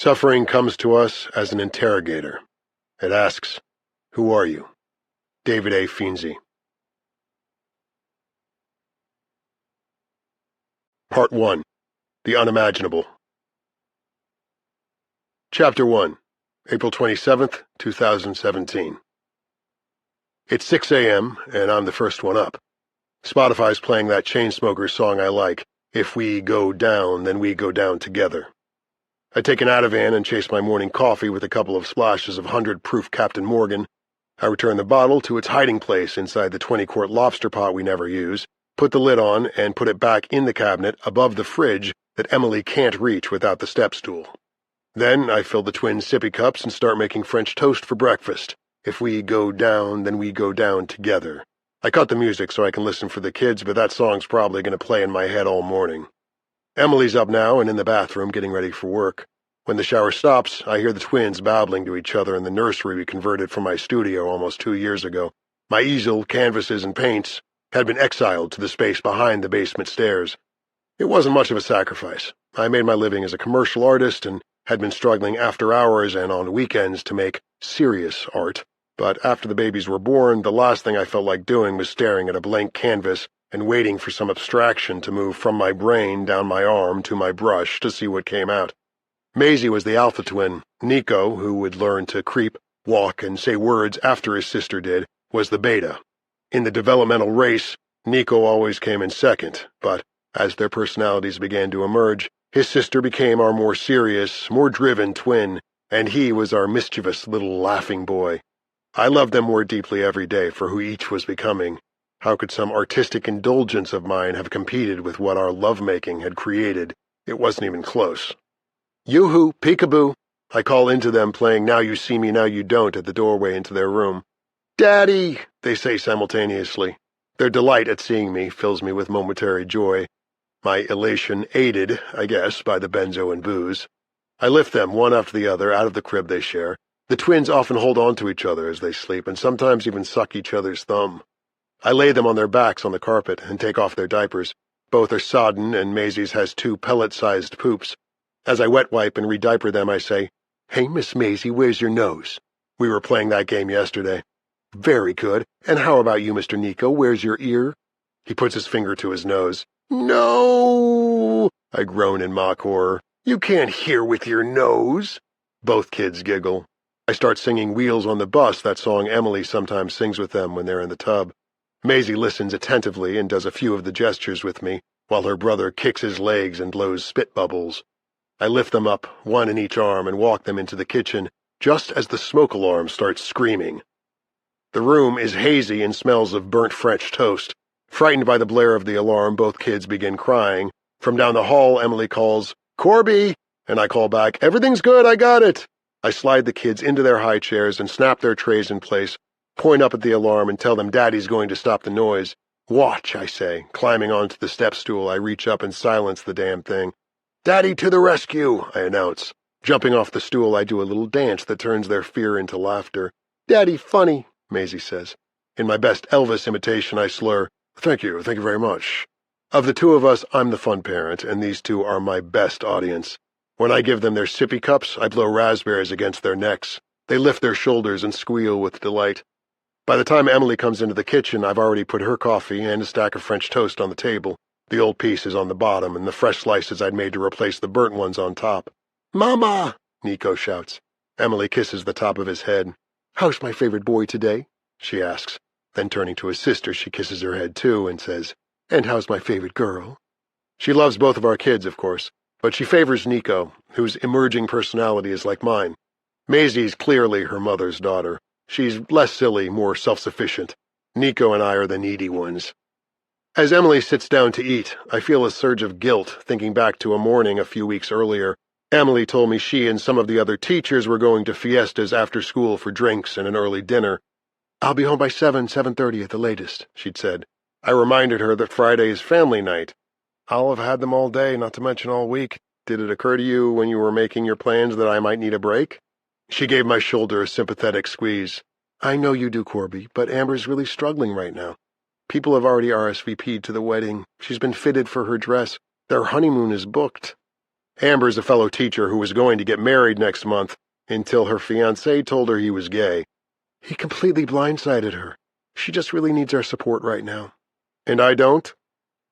Suffering comes to us as an interrogator. It asks, "Who are you?" David A. Feenzy. Part 1. The Unimaginable. Chapter 1. April 27th, 2017. It's 6 a.m., and I'm the first one up. Spotify's playing that Chainsmokers song I like, "If we go down, then we go down together." I take an Ativan and chase my morning coffee with a couple of splashes of 100-proof Captain Morgan. I return the bottle to its hiding place inside the 20-quart lobster pot we never use, put the lid on, and put it back in the cabinet above the fridge that Emily can't reach without the step stool. Then I fill the twin sippy cups and start making French toast for breakfast. If we go down, then we go down together. I cut the music so I can listen for the kids, but that song's probably going to play in my head all morning. Emily's up now and in the bathroom getting ready for work. When the shower stops, I hear the twins babbling to each other in the nursery we converted from my studio almost 2 years ago. My easel, canvases, and paints had been exiled to the space behind the basement stairs. It wasn't much of a sacrifice. I made my living as a commercial artist and had been struggling after hours and on weekends to make serious art, but after the babies were born, the last thing I felt like doing was staring at a blank canvas and waiting for some abstraction to move from my brain down my arm to my brush to see what came out. Maisie was the alpha twin. Nico, who would learn to creep, walk, and say words after his sister did, was the beta. In the developmental race, Nico always came in second, but as their personalities began to emerge, his sister became our more serious, more driven twin, and he was our mischievous little laughing boy. I loved them more deeply every day for who each was becoming. How could some artistic indulgence of mine have competed with what our lovemaking had created? It wasn't even close. Yoo-hoo, peekaboo, I call into them playing Now You See Me, Now You Don't at the doorway into their room. Daddy, they say simultaneously. Their delight at seeing me fills me with momentary joy. My elation aided, I guess, by the benzo and booze. I lift them, one after the other, out of the crib they share. The twins often hold on to each other as they sleep, and sometimes even suck each other's thumb. I lay them on their backs on the carpet and take off their diapers. Both are sodden, and Maisie's has 2 pellet-sized poops. As I wet wipe and re-diaper them, I say, "Hey, Miss Maisie, where's your nose?" We were playing that game yesterday. Very good. And how about you, Mr. Nico? Where's your ear? He puts his finger to his nose. No! I groan in mock horror. You can't hear with your nose. Both kids giggle. I start singing Wheels on the Bus, that song Emily sometimes sings with them when they're in the tub. Maisie listens attentively and does a few of the gestures with me, while her brother kicks his legs and blows spit bubbles. I lift them up, one in each arm, and walk them into the kitchen, just as the smoke alarm starts screaming. The room is hazy and smells of burnt French toast. Frightened by the blare of the alarm, both kids begin crying. From down the hall, Emily calls, "Corby!" and I call back, "Everything's good, I got it." I slide the kids into their high chairs and snap their trays in place, point up at the alarm and tell them Daddy's going to stop the noise. "Watch," I say. Climbing onto the step stool, I reach up and silence the damn thing. "Daddy to the rescue," I announce. Jumping off the stool, I do a little dance that turns their fear into laughter. "Daddy funny," Maisie says. In my best Elvis imitation, I slur, thank you very much." Of the two of us, I'm the fun parent, and these two are my best audience. When I give them their sippy cups, I blow raspberries against their necks. They lift their shoulders and squeal with delight. By the time Emily comes into the kitchen, I've already put her coffee and a stack of French toast on the table. The old piece is on the bottom, and the fresh slices I'd made to replace the burnt ones on top. "Mama!" Nico shouts. Emily kisses the top of his head. "How's my favorite boy today?" she asks. Then turning to his sister, she kisses her head too and says, "And how's my favorite girl?" She loves both of our kids, of course, but she favors Nico, whose emerging personality is like mine. Maisie's clearly her mother's daughter. She's less silly, more self-sufficient. Nico and I are the needy ones. As Emily sits down to eat, I feel a surge of guilt, thinking back to a morning a few weeks earlier. Emily told me she and some of the other teachers were going to fiestas after school for drinks and an early dinner. "I'll be home by 7:30 at the latest," she'd said. I reminded her that Friday is family night. "I'll have had them all day, not to mention all week. Did it occur to you when you were making your plans that I might need a break?" She gave my shoulder a sympathetic squeeze. "I know you do, Corby, but Amber's really struggling right now. People have already RSVP'd to the wedding. She's been fitted for her dress. Their honeymoon is booked." Amber's a fellow teacher who was going to get married next month until her fiancé told her he was gay. He completely blindsided her. She just really needs our support right now. And I don't?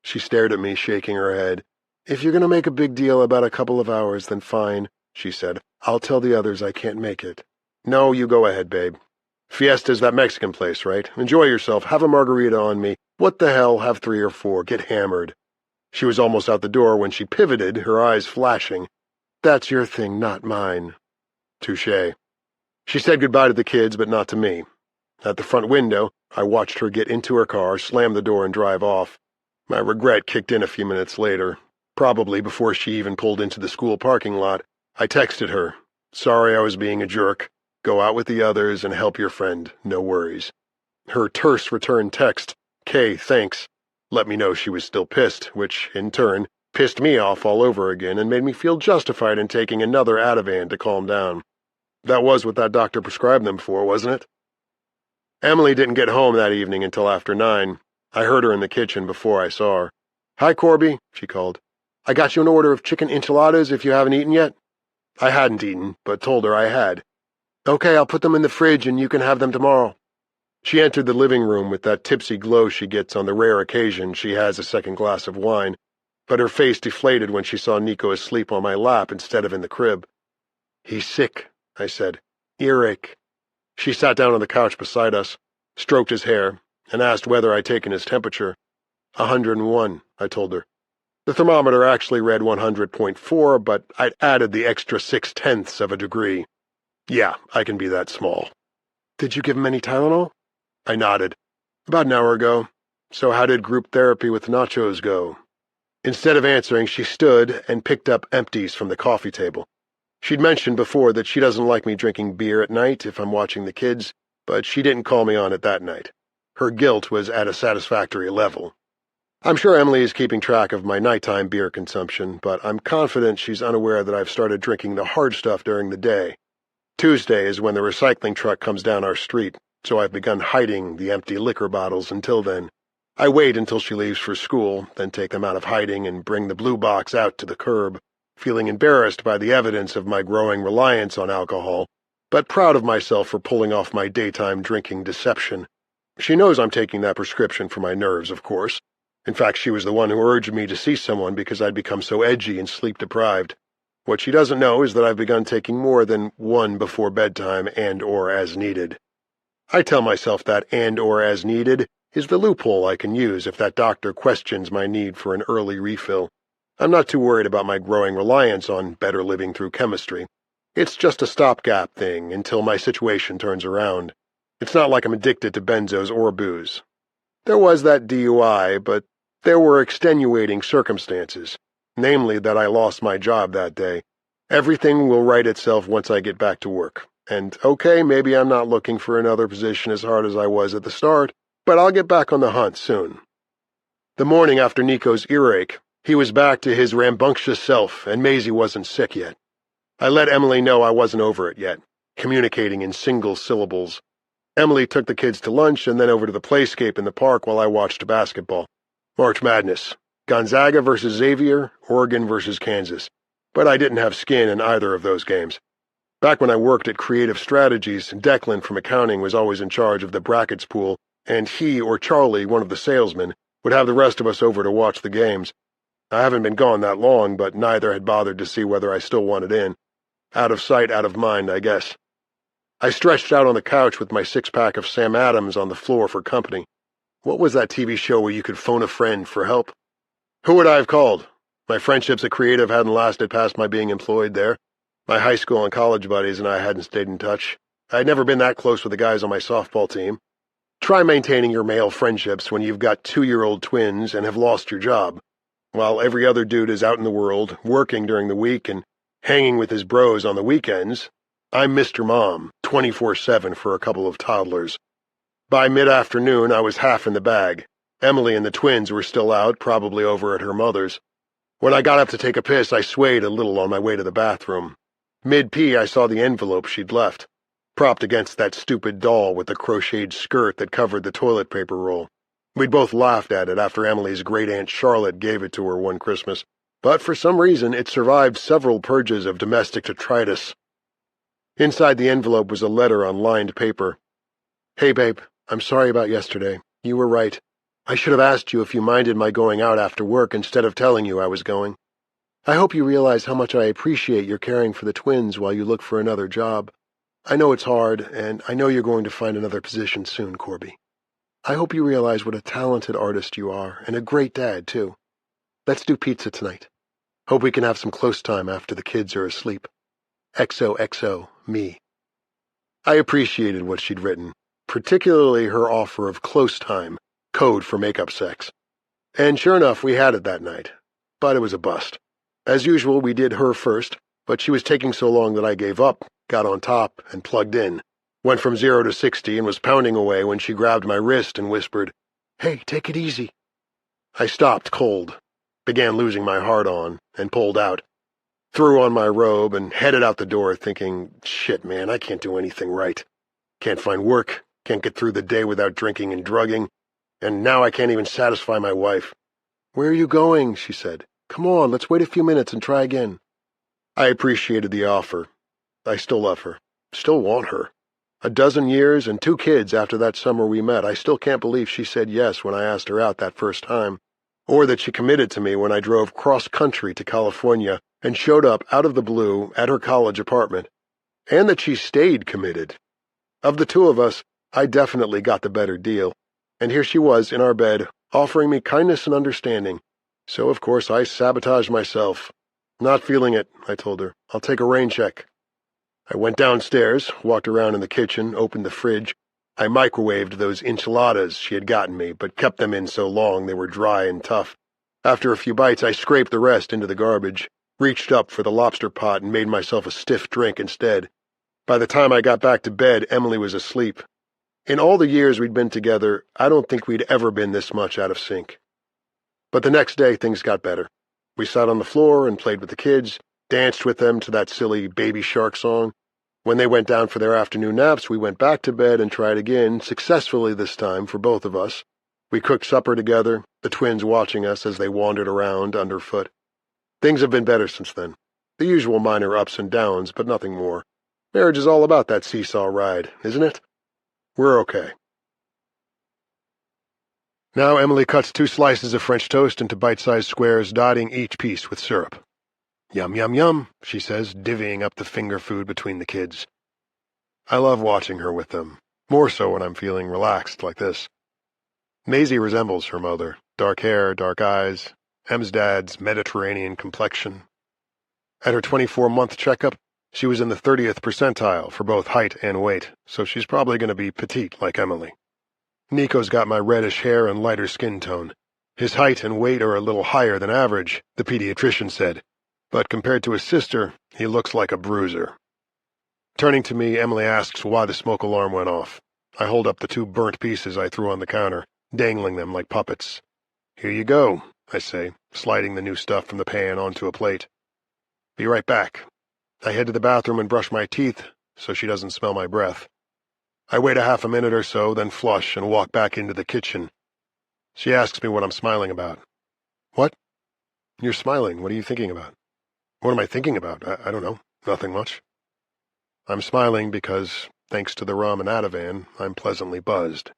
She stared at me, shaking her head. If you're going to make a big deal about a couple of hours, then fine, she said. I'll tell the others I can't make it. No, you go ahead, babe. Fiesta's that Mexican place, right? Enjoy yourself. Have a margarita on me. What the hell? Have 3 or 4. Get hammered. She was almost out the door when she pivoted, her eyes flashing. That's your thing, not mine. Touché. She said goodbye to the kids, but not to me. At the front window, I watched her get into her car, slam the door, and drive off. My regret kicked in a few minutes later. Probably before she even pulled into the school parking lot, I texted her. Sorry I was being a jerk. Go out with the others and help your friend. No worries. Her terse return text, Kay, thanks, let me know she was still pissed, which, in turn, pissed me off all over again and made me feel justified in taking another Ativan to calm down. That was what that doctor prescribed them for, wasn't it? Emily didn't get home that evening until after 9. I heard her in the kitchen before I saw her. Hi, Corby, she called. I got you an order of chicken enchiladas if you haven't eaten yet. I hadn't eaten, but told her I had. Okay, I'll put them in the fridge and you can have them tomorrow. She entered the living room with that tipsy glow she gets on the rare occasion she has a second glass of wine, but her face deflated when she saw Nico asleep on my lap instead of in the crib. He's sick, I said. Earache. She sat down on the couch beside us, stroked his hair, and asked whether I'd taken his temperature. 101, I told her. The thermometer actually read 100.4, but I'd added the extra 0.6 of a degree. Yeah, I can be that small. Did you give him any Tylenol? I nodded. About an hour ago. So how did group therapy with nachos go? Instead of answering, she stood and picked up empties from the coffee table. She'd mentioned before that she doesn't like me drinking beer at night if I'm watching the kids, but she didn't call me on it that night. Her guilt was at a satisfactory level. I'm sure Emily is keeping track of my nighttime beer consumption, but I'm confident she's unaware that I've started drinking the hard stuff during the day. Tuesday is when the recycling truck comes down our street, so I've begun hiding the empty liquor bottles until then. I wait until she leaves for school, then take them out of hiding and bring the blue box out to the curb, feeling embarrassed by the evidence of my growing reliance on alcohol, but proud of myself for pulling off my daytime drinking deception. She knows I'm taking that prescription for my nerves, of course. In fact, she was the one who urged me to see someone because I'd become so edgy and sleep-deprived. What she doesn't know is that I've begun taking more than one before bedtime and/or as needed. I tell myself that and/or as needed is the loophole I can use if that doctor questions my need for an early refill. I'm not too worried about my growing reliance on better living through chemistry. It's just a stopgap thing until my situation turns around. It's not like I'm addicted to benzos or booze. There was that DUI, but there were extenuating circumstances, namely that I lost my job that day. Everything will right itself once I get back to work. And okay, maybe I'm not looking for another position as hard as I was at the start, but I'll get back on the hunt soon. The morning after Nico's earache, he was back to his rambunctious self, and Maisie wasn't sick yet. I let Emily know I wasn't over it yet, communicating in single syllables. Emily took the kids to lunch and then over to the playscape in the park while I watched basketball. March Madness. Gonzaga versus Xavier, Oregon versus Kansas. But I didn't have skin in either of those games. Back when I worked at Creative Strategies, Declan from accounting was always in charge of the brackets pool, and he or Charlie, one of the salesmen, would have the rest of us over to watch the games. I haven't been gone that long, but neither had bothered to see whether I still wanted in. Out of sight, out of mind, I guess. I stretched out on the couch with my six-pack of Sam Adams on the floor for company. What was that TV show where you could phone a friend for help? Who would I have called? My friendships at Creative hadn't lasted past my being employed there. My high school and college buddies and I hadn't stayed in touch. I'd never been that close with the guys on my softball team. Try maintaining your male friendships when you've got 2-year-old twins and have lost your job, while every other dude is out in the world, working during the week and hanging with his bros on the weekends. I'm Mr. Mom, 24/7 for a couple of toddlers. By mid-afternoon, I was half in the bag. Emily and the twins were still out, probably over at her mother's. When I got up to take a piss, I swayed a little on my way to the bathroom. Mid-pee, I saw the envelope she'd left, propped against that stupid doll with the crocheted skirt that covered the toilet paper roll. We'd both laughed at it after Emily's great-aunt Charlotte gave it to her one Christmas. but for some reason it survived several purges of domestic detritus. Inside the envelope was a letter on lined paper. "Hey, babe, I'm sorry about yesterday. You were right. I should have asked you if you minded my going out after work instead of telling you I was going. I hope you realize how much I appreciate your caring for the twins while you look for another job. I know it's hard, and I know you're going to find another position soon, Corby. I hope you realize what a talented artist you are, and a great dad, too. Let's do pizza tonight. Hope we can have some close time after the kids are asleep. XOXO, me." I appreciated what she'd written, particularly her offer of close time, code for makeup sex. And sure enough, we had it that night. But it was a bust. As usual, we did her first, but she was taking so long that I gave up, got on top, and plugged in. Went from 0 to 60 and was pounding away when she grabbed my wrist and whispered, "Hey, take it easy." I stopped cold, began losing my heart-on, and pulled out. Threw on my robe and headed out the door thinking, shit, man, I can't do anything right. Can't find work, can't get through the day without drinking and drugging, and now I can't even satisfy my wife. "Where are you going?" she said. "Come on, let's wait a few minutes and try again." I appreciated the offer. I still love her. Still want her. 12 years and 2 kids after that summer we met, I still can't believe she said yes when I asked her out that first time, or that she committed to me when I drove cross-country to California and showed up out of the blue at her college apartment, and that she stayed committed. Of the two of us, I definitely got the better deal, and here she was in our bed, offering me kindness and understanding. So, of course, I sabotaged myself. "Not feeling it," I told her. "I'll take a rain check." I went downstairs, walked around in the kitchen, opened the fridge. I microwaved those enchiladas she had gotten me, but kept them in so long they were dry and tough. After a few bites, I scraped the rest into the garbage, reached up for the lobster pot and made myself a stiff drink instead. By the time I got back to bed, Emily was asleep. In all the years we'd been together, I don't think we'd ever been this much out of sync. But the next day, things got better. We sat on the floor and played with the kids, danced with them to that silly Baby Shark song. When they went down for their afternoon naps, we went back to bed and tried again, successfully this time for both of us. We cooked supper together, the twins watching us as they wandered around underfoot. Things have been better since then. The usual minor ups and downs, but nothing more. Marriage is all about that seesaw ride, isn't it? We're okay. Now Emily cuts 2 slices of French toast into bite-sized squares, dotting each piece with syrup. "Yum, yum, yum," she says, divvying up the finger food between the kids. I love watching her with them, more so when I'm feeling relaxed like this. Maisie resembles her mother, dark hair, dark eyes, Em's dad's Mediterranean complexion. At her 24-month checkup, she was in the 30th percentile for both height and weight, so she's probably going to be petite like Emily. Nico's got my reddish hair and lighter skin tone. His height and weight are a little higher than average, the pediatrician said, but compared to his sister, he looks like a bruiser. Turning to me, Emily asks why the smoke alarm went off. I hold up the 2 burnt pieces I threw on the counter, dangling them like puppets. "Here you go," I say, sliding the new stuff from the pan onto a plate. "Be right back." I head to the bathroom and brush my teeth so she doesn't smell my breath. I wait a half a minute or so, then flush and walk back into the kitchen. She asks me what I'm smiling about. "What?" "You're smiling. What are you thinking about?" "What am I thinking about? I don't know. Nothing much." I'm smiling because, thanks to the rum and Ativan, I'm pleasantly buzzed.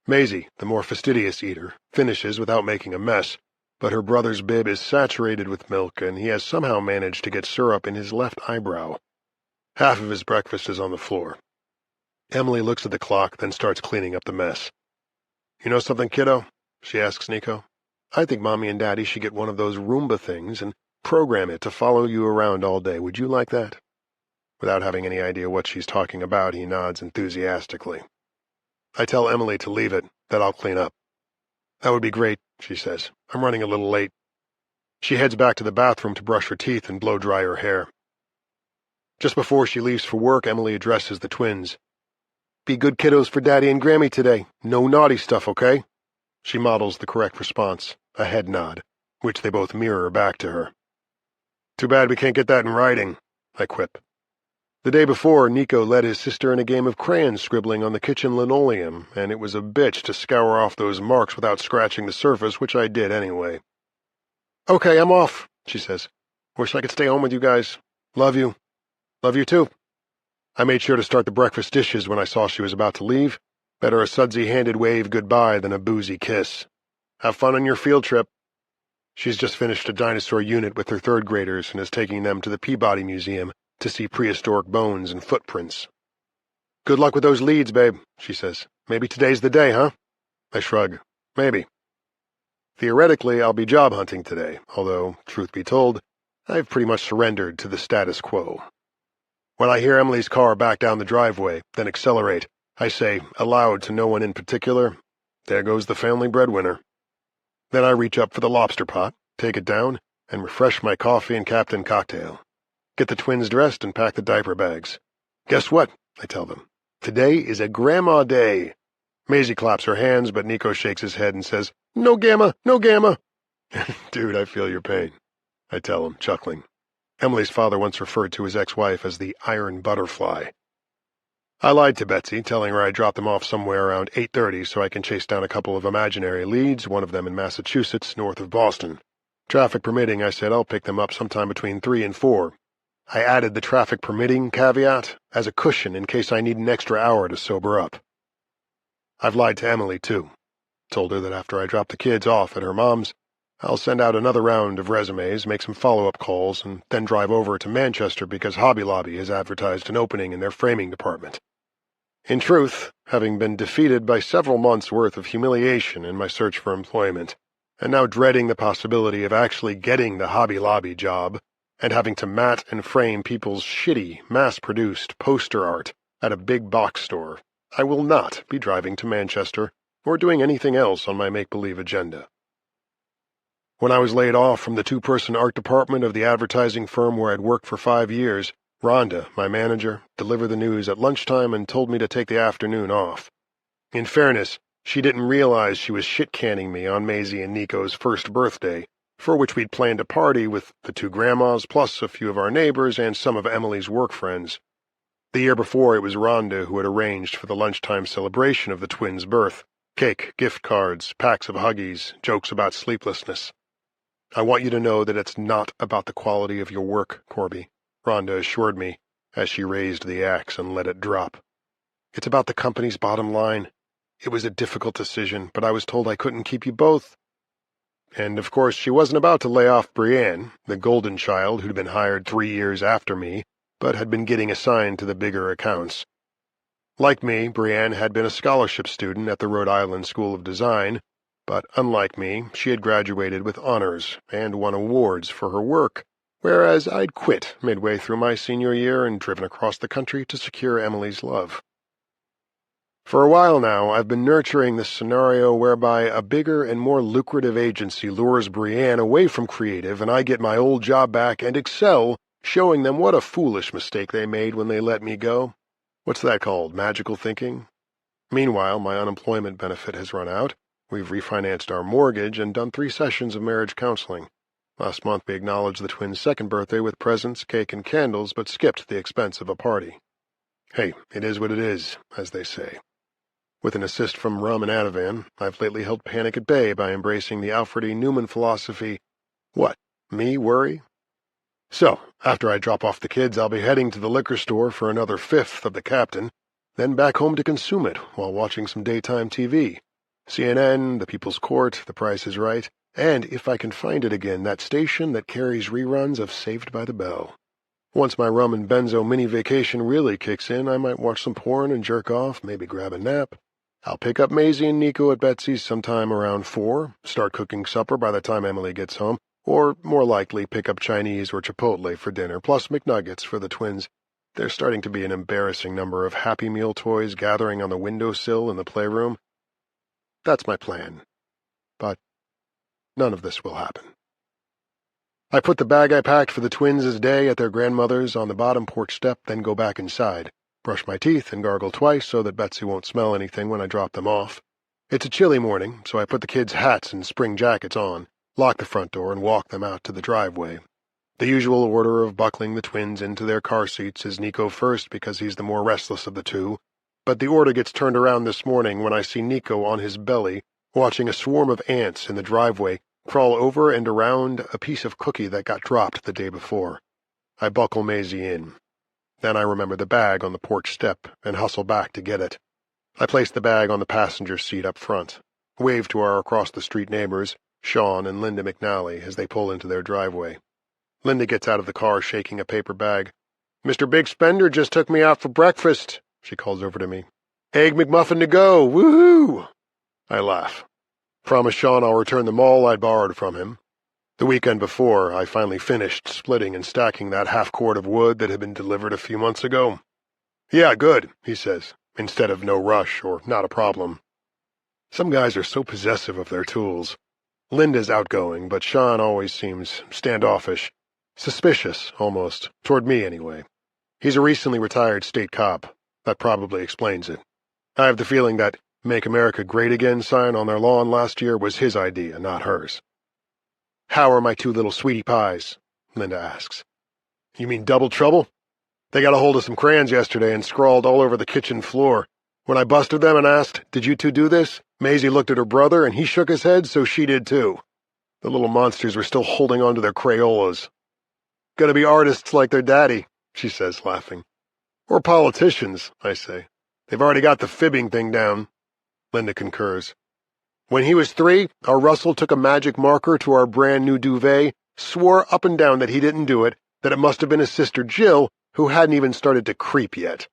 Maisie, the more fastidious eater, finishes without making a mess, but her brother's bib is saturated with milk, and he has somehow managed to get syrup in his left eyebrow. Half of his breakfast is on the floor. Emily looks at the clock, then starts cleaning up the mess. "You know something, kiddo?" she asks Nico. "I think Mommy and Daddy should get one of those Roomba things and program it to follow you around all day. Would you like that?" Without having any idea what she's talking about, he nods enthusiastically. I tell Emily to leave it, that I'll clean up. "That would be great," she says. "I'm running a little late." She heads back to the bathroom to brush her teeth and blow dry her hair. Just before she leaves for work, Emily addresses the twins. "Be good kiddos for Daddy and Grammy today. No naughty stuff, okay?" She models the correct response, a head nod, which they both mirror back to her. "Too bad we can't get that in writing," I quip. The day before, Nico led his sister in a game of crayon scribbling on the kitchen linoleum, and it was a bitch to scour off those marks without scratching the surface, which I did anyway. Okay, I'm off, she says. Wish I could stay home with you guys. Love you. Love you too. I made sure to start the breakfast dishes when I saw she was about to leave. Better a sudsy-handed wave goodbye than a boozy kiss. Have fun on your field trip. She's just finished a dinosaur unit with her third graders and is taking them to the Peabody Museum to see prehistoric bones and footprints. Good luck with those leads, babe, she says. Maybe today's the day, huh? I shrug. Maybe. Theoretically, I'll be job hunting today, although, truth be told, I've pretty much surrendered to the status quo. When I hear Emily's car back down the driveway, then accelerate, I say, aloud to no one in particular, there goes the family breadwinner. Then I reach up for the lobster pot, take it down, and refresh my coffee and Captain cocktail. Get the twins dressed and pack the diaper bags. Guess what? I tell them. Today is a grandma day. Maisie claps her hands, but Nico shakes his head and says, No gamma, no gamma. Dude, I feel your pain, I tell him, chuckling. Emily's father once referred to his ex-wife as the iron butterfly. I lied to Betsy, telling her I dropped them off somewhere around 8:30 so I can chase down a couple of imaginary leads, one of them in Massachusetts, north of Boston. Traffic permitting, I said I'll pick them up sometime between 3 and 4. I added the traffic permitting caveat as a cushion in case I need an extra hour to sober up. I've lied to Emily, too. Told her that after I drop the kids off at her mom's, I'll send out another round of resumes, make some follow-up calls, and then drive over to Manchester because Hobby Lobby has advertised an opening in their framing department. In truth, having been defeated by several months' worth of humiliation in my search for employment, and now dreading the possibility of actually getting the Hobby Lobby job, and having to mat and frame people's shitty, mass-produced poster art at a big box store, I will not be driving to Manchester or doing anything else on my make-believe agenda. When I was laid off from the 2-person art department of the advertising firm where I'd worked for 5 years, Rhonda, my manager, delivered the news at lunchtime and told me to take the afternoon off. In fairness, she didn't realize she was shit-canning me on Maisie and Nico's first birthday, for which we'd planned a party with the 2 grandmas plus a few of our neighbors and some of Emily's work friends. The year before, it was Rhonda who had arranged for the lunchtime celebration of the twins' birth. Cake, gift cards, packs of Huggies, jokes about sleeplessness. I want you to know that it's not about the quality of your work, Corby, Rhonda assured me as she raised the axe and let it drop. It's about the company's bottom line. It was a difficult decision, but I was told I couldn't keep you both. And, of course, she wasn't about to lay off Brienne, the golden child who'd been hired 3 years after me, but had been getting assigned to the bigger accounts. Like me, Brienne had been a scholarship student at the Rhode Island School of Design, but unlike me, she had graduated with honors and won awards for her work, whereas I'd quit midway through my senior year and driven across the country to secure Emily's love. For a while now, I've been nurturing this scenario whereby a bigger and more lucrative agency lures Brienne away from creative and I get my old job back and excel, showing them what a foolish mistake they made when they let me go. What's that called, magical thinking? Meanwhile, my unemployment benefit has run out. We've refinanced our mortgage and done 3 sessions of marriage counseling. Last month we acknowledged the twins' second birthday with presents, cake, and candles, but skipped the expense of a party. Hey, it is what it is, as they say. With an assist from rum and Ativan, I've lately held panic at bay by embracing the Alfred E. Newman philosophy, what, me worry? So, after I drop off the kids, I'll be heading to the liquor store for another 1/5 of the Captain, then back home to consume it while watching some daytime TV. CNN, The People's Court, The Price is Right, and, if I can find it again, that station that carries reruns of Saved by the Bell. Once my rum and benzo mini-vacation really kicks in, I might watch some porn and jerk off, maybe grab a nap. I'll pick up Maisie and Nico at Betsy's sometime around 4, start cooking supper by the time Emily gets home, or, more likely, pick up Chinese or Chipotle for dinner, plus McNuggets for the twins. There's starting to be an embarrassing number of Happy Meal toys gathering on the windowsill in the playroom. That's my plan. But none of this will happen. I put the bag I packed for the twins' day at their grandmother's on the bottom porch step, then go back inside, brush my teeth and gargle twice so that Betsy won't smell anything when I drop them off. It's a chilly morning, so I put the kids' hats and spring jackets on, lock the front door, and walk them out to the driveway. The usual order of buckling the twins into their car seats is Nico first because he's the more restless of the two, but the order gets turned around this morning when I see Nico on his belly, watching a swarm of ants in the driveway crawl over and around a piece of cookie that got dropped the day before. I buckle Maisie in. Then I remember the bag on the porch step and hustle back to get it. I place the bag on the passenger seat up front, wave to our across-the-street neighbors, Sean and Linda McNally, as they pull into their driveway. Linda gets out of the car shaking a paper bag. "Mr. Big Spender just took me out for breakfast," she calls over to me. "Egg McMuffin to go, woohoo!" I laugh. Promise Sean I'll return the maul I'd borrowed from him. The weekend before, I finally finished splitting and stacking that half-cord of wood that had been delivered a few months ago. "Yeah, good," he says, instead of "no rush" or "not a problem." Some guys are so possessive of their tools. Linda's outgoing, but Sean always seems standoffish, suspicious, almost, toward me anyway. He's a recently retired state cop. That probably explains it. I have the feeling that Make America Great Again sign on their lawn last year was his idea, not hers. "How are my two little sweetie pies?" Linda asks. "You mean Double Trouble? They got a hold of some crayons yesterday and scrawled all over the kitchen floor. When I busted them and asked, 'Did you two do this?' Maisie looked at her brother and he shook his head, so she did too. The little monsters were still holding on to their Crayolas. Gonna be artists like their daddy," she says, laughing. "Or politicians," I say. "They've already got the fibbing thing down." Linda concurs. "When he was 3, our Russell took a magic marker to our brand new duvet, swore up and down that he didn't do it, that it must have been his sister Jill, who hadn't even started to creep yet.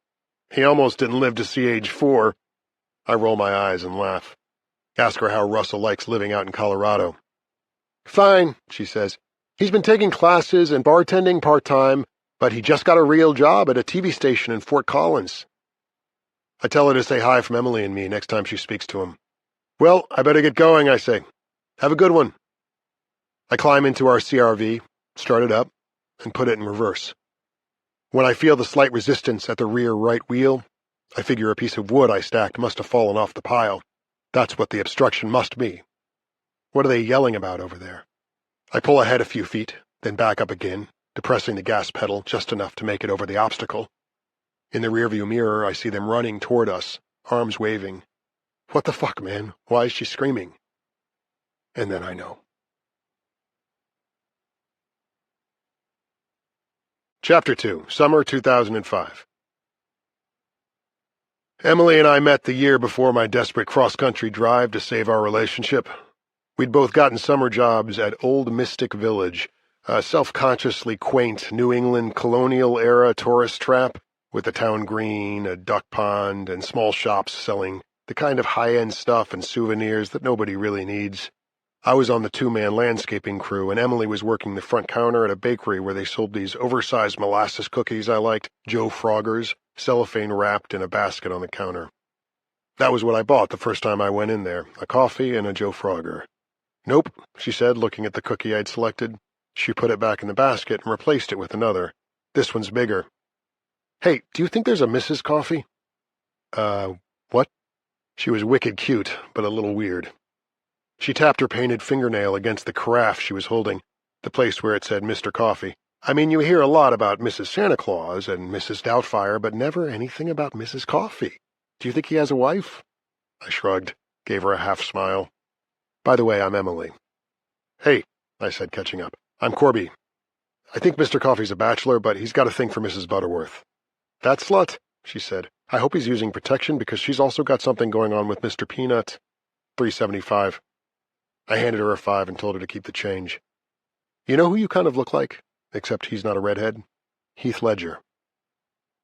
He almost didn't live to see age 4. I roll my eyes and laugh. Ask her how Russell likes living out in Colorado. "Fine," she says. "He's been taking classes and bartending part-time, but he just got a real job at a TV station in Fort Collins." I tell her to say hi from Emily and me next time she speaks to him. "Well, I better get going," I say. "Have a good one." I climb into our CRV, start it up, and put it in reverse. When I feel the slight resistance at the rear right wheel, I figure a piece of wood I stacked must have fallen off the pile. That's what the obstruction must be. What are they yelling about over there? I pull ahead a few feet, then back up again, depressing the gas pedal just enough to make it over the obstacle. In the rearview mirror, I see them running toward us, arms waving. What the fuck, man? Why is she screaming? And then I know. Chapter 2, Summer 2005. Emily and I met the year before my desperate cross-country drive to save our relationship. We'd both gotten summer jobs at Old Mystic Village, a self-consciously quaint New England colonial-era tourist trap with a town green, a duck pond, and small shops selling the kind of high-end stuff and souvenirs that nobody really needs. I was on the two-man landscaping crew, and Emily was working the front counter at a bakery where they sold these oversized molasses cookies I liked, Joe Froggers, cellophane wrapped in a basket on the counter. That was what I bought the first time I went in there, a coffee and a Joe Frogger. "Nope," she said, looking at the cookie I'd selected. She put it back in the basket and replaced it with another. "This one's bigger." "Hey, do you think there's a Mrs. Coffee?" What?" She was wicked cute, but a little weird. She tapped her painted fingernail against the carafe she was holding, the place where it said Mr. Coffee. "I mean, you hear a lot about Mrs. Santa Claus and Mrs. Doubtfire, but never anything about Mrs. Coffee. Do you think he has a wife?" I shrugged, gave her a half-smile. "By the way, I'm Emily." "Hey," I said, catching up. "I'm Corby. I think Mr. Coffee's a bachelor, but he's got a thing for Mrs. Butterworth." "That slut," she said. "I hope he's using protection because she's also got something going on with Mr. Peanut. $3.75. I handed her a $5 and told her to keep the change. "You know who you kind of look like? Except he's not a redhead. Heath Ledger.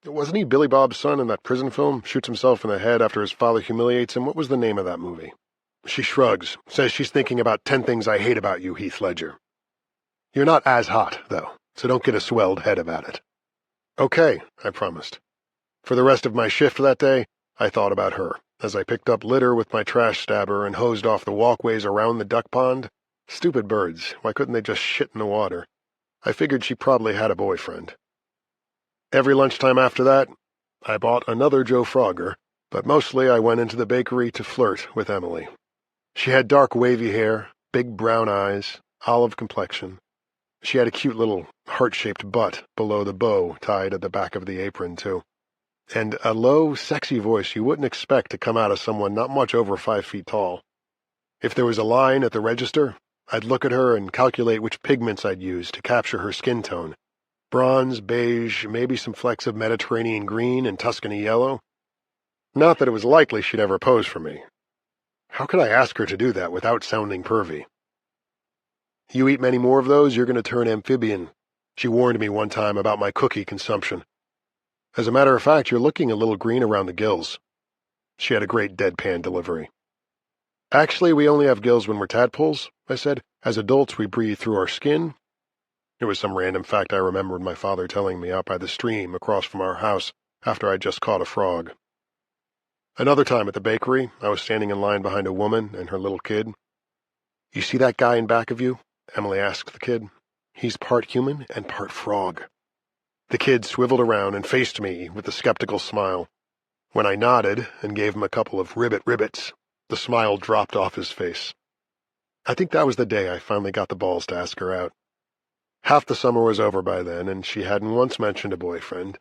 Wasn't he Billy Bob's son in that prison film? Shoots himself in the head after his father humiliates him. What was the name of that movie?" She shrugs, says she's thinking about 10 things I hate about you, Heath Ledger. "You're not as hot, though, so don't get a swelled head about it." "Okay," I promised. For the rest of my shift that day, I thought about her, as I picked up litter with my trash stabber and hosed off the walkways around the duck pond. Stupid birds, why couldn't they just shit in the water? I figured she probably had a boyfriend. Every lunchtime after that, I bought another Joe Frogger, but mostly I went into the bakery to flirt with Emily. She had dark wavy hair, big brown eyes, olive complexion. She had a cute little heart-shaped butt below the bow tied at the back of the apron, too. And a low, sexy voice you wouldn't expect to come out of someone not much over 5 feet tall. If there was a line at the register, I'd look at her and calculate which pigments I'd use to capture her skin tone. Bronze, beige, maybe some flecks of Mediterranean green and Tuscany yellow. Not that it was likely she'd ever pose for me. How could I ask her to do that without sounding pervy? You eat many more of those, you're going to turn amphibian. She warned me one time about my cookie consumption. As a matter of fact, you're looking a little green around the gills. She had a great deadpan delivery. Actually, we only have gills when we're tadpoles, I said. As adults, we breathe through our skin. It was some random fact I remembered my father telling me out by the stream across from our house after I'd just caught a frog. Another time at the bakery, I was standing in line behind a woman and her little kid. You see that guy in back of you? Emily asked the kid. He's part human and part frog. The kid swiveled around and faced me with a skeptical smile. When I nodded and gave him a couple of ribbits, the smile dropped off his face. I think that was the day I finally got the balls to ask her out. Half the summer was over by then, and she hadn't once mentioned a boyfriend.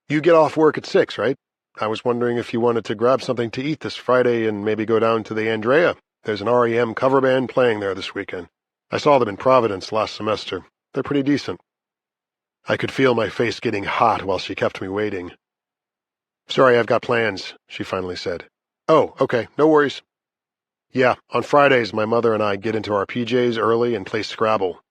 You get off work at 6, right? I was wondering if you wanted to grab something to eat this Friday and maybe go down to the Andrea. There's an REM cover band playing there this weekend. I saw them in Providence last semester. They're pretty decent. I could feel my face getting hot while she kept me waiting. Sorry, I've got plans, she finally said. Oh, okay, no worries. Yeah, on Fridays my mother and I get into our PJs early and play Scrabble.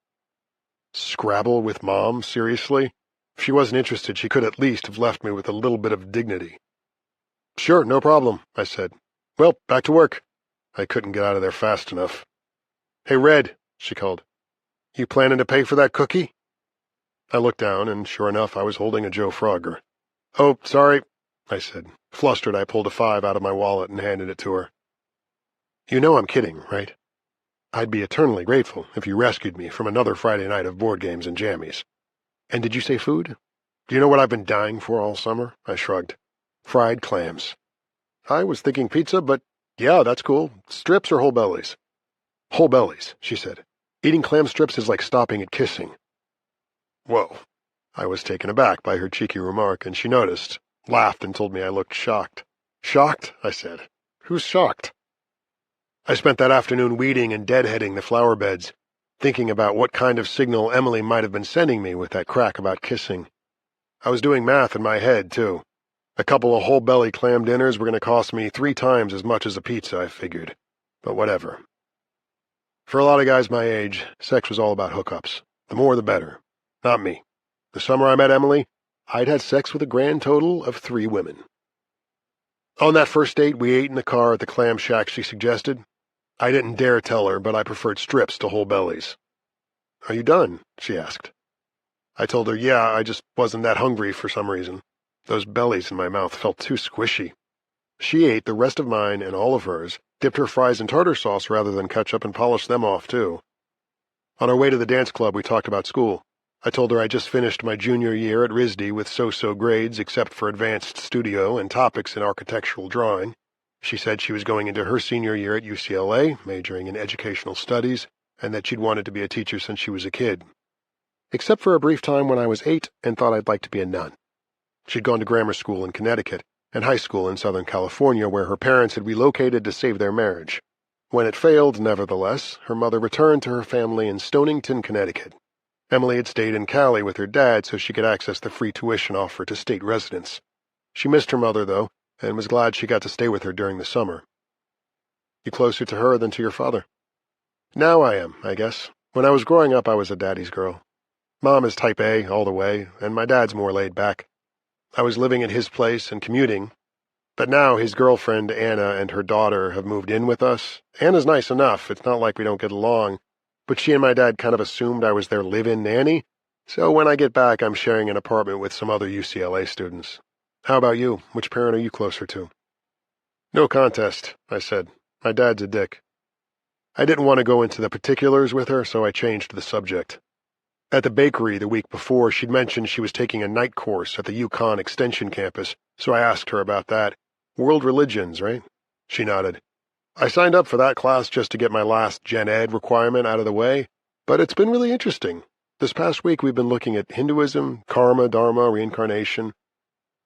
Scrabble with Mom? Seriously? If she wasn't interested, she could at least have left me with a little bit of dignity. Sure, no problem, I said. Well, back to work. I couldn't get out of there fast enough. Hey, Red, she called. You planning to pay for that cookie? I looked down, and sure enough, I was holding a Joe Frogger. Oh, sorry, I said. Flustered, I pulled a 5 out of my wallet and handed it to her. You know I'm kidding, right? I'd be eternally grateful if you rescued me from another Friday night of board games and jammies. And did you say food? Do you know what I've been dying for all summer? I shrugged. Fried clams. I was thinking pizza, but yeah, that's cool. Strips or whole bellies? Whole bellies, she said. Eating clam strips is like stopping at kissing. Whoa. I was taken aback by her cheeky remark, and she noticed, laughed, and told me I looked shocked. Shocked? I said. Who's shocked? I spent that afternoon weeding and deadheading the flower beds, thinking about what kind of signal Emily might have been sending me with that crack about kissing. I was doing math in my head, too. A couple of whole-belly clam dinners were going to cost me 3 times as much as a pizza, I figured. But whatever. For a lot of guys my age, sex was all about hookups. The more the better. Not me. The summer I met Emily, I'd had sex with a grand total of 3 women. On that first date, we ate in the car at the clam shack she suggested. I didn't dare tell her, but I preferred strips to whole bellies. Are you done? She asked. I told her, yeah, I just wasn't that hungry for some reason. Those bellies in my mouth felt too squishy. She ate the rest of mine and all of hers, dipped her fries in tartar sauce rather than ketchup, and polished them off, too. On our way to the dance club, we talked about school. I told her I just finished my junior year at RISD with so-so grades except for advanced studio and topics in architectural drawing. She said she was going into her senior year at UCLA, majoring in educational studies, and that she'd wanted to be a teacher since she was a kid. Except for a brief time when I was 8 and thought I'd like to be a nun. She'd gone to grammar school in Connecticut and high school in Southern California, where her parents had relocated to save their marriage. When it failed, nevertheless, her mother returned to her family in Stonington, Connecticut. Emily had stayed in Cali with her dad so she could access the free tuition offered to state residents. She missed her mother, though, and was glad she got to stay with her during the summer. You closer to her than to your father? Now I am, I guess. When I was growing up, I was a daddy's girl. Mom is type A all the way, and my dad's more laid back. I was living at his place and commuting, but now his girlfriend, Anna, and her daughter have moved in with us. Anna's nice enough, it's not like we don't get along, but she and my dad kind of assumed I was their live-in nanny, so when I get back, I'm sharing an apartment with some other UCLA students. How about you? Which parent are you closer to? No contest, I said. My dad's a dick. I didn't want to go into the particulars with her, so I changed the subject. At the bakery the week before, she'd mentioned she was taking a night course at the UConn Extension campus, so I asked her about that. World religions, right? She nodded. I signed up for that class just to get my last Gen Ed requirement out of the way, but it's been really interesting. This past week we've been looking at Hinduism, karma, dharma, reincarnation.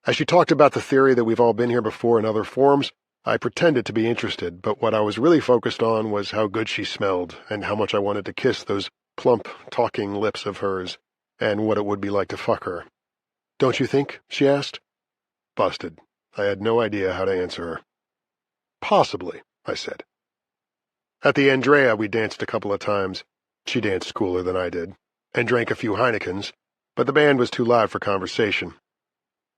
As she talked about the theory that we've all been here before in other forms, I pretended to be interested, but what I was really focused on was how good she smelled and how much I wanted to kiss those plump, talking lips of hers, and what it would be like to fuck her. "Don't you think?" she asked. Busted. I had no idea how to answer her. "Possibly," I said. At the Andrea, we danced a couple of times. She danced cooler than I did, and drank a few Heinekens, but the band was too loud for conversation.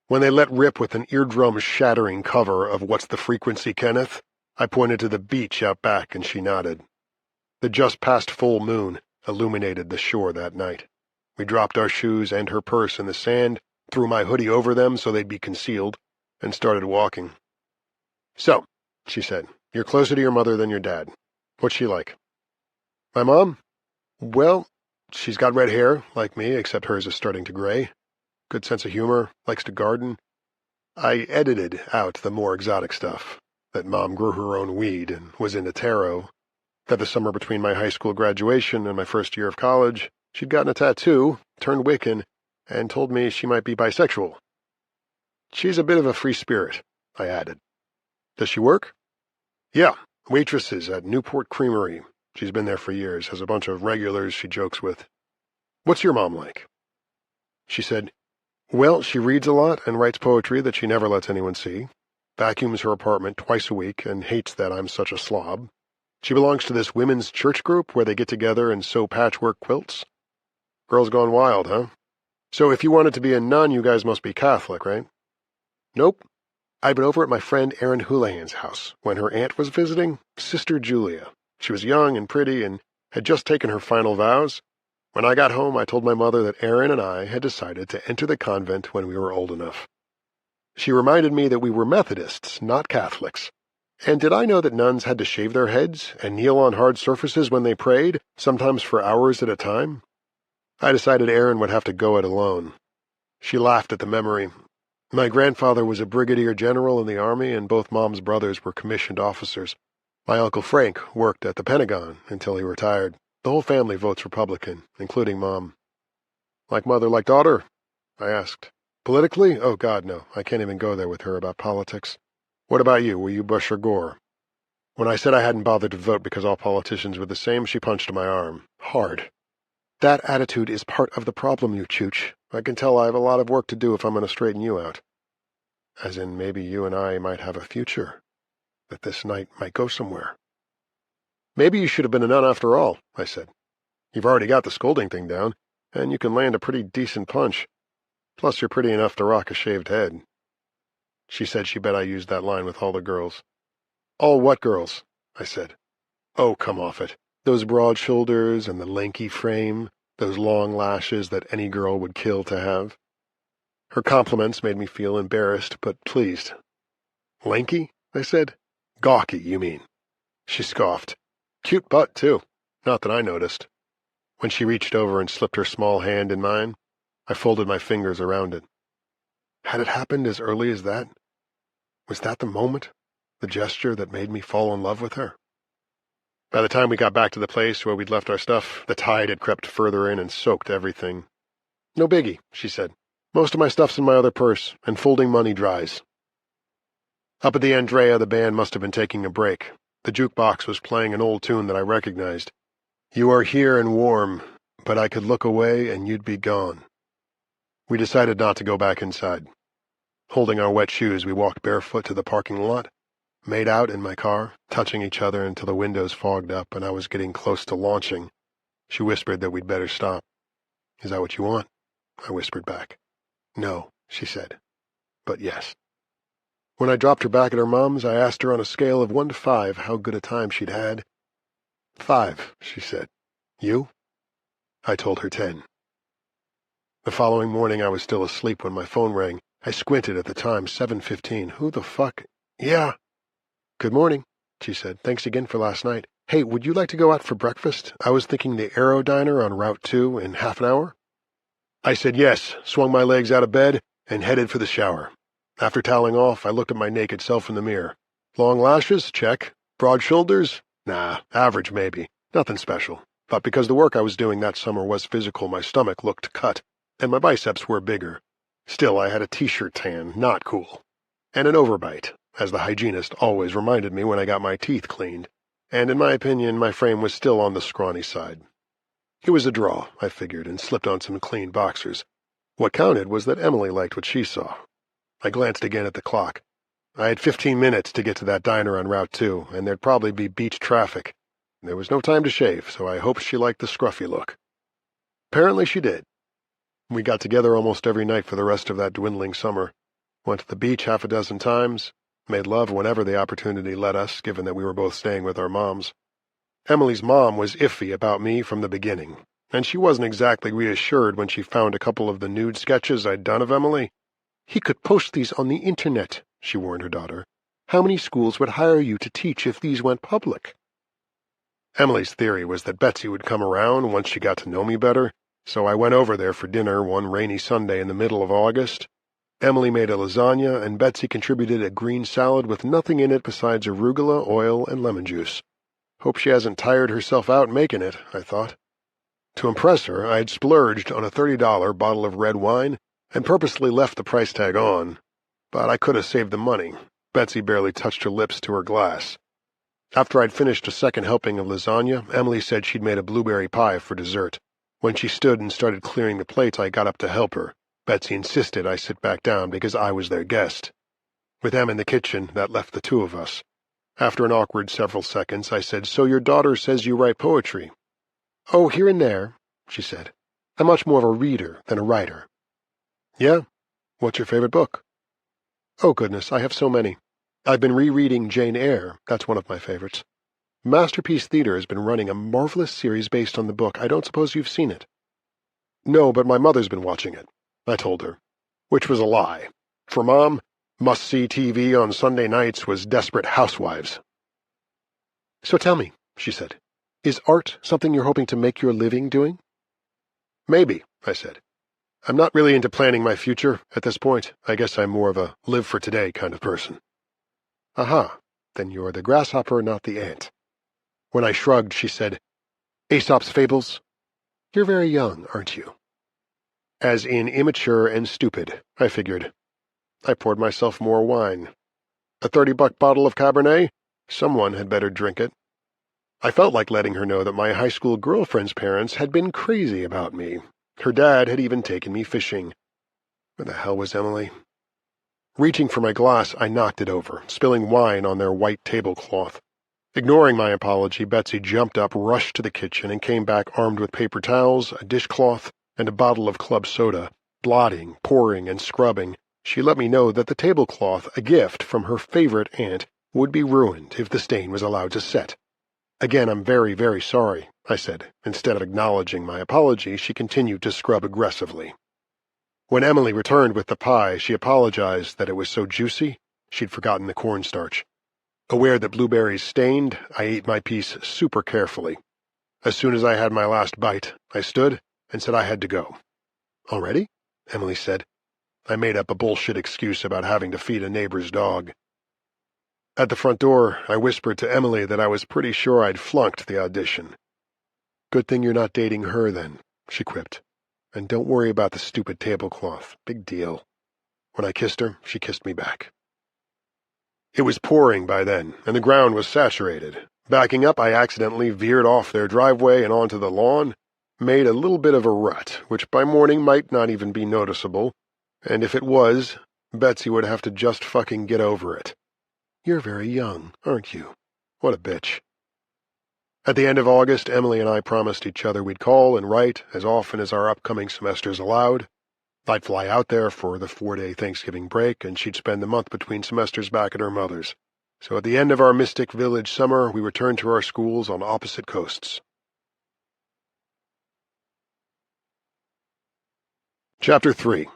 When they let rip with an eardrum-shattering cover of What's the Frequency, Kenneth, I pointed to the beach out back and she nodded. The just-past full moon illuminated the shore that night. We dropped our shoes and her purse in the sand, threw my hoodie over them so they'd be concealed, and started walking. "So," she said, "you're closer to your mother than your dad. What's she like?" "My mom? Well, she's got red hair, like me, except hers is starting to gray. Good sense of humor, likes to garden. I edited out the more exotic stuff, that Mom grew her own weed and was into tarot, that the summer between my high school graduation and my first year of college, she'd gotten a tattoo, turned Wiccan, and told me she might be bisexual. She's a bit of a free spirit," I added. "Does she work?" "Yeah, waitresses at Newport Creamery. She's been there for years, has a bunch of regulars she jokes with." "What's your mom like?" She said, "Well, she reads a lot and writes poetry that she never lets anyone see, vacuums her apartment twice a week and hates that I'm such a slob. She belongs to this women's church group where they get together and sew patchwork quilts. Girls gone wild, huh? So if you wanted to be a nun, you guys must be Catholic, right?" "Nope. I'd been over at my friend Erin Houlihan's house when her aunt was visiting, Sister Julia. She was young and pretty and had just taken her final vows. When I got home, I told my mother that Erin and I had decided to enter the convent when we were old enough. She reminded me that we were Methodists, not Catholics. And did I know that nuns had to shave their heads and kneel on hard surfaces when they prayed, sometimes for hours at a time? I decided Erin would have to go it alone. She laughed at the memory. My grandfather was a brigadier general in the Army, and both Mom's brothers were commissioned officers. My Uncle Frank worked at the Pentagon until he retired. The whole family votes Republican, including Mom." "Like mother, like daughter?" I asked. "Politically? Oh, God, no. I can't even go there with her about politics. What about you? Were you Bush or Gore?" When I said I hadn't bothered to vote because all politicians were the same, she punched my arm. Hard. "That attitude is part of the problem, you chooch. I can tell I have a lot of work to do if I'm going to straighten you out." "As in maybe you and I might have a future. That this night might go somewhere." "Maybe you should have been a nun after all," I said. "You've already got the scolding thing down, and you can land a pretty decent punch. Plus you're pretty enough to rock a shaved head." She said she bet I used that line with all the girls. "All what girls?" I said. "Oh, come off it. Those broad shoulders and the lanky frame, those long lashes that any girl would kill to have." Her compliments made me feel embarrassed but pleased. "Lanky?" I said. "Gawky, you mean." She scoffed. "Cute butt, too. Not that I noticed." When she reached over and slipped her small hand in mine, I folded my fingers around it. Had it happened as early as that? Was that the moment, the gesture that made me fall in love with her? By the time we got back to the place where we'd left our stuff, the tide had crept further in and soaked everything. "No biggie," she said. "Most of my stuff's in my other purse, and folding money dries." Up at the Andrea, the band must have been taking a break. The jukebox was playing an old tune that I recognized. "You are here and warm, but I could look away and you'd be gone." We decided not to go back inside. Holding our wet shoes, we walked barefoot to the parking lot, made out in my car, touching each other until the windows fogged up and I was getting close to launching. She whispered that we'd better stop. "Is that what you want?" I whispered back. "No," she said, "but yes." When I dropped her back at her mom's, I asked her on a scale of 1 to 5 how good a time she'd had. 5, she said. "You?" I told her 10. The following morning I was still asleep when my phone rang. I squinted at the time, 7:15. Who the fuck? "Yeah." "Good morning," she said. "Thanks again for last night. Hey, would you like to go out for breakfast? I was thinking the Aero Diner on Route 2 in half an hour." I said yes, swung my legs out of bed, and headed for the shower. After toweling off, I looked at my naked self in the mirror. Long lashes? Check. Broad shoulders? Nah, average maybe. Nothing special. But because the work I was doing that summer was physical, my stomach looked cut, and my biceps were bigger. Still, I had a t-shirt tan, not cool. And an overbite, as the hygienist always reminded me when I got my teeth cleaned, and in my opinion my frame was still on the scrawny side. It was a draw, I figured, and slipped on some clean boxers. What counted was that Emily liked what she saw. I glanced again at the clock. I had 15 minutes to get to that diner on Route 2, and there'd probably be beach traffic. There was no time to shave, so I hoped she liked the scruffy look. Apparently she did. We got together almost every night for the rest of that dwindling summer, went to the beach half a dozen times, made love whenever the opportunity let us, given that we were both staying with our moms. Emily's mom was iffy about me from the beginning, and she wasn't exactly reassured when she found a couple of the nude sketches I'd done of Emily. "He could post these on the internet," she warned her daughter. "How many schools would hire you to teach if these went public?" Emily's theory was that Betsy would come around once she got to know me better, so I went over there for dinner one rainy Sunday in the middle of August. Emily made a lasagna, and Betsy contributed a green salad with nothing in it besides arugula, oil, and lemon juice. Hope she hasn't tired herself out making it, I thought. To impress her, I had splurged on a $30 bottle of red wine and purposely left the price tag on, but I could have saved the money. Betsy barely touched her lips to her glass. After I'd finished a second helping of lasagna, Emily said she'd made a blueberry pie for dessert. When she stood and started clearing the plates, I got up to help her. Betsy insisted I sit back down because I was their guest. With Em in the kitchen, that left the two of us. After an awkward several seconds, I said, "So your daughter says you write poetry?" "Oh, here and there," she said. "I'm much more of a reader than a writer." "Yeah? What's your favorite book?" "Oh, goodness, I have so many. I've been rereading Jane Eyre. That's one of my favorites. Masterpiece Theater has been running a marvelous series based on the book. I don't suppose you've seen it." "No, but my mother's been watching it," I told her, which was a lie. For Mom, must-see TV on Sunday nights was Desperate Housewives. "So tell me," she said, "is art something you're hoping to make your living doing?" "Maybe," I said. "I'm not really into planning my future at this point. I guess I'm more of a live-for-today kind of person." "Aha, then you're the grasshopper, not the ant." When I shrugged, she said, "Aesop's fables? You're very young, aren't you?" As in immature and stupid, I figured. I poured myself more wine. A $30 bottle of Cabernet? Someone had better drink it. I felt like letting her know that my high school girlfriend's parents had been crazy about me. Her dad had even taken me fishing. Where the hell was Emily? Reaching for my glass, I knocked it over, spilling wine on their white tablecloth. Ignoring my apology, Betsy jumped up, rushed to the kitchen, and came back armed with paper towels, a dishcloth, and a bottle of club soda. Blotting, pouring, and scrubbing, she let me know that the tablecloth, a gift from her favorite aunt, would be ruined if the stain was allowed to set. "Again, I'm very, very sorry," I said. Instead of acknowledging my apology, she continued to scrub aggressively. When Emily returned with the pie, she apologized that it was so juicy she'd forgotten the cornstarch. Aware that blueberries stained, I ate my piece super carefully. As soon as I had my last bite, I stood and said I had to go. "Already?" Emily said. I made up a bullshit excuse about having to feed a neighbor's dog. At the front door, I whispered to Emily that I was pretty sure I'd flunked the audition. "Good thing you're not dating her, then," she quipped. "And don't worry about the stupid tablecloth. Big deal." When I kissed her, she kissed me back. It was pouring by then, and the ground was saturated. Backing up, I accidentally veered off their driveway and onto the lawn, made a little bit of a rut, which by morning might not even be noticeable, and if it was, Betsy would have to just fucking get over it. "You're very young, aren't you?" What a bitch. At the end of August, Emily and I promised each other we'd call and write as often as our upcoming semesters allowed. I'd fly out there for the 4-day Thanksgiving break, and she'd spend the month between semesters back at her mother's. So at the end of our Mystic Village summer, we returned to our schools on opposite coasts. Chapter 3,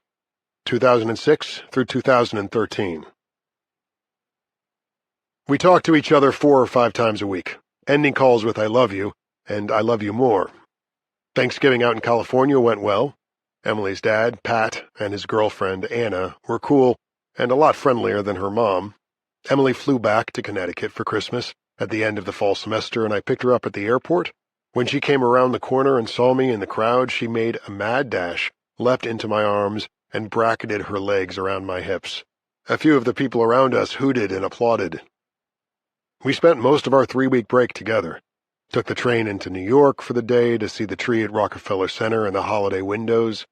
2006 through 2013. We talked to each other 4 or 5 times a week, ending calls with "I love you" and "I love you more." Thanksgiving out in California went well. Emily's dad, Pat, and his girlfriend, Anna, were cool and a lot friendlier than her mom. Emily flew back to Connecticut for Christmas at the end of the fall semester, and I picked her up at the airport. When she came around the corner and saw me in the crowd, she made a mad dash, leapt into my arms, and bracketed her legs around my hips. A few of the people around us hooted and applauded. We spent most of our 3-week break together. Took the train into New York for the day to see the tree at Rockefeller Center and the holiday windows.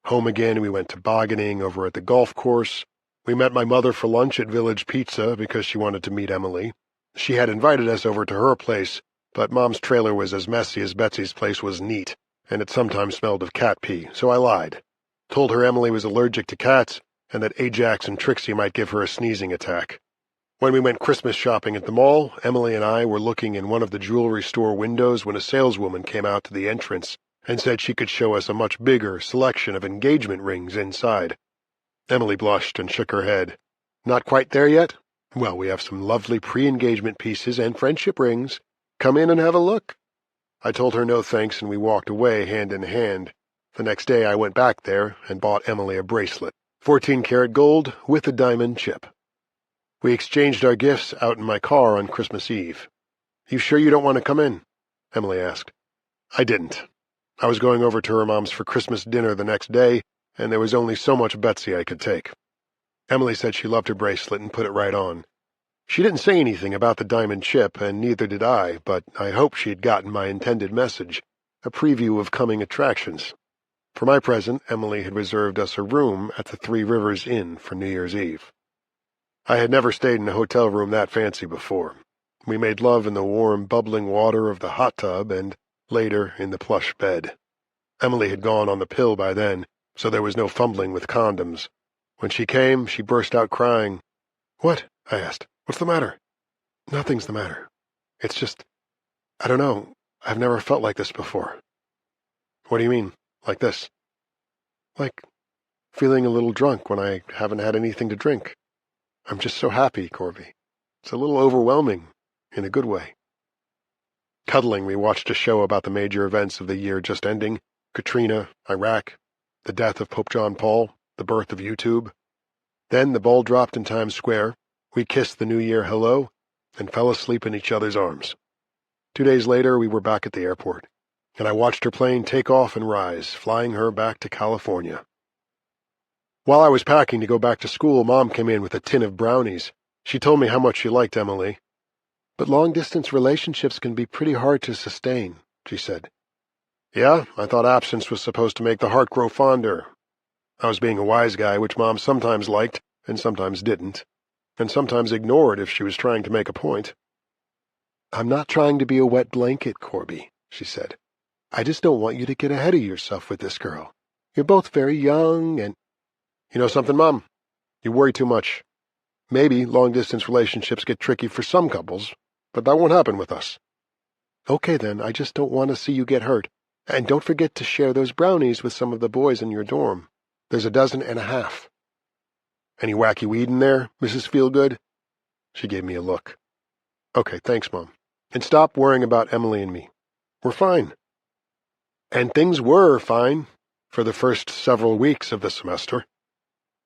Home again, we went tobogganing over at the golf course. We met my mother for lunch at Village Pizza because she wanted to meet Emily. She had invited us over to her place, but Mom's trailer was as messy as Betsy's place was neat, and it sometimes smelled of cat pee, so I lied. Told her Emily was allergic to cats, and that Ajax and Trixie might give her a sneezing attack. When we went Christmas shopping at the mall, Emily and I were looking in one of the jewelry store windows when a saleswoman came out to the entrance and said she could show us a much bigger selection of engagement rings inside. Emily blushed and shook her head. Not quite there yet? Well, we have some lovely pre-engagement pieces and friendship rings. Come in and have a look. I told her no thanks, and we walked away hand in hand. The next day I went back there and bought Emily a bracelet, 14-karat gold with a diamond chip. We exchanged our gifts out in my car on Christmas Eve. You sure you don't want to come in? Emily asked. I didn't. I was going over to her mom's for Christmas dinner the next day, and there was only so much Betsy I could take. Emily said she loved her bracelet and put it right on. She didn't say anything about the diamond chip, and neither did I, but I hoped she'd gotten my intended message, a preview of coming attractions. For my present, Emily had reserved us a room at the Three Rivers Inn for New Year's Eve. I had never stayed in a hotel room that fancy before. We made love in the warm, bubbling water of the hot tub and, later, in the plush bed. Emily had gone on the pill by then, so there was no fumbling with condoms. When she came, she burst out crying. What? I asked. What's the matter? Nothing's the matter. It's just, I don't know, I've never felt like this before. What do you mean, like this? Like feeling a little drunk when I haven't had anything to drink. I'm just so happy, Corby. It's a little overwhelming, in a good way. Cuddling, we watched a show about the major events of the year just ending, Katrina, Iraq, the death of Pope John Paul, the birth of YouTube. Then the ball dropped in Times Square, we kissed the New Year hello, and fell asleep in each other's arms. 2 days later, we were back at the airport, and I watched her plane take off and rise, flying her back to California. While I was packing to go back to school, Mom came in with a tin of brownies. She told me how much she liked Emily. But long-distance relationships can be pretty hard to sustain, she said. Yeah, I thought absence was supposed to make the heart grow fonder. I was being a wise guy, which Mom sometimes liked and sometimes didn't, and sometimes ignored if she was trying to make a point. I'm not trying to be a wet blanket, Corby, she said. I just don't want you to get ahead of yourself with this girl. You're both very young and... You know something, Mom? You worry too much. Maybe long-distance relationships get tricky for some couples, but that won't happen with us. Okay, then, I just don't want to see you get hurt. And don't forget to share those brownies with some of the boys in your dorm. There's 1.5 dozen. Any wacky weed in there, Mrs. Feelgood? She gave me a look. Okay, thanks, Mom. And stop worrying about Emily and me. We're fine. And things were fine for the first several weeks of the semester.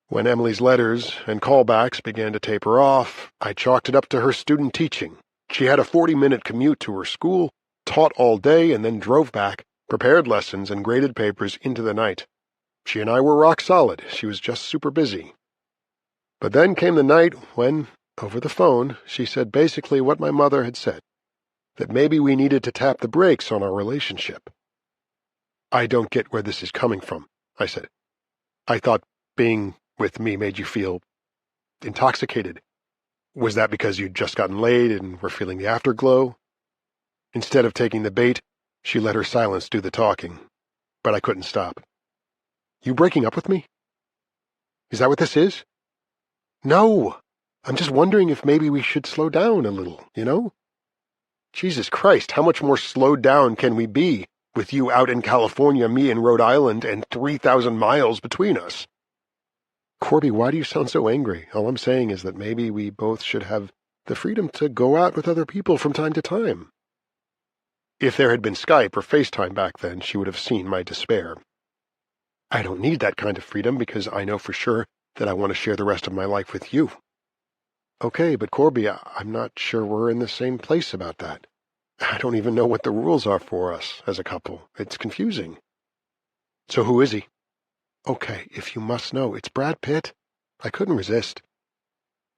When Emily's letters and callbacks began to taper off, I chalked it up to her student teaching. She had a 40-minute commute to her school, taught all day, and then drove back, prepared lessons, and graded papers into the night. She and I were rock solid. She was just super busy. But then came the night when, over the phone, she said basically what my mother had said, that maybe we needed to tap the brakes on our relationship. I don't get where this is coming from, I said. I thought being with me made you feel intoxicated. Was that because you'd just gotten laid and were feeling the afterglow? Instead of taking the bait, she let her silence do the talking. But I couldn't stop. You breaking up with me? Is that what this is? No. I'm just wondering if maybe we should slow down a little, you know? Jesus Christ, how much more slowed down can we be with you out in California, me in Rhode Island, and 3,000 miles between us? Corby, why do you sound so angry? All I'm saying is that maybe we both should have the freedom to go out with other people from time to time. If there had been Skype or FaceTime back then, she would have seen my despair. I don't need that kind of freedom because I know for sure that I want to share the rest of my life with you. Okay, but Corby, I'm not sure we're in the same place about that. I don't even know what the rules are for us as a couple. It's confusing. So who is he? Okay, if you must know, it's Brad Pitt. I couldn't resist.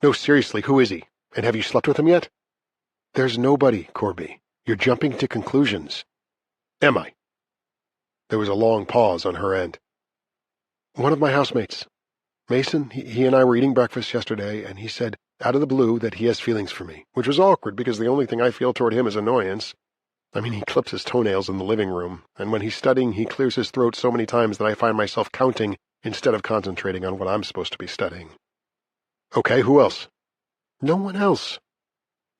No, seriously, who is he? And have you slept with him yet? There's nobody, Corby. You're jumping to conclusions. Am I? There was a long pause on her end. One of my housemates. Mason, he and I were eating breakfast yesterday, and he said, out of the blue, that he has feelings for me, which was awkward because the only thing I feel toward him is annoyance. I mean, he clips his toenails in the living room, and when he's studying, he clears his throat so many times that I find myself counting instead of concentrating on what I'm supposed to be studying. Okay, who else? No one else.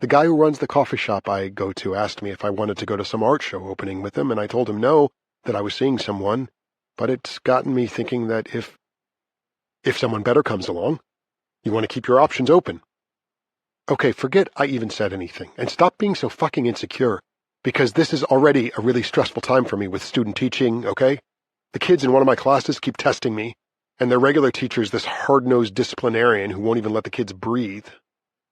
The guy who runs the coffee shop I go to asked me if I wanted to go to some art show opening with him, and I told him no, that I was seeing someone, but it's gotten me thinking that if someone better comes along, you want to keep your options open. Okay, forget I even said anything, and stop being so fucking insecure, because this is already a really stressful time for me with student teaching, okay? The kids in one of my classes keep testing me, and their regular teacher's this hard-nosed disciplinarian who won't even let the kids breathe.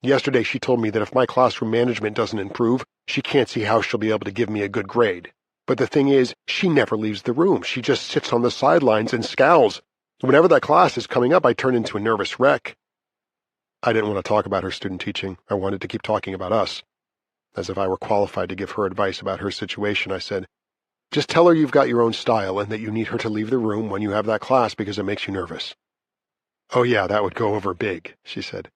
Yesterday she told me that if my classroom management doesn't improve, she can't see how she'll be able to give me a good grade. But the thing is, she never leaves the room. She just sits on the sidelines and scowls. Whenever that class is coming up, I turn into a nervous wreck. I didn't want to talk about her student teaching. I wanted to keep talking about us. As if I were qualified to give her advice about her situation, I said, just tell her you've got your own style and that you need her to leave the room when you have that class because it makes you nervous. Oh yeah, that would go over big, she said.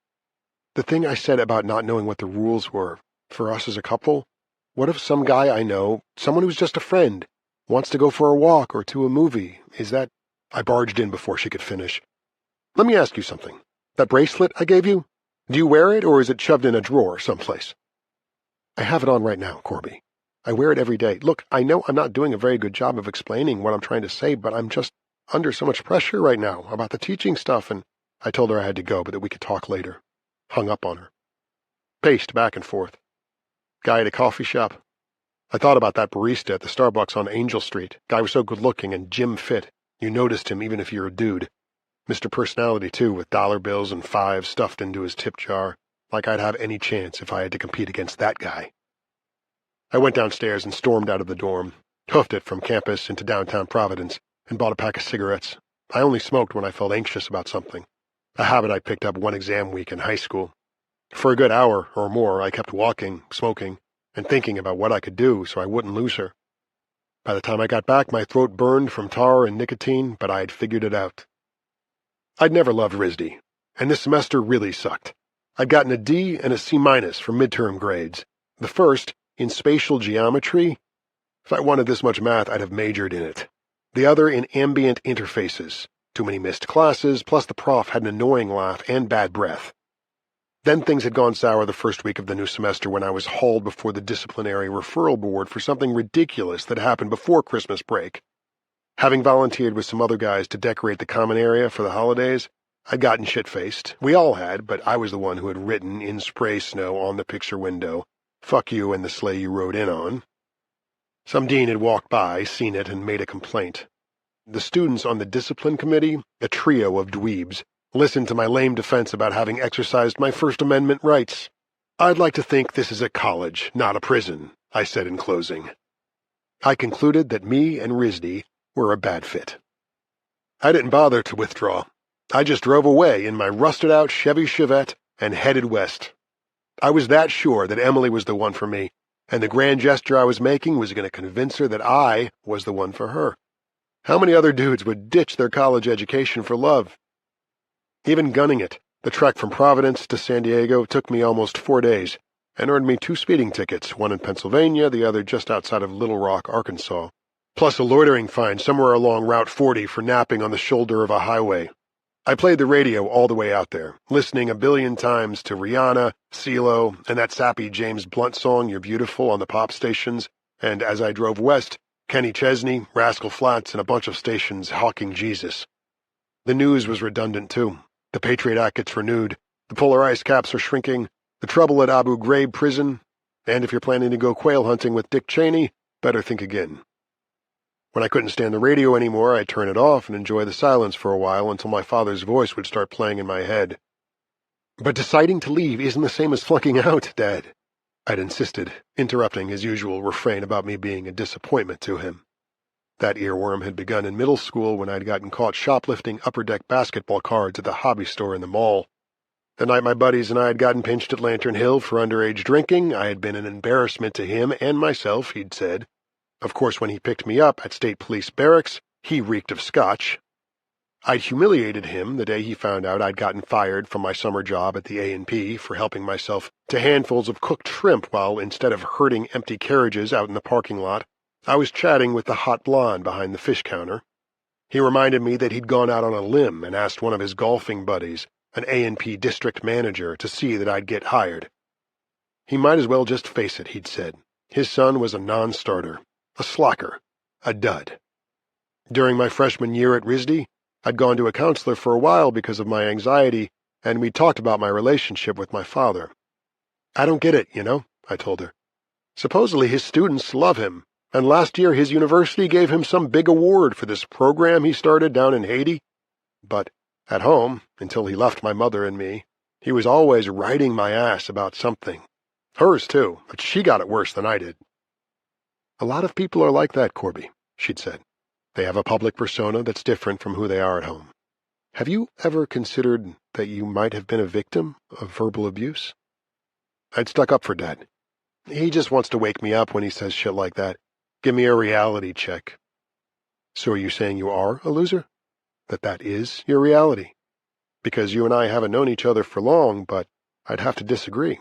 The thing I said about not knowing what the rules were, for us as a couple, what if some guy I know, someone who's just a friend, wants to go for a walk or to a movie? Is that... I barged in before she could finish. Let me ask you something. That bracelet I gave you, do you wear it or is it shoved in a drawer someplace? I have it on right now, Corby. I wear it every day. Look, I know I'm not doing a very good job of explaining what I'm trying to say, but I'm just under so much pressure right now about the teaching stuff, and I told her I had to go, but that we could talk later. Hung up on her. Paced back and forth. Guy at a coffee shop. I thought about that barista at the Starbucks on Angel Street. Guy was so good-looking and gym fit. You noticed him even if you're a dude. Mr. Personality, too, with dollar bills and fives stuffed into his tip jar, like I'd have any chance if I had to compete against that guy. I went downstairs and stormed out of the dorm, hoofed it from campus into downtown Providence, and bought a pack of cigarettes. I only smoked when I felt anxious about something, a habit I picked up one exam week in high school. For a good hour or more, I kept walking, smoking, and thinking about what I could do so I wouldn't lose her. By the time I got back, my throat burned from tar and nicotine, but I had figured it out. I'd never loved RISD, and this semester really sucked. I'd gotten a D and a C- for midterm grades. The first, in spatial geometry. If I wanted this much math, I'd have majored in it. The other in ambient interfaces. Too many missed classes, plus the prof had an annoying laugh and bad breath. Then things had gone sour the first week of the new semester when I was hauled before the disciplinary referral board for something ridiculous that happened before Christmas break. Having volunteered with some other guys to decorate the common area for the holidays, I'd gotten shit-faced. We all had, but I was the one who had written in spray snow on the picture window, "Fuck you and the sleigh you rode in on." Some dean had walked by, seen it, and made a complaint. The students on the discipline committee, a trio of dweebs, listened to my lame defense about having exercised my First Amendment rights. "I'd like to think this is a college, not a prison," I said in closing. I concluded that me and RISD were a bad fit. I didn't bother to withdraw. I just drove away in my rusted-out Chevy Chevette and headed west. I was that sure that Emily was the one for me, and the grand gesture I was making was going to convince her that I was the one for her. How many other dudes would ditch their college education for love? Even gunning it, the trek from Providence to San Diego took me almost 4 days and earned me 2 speeding tickets, one in Pennsylvania, the other just outside of Little Rock, Arkansas, plus a loitering fine somewhere along Route 40 for napping on the shoulder of a highway. I played the radio all the way out there, listening a billion times to Rihanna, CeeLo, and that sappy James Blunt song, You're Beautiful, on the pop stations, and as I drove west, Kenny Chesney, Rascal Flatts, and a bunch of stations hawking Jesus. The news was redundant, too. The Patriot Act gets renewed, the polar ice caps are shrinking, the trouble at Abu Ghraib prison, and if you're planning to go quail hunting with Dick Cheney, better think again. When I couldn't stand the radio anymore, I'd turn it off and enjoy the silence for a while until my father's voice would start playing in my head. "But deciding to leave isn't the same as flunking out, Dad," I'd insisted, interrupting his usual refrain about me being a disappointment to him. That earworm had begun in middle school when I'd gotten caught shoplifting upper-deck basketball cards at the hobby store in the mall. The night my buddies and I had gotten pinched at Lantern Hill for underage drinking, I had been an embarrassment to him and myself, he'd said. Of course, when he picked me up at State Police Barracks, he reeked of scotch. I'd humiliated him the day he found out I'd gotten fired from my summer job at the A&P for helping myself to handfuls of cooked shrimp while, instead of herding empty carriages out in the parking lot, I was chatting with the hot blonde behind the fish counter. He reminded me that he'd gone out on a limb and asked one of his golfing buddies, an A&P district manager, to see that I'd get hired. He might as well just face it, he'd said. His son was a non-starter, a slacker, a dud. During my freshman year at RISD, I'd gone to a counselor for a while because of my anxiety, and we'd talked about my relationship with my father. I don't get it, I told her. Supposedly his students love him, and last year his university gave him some big award for this program he started down in Haiti. But at home, until he left my mother and me, he was always riding my ass about something. Hers, too, but she got it worse than I did. A lot of people are like that, Corby, she'd said. They have a public persona that's different from who they are at home. Have you ever considered that you might have been a victim of verbal abuse? I'd stuck up for Dad. He just wants to wake me up when he says shit like that. Give me a reality check. So are you saying you are a loser? That is your reality? Because you and I haven't known each other for long, but I'd have to disagree.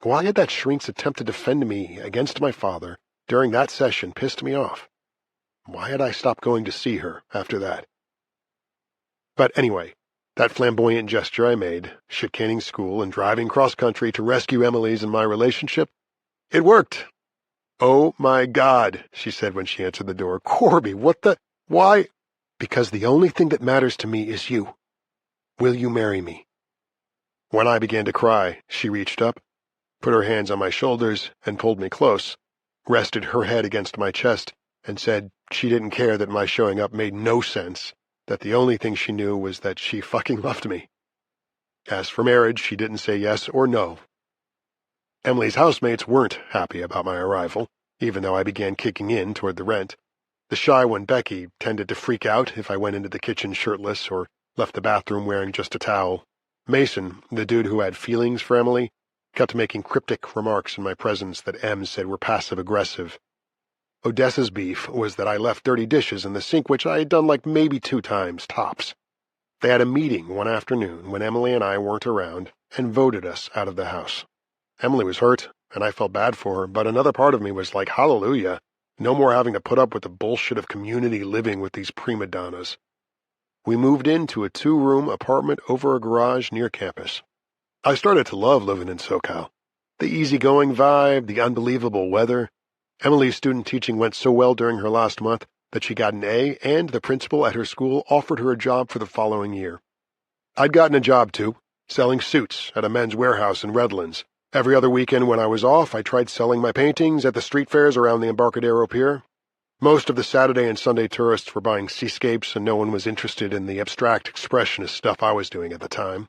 Why had that shrink's attempt to defend me against my father during that session pissed me off? Why had I stopped going to see her after that? But anyway, that flamboyant gesture I made, chicaning school and driving cross-country to rescue Emily's and my relationship, it worked. Oh, my God, she said when she answered the door. Corby, what the... Why? Because the only thing that matters to me is you. Will you marry me? When I began to cry, she reached up, put her hands on my shoulders, and pulled me close, rested her head against my chest, and said she didn't care that my showing up made no sense, that the only thing she knew was that she fucking loved me. As for marriage, she didn't say yes or no. Emily's housemates weren't happy about my arrival, even though I began kicking in toward the rent. The shy one, Becky, tended to freak out if I went into the kitchen shirtless or left the bathroom wearing just a towel. Mason, the dude who had feelings for Emily, kept making cryptic remarks in my presence that Em said were passive-aggressive. Odessa's beef was that I left dirty dishes in the sink, which I had done like maybe 2 times, tops. They had a meeting one afternoon when Emily and I weren't around and voted us out of the house. Emily was hurt, and I felt bad for her, but another part of me was like, hallelujah, no more having to put up with the bullshit of community living with these prima donnas. We moved into a 2-room apartment over a garage near campus. I started to love living in SoCal. The easygoing vibe, the unbelievable weather. Emily's student teaching went so well during her last month that she got an A, and the principal at her school offered her a job for the following year. I'd gotten a job, too, selling suits at a men's warehouse in Redlands. Every other weekend when I was off, I tried selling my paintings at the street fairs around the Embarcadero Pier. Most of the Saturday and Sunday tourists were buying seascapes, and no one was interested in the abstract expressionist stuff I was doing at the time.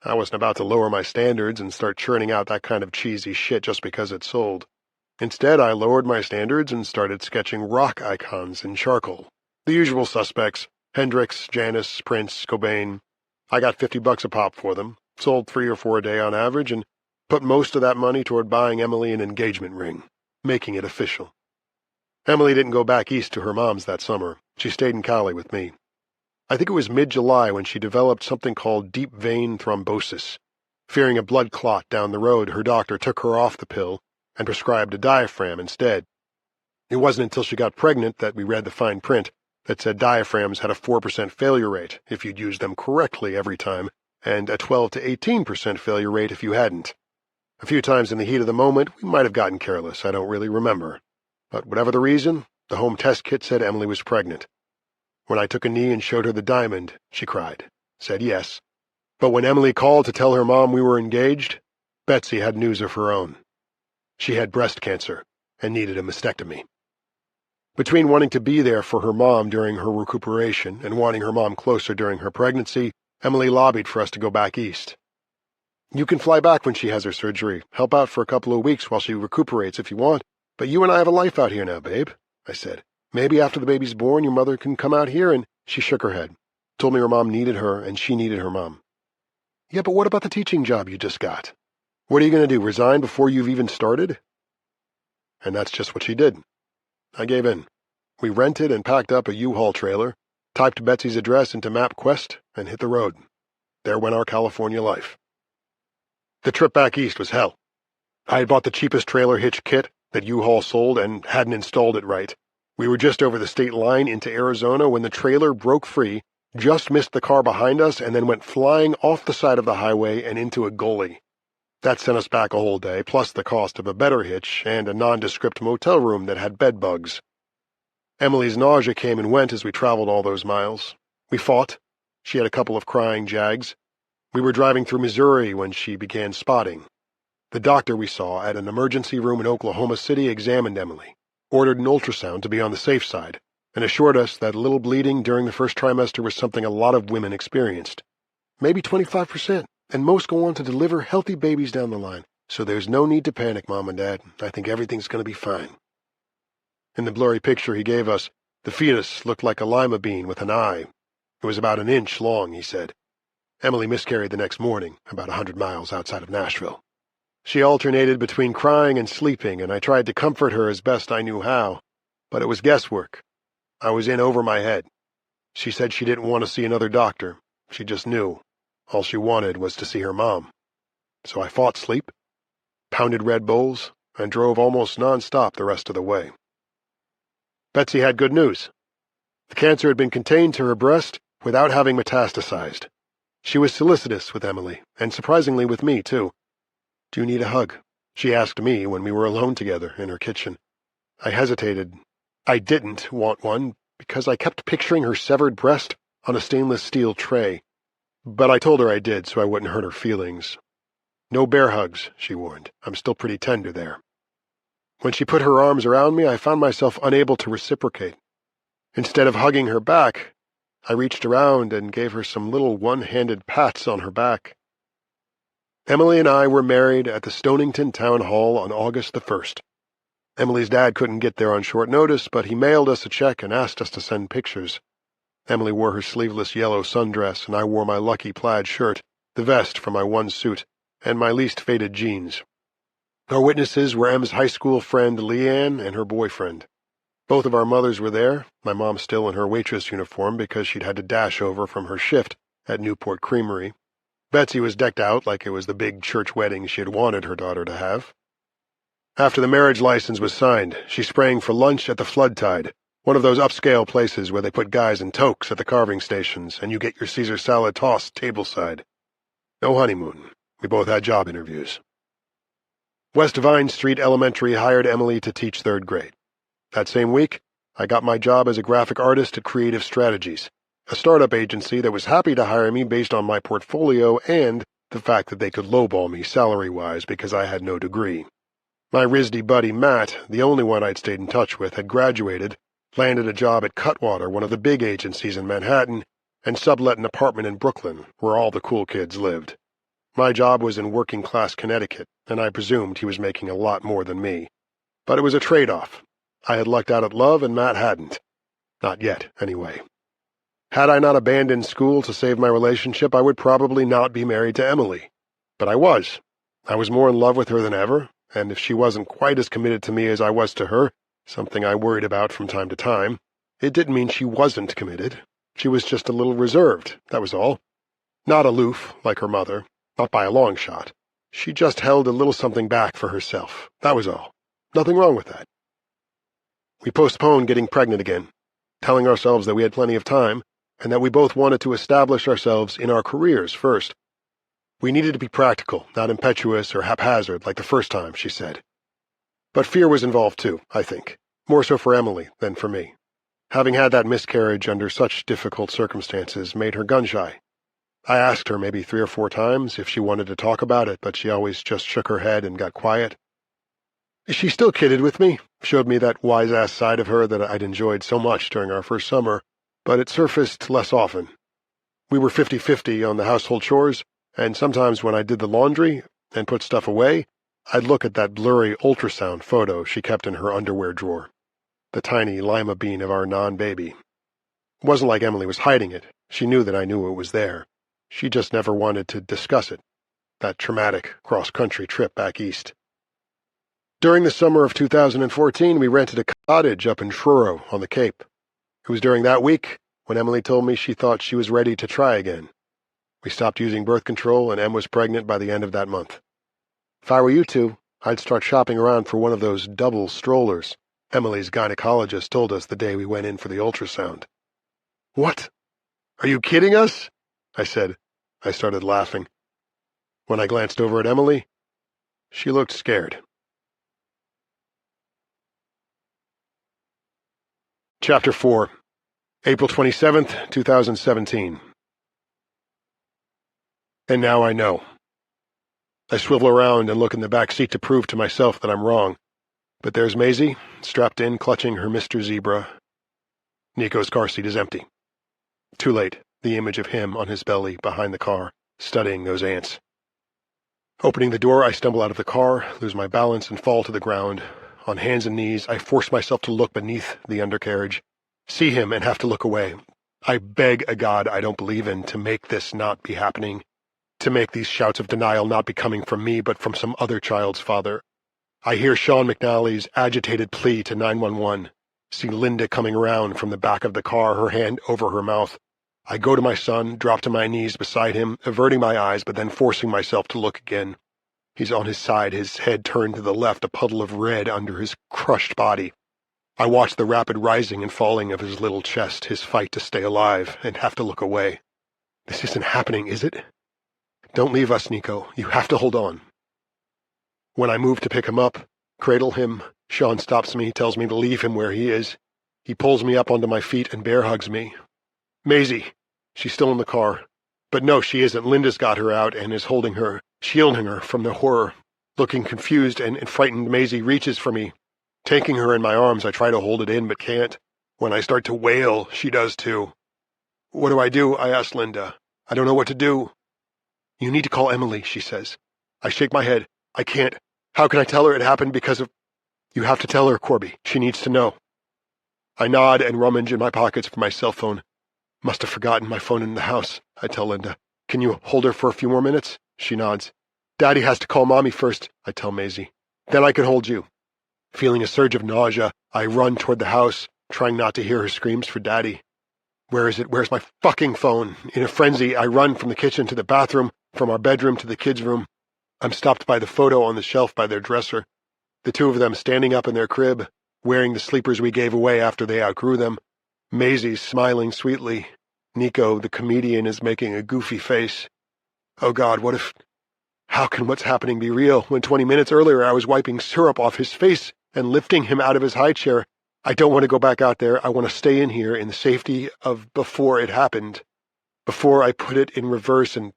I wasn't about to lower my standards and start churning out that kind of cheesy shit just because it sold. Instead, I lowered my standards and started sketching rock icons in charcoal. The usual suspects: Hendrix, Janis, Prince, Cobain. I got $50 a pop for them, sold 3 or 4 a day on average, and put most of that money toward buying Emily an engagement ring, making it official. Emily didn't go back east to her mom's that summer. She stayed in Cali with me. I think it was mid-July when she developed something called deep vein thrombosis. Fearing a blood clot down the road, her doctor took her off the pill and prescribed a diaphragm instead. It wasn't until she got pregnant that we read the fine print that said diaphragms had a 4% failure rate if you'd use them correctly every time, and a 12 to 18% failure rate if you hadn't. A few times in the heat of the moment, we might have gotten careless, I don't really remember. But whatever the reason, the home test kit said Emily was pregnant. When I took a knee and showed her the diamond, she cried, said yes. But when Emily called to tell her mom we were engaged, Betsy had news of her own. She had breast cancer and needed a mastectomy. Between wanting to be there for her mom during her recuperation and wanting her mom closer during her pregnancy, Emily lobbied for us to go back east. You can fly back when she has her surgery, help out for a couple of weeks while she recuperates if you want, but you and I have a life out here now, babe, I said. Maybe after the baby's born, your mother can come out here, and she shook her head, told me her mom needed her, and she needed her mom. Yeah, but what about the teaching job you just got? What are you going to do, resign before you've even started? And that's just what she did. I gave in. We rented and packed up a U-Haul trailer, typed Betsy's address into MapQuest, and hit the road. There went our California life. The trip back east was hell. I had bought the cheapest trailer hitch kit that U-Haul sold and hadn't installed it right. We were just over the state line into Arizona when the trailer broke free, just missed the car behind us, and then went flying off the side of the highway and into a gully. That sent us back a whole day, plus the cost of a better hitch and a nondescript motel room that had bed bugs. Emily's nausea came and went as we traveled all those miles. We fought. She had a couple of crying jags. We were driving through Missouri when she began spotting. The doctor we saw at an emergency room in Oklahoma City examined Emily, ordered an ultrasound to be on the safe side, and assured us that a little bleeding during the first trimester was something a lot of women experienced. Maybe 25%, and most go on to deliver healthy babies down the line, so there's no need to panic, Mom and Dad. I think everything's going to be fine. In the blurry picture he gave us, the fetus looked like a lima bean with an eye. It was about an inch long, he said. Emily miscarried the next morning, about 100 miles outside of Nashville. She alternated between crying and sleeping, and I tried to comfort her as best I knew how, but it was guesswork. I was in over my head. She said she didn't want to see another doctor. She just knew. All she wanted was to see her mom. So I fought sleep, pounded Red Bulls, and drove almost non-stop the rest of the way. Betsy had good news. The cancer had been contained to her breast without having metastasized. She was solicitous with Emily, and surprisingly with me, too. "Do you need a hug?" she asked me when we were alone together in her kitchen. I hesitated. I didn't want one, because I kept picturing her severed breast on a stainless steel tray. But I told her I did so I wouldn't hurt her feelings. "No bear hugs," she warned. "I'm still pretty tender there." When she put her arms around me, I found myself unable to reciprocate. Instead of hugging her back, I reached around and gave her some little one-handed pats on her back. Emily and I were married at the Stonington Town Hall on August the 1st. Emily's dad couldn't get there on short notice, but he mailed us a check and asked us to send pictures. Emily wore her sleeveless yellow sundress, and I wore my lucky plaid shirt, the vest from my one suit, and my least faded jeans. Our witnesses were Em's high school friend Leanne and her boyfriend. Both of our mothers were there, my mom still in her waitress uniform because she'd had to dash over from her shift at Newport Creamery. Betsy was decked out like it was the big church wedding she had wanted her daughter to have. After the marriage license was signed, she sprang for lunch at the Flood Tide, one of those upscale places where they put guys in toques at the carving stations and you get your Caesar salad tossed tableside. No honeymoon. We both had job interviews. West Vine Street Elementary hired Emily to teach 3rd grade. That same week, I got my job as a graphic artist at Creative Strategies, a startup agency that was happy to hire me based on my portfolio and the fact that they could lowball me salary-wise because I had no degree. My RISD buddy Matt, the only one I'd stayed in touch with, had graduated, landed a job at Cutwater, one of the big agencies in Manhattan, and sublet an apartment in Brooklyn, where all the cool kids lived. My job was in working-class Connecticut, and I presumed he was making a lot more than me. But it was a trade-off. I had lucked out at love, and Matt hadn't. Not yet, anyway. Had I not abandoned school to save my relationship, I would probably not be married to Emily. But I was. I was more in love with her than ever, and if she wasn't quite as committed to me as I was to her, something I worried about from time to time, it didn't mean she wasn't committed. She was just a little reserved, that was all. Not aloof, like her mother, not by a long shot. She just held a little something back for herself, that was all. Nothing wrong with that. We postponed getting pregnant again, telling ourselves that we had plenty of time, and that we both wanted to establish ourselves in our careers first. We needed to be practical, not impetuous or haphazard like the first time, she said. But fear was involved too, I think, more so for Emily than for me. Having had that miscarriage under such difficult circumstances made her gun-shy. I asked her maybe 3 or 4 times if she wanted to talk about it, but she always just shook her head and got quiet. She still kidded with me, showed me that wise-ass side of her that I'd enjoyed so much during our first summer, but it surfaced less often. We were 50-50 on the household chores, and sometimes when I did the laundry and put stuff away, I'd look at that blurry ultrasound photo she kept in her underwear drawer, the tiny lima bean of our non-baby. It wasn't like Emily was hiding it. She knew that I knew it was there. She just never wanted to discuss it, that traumatic cross-country trip back east. During the summer of 2014, we rented a cottage up in Truro on the Cape. It was during that week when Emily told me she thought she was ready to try again. We stopped using birth control, and Em was pregnant by the end of that month. If I were you two, I'd start shopping around for one of those double strollers Emily's gynecologist told us the day we went in for the ultrasound. What? Are you kidding us? I said. I started laughing. When I glanced over at Emily, she looked scared. Chapter 4, April 27th, 2017. And now I know. I swivel around and look in the back seat to prove to myself that I'm wrong. But there's Maisie, strapped in, clutching her Mr. Zebra. Nico's car seat is empty. Too late, the image of him on his belly behind the car, studying those ants. Opening the door, I stumble out of the car, lose my balance, and fall to the ground. On hands and knees, I force myself to look beneath the undercarriage, see him and have to look away. I beg a God I don't believe in to make this not be happening, to make these shouts of denial not be coming from me but from some other child's father. I hear Sean McNally's agitated plea to 911, see Linda coming around from the back of the car, her hand over her mouth. I go to my son, drop to my knees beside him, averting my eyes but then forcing myself to look again. He's on his side, his head turned to the left, a puddle of red under his crushed body. I watch the rapid rising and falling of his little chest, his fight to stay alive, and have to look away. This isn't happening, is it? Don't leave us, Nico. You have to hold on. When I move to pick him up, cradle him, Sean stops me, tells me to leave him where he is. He pulls me up onto my feet and bear hugs me. Maisie. She's still in the car. But no, she isn't. Linda's got her out and is holding her, shielding her from the horror. Looking confused and frightened, Maisie reaches for me. Taking her in my arms, I try to hold it in but can't. When I start to wail, she does too. What do? I ask Linda. I don't know what to do. You need to call Emily, she says. I shake my head. I can't. How can I tell her it happened because of... You have to tell her, Corby. She needs to know. I nod and rummage in my pockets for my cell phone. Must have forgotten my phone in the house, I tell Linda. Can you hold her for a few more minutes? She nods. Daddy has to call Mommy first, I tell Maisie. Then I can hold you. Feeling a surge of nausea, I run toward the house, trying not to hear her screams for Daddy. Where is it? Where's my fucking phone? In a frenzy, I run from the kitchen to the bathroom, from our bedroom to the kids' room. I'm stopped by the photo on the shelf by their dresser. The two of them standing up in their crib, wearing the sleepers we gave away after they outgrew them. Maisie's smiling sweetly. Nico, the comedian, is making a goofy face. Oh God, what if... How can what's happening be real when 20 minutes earlier I was wiping syrup off his face and lifting him out of his high chair? I don't want to go back out there. I want to stay in here in the safety of before it happened. Before I put it in reverse and...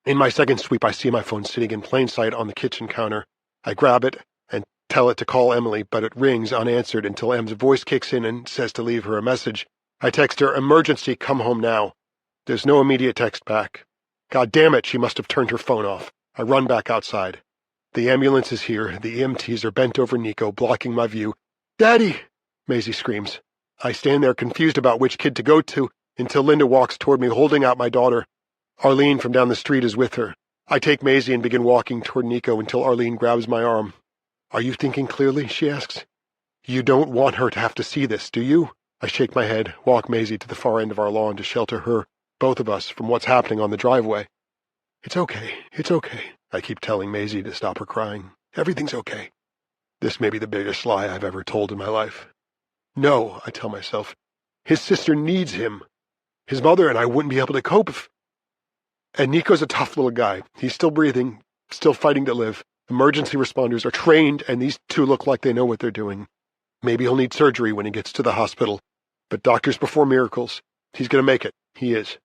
In my second sweep, I see my phone sitting in plain sight on the kitchen counter. I grab it and tell it to call Emily, but it rings unanswered until Em's voice kicks in and says to leave her a message. I text her, emergency, come home now. There's no immediate text back. God damn it, she must have turned her phone off. I run back outside. The ambulance is here. The EMTs are bent over Nico, blocking my view. Daddy! Maisie screams. I stand there confused about which kid to go to until Linda walks toward me, holding out my daughter. Arlene from down the street is with her. I take Maisie and begin walking toward Nico until Arlene grabs my arm. Are you thinking clearly? She asks. You don't want her to have to see this, do you? I shake my head, walk Maisie to the far end of our lawn to shelter her, both of us, from what's happening on the driveway. It's okay, I keep telling Maisie to stop her crying. Everything's okay. This may be the biggest lie I've ever told in my life. No, I tell myself. His sister needs him. His mother and I wouldn't be able to cope if... And Nico's a tough little guy. He's still breathing, still fighting to live. Emergency responders are trained, and these two look like they know what they're doing. Maybe he'll need surgery when he gets to the hospital. But doctors perform miracles. He's going to make it. He is.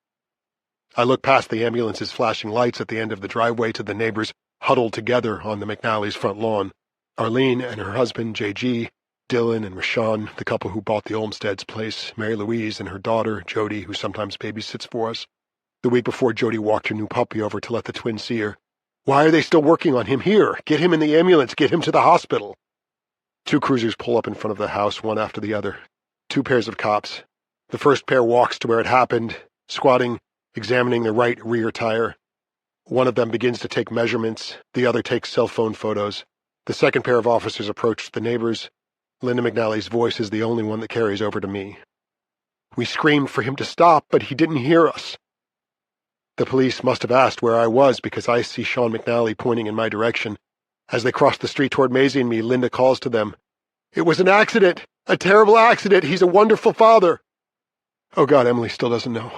I look past the ambulance's flashing lights at the end of the driveway to the neighbors huddled together on the McNally's front lawn. Arlene and her husband, J.G., Dylan and Rashawn, the couple who bought the Olmstead's place, Mary Louise and her daughter, Jody, who sometimes babysits for us. The week before, Jody walked her new puppy over to let the twins see her. Why are they still working on him here? Get him in the ambulance. Get him to the hospital. Two cruisers pull up in front of the house, one after the other. Two pairs of cops. The first pair walks to where it happened, squatting, examining the right rear tire. One of them begins to take measurements, the other takes cell phone photos. The second pair of officers approach the neighbors. Linda McNally's voice is the only one that carries over to me. We screamed for him to stop, but he didn't hear us. The police must have asked where I was because I see Sean McNally pointing in my direction. As they cross the street toward Maisie and me, Linda calls to them. It was an accident! A terrible accident! He's a wonderful father! Oh God, Emily still doesn't know.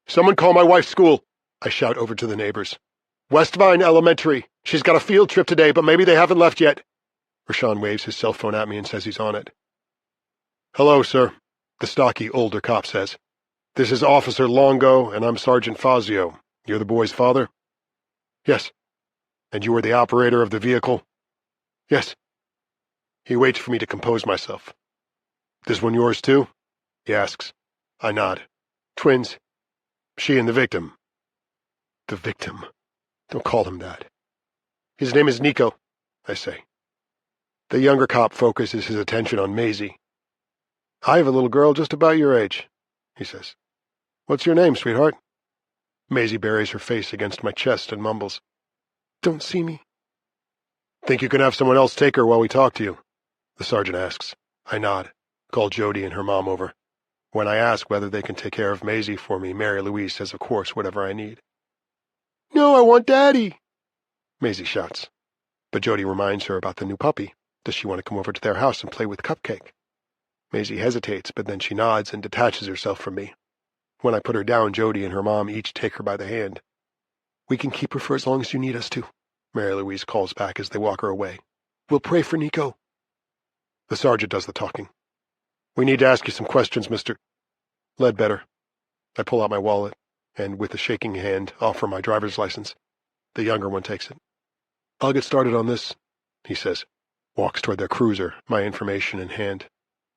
Someone call my wife's school, I shout over to the neighbors. Westvine Elementary. She's got a field trip today, but maybe they haven't left yet. Rashawn waves his cell phone at me and says he's on it. Hello, sir, the stocky older cop says. This is Officer Longo, and I'm Sergeant Fazio. You're the boy's father? Yes. And you were the operator of the vehicle? Yes. He waits for me to compose myself. This one yours too? He asks. I nod. Twins. She and the victim. The victim. Don't call him that. His name is Nico, I say. The younger cop focuses his attention on Maisie. I have a little girl just about your age, he says. What's your name, sweetheart? Maisie buries her face against my chest and mumbles. Don't see me. Think you can have someone else take her while we talk to you? The sergeant asks. I nod. Call Jody and her mom over. When I ask whether they can take care of Maisie for me, Mary Louise says of course whatever I need. No, I want Daddy, Maisie shouts. But Jody reminds her about the new puppy. Does she want to come over to their house and play with Cupcake? Maisie hesitates, but then she nods and detaches herself from me. When I put her down, Jody and her mom each take her by the hand. We can keep her for as long as you need us to, Mary Louise calls back as they walk her away. We'll pray for Nico. The sergeant does the talking. We need to ask you some questions, Mr. Ledbetter. I pull out my wallet and, with a shaking hand, offer my driver's license. The younger one takes it. I'll get started on this, he says. Walks toward their cruiser, my information in hand.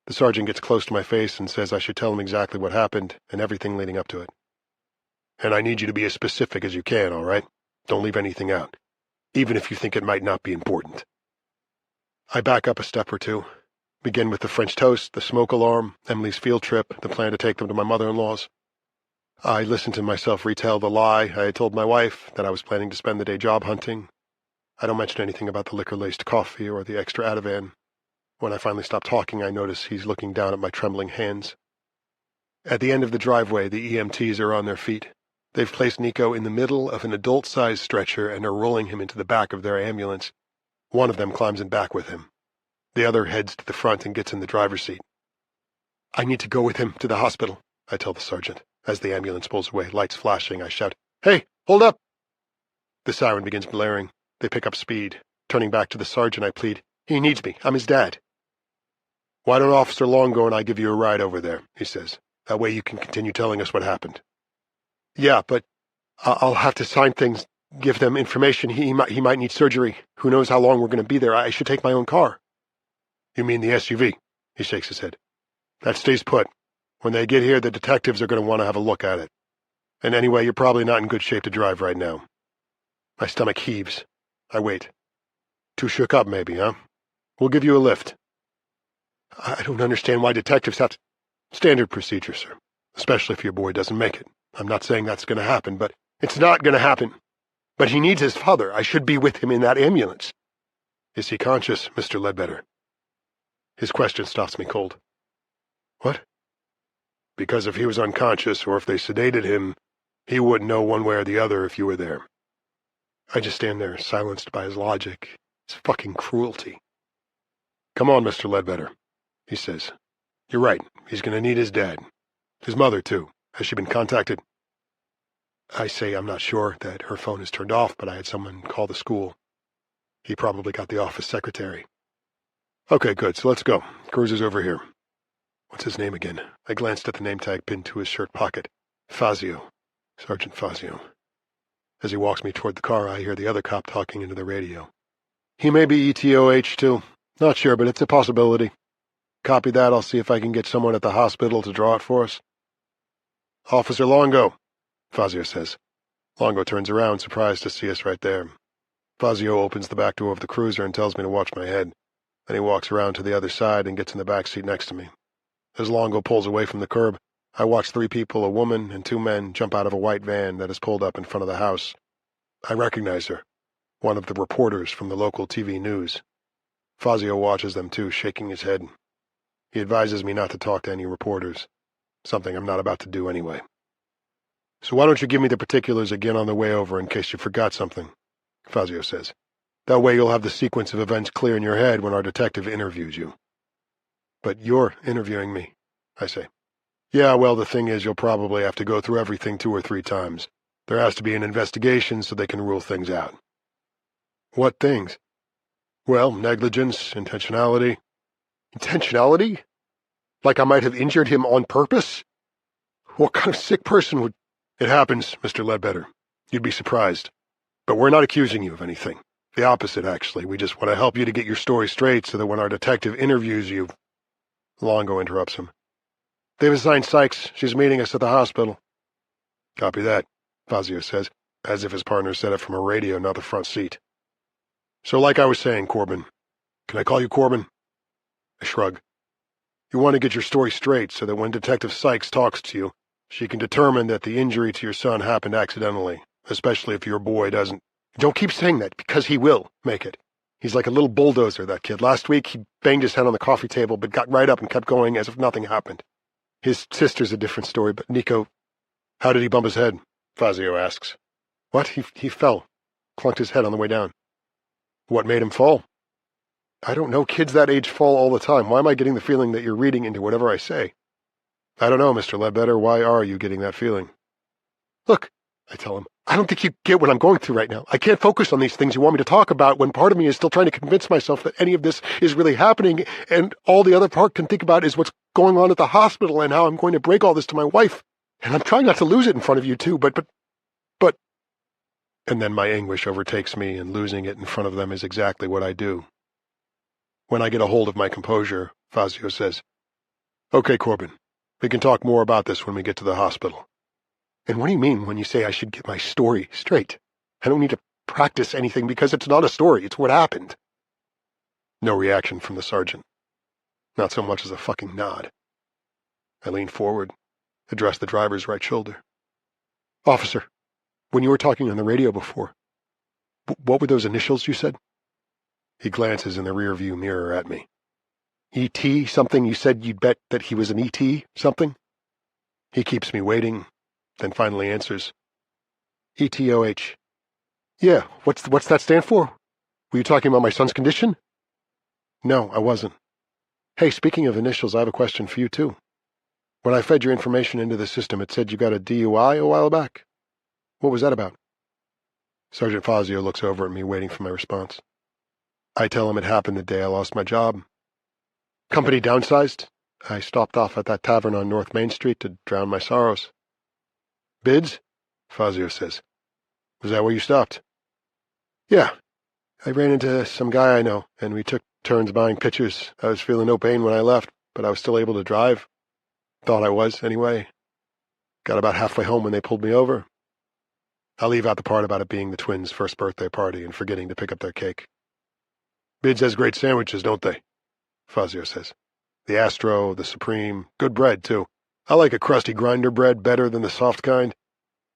The sergeant gets close to my face and says I should tell him exactly what happened and everything leading up to it. And I need you to be as specific as you can, all right? Don't leave anything out, even if you think it might not be important. I back up a step or two. Begin with the French toast, the smoke alarm, Emily's field trip, the plan to take them to my mother-in-law's. I listened to myself retell the lie I had told my wife, that I was planning to spend the day job hunting. I don't mention anything about the liquor-laced coffee or the extra Ativan. When I finally stop talking, I notice he's looking down at my trembling hands. At the end of the driveway, the EMTs are on their feet. They've placed Nico in the middle of an adult-sized stretcher and are rolling him into the back of their ambulance. One of them climbs in back with him. The other heads to the front and gets in the driver's seat. I need to go with him to the hospital, I tell the sergeant. As the ambulance pulls away, lights flashing, I shout, Hey, hold up! The siren begins blaring. They pick up speed. Turning back to the sergeant, I plead, He needs me. I'm his dad. Why don't Officer Longo and I give you a ride over there, he says. That way you can continue telling us what happened. Yeah, but I'll have to sign things, give them information. He might need surgery. Who knows how long we're going to be there. I should take my own car. You mean the SUV? He shakes his head. That stays put. When they get here, the detectives are going to want to have a look at it. And anyway, you're probably not in good shape to drive right now. My stomach heaves. I wait. Too shook up, maybe, huh? We'll give you a lift. I don't understand why detectives have to... Standard procedure, sir. Especially if your boy doesn't make it. I'm not saying that's going to happen, but it's not going to happen. But he needs his father. I should be with him in that ambulance. Is he conscious, Mr. Ledbetter? His question stops me cold. What? Because if he was unconscious, or if they sedated him, he wouldn't know one way or the other if you were there. I just stand there, silenced by his logic, his fucking cruelty. Come on, Mr. Ledbetter, he says. You're right, he's going to need his dad. His mother, too. Has she been contacted? I say I'm not sure, that her phone is turned off, but I had someone call the school. He probably got the office secretary. Okay, good, so let's go. Cruiser's over here. What's his name again? I glanced at the name tag pinned to his shirt pocket. Fazio. Sergeant Fazio. As he walks me toward the car, I hear the other cop talking into the radio. He may be ETOH, too. Not sure, but it's a possibility. Copy that. I'll see if I can get someone at the hospital to draw it for us. Officer Longo, Fazio says. Longo turns around, surprised to see us right there. Fazio opens the back door of the cruiser and tells me to watch my head. Then he walks around to the other side and gets in the back seat next to me. As Longo pulls away from the curb, I watch 3 people, a woman and 2 men, jump out of a white van that is pulled up in front of the house. I recognize her, one of the reporters from the local TV news. Fazio watches them too, shaking his head. He advises me not to talk to any reporters, something I'm not about to do anyway. So why don't you give me the particulars again on the way over in case you forgot something, Fazio says. That way you'll have the sequence of events clear in your head when our detective interviews you. But you're interviewing me, I say. Yeah, well, the thing is you'll probably have to go through everything 2 or 3 times. There has to be an investigation so they can rule things out. What things? Well, negligence, intentionality. Intentionality? Like I might have injured him on purpose? What kind of sick person would... It happens, Mr. Ledbetter. You'd be surprised. But we're not accusing you of anything. The opposite, actually. We just want to help you to get your story straight so that when our detective interviews you... Longo interrupts him. They've assigned Sykes. She's meeting us at the hospital. Copy that, Fazio says, as if his partner said it from a radio, not the front seat. So like I was saying, Corbin. Can I call you Corbin? I shrug. You want to get your story straight so that when Detective Sykes talks to you, she can determine that the injury to your son happened accidentally, especially if your boy doesn't... Don't keep saying that, because he will make it. He's like a little bulldozer, that kid. Last week, he banged his head on the coffee table, but got right up and kept going as if nothing happened. His sister's a different story, but Nico... How did he bump his head? Fazio asks. What? He fell. Clunked his head on the way down. What made him fall? I don't know. Kids that age fall all the time. Why am I getting the feeling that you're reading into whatever I say? I don't know, Mr. Ledbetter. Why are you getting that feeling? Look, I tell him, I don't think you get what I'm going through right now. I can't focus on these things you want me to talk about when part of me is still trying to convince myself that any of this is really happening, and all the other part can think about is what's going on at the hospital and how I'm going to break all this to my wife. And I'm trying not to lose it in front of you, too, but... And then my anguish overtakes me, and losing it in front of them is exactly what I do. When I get a hold of my composure, Fazio says, Okay, Corbin, we can talk more about this when we get to the hospital. And what do you mean when you say I should get my story straight? I don't need to practice anything because it's not a story, it's what happened. No reaction from the sergeant. Not so much as a fucking nod. I lean forward, address the driver's right shoulder. Officer, when you were talking on the radio before, what were those initials you said? He glances in the rearview mirror at me. E.T. something? You said you'd bet that he was an E.T. something? He keeps me waiting, then finally answers. E.T.O.H. Yeah, what's that stand for? Were you talking about my son's condition? No, I wasn't. Hey, speaking of initials, I have a question for you, too. When I fed your information into the system, it said you got a DUI a while back. What was that about? Sergeant Fazio looks over at me, waiting for my response. I tell him it happened the day I lost my job. Company downsized. I stopped off at that tavern on North Main Street to drown my sorrows. Bids? Fazio says. Was that where you stopped? Yeah. I ran into some guy I know, and we took turns buying pictures. I was feeling no pain when I left, but I was still able to drive. Thought I was, anyway. Got about halfway home when they pulled me over. I'll leave out the part about it being the twins' first birthday party and forgetting to pick up their cake. Bids has great sandwiches, don't they? Fazio says. The Astro, the Supreme, good bread, too. I like a crusty grinder bread better than the soft kind.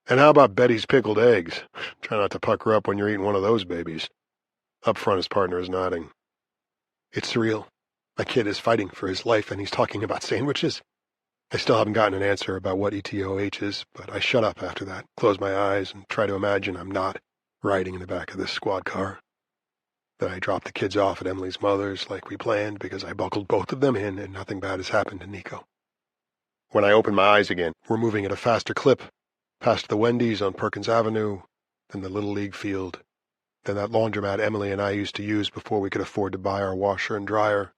And how about Betty's pickled eggs? Try not to pucker up when you're eating one of those babies. Up front, his partner is nodding. It's surreal. My kid is fighting for his life, and he's talking about sandwiches. I still haven't gotten an answer about what ETOH is, but I shut up after that, close my eyes, and try to imagine I'm not riding in the back of this squad car. That I dropped the kids off at Emily's mother's like we planned because I buckled both of them in and nothing bad has happened to Nico. When I open my eyes again, we're moving at a faster clip, past the Wendy's on Perkins Avenue, then the Little League field, then that laundromat Emily and I used to use before we could afford to buy our washer and dryer.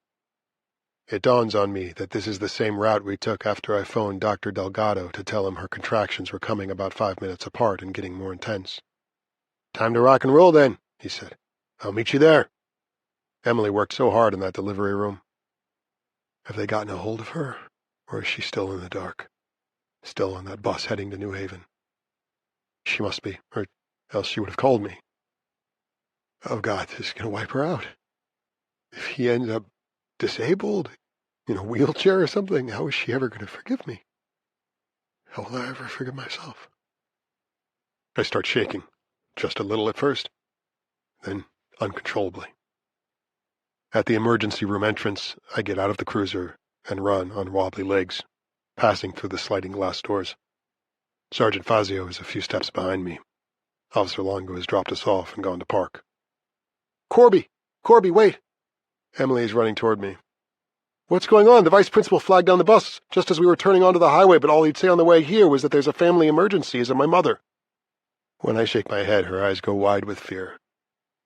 It dawns on me that this is the same route we took after I phoned Dr. Delgado to tell him her contractions were coming about 5 minutes apart and getting more intense. Time to rock and roll, then, he said. I'll meet you there. Emily worked so hard in that delivery room. Have they gotten a hold of her, or is she still in the dark? Still on that bus heading to New Haven? She must be, or else she would have called me. Oh, God, this is going to wipe her out. If he ends up disabled, in a wheelchair or something, how is she ever going to forgive me? How will I ever forgive myself? I start shaking, just a little at first, then uncontrollably. At the emergency room entrance, I get out of the cruiser and run on wobbly legs, passing through the sliding glass doors. Sergeant Fazio is a few steps behind me. Officer Longo has dropped us off and gone to park. Corby! Corby, wait! Emily is running toward me. What's going on? The vice principal flagged down the bus just as we were turning onto the highway, but all he'd say on the way here was that there's a family emergency. Is it my mother? When I shake my head, her eyes go wide with fear.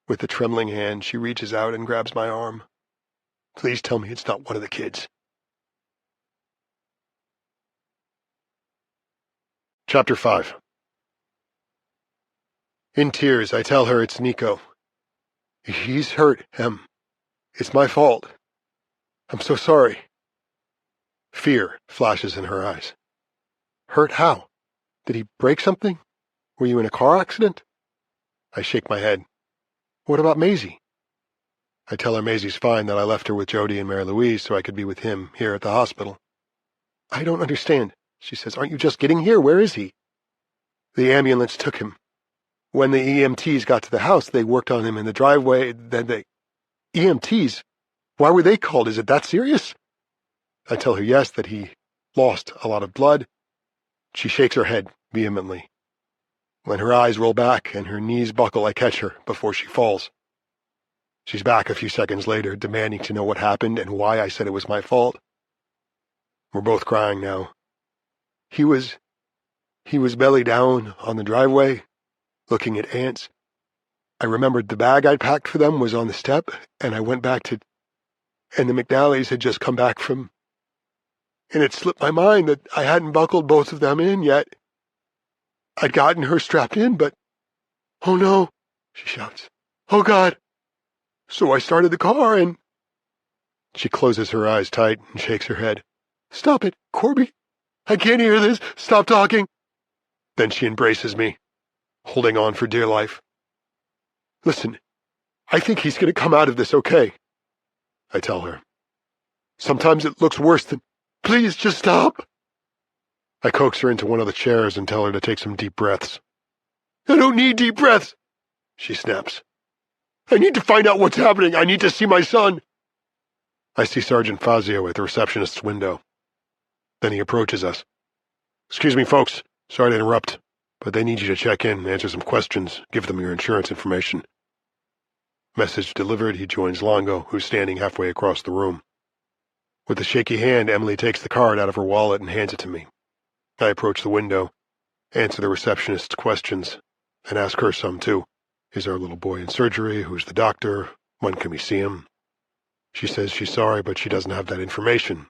With a trembling hand, she reaches out and grabs my arm. Please tell me it's not one of the kids. Chapter 5. In tears, I tell her it's Nico. He's hurt, Em. It's my fault. I'm so sorry. Fear flashes in her eyes. Hurt how? Did he break something? Were you in a car accident? I shake my head. What about Maisie? I tell her Maisie's fine, that I left her with Jody and Mary Louise so I could be with him here at the hospital. I don't understand, she says. Aren't you just getting here? Where is he? The ambulance took him. When the EMTs got to the house, they worked on him in the driveway. Then they... EMTs? Why were they called? Is it that serious? I tell her yes, that he lost a lot of blood. She shakes her head vehemently. When her eyes roll back and her knees buckle, I catch her before she falls. She's back a few seconds later, demanding to know what happened and why I said it was my fault. We're both crying now. He was belly down on the driveway, looking at ants. I remembered the bag I'd packed for them was on the step, and I went back to... And the McNallys had just come back from... And it slipped my mind that I hadn't buckled both of them in yet. I'd gotten her strapped in, but... Oh no, she shouts. Oh God. So I started the car and... She closes her eyes tight and shakes her head. Stop it, Corby. I can't hear this. Stop talking. Then she embraces me, holding on for dear life. Listen, I think he's going to come out of this okay, I tell her. Sometimes it looks worse than... Please, just stop. I coax her into one of the chairs and tell her to take some deep breaths. I don't need deep breaths, she snaps. I need to find out what's happening. I need to see my son. I see Sergeant Fazio at the receptionist's window. Then he approaches us. Excuse me, folks. Sorry to interrupt, but they need you to check in, answer some questions, give them your insurance information. Message delivered, he joins Longo, who's standing halfway across the room. With a shaky hand, Emily takes the card out of her wallet and hands it to me. I approach the window, answer the receptionist's questions, and ask her some, too. Is our little boy in surgery? Who's the doctor? When can we see him? She says she's sorry, but she doesn't have that information.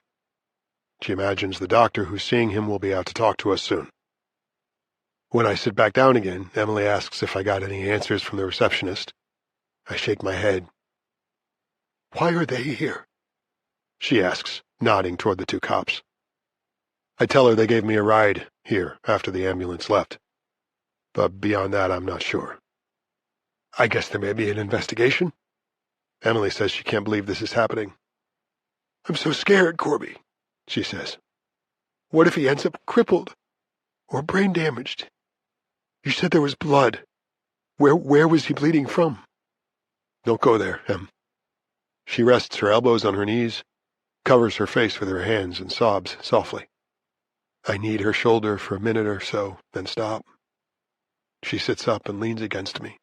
She imagines the doctor who's seeing him will be out to talk to us soon. When I sit back down again, Emily asks if I got any answers from the receptionist. I shake my head. Why are they here? She asks, nodding toward the two cops. I tell her they gave me a ride here after the ambulance left. But beyond that, I'm not sure. I guess there may be an investigation. Emily says she can't believe this is happening. I'm so scared, Corby, she says. What if he ends up crippled or brain damaged? You said there was blood. Where was he bleeding from? Don't go there, Em. She rests her elbows on her knees, covers her face with her hands, and sobs softly. I knead her shoulder for a minute or so, then stop. She sits up and leans against me.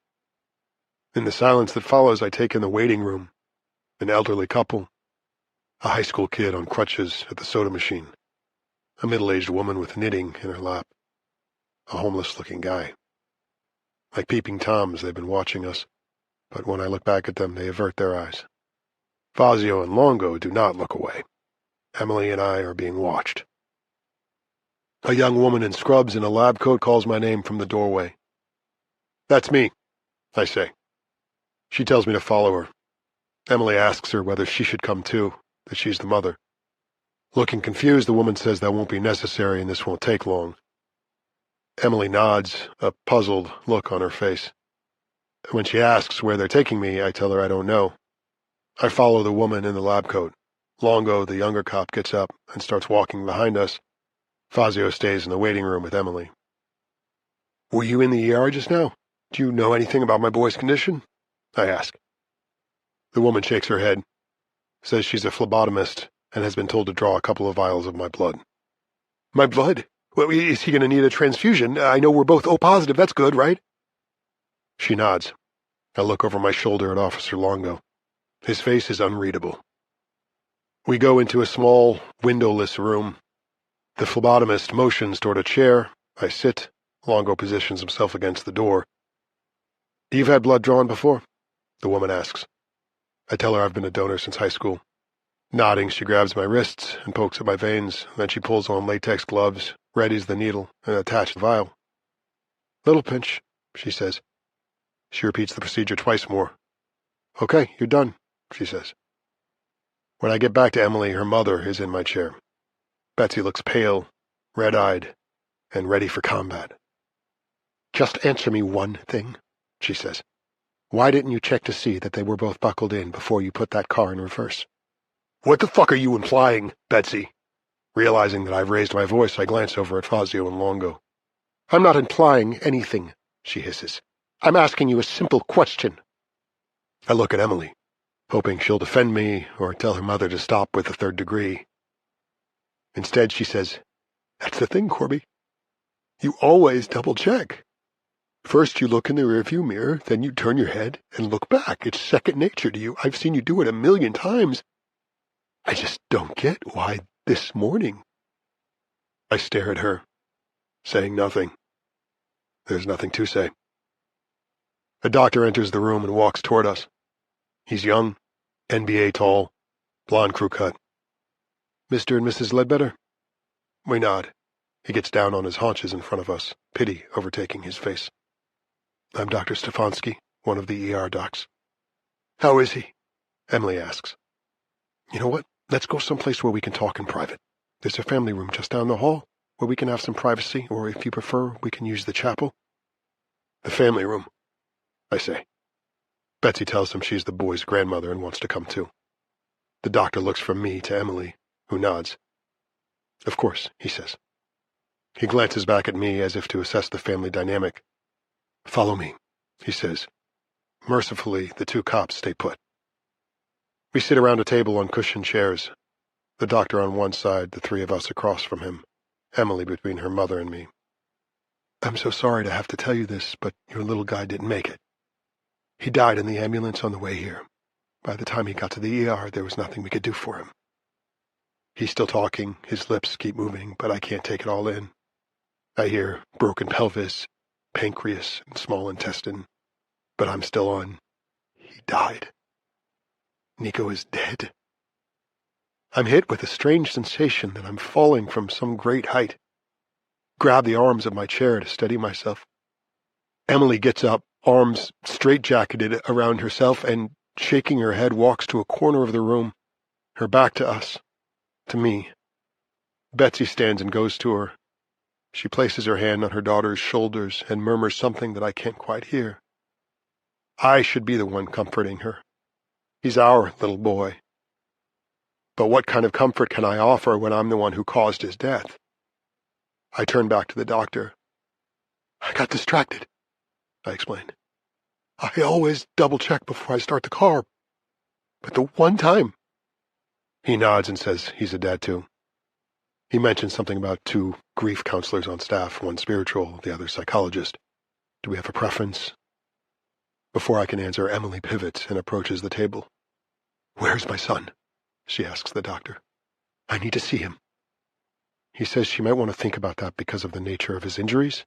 In the silence that follows, I take in the waiting room, an elderly couple, a high school kid on crutches at the soda machine, a middle-aged woman with knitting in her lap, a homeless-looking guy. Like peeping toms, they've been watching us, but when I look back at them, they avert their eyes. Fazio and Longo do not look away. Emily and I are being watched. A young woman in scrubs and a lab coat calls my name from the doorway. That's me, I say. She tells me to follow her. Emily asks her whether she should come too, that she's the mother. Looking confused, the woman says that won't be necessary and this won't take long. Emily nods, a puzzled look on her face. When she asks where they're taking me, I tell her I don't know. I follow the woman in the lab coat. Longo, the younger cop, gets up and starts walking behind us. Fazio stays in the waiting room with Emily. Were you in the ER just now? Do you know anything about my boy's condition? I ask. The woman shakes her head, says she's a phlebotomist, and has been told to draw a couple of vials of my blood. My blood? Well, is he going to need a transfusion? I know we're both O positive. That's good, right? She nods. I look over my shoulder at Officer Longo. His face is unreadable. We go into a small, windowless room. The phlebotomist motions toward a chair. I sit. Longo positions himself against the door. You've had blood drawn before? The woman asks. I tell her I've been a donor since high school. Nodding, she grabs my wrists and pokes at my veins. Then she pulls on latex gloves, readies the needle, and attaches the vial. Little pinch, she says. She repeats the procedure twice more. Okay, you're done, she says. When I get back to Emily, her mother is in my chair. Betsy looks pale, red-eyed, and ready for combat. Just answer me one thing, she says. Why didn't you check to see that they were both buckled in before you put that car in reverse? What the fuck are you implying, Betsy? Realizing that I've raised my voice, I glance over at Fazio and Longo. I'm not implying anything, she hisses. I'm asking you a simple question. I look at Emily, hoping she'll defend me or tell her mother to stop with the third degree. Instead, she says, That's the thing, Corby. You always double-check. First you look in the rearview mirror, then you turn your head and look back. It's second nature to you. I've seen you do it 1,000,000 times. I just don't get why this morning. I stare at her, saying nothing. There's nothing to say. A doctor enters the room and walks toward us. He's young, NBA tall, blonde crew cut. Mr. and Mrs. Ledbetter? We nod. He gets down on his haunches in front of us, pity overtaking his face. I'm Dr. Stefanski, one of the ER docs. How is he? Emily asks. You know what? Let's go someplace where we can talk in private. There's a family room just down the hall where we can have some privacy, or if you prefer, we can use the chapel. The family room, I say. Betsy tells him she's the boy's grandmother and wants to come too. The doctor looks from me to Emily, who nods. Of course, he says. He glances back at me as if to assess the family dynamic. Follow me, he says. Mercifully, the two cops stay put. We sit around a table on cushioned chairs. The doctor on one side, the three of us across from him, Emily between her mother and me. I'm so sorry to have to tell you this, but your little guy didn't make it. He died in the ambulance on the way here. By the time he got to the ER, there was nothing we could do for him. He's still talking, his lips keep moving, but I can't take it all in. I hear broken pelvis, pancreas, and small intestine, but I'm still on. He died. Nico is dead. I'm hit with a strange sensation that I'm falling from some great height. Grab the arms of my chair to steady myself. Emily gets up, arms straitjacketed around herself, and, shaking her head, walks to a corner of the room, her back to us, to me. Betsy stands and goes to her. She places her hand on her daughter's shoulders and murmurs something that I can't quite hear. I should be the one comforting her. He's our little boy. But what kind of comfort can I offer when I'm the one who caused his death? I turn back to the doctor. I got distracted, I explained. I always double-check before I start the car. But the one time... He nods and says he's a dad too. He mentions something about 2 grief counselors on staff, one spiritual, the other psychologist. Do we have a preference? Before I can answer, Emily pivots and approaches the table. Where's my son? She asks the doctor. I need to see him. He says she might want to think about that because of the nature of his injuries.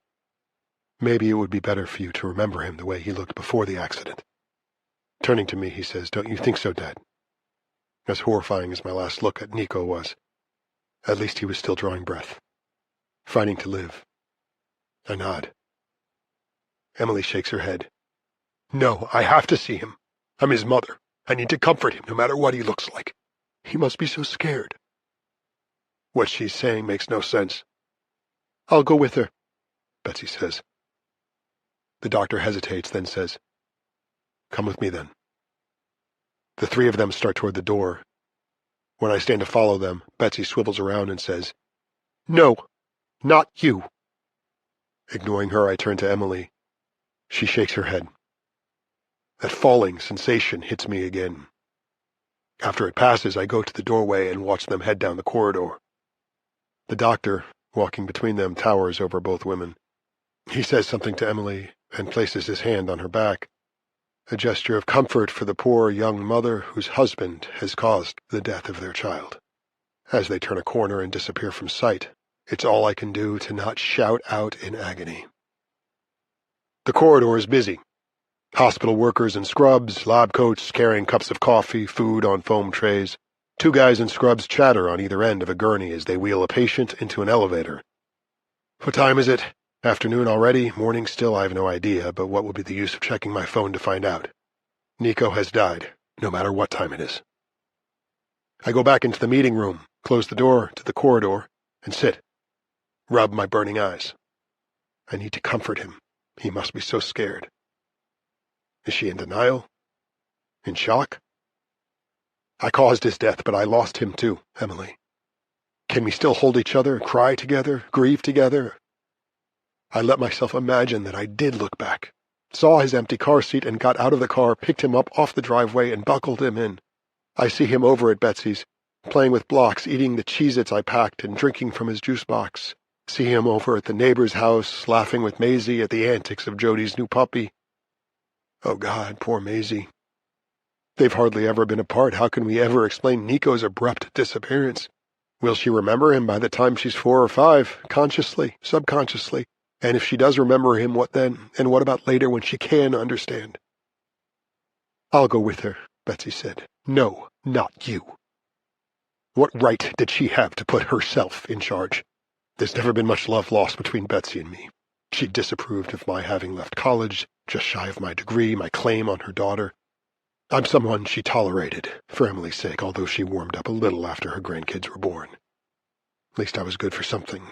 Maybe it would be better for you to remember him the way he looked before the accident. Turning to me, he says, Don't you think so, Dad? As horrifying as my last look at Nico was, at least he was still drawing breath, fighting to live. I nod. Emily shakes her head. No, I have to see him. I'm his mother. I need to comfort him no matter what he looks like. He must be so scared. What she's saying makes no sense. I'll go with her, Betsy says. The doctor hesitates, then says, Come with me then. The 3 of them start toward the door. When I stand to follow them, Betsy swivels around and says, No, Not you. Ignoring her, I turn to Emily. She shakes her head. That falling sensation hits me again. After it passes, I go to the doorway and watch them head down the corridor. The doctor, walking between them, towers over both women. He says something to Emily and places his hand on her back, a gesture of comfort for the poor young mother whose husband has caused the death of their child. As they turn a corner and disappear from sight, it's all I can do to not shout out in agony. The corridor is busy. Hospital workers in scrubs, lab coats carrying cups of coffee, food on foam trays. Two guys in scrubs chatter on either end of a gurney as they wheel a patient into an elevator. What time is it? Afternoon already? Morning still? I have no idea, but what would be the use of checking my phone to find out? Nico has died, no matter what time it is. I go back into the meeting room, close the door to the corridor, and sit. Rub my burning eyes. I need to comfort him. He must be so scared. Is she in denial? In shock? I caused his death, but I lost him too, Emily. Can we still hold each other, cry together, grieve together? I let myself imagine that I did look back, saw his empty car seat and got out of the car, picked him up off the driveway and buckled him in. I see him over at Betsy's, playing with blocks, eating the Cheez-Its I packed and drinking from his juice box. See him over at the neighbor's house, laughing with Maisie at the antics of Jody's new puppy. Oh God, poor Maisie. They've hardly ever been apart. How can we ever explain Nico's abrupt disappearance? Will she remember him by the time she's 4 or 5, consciously, subconsciously? And if she does remember him, what then? And what about later when she can understand? I'll go with her, Betsy said. No, not you. What right did she have to put herself in charge? There's never been much love lost between Betsy and me. She disapproved of my having left college, just shy of my degree, my claim on her daughter. I'm someone she tolerated, for Emily's sake, although she warmed up a little after her grandkids were born. At least I was good for something.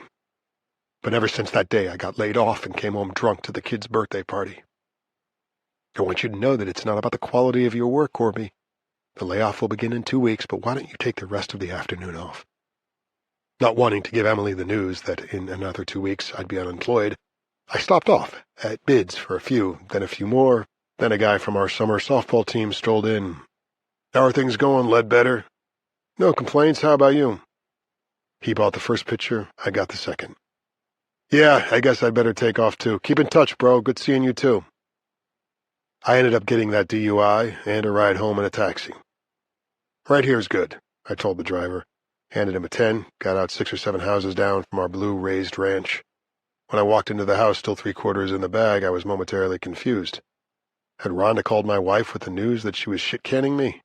But ever since that day, I got laid off and came home drunk to the kid's birthday party. I want you to know that it's not about the quality of your work, Corby. The layoff will begin in 2 weeks, but why don't you take the rest of the afternoon off? Not wanting to give Emily the news that in another 2 weeks I'd be unemployed, I stopped off at bids for a few, then a few more. Then a guy from our summer softball team strolled in. How are things going, Ledbetter? No complaints, how about you? He bought the first pitcher, I got the second. Yeah, I guess I'd better take off too. Keep in touch, bro. Good seeing you too. I ended up getting that DUI and a ride home in a taxi. Right here's good, I told the driver. Handed him a 10, got out 6 or 7 houses down from our blue raised ranch. When I walked into the house, still 3/4 in the bag, I was momentarily confused. Had Rhonda called my wife with the news that she was shit-canning me?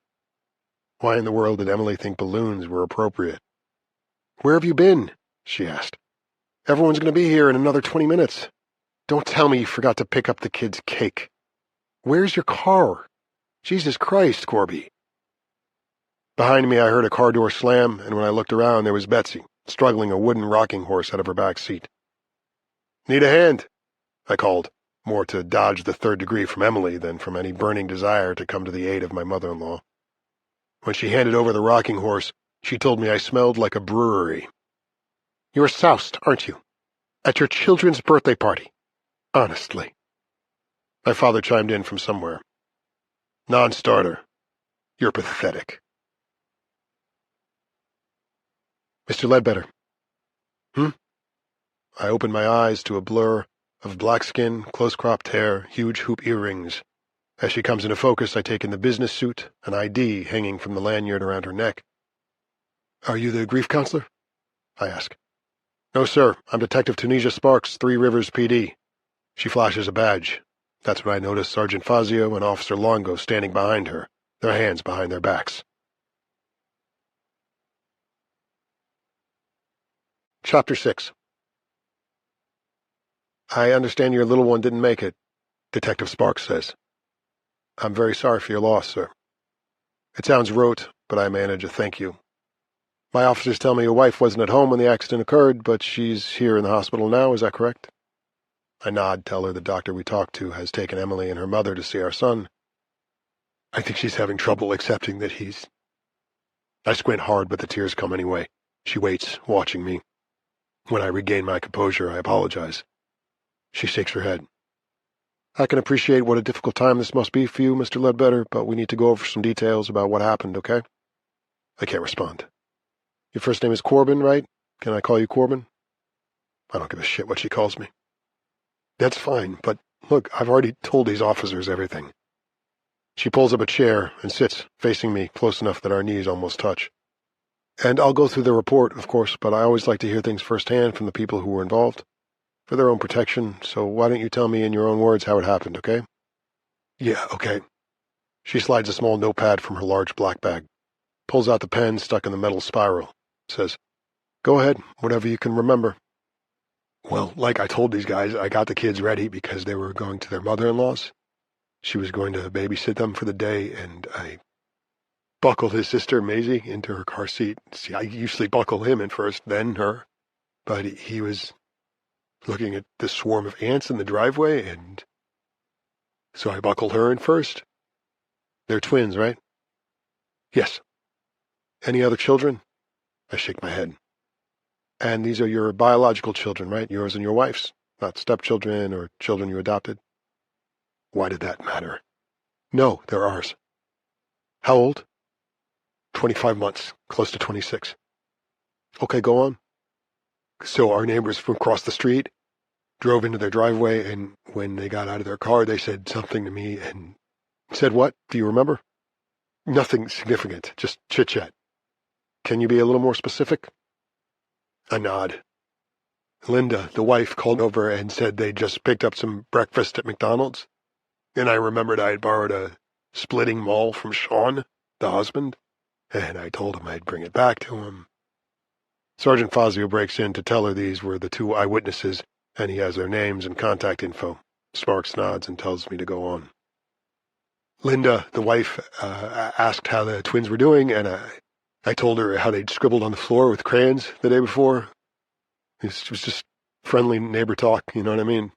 Why in the world did Emily think balloons were appropriate? Where have you been? She asked. Everyone's going to be here in another 20 minutes. Don't tell me you forgot to pick up the kid's cake. Where's your car? Jesus Christ, Corby. Behind me, I heard a car door slam, and when I looked around, there was Betsy, struggling a wooden rocking horse out of her back seat. Need a hand? I called, more to dodge the 3rd degree from Emily than from any burning desire to come to the aid of my mother-in-law. When she handed over the rocking horse, she told me I smelled like a brewery. You're soused, aren't you? At your children's birthday party. Honestly. My father chimed in from somewhere. Non-starter. You're pathetic. Mr. Ledbetter. I opened my eyes to a blur of black skin, close-cropped hair, huge hoop earrings. As she comes into focus, I take in the business suit, an ID hanging from the lanyard around her neck. Are you the grief counselor? I ask. No, sir. I'm Detective Tunisia Sparks, 3 Rivers PD. She flashes a badge. That's when I notice Sergeant Fazio and Officer Longo standing behind her, their hands behind their backs. Chapter 6. I understand your little one didn't make it, Detective Sparks says. I'm very sorry for your loss, sir. It sounds rote, but I manage a thank you. My officers tell me your wife wasn't at home when the accident occurred, but she's here in the hospital now, is that correct? I nod, tell her the doctor we talked to has taken Emily and her mother to see our son. I think she's having trouble accepting that he's... I squint hard, but the tears come anyway. She waits, watching me. When I regain my composure, I apologize. She shakes her head. I can appreciate what a difficult time this must be for you, Mr. Ledbetter, but we need to go over some details about what happened, okay? I can't respond. Your first name is Corbin, right? Can I call you Corbin? I don't give a shit what she calls me. That's fine, but look, I've already told these officers everything. She pulls up a chair and sits, facing me, close enough that our knees almost touch. And I'll go through the report, of course, but I always like to hear things firsthand from the people who were involved, for their own protection, so why don't you tell me in your own words how it happened, okay? Yeah, okay. She slides a small notepad from her large black bag, pulls out the pen stuck in the metal spiral, says, Go ahead, whatever you can remember. Well, like I told these guys, I got the kids ready because they were going to their mother-in-law's. She was going to babysit them for the day, and I buckled his sister, Maisie, into her car seat. See, I usually buckle him in first, then her. But he was looking at the swarm of ants in the driveway, and so I buckled her in first. They're twins, right? Yes. Any other children? I shake my head. And these are your biological children, right? Yours and your wife's, not stepchildren or children you adopted? Why did that matter? No, they're ours. How old? 25 months, close to 26. Okay, go on. So our neighbors from across the street drove into their driveway, and when they got out of their car, they said something to me and... Said what? Do you remember? Nothing significant, just chit-chat. Can you be a little more specific? I nod. Linda, the wife, called over and said they'd just picked up some breakfast at McDonald's, and I remembered I had borrowed a splitting maul from Sean, the husband, and I told him I'd bring it back to him. Sergeant Fazio breaks in to tell her these were the two eyewitnesses, and he has their names and contact info. Sparks nods and tells me to go on. Linda, the wife, asked how the twins were doing, and I told her how they'd scribbled on the floor with crayons the day before. It was just friendly neighbor talk, you know what I mean?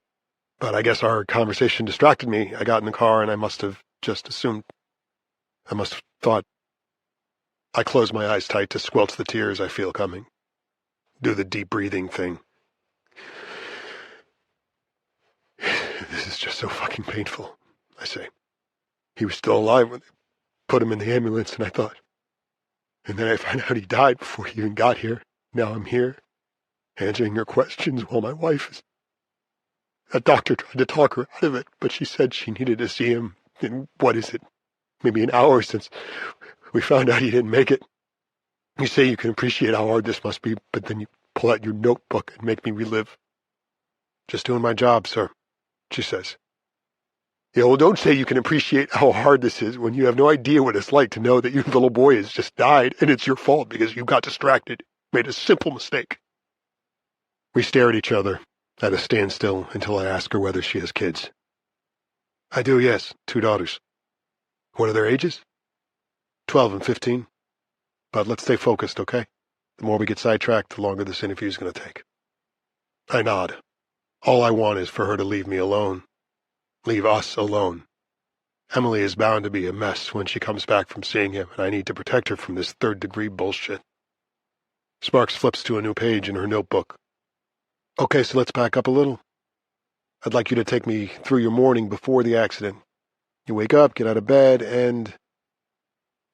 But I guess our conversation distracted me. I got in the car, and I must have just assumed. I must have thought. I close my eyes tight to squelch the tears I feel coming. Do the deep breathing thing. This is just so fucking painful, I say. He was still alive when they put him in the ambulance, and I thought. And then I find out he died before he even got here. Now I'm here, answering your questions while my wife is... That doctor tried to talk her out of it, but she said she needed to see him in, what is it, maybe an hour since we found out he didn't make it. You say you can appreciate how hard this must be, but then you pull out your notebook and make me relive. Just doing my job, sir, she says. Yeah, well, don't say you can appreciate how hard this is when you have no idea what it's like to know that your little boy has just died, and it's your fault because you got distracted, made a simple mistake. We stare at each other, at a standstill, until I ask her whether she has kids. I do, yes, 2 daughters. What are their ages? 12 and 15. But let's stay focused, okay? The more we get sidetracked, the longer this interview is going to take. I nod. All I want is for her to leave me alone. Leave us alone. Emily is bound to be a mess when she comes back from seeing him, and I need to protect her from this third-degree bullshit. Sparks flips to a new page in her notebook. Okay, so let's back up a little. I'd like you to take me through your morning before the accident. You wake up, get out of bed, and...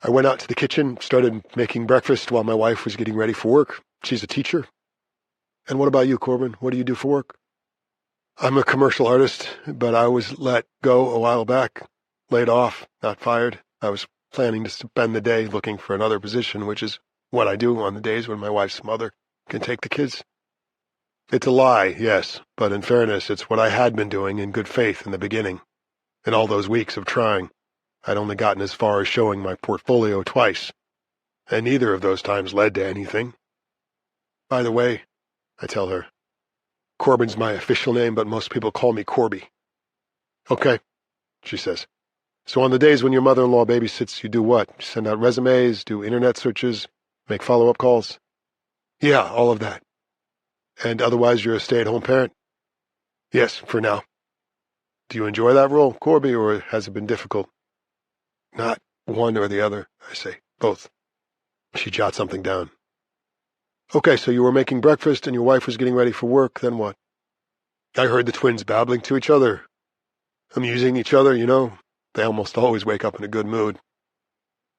I went out to the kitchen, started making breakfast while my wife was getting ready for work. She's a teacher. And what about you, Corbin? What do you do for work? I'm a commercial artist, but I was let go a while back. Laid off, not fired. I was planning to spend the day looking for another position, which is what I do on the days when my wife's mother can take the kids. It's a lie, yes, but in fairness, it's what I had been doing in good faith in the beginning. In all those weeks of trying, I'd only gotten as far as showing my portfolio twice, and neither of those times led to anything. By the way, I tell her, Corbin's my official name, but most people call me Corby. Okay, she says. So on the days when your mother-in-law babysits, you do what? You send out resumes, do internet searches, make follow-up calls? Yeah, all of that. And otherwise you're a stay-at-home parent? Yes, for now. Do you enjoy that role, Corby, or has it been difficult? Not one or the other, I say. Both. She jots something down. Okay, so you were making breakfast and your wife was getting ready for work, then what? I heard the twins babbling to each other, amusing each other, you know. They almost always wake up in a good mood.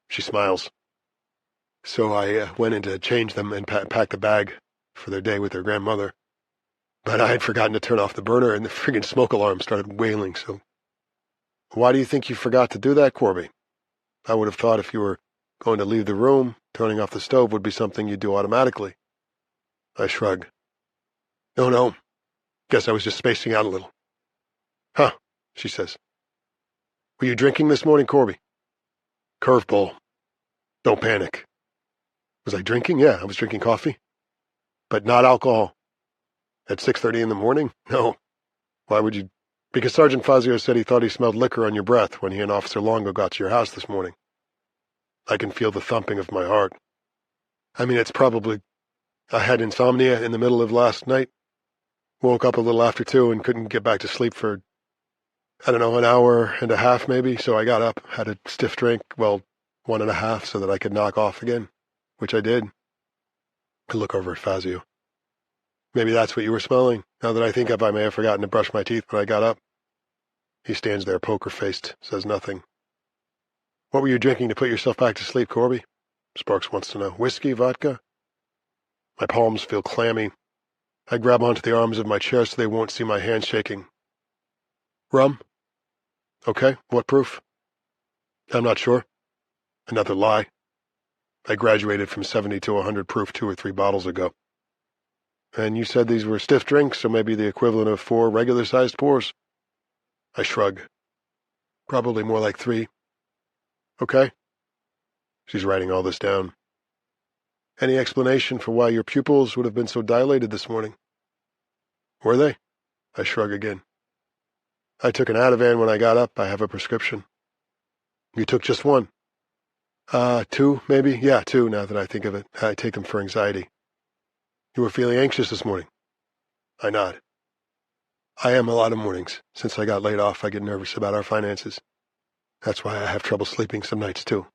She smiles. So I went in to change them and pack the bag for their day with their grandmother. But I had forgotten to turn off the burner and the friggin' smoke alarm started wailing, so... Why do you think you forgot to do that, Corby? I would have thought if you were going to leave the room, turning off the stove would be something you'd do automatically. I shrug. No. Guess I was just spacing out a little. Huh, she says. Were you drinking this morning, Corby? Curveball. Don't panic. Was I drinking? Yeah, I was drinking coffee. But not alcohol. At 6:30 in the morning? No. Why would you? Because Sergeant Fazio said he thought he smelled liquor on your breath when he and Officer Longo got to your house this morning. I can feel the thumping of my heart. I mean, it's probably... I had insomnia in the middle of last night. Woke up a little after 2 and couldn't get back to sleep for, I don't know, an hour and a half maybe, so I got up, had a stiff drink, well, 1.5, so that I could knock off again, which I did. I look over at Fazio. Maybe that's what you were smelling. Now that I think of, I may have forgotten to brush my teeth when I got up. He stands there poker-faced, says nothing. What were you drinking to put yourself back to sleep, Corby? Sparks wants to know. Whiskey, vodka? My palms feel clammy. I grab onto the arms of my chair so they won't see my hands shaking. Rum? Okay, what proof? I'm not sure. Another lie. I graduated from 70 to 100 proof 2 or 3 bottles ago. And you said these were stiff drinks, so maybe the equivalent of 4 regular-sized pours? I shrug. Probably more like 3. Okay. She's writing all this down. Any explanation for why your pupils would have been so dilated this morning? Were they? I shrug again. I took an Ativan when I got up. I have a prescription. You took just 1? 2, maybe? Yeah, 2, now that I think of it. I take them for anxiety. You were feeling anxious this morning? I nod. I am a lot of mornings. Since I got laid off, I get nervous about our finances. That's why I have trouble sleeping some nights, too.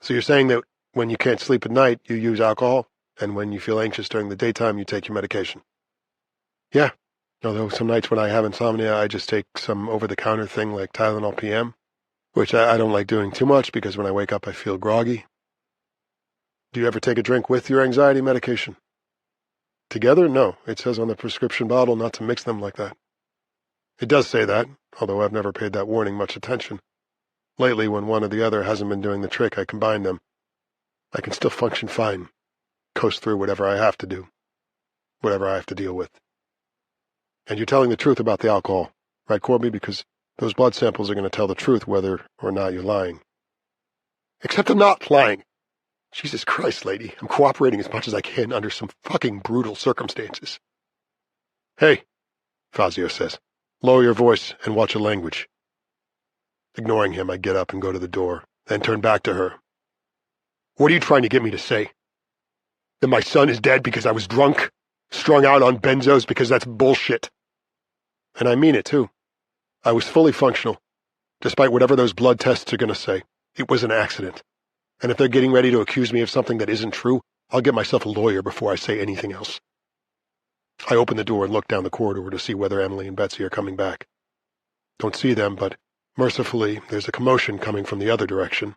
So you're saying that when you can't sleep at night, you use alcohol, and when you feel anxious during the daytime, you take your medication? Yeah, although some nights when I have insomnia, I just take some over-the-counter thing like Tylenol PM, which I don't like doing too much because when I wake up, I feel groggy. Do you ever take a drink with your anxiety medication? Together? No. It says on the prescription bottle not to mix them like that. It does say that, although I've never paid that warning much attention. Lately, when one or the other hasn't been doing the trick, I combine them. I can still function fine, coast through whatever I have to do, whatever I have to deal with. And you're telling the truth about the alcohol, right, Corby? Because those blood samples are going to tell the truth whether or not you're lying. Except I'm not lying. Jesus Christ, lady, I'm cooperating as much as I can under some fucking brutal circumstances. Hey, Fazio says, lower your voice and watch your language. Ignoring him, I get up and go to the door, then turn back to her. What are you trying to get me to say? That my son is dead because I was drunk? Strung out on benzos because that's bullshit. And I mean it, too. I was fully functional, despite whatever those blood tests are going to say. It was an accident. And if they're getting ready to accuse me of something that isn't true, I'll get myself a lawyer before I say anything else. I open the door and look down the corridor to see whether Emily and Betsy are coming back. Don't see them, but mercifully, there's a commotion coming from the other direction.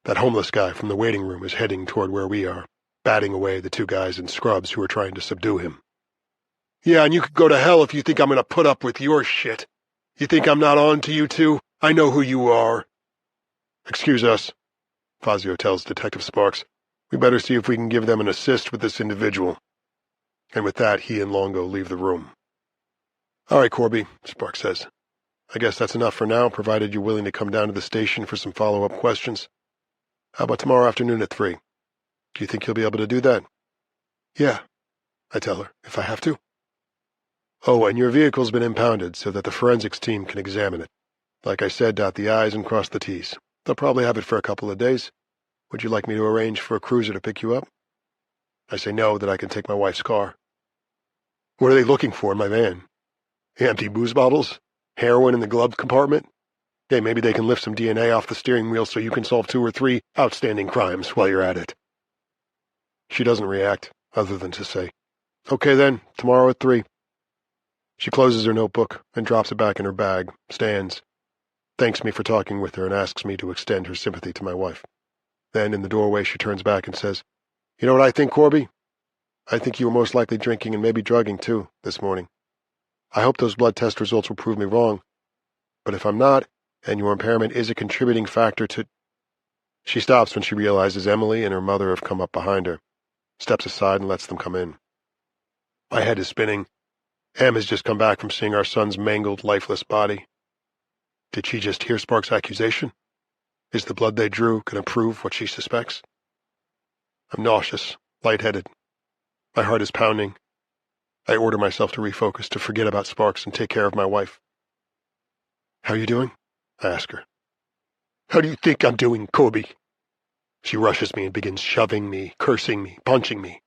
That homeless guy from the waiting room is heading toward where we are, batting away the 2 guys in scrubs who are trying to subdue him. Yeah, and you could go to hell if you think I'm going to put up with your shit. You think I'm not on to you two? I know who you are. Excuse us, Fazio tells Detective Sparks. We better see if we can give them an assist with this individual. And with that, he and Longo leave the room. All right, Corby, Sparks says. I guess that's enough for now, provided you're willing to come down to the station for some follow-up questions. How about tomorrow afternoon at 3? Do you think you'll be able to do that? Yeah, I tell her, if I have to. Oh, and your vehicle's been impounded so that the forensics team can examine it. Like I said, dot the I's and cross the T's. They'll probably have it for a couple of days. Would you like me to arrange for a cruiser to pick you up? I say no, that I can take my wife's car. What are they looking for in my van? Empty booze bottles? Heroin in the glove compartment? Hey, maybe they can lift some DNA off the steering wheel so you can solve 2 or 3 outstanding crimes while you're at it. She doesn't react. other than to say, "Okay then, tomorrow at 3. She closes her notebook and drops it back in her bag, stands, thanks me for talking with her, and asks me to extend her sympathy to my wife. Then, in the doorway, she turns back and says, "You know what I think, Corby? I think you were most likely drinking and maybe drugging, too, this morning. I hope those blood test results will prove me wrong. But if I'm not, and your impairment is a contributing factor to—" She stops when she realizes Emily and her mother have come up behind her, steps aside and lets them come in. My head is spinning. Em has just come back from seeing our son's mangled, lifeless body. Did she just hear Sparks' accusation? Is the blood they drew going to prove what she suspects? I'm nauseous, lightheaded. My heart is pounding. I order myself to refocus, to forget about Sparks and take care of my wife. "How are you doing?" I ask her. "How do you think I'm doing, Corby?" She rushes me and begins shoving me, cursing me, punching me.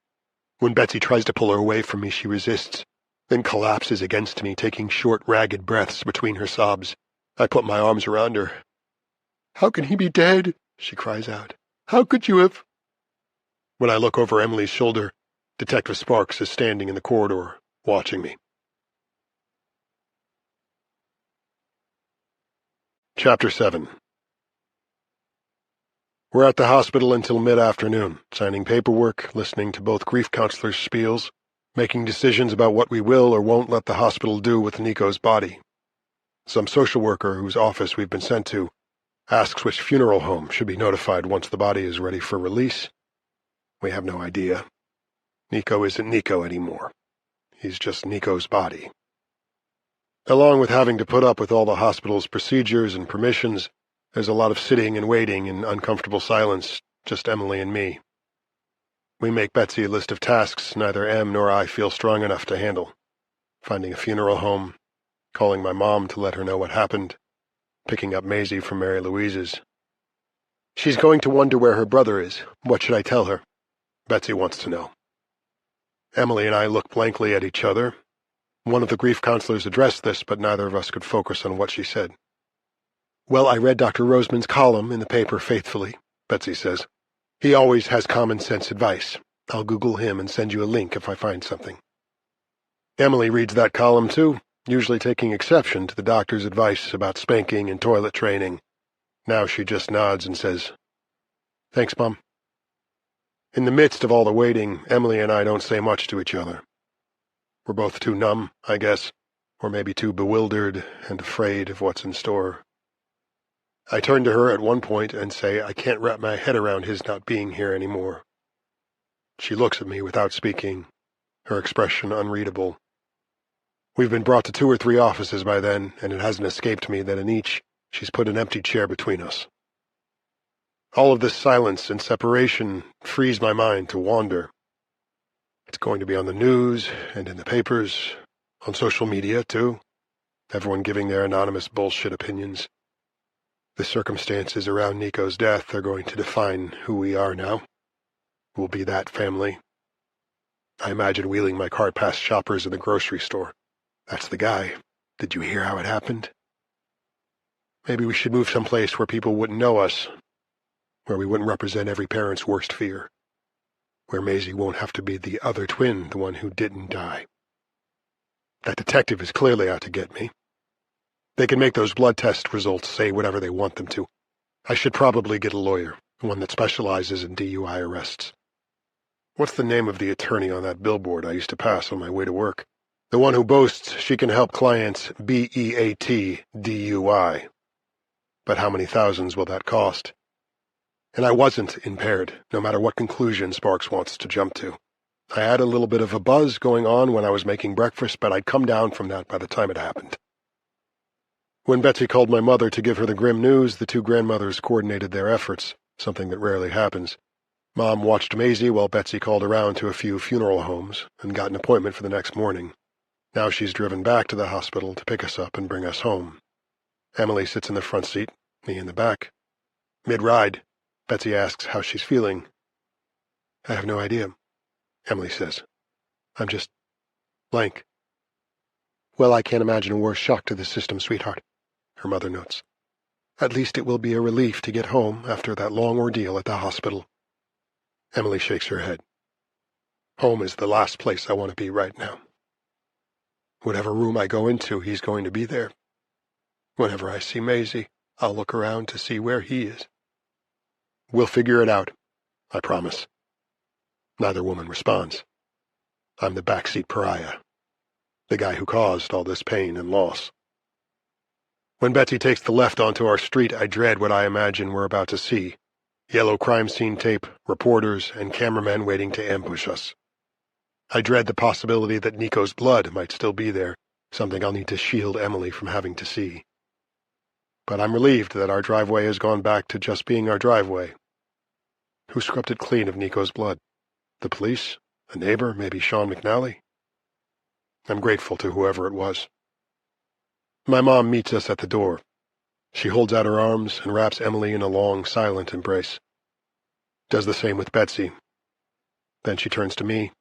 When Betsy tries to pull her away from me, she resists, then collapses against me, taking short, ragged breaths between her sobs. I put my arms around her. "How can he be dead?" she cries out. "How could you have—" When I look over Emily's shoulder, Detective Sparks is standing in the corridor, watching me. Chapter 7. We're at the hospital until mid-afternoon, signing paperwork, listening to both grief counselors' spiels, making decisions about what we will or won't let the hospital do with Nico's body. Some social worker whose office we've been sent to asks which funeral home should be notified once the body is ready for release. We have no idea. Nico isn't Nico anymore. He's just Nico's body. Along with having to put up with all the hospital's procedures and permissions, there's a lot of sitting and waiting in uncomfortable silence, just Emily and me. We make Betsy a list of tasks neither Em nor I feel strong enough to handle. Finding a funeral home, calling my mom to let her know what happened, picking up Maisie from Mary Louise's. She's going to wonder where her brother is. What should I tell her? Betsy wants to know. Emily and I look blankly at each other. One of the grief counselors addressed this, but neither of us could focus on what she said. "Well, I read Dr. Roseman's column in the paper faithfully," Betsy says. "He always has common-sense advice. I'll Google him and send you a link if I find something." Emily reads that column too, usually taking exception to the doctor's advice about spanking and toilet training. Now she just nods and says, "Thanks, Mom." In the midst of all the waiting, Emily and I don't say much to each other. We're both too numb, I guess, or maybe too bewildered and afraid of what's in store. I turn to her at one point and say I can't wrap my head around his not being here anymore. She looks at me without speaking, her expression unreadable. We've been brought to 2 or 3 offices by then, and it hasn't escaped me that in each she's put an empty chair between us. All of this silence and separation frees my mind to wander. It's going to be on the news and in the papers, on social media, too. Everyone giving their anonymous bullshit opinions. The circumstances around Nico's death are going to define who we are now. We'll be that family. I imagine wheeling my cart past shoppers in the grocery store. "That's the guy. Did you hear how it happened?" Maybe we should move someplace where people wouldn't know us, where we wouldn't represent every parent's worst fear, where Maisie won't have to be the other twin, the one who didn't die. That detective is clearly out to get me. They can make those blood test results say whatever they want them to. I should probably get a lawyer, one that specializes in DUI arrests. What's the name of the attorney on that billboard I used to pass on my way to work? The one who boasts she can help clients BEAT DUI. But how many thousands will that cost? And I wasn't impaired, no matter what conclusion Sparks wants to jump to. I had a little bit of a buzz going on when I was making breakfast, but I'd come down from that by the time it happened. When Betsy called my mother to give her the grim news, the 2 grandmothers coordinated their efforts, something that rarely happens. Mom watched Maisie while Betsy called around to a few funeral homes and got an appointment for the next morning. Now she's driven back to the hospital to pick us up and bring us home. Emily sits in the front seat, me in the back. Mid-ride, Betsy asks how she's feeling. "I have no idea," Emily says. "I'm just blank." "Well, I can't imagine a worse shock to the system, sweetheart," her mother notes. "At least it will be a relief to get home after that long ordeal at the hospital." Emily shakes her head. Home is the last place I want to be right now. Whatever room I go into, he's going to be there. Whenever I see Maisie, I'll look around to see where he is. We'll figure it out, I promise. Neither woman responds. I'm the backseat pariah, the guy who caused all this pain and loss. When Betsy takes the left onto our street, I dread what I imagine we're about to see. Yellow crime scene tape, reporters, and cameramen waiting to ambush us. I dread the possibility that Nico's blood might still be there, something I'll need to shield Emily from having to see. But I'm relieved that our driveway has gone back to just being our driveway. Who scrubbed it clean of Nico's blood? The police? A neighbor? Maybe Sean McNally? I'm grateful to whoever it was. My mom meets us at the door. She holds out her arms and wraps Emily in a long, silent embrace. Does the same with Betsy. Then she turns to me,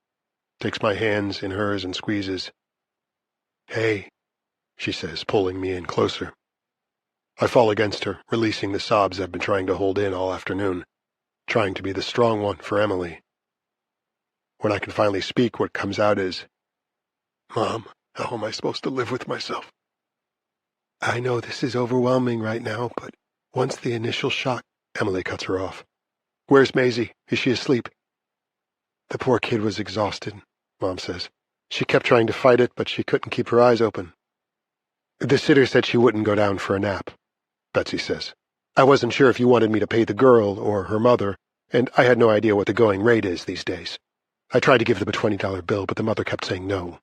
takes my hands in hers and squeezes. Hey, she says, pulling me in closer. I fall against her, releasing the sobs I've been trying to hold in all afternoon, trying to be the strong one for Emily. When I can finally speak, what comes out is, Mom, how am I supposed to live with myself? I know this is overwhelming right now, but once the initial shock... Emily cuts her off. Where's Maisie? Is she asleep? The poor kid was exhausted, Mom says. She kept trying to fight it, but she couldn't keep her eyes open. The sitter said she wouldn't go down for a nap, Betsy says. I wasn't sure if you wanted me to pay the girl or her mother, and I had no idea what the going rate is these days. I tried to give them a $20 bill, but the mother kept saying no.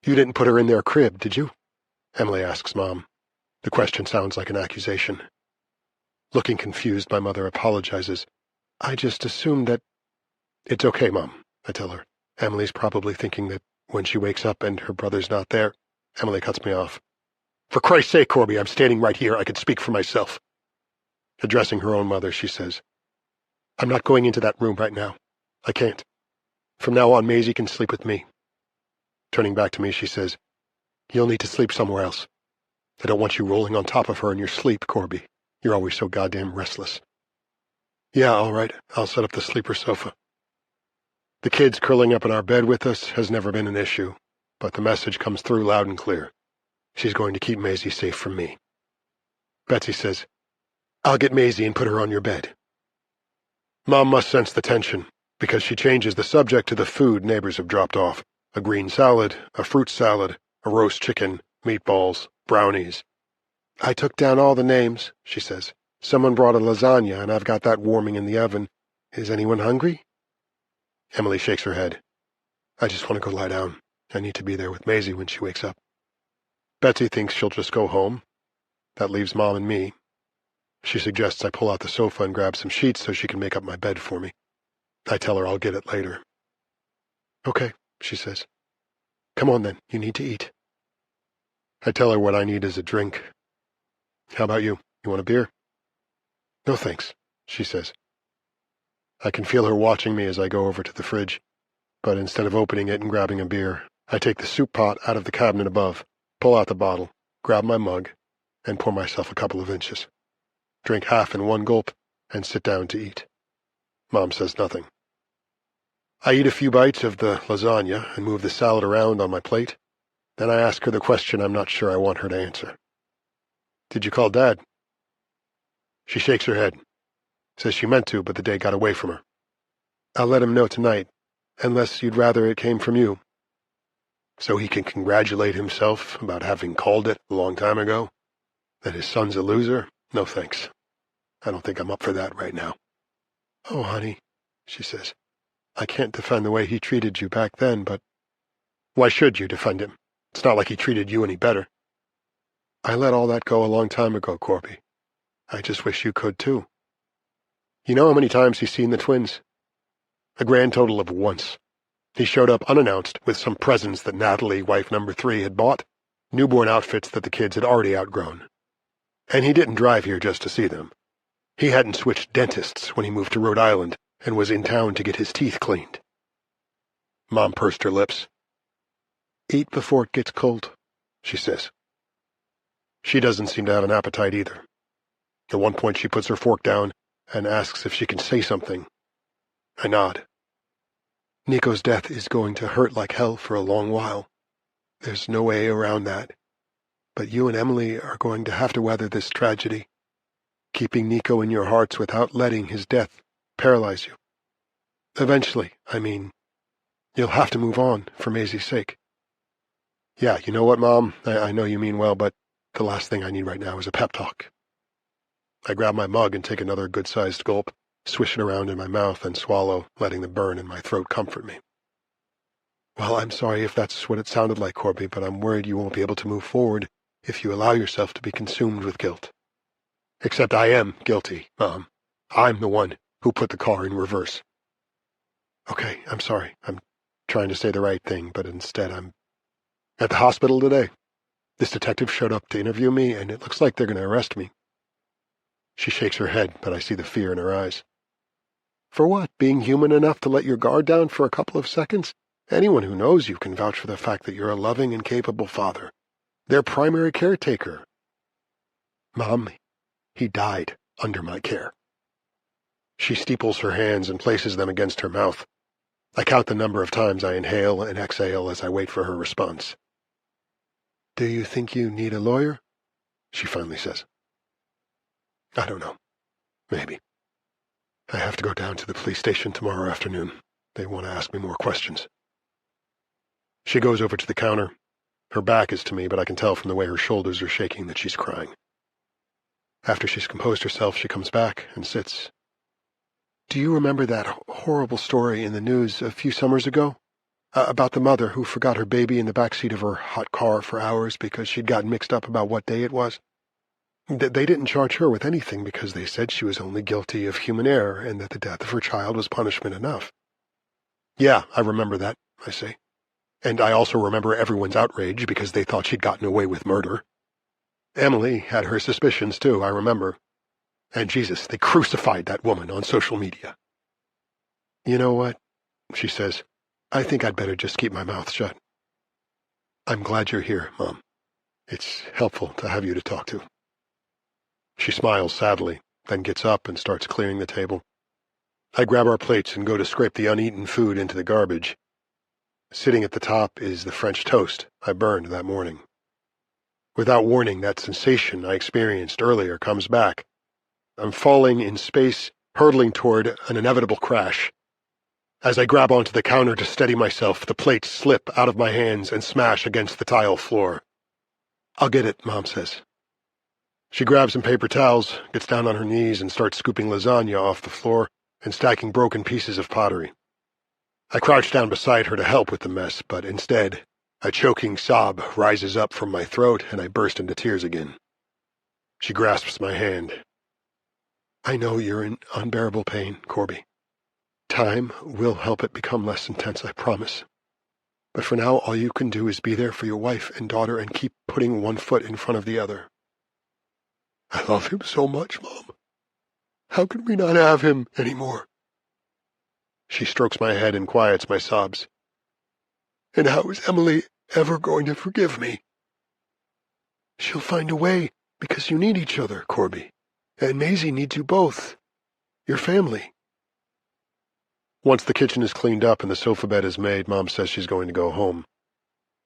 You didn't put her in their crib, did you? Emily asks Mom. The question sounds like an accusation. Looking confused, my mother apologizes. I just assumed that... It's okay, Mom, I tell her. Emily's probably thinking that when she wakes up and her brother's not there... Emily cuts me off. For Christ's sake, Corby, I'm standing right here. I can speak for myself. Addressing her own mother, she says, I'm not going into that room right now. I can't. From now on, Maisie can sleep with me. Turning back to me, she says, You'll need to sleep somewhere else. I don't want you rolling on top of her in your sleep, Corby. You're always so goddamn restless. Yeah, all right. I'll set up the sleeper sofa. The kids curling up in our bed with us has never been an issue, but the message comes through loud and clear. She's going to keep Maisie safe from me. Betsy says, I'll get Maisie and put her on your bed. Mom must sense the tension, because she changes the subject to the food neighbors have dropped off. A green salad, a fruit salad, a roast chicken, meatballs, brownies. I took down all the names, she says. Someone brought a lasagna, and I've got that warming in the oven. Is anyone hungry? Emily shakes her head. I just want to go lie down. I need to be there with Maisie when she wakes up. Betsy thinks she'll just go home. That leaves Mom and me. She suggests I pull out the sofa and grab some sheets so she can make up my bed for me. I tell her I'll get it later. Okay, she says. Come on then, you need to eat. I tell her what I need is a drink. How about you? You want a beer? No thanks, she says. I can feel her watching me as I go over to the fridge, but instead of opening it and grabbing a beer, I take the soup pot out of the cabinet above, pull out the bottle, grab my mug, and pour myself a couple of inches. Drink half in one gulp, and sit down to eat. Mom says nothing. I eat a few bites of the lasagna and move the salad around on my plate. Then I ask her the question I'm not sure I want her to answer. Did you call Dad? She shakes her head. Says she meant to, but the day got away from her. I'll let him know tonight, unless you'd rather it came from you. So he can congratulate himself about having called it a long time ago? That his son's a loser? No thanks. I don't think I'm up for that right now. Oh, honey, she says. I can't defend the way he treated you back then, but... Why should you defend him? It's not like he treated you any better. I let all that go a long time ago, Corby. I just wish you could, too. You know how many times he's seen the twins? A grand total of once. He showed up unannounced with some presents that Natalie, wife number 3, had bought, newborn outfits that the kids had already outgrown. And he didn't drive here just to see them. He hadn't switched dentists when he moved to Rhode Island and was in town to get his teeth cleaned. Mom pursed her lips. Eat before it gets cold, she says. She doesn't seem to have an appetite either. At one point she puts her fork down and asks if she can say something. I nod. Nico's death is going to hurt like hell for a long while. There's no way around that. But you and Emily are going to have to weather this tragedy, keeping Nico in your hearts without letting his death paralyze you. Eventually, you'll have to move on for Maisie's sake. Yeah, you know what, Mom? I know you mean well, but the last thing I need right now is a pep talk. I grab my mug and take another good-sized gulp, swish it around in my mouth, and swallow, letting the burn in my throat comfort me. Well, I'm sorry if that's what it sounded like, Corby, but I'm worried you won't be able to move forward if you allow yourself to be consumed with guilt. Except I am guilty, Mom. I'm the one who put the car in reverse. Okay, I'm sorry. I'm trying to say the right thing, but instead I'm at the hospital today. This detective showed up to interview me, and it looks like they're going to arrest me. She shakes her head, but I see the fear in her eyes. For what? Being human enough to let your guard down for a couple of seconds? Anyone who knows you can vouch for the fact that you're a loving and capable father. Their primary caretaker. Mom, he died under my care. She steeples her hands and places them against her mouth. I count the number of times I inhale and exhale as I wait for her response. Do you think you need a lawyer? She finally says. I don't know. Maybe. I have to go down to the police station tomorrow afternoon. They want to ask me more questions. She goes over to the counter. Her back is to me, but I can tell from the way her shoulders are shaking that she's crying. After she's composed herself, she comes back and sits. Do you remember that horrible story in the news a few summers ago? About the mother who forgot her baby in the backseat of her hot car for hours because she'd gotten mixed up about what day it was? They didn't charge her with anything because they said she was only guilty of human error and that the death of her child was punishment enough. Yeah, I remember that, I say. And I also remember everyone's outrage because they thought she'd gotten away with murder. Emily had her suspicions, too, I remember. And Jesus, they crucified that woman on social media. You know what? She says. I think I'd better just keep my mouth shut. I'm glad you're here, Mom. It's helpful to have you to talk to. She smiles sadly, then gets up and starts clearing the table. I grab our plates and go to scrape the uneaten food into the garbage. Sitting at the top is the French toast I burned that morning. Without warning, that sensation I experienced earlier comes back. I'm falling in space, hurtling toward an inevitable crash. As I grab onto the counter to steady myself, the plates slip out of my hands and smash against the tile floor. I'll get it, Mom says. She grabs some paper towels, gets down on her knees, and starts scooping lasagna off the floor and stacking broken pieces of pottery. I crouch down beside her to help with the mess, but instead, a choking sob rises up from my throat and I burst into tears again. She grasps my hand. I know you're in unbearable pain, Corby. Time will help it become less intense, I promise. But for now, all you can do is be there for your wife and daughter and keep putting one foot in front of the other. I love him so much, Mom. How can we not have him anymore? She strokes my head and quiets my sobs. And how is Emily ever going to forgive me? She'll find a way, because you need each other, Corby. And Maisie needs you both. Your family. Once the kitchen is cleaned up and the sofa bed is made, Mom says she's going to go home.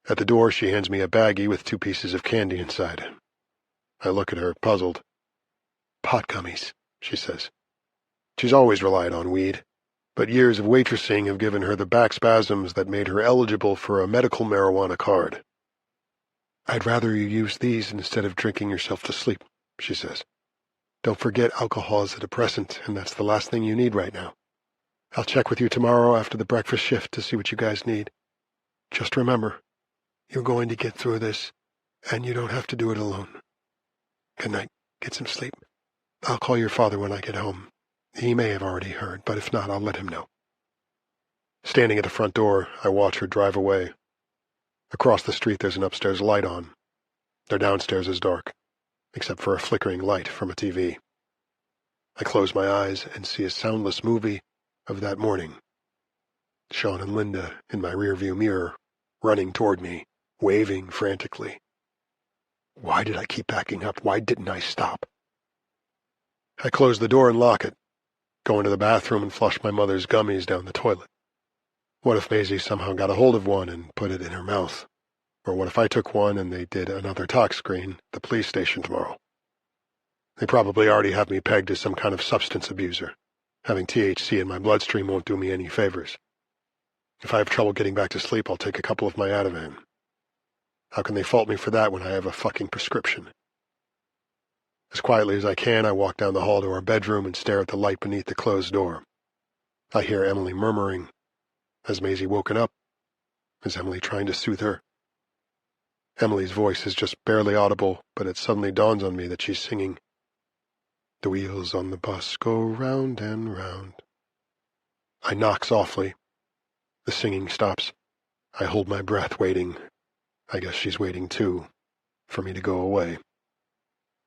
At the door, she hands me a baggie with 2 pieces of candy inside. I look at her, puzzled. Pot gummies, she says. She's always relied on weed, but years of waitressing have given her the back spasms that made her eligible for a medical marijuana card. I'd rather you use these instead of drinking yourself to sleep, she says. Don't forget alcohol is a depressant, and that's the last thing you need right now. I'll check with you tomorrow after the breakfast shift to see what you guys need. Just remember, you're going to get through this, and you don't have to do it alone. Good night. Get some sleep. I'll call your father when I get home. He may have already heard, but if not, I'll let him know. Standing at the front door, I watch her drive away. Across the street, there's an upstairs light on. Their downstairs is dark, except for a flickering light from a TV. I close my eyes and see a soundless movie of that morning. Sean and Linda in my rearview mirror, running toward me, waving frantically. Why did I keep backing up? Why didn't I stop? I close the door and lock it, go into the bathroom and flush my mother's gummies down the toilet. What if Maisie somehow got a hold of one and put it in her mouth? Or what if I took one and they did another talk screen at the police station tomorrow? They probably already have me pegged as some kind of substance abuser. Having THC in my bloodstream won't do me any favors. If I have trouble getting back to sleep, I'll take a couple of my Ativan. How can they fault me for that when I have a fucking prescription? As quietly as I can, I walk down the hall to our bedroom and stare at the light beneath the closed door. I hear Emily murmuring. Has Maisie woken up? Is Emily trying to soothe her? Emily's voice is just barely audible, but it suddenly dawns on me that she's singing, "The wheels on the bus go round and round." I knock softly. The singing stops. I hold my breath, waiting. I guess she's waiting, too, for me to go away.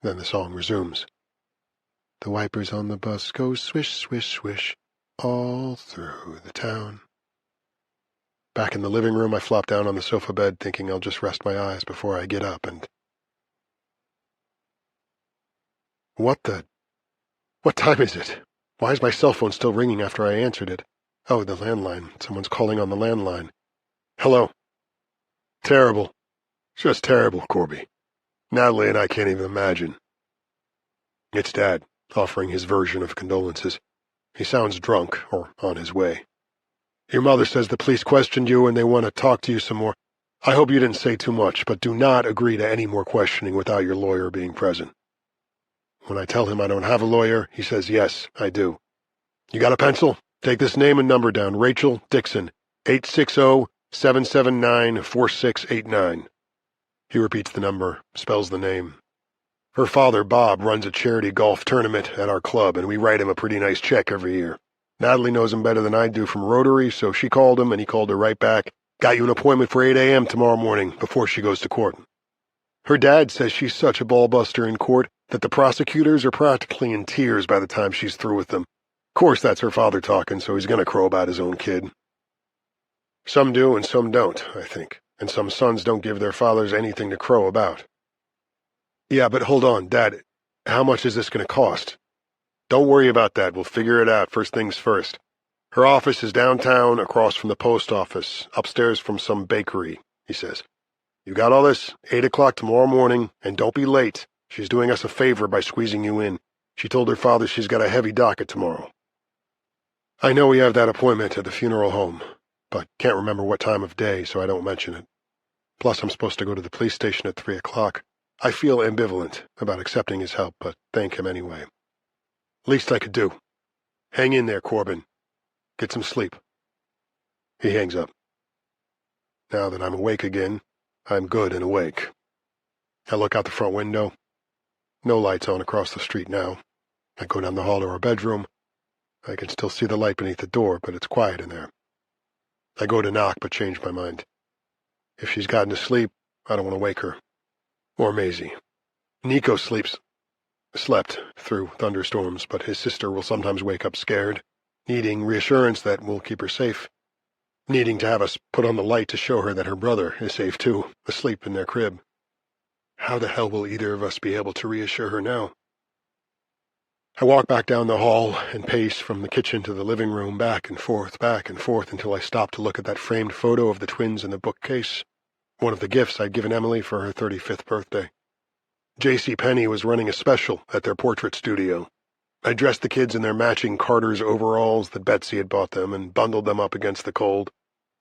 Then the song resumes. The wipers on the bus go swish, swish, swish, all through the town. Back in the living room, I flop down on the sofa bed, thinking I'll just rest my eyes before I get up and... What time is it? Why is my cell phone still ringing after I answered it? Oh, the landline. Someone's calling on the landline. Hello. Terrible. Just terrible, Corby. Natalie and I can't even imagine. It's Dad, offering his version of condolences. He sounds drunk, or on his way. Your mother says the police questioned you and they want to talk to you some more. I hope you didn't say too much, but do not agree to any more questioning without your lawyer being present. When I tell him I don't have a lawyer, he says, yes, I do. You got a pencil? Take this name and number down. Rachel Dixon, 860-779-4689. He repeats the number, spells the name. Her father, Bob, runs a charity golf tournament at our club, and we write him a pretty nice check every year. Natalie knows him better than I do from Rotary, so she called him, and he called her right back. Got you an appointment for 8 a.m. tomorrow morning, before she goes to court. Her dad says she's such a ballbuster in court that the prosecutors are practically in tears by the time she's through with them. Of course, that's her father talking, so he's going to crow about his own kid. Some do and some don't, I think, and some sons don't give their fathers anything to crow about. Yeah, but hold on, Dad. How much is this going to cost? Don't worry about that. We'll figure it out. First things first. Her office is downtown, across from the post office, upstairs from some bakery, he says. You got all this? 8 o'clock tomorrow morning, and don't be late. She's doing us a favor by squeezing you in. She told her father she's got a heavy docket tomorrow. I know we have that appointment at the funeral home, but can't remember what time of day, so I don't mention it. Plus, I'm supposed to go to the police station at 3 o'clock. I feel ambivalent about accepting his help, but thank him anyway. Least I could do. Hang in there, Corbin. Get some sleep. He hangs up. Now that I'm awake again, I'm good and awake. I look out the front window. No lights on across the street now. I go down the hall to our bedroom. I can still see the light beneath the door, but it's quiet in there. I go to knock, but change my mind. If she's gotten to sleep, I don't want to wake her. Or Maisie. Nico slept through thunderstorms, but his sister will sometimes wake up scared, needing reassurance that we'll keep her safe, needing to have us put on the light to show her that her brother is safe too, asleep in their crib. How the hell will either of us be able to reassure her now? I walk back down the hall and pace from the kitchen to the living room, back and forth, until I stop to look at that framed photo of the twins in the bookcase, one of the gifts I'd given Emily for her 35th birthday. J.C. Penney was running a special at their portrait studio. I dressed the kids in their matching Carter's overalls that Betsy had bought them and bundled them up against the cold.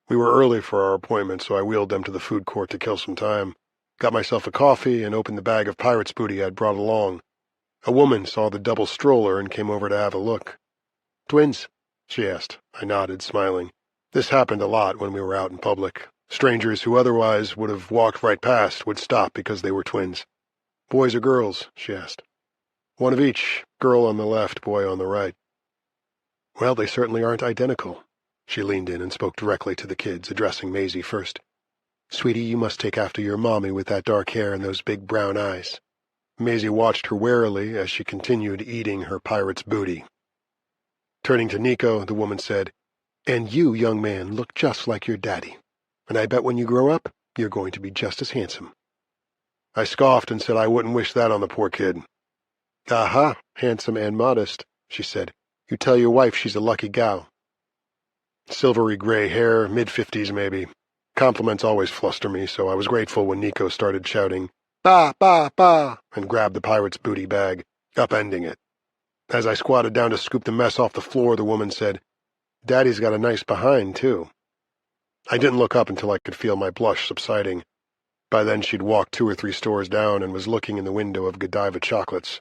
We were early for our appointment, so I wheeled them to the food court to kill some time, got myself a coffee, and opened the bag of pirate's booty I'd brought along. A woman saw the double stroller and came over to have a look. Twins? She asked. I nodded, smiling. This happened a lot when we were out in public. Strangers who otherwise would have walked right past would stop because they were twins. Boys or girls? She asked. One of each, girl on the left, boy on the right. Well, they certainly aren't identical. She leaned in and spoke directly to the kids, addressing Maisie first. Sweetie, you must take after your mommy with that dark hair and those big brown eyes. Maisie watched her warily as she continued eating her pirate's booty. Turning to Nico, the woman said, And you, young man, look just like your daddy. And I bet when you grow up, you're going to be just as handsome. I scoffed and said I wouldn't wish that on the poor kid. Aha, handsome and modest, she said. You tell your wife she's a lucky gal. Silvery gray hair, mid-50s maybe. Compliments always fluster me, so I was grateful when Nico started shouting, "Ba, ba, ba," and grabbed the pirate's booty bag, upending it. As I squatted down to scoop the mess off the floor, the woman said, "Daddy's got a nice behind, too." I didn't look up until I could feel my blush subsiding. By then she'd walked 2 or 3 stores down and was looking in the window of Godiva Chocolates.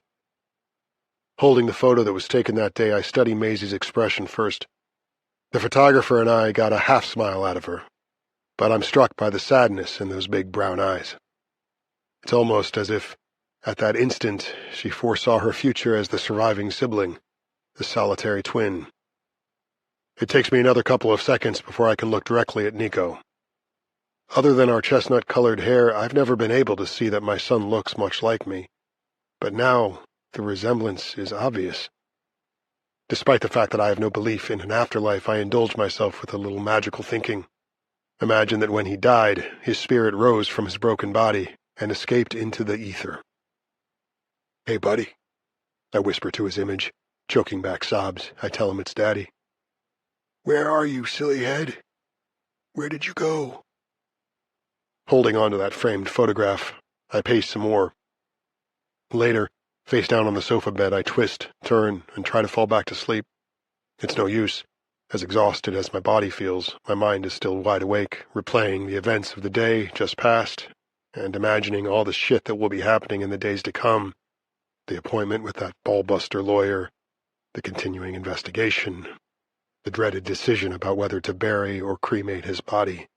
Holding the photo that was taken that day, I studied Maisie's expression first. The photographer and I got a half-smile out of her, but I'm struck by the sadness in those big brown eyes. It's almost as if, at that instant, she foresaw her future as the surviving sibling, the solitary twin. It takes me another couple of seconds before I can look directly at Nico. Other than our chestnut-colored hair, I've never been able to see that my son looks much like me. But now, the resemblance is obvious. Despite the fact that I have no belief in an afterlife, I indulge myself with a little magical thinking. Imagine that when he died, his spirit rose from his broken body and escaped into the ether. "Hey, buddy," I whisper to his image, choking back sobs. I tell him it's Daddy. "Where are you, silly head? Where did you go?" Holding on to that framed photograph, I pace some more. Later, face down on the sofa bed, I twist, turn, and try to fall back to sleep. It's no use. As exhausted as my body feels, my mind is still wide awake, replaying the events of the day just past, and imagining all the shit that will be happening in the days to come. The appointment with that ballbuster lawyer, the continuing investigation, the dreaded decision about whether to bury or cremate his body,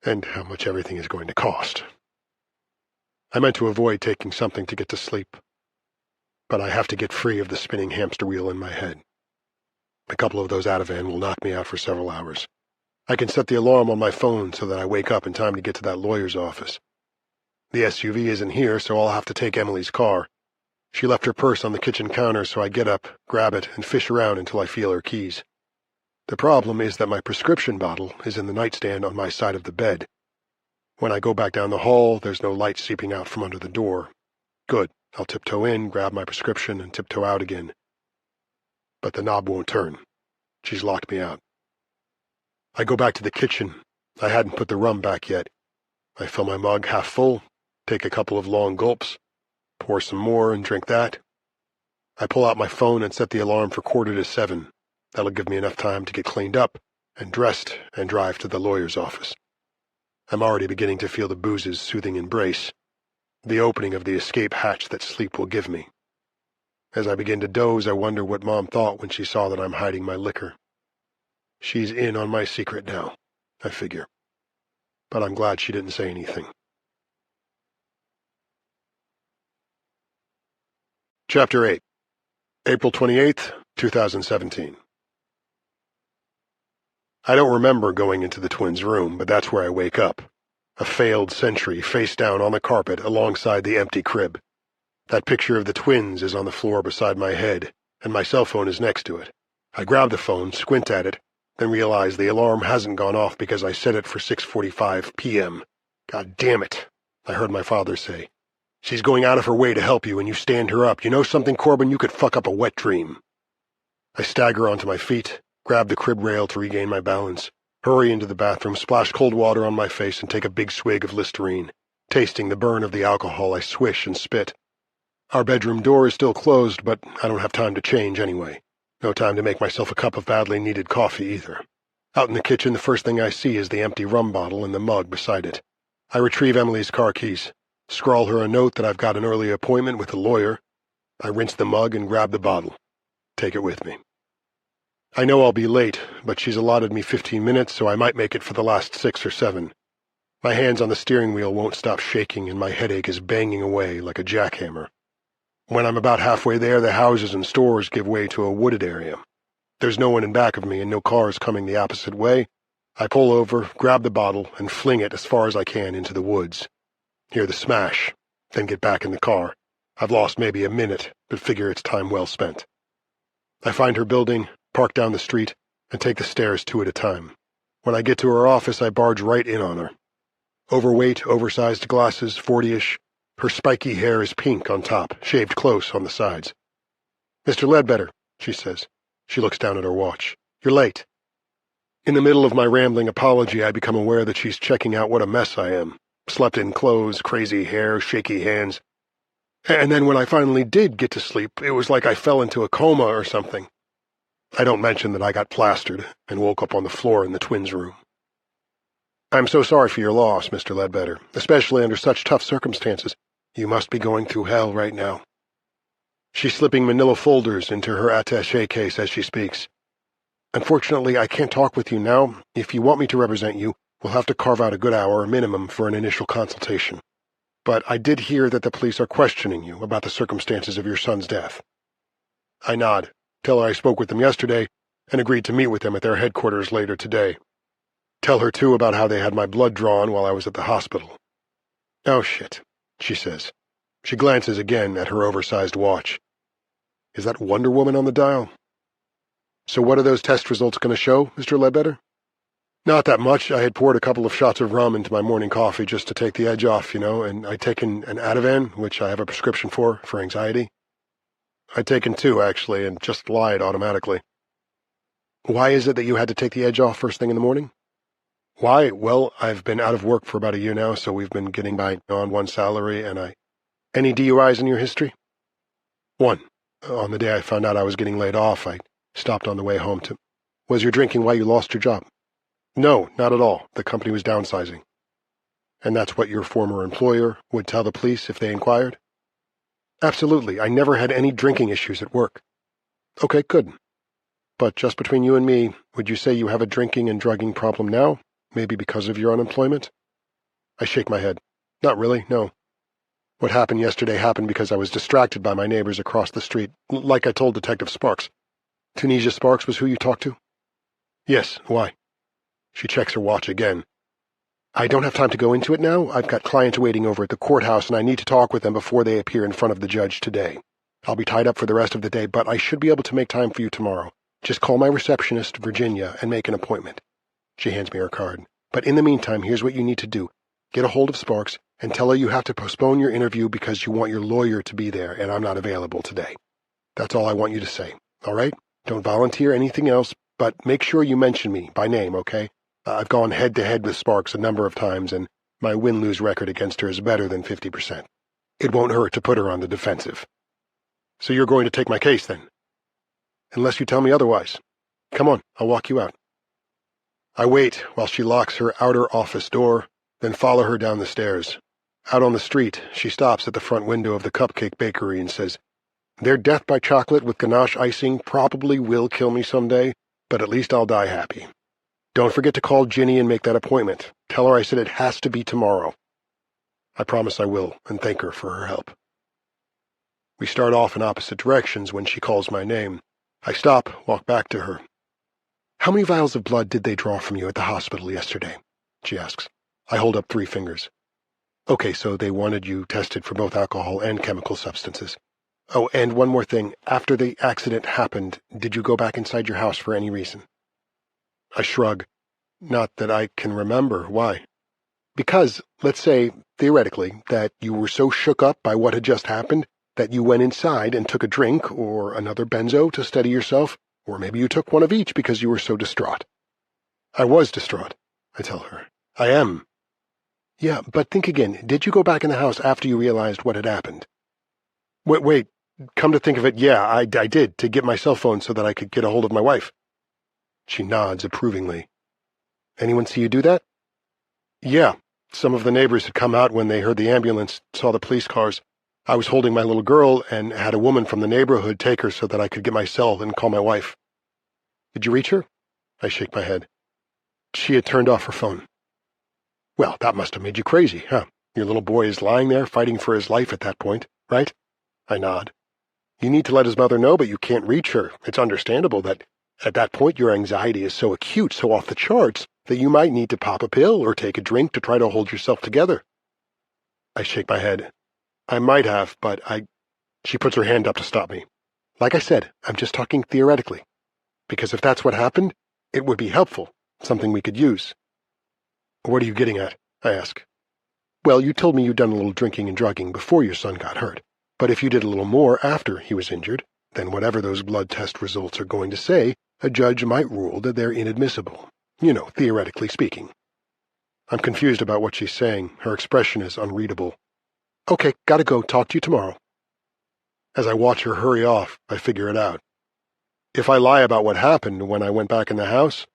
and how much everything is going to cost. I meant to avoid taking something to get to sleep, but I have to get free of the spinning hamster wheel in my head. A couple of those Ativan will knock me out for several hours. I can set the alarm on my phone so that I wake up in time to get to that lawyer's office. The SUV isn't here, so I'll have to take Emily's car. She left her purse on the kitchen counter, so I get up, grab it, and fish around until I feel her keys. The problem is that my prescription bottle is in the nightstand on my side of the bed. When I go back down the hall, there's no light seeping out from under the door. Good. I'll tiptoe in, grab my prescription, and tiptoe out again. But the knob won't turn. She's locked me out. I go back to the kitchen. I hadn't put the rum back yet. I fill my mug half full, take a couple of long gulps, pour some more and drink that. I pull out my phone and set the alarm for 6:45. That'll give me enough time to get cleaned up and dressed and drive to the lawyer's office. I'm already beginning to feel the booze's soothing embrace, the opening of the escape hatch that sleep will give me. As I begin to doze, I wonder what Mom thought when she saw that I'm hiding my liquor. She's in on my secret now, I figure. But I'm glad she didn't say anything. Chapter 8. April 28th, 2017. I don't remember going into the twins' room, but that's where I wake up. A failed sentry face down on the carpet alongside the empty crib. That picture of the twins is on the floor beside my head, and my cell phone is next to it. I grab the phone, squint at it, then realize the alarm hasn't gone off because I set it for 6:45 p.m. God damn it, I heard my father say. She's going out of her way to help you, and you stand her up. You know something, Corbin? You could fuck up a wet dream. I stagger onto my feet, grab the crib rail to regain my balance, hurry into the bathroom, splash cold water on my face, and take a big swig of Listerine. Tasting the burn of the alcohol, I swish and spit. Our bedroom door is still closed, but I don't have time to change anyway. No time to make myself a cup of badly needed coffee either. Out in the kitchen, the first thing I see is the empty rum bottle and the mug beside it. I retrieve Emily's car keys, scrawl her a note that I've got an early appointment with a lawyer. I rinse the mug and grab the bottle. Take it with me. I know I'll be late, but she's allotted me 15 minutes, so I might make it for the last 6 or 7. My hands on the steering wheel won't stop shaking, and my headache is banging away like a jackhammer. When I'm about halfway there, the houses and stores give way to a wooded area. There's no one in back of me and no cars coming the opposite way. I pull over, grab the bottle, and fling it as far as I can into the woods. Hear the smash, then get back in the car. I've lost maybe a minute, but figure it's time well spent. I find her building, park down the street, and take the stairs 2 at a time. When I get to her office, I barge right in on her. Overweight, oversized glasses, 40-ish. Her spiky hair is pink on top, shaved close on the sides. "Mr. Ledbetter," she says. She looks down at her watch. "You're late." In the middle of my rambling apology, I become aware that she's checking out what a mess I am. Slept-in clothes, crazy hair, shaky hands. And then when I finally did get to sleep, it was like I fell into a coma or something. I don't mention that I got plastered and woke up on the floor in the twins' room. I'm so sorry for your loss, Mr. Ledbetter, especially under such tough circumstances. You must be going through hell right now. She's slipping manila folders into her attaché case as she speaks. Unfortunately, I can't talk with you now. If you want me to represent you, we'll have to carve out a good hour minimum for an initial consultation. But I did hear that the police are questioning you about the circumstances of your son's death. I nod, tell her I spoke with them yesterday and agreed to meet with them at their headquarters later today. Tell her, too, about how they had my blood drawn while I was at the hospital. Oh, shit, she says. She glances again at her oversized watch. Is that Wonder Woman on the dial? So what are those test results going to show, Mr. Ledbetter? Not that much. I had poured a couple of shots of rum into my morning coffee just to take the edge off, and I'd taken an Ativan, which I have a prescription for anxiety. I'd taken 2, actually, and just lied automatically. Why is it that you had to take the edge off first thing in the morning? Why? Well, I've been out of work for about a year now, so we've been getting by on one salary, and Any DUIs in your history? 1. On the day I found out I was getting laid off, I stopped on the way home to... Was your drinking why you lost your job? No, not at all. The company was downsizing. And that's what your former employer would tell the police if they inquired? Absolutely. I never had any drinking issues at work. Okay, good. But just between you and me, would you say you have a drinking and drugging problem now? Maybe because of your unemployment? I shake my head. Not really, no. What happened yesterday happened because I was distracted by my neighbors across the street, like I told Detective Sparks. Tunisia Sparks was who you talked to? Yes, why? She checks her watch again. I don't have time to go into it now. I've got clients waiting over at the courthouse, and I need to talk with them before they appear in front of the judge today. I'll be tied up for the rest of the day, but I should be able to make time for you tomorrow. Just call my receptionist, Virginia, and make an appointment. She hands me her card. But in the meantime, here's what you need to do. Get a hold of Sparks and tell her you have to postpone your interview because you want your lawyer to be there and I'm not available today. That's all I want you to say, all right? Don't volunteer anything else, but make sure you mention me by name, okay? I've gone head-to-head with Sparks a number of times, and my win-lose record against her is better than 50%. It won't hurt to put her on the defensive. So you're going to take my case, then? Unless you tell me otherwise. Come on, I'll walk you out. I wait while she locks her outer office door, then follow her down the stairs. Out on the street, she stops at the front window of the Cupcake Bakery and says, Their death by chocolate with ganache icing probably will kill me someday, but at least I'll die happy. Don't forget to call Ginny and make that appointment. Tell her I said it has to be tomorrow. I promise I will, and thank her for her help. We start off in opposite directions when she calls my name. I stop, walk back to her. How many vials of blood did they draw from you at the hospital yesterday? She asks. I hold up 3 fingers. Okay, so they wanted you tested for both alcohol and chemical substances. Oh, and one more thing. After the accident happened, did you go back inside your house for any reason? I shrug. Not that I can remember. Why? Because, let's say, theoretically, that you were so shook up by what had just happened that you went inside and took a drink or another benzo to steady yourself, or maybe you took one of each because you were so distraught. I was distraught, I tell her. I am. Yeah, but think again. Did you go back in the house after you realized what had happened? Wait. Come to think of it, yeah, I did, to get my cell phone so that I could get a hold of my wife. She nods approvingly. Anyone see you do that? Yeah. Some of the neighbors had come out when they heard the ambulance, saw the police cars. I was holding my little girl and had a woman from the neighborhood take her so that I could get my cell and call my wife. Did you reach her? I shake my head. She had turned off her phone. Well, that must have made you crazy, huh? Your little boy is lying there fighting for his life at that point, right? I nod. You need to let his mother know, but you can't reach her. It's understandable that at that point your anxiety is so acute, so off the charts, that you might need to pop a pill or take a drink to try to hold yourself together. I shake my head. I might have, but She puts her hand up to stop me. Like I said, I'm just talking theoretically. Because if that's what happened, it would be helpful, something we could use. What are you getting at? I ask. Well, you told me you'd done a little drinking and drugging before your son got hurt. But if you did a little more after he was injured, then whatever those blood test results are going to say, a judge might rule that they're inadmissible. You know, theoretically speaking. I'm confused about what she's saying. Her expression is unreadable. Okay, gotta go. Talk to you tomorrow. As I watch her hurry off, I figure it out. If I lie about what happened when I went back in the house,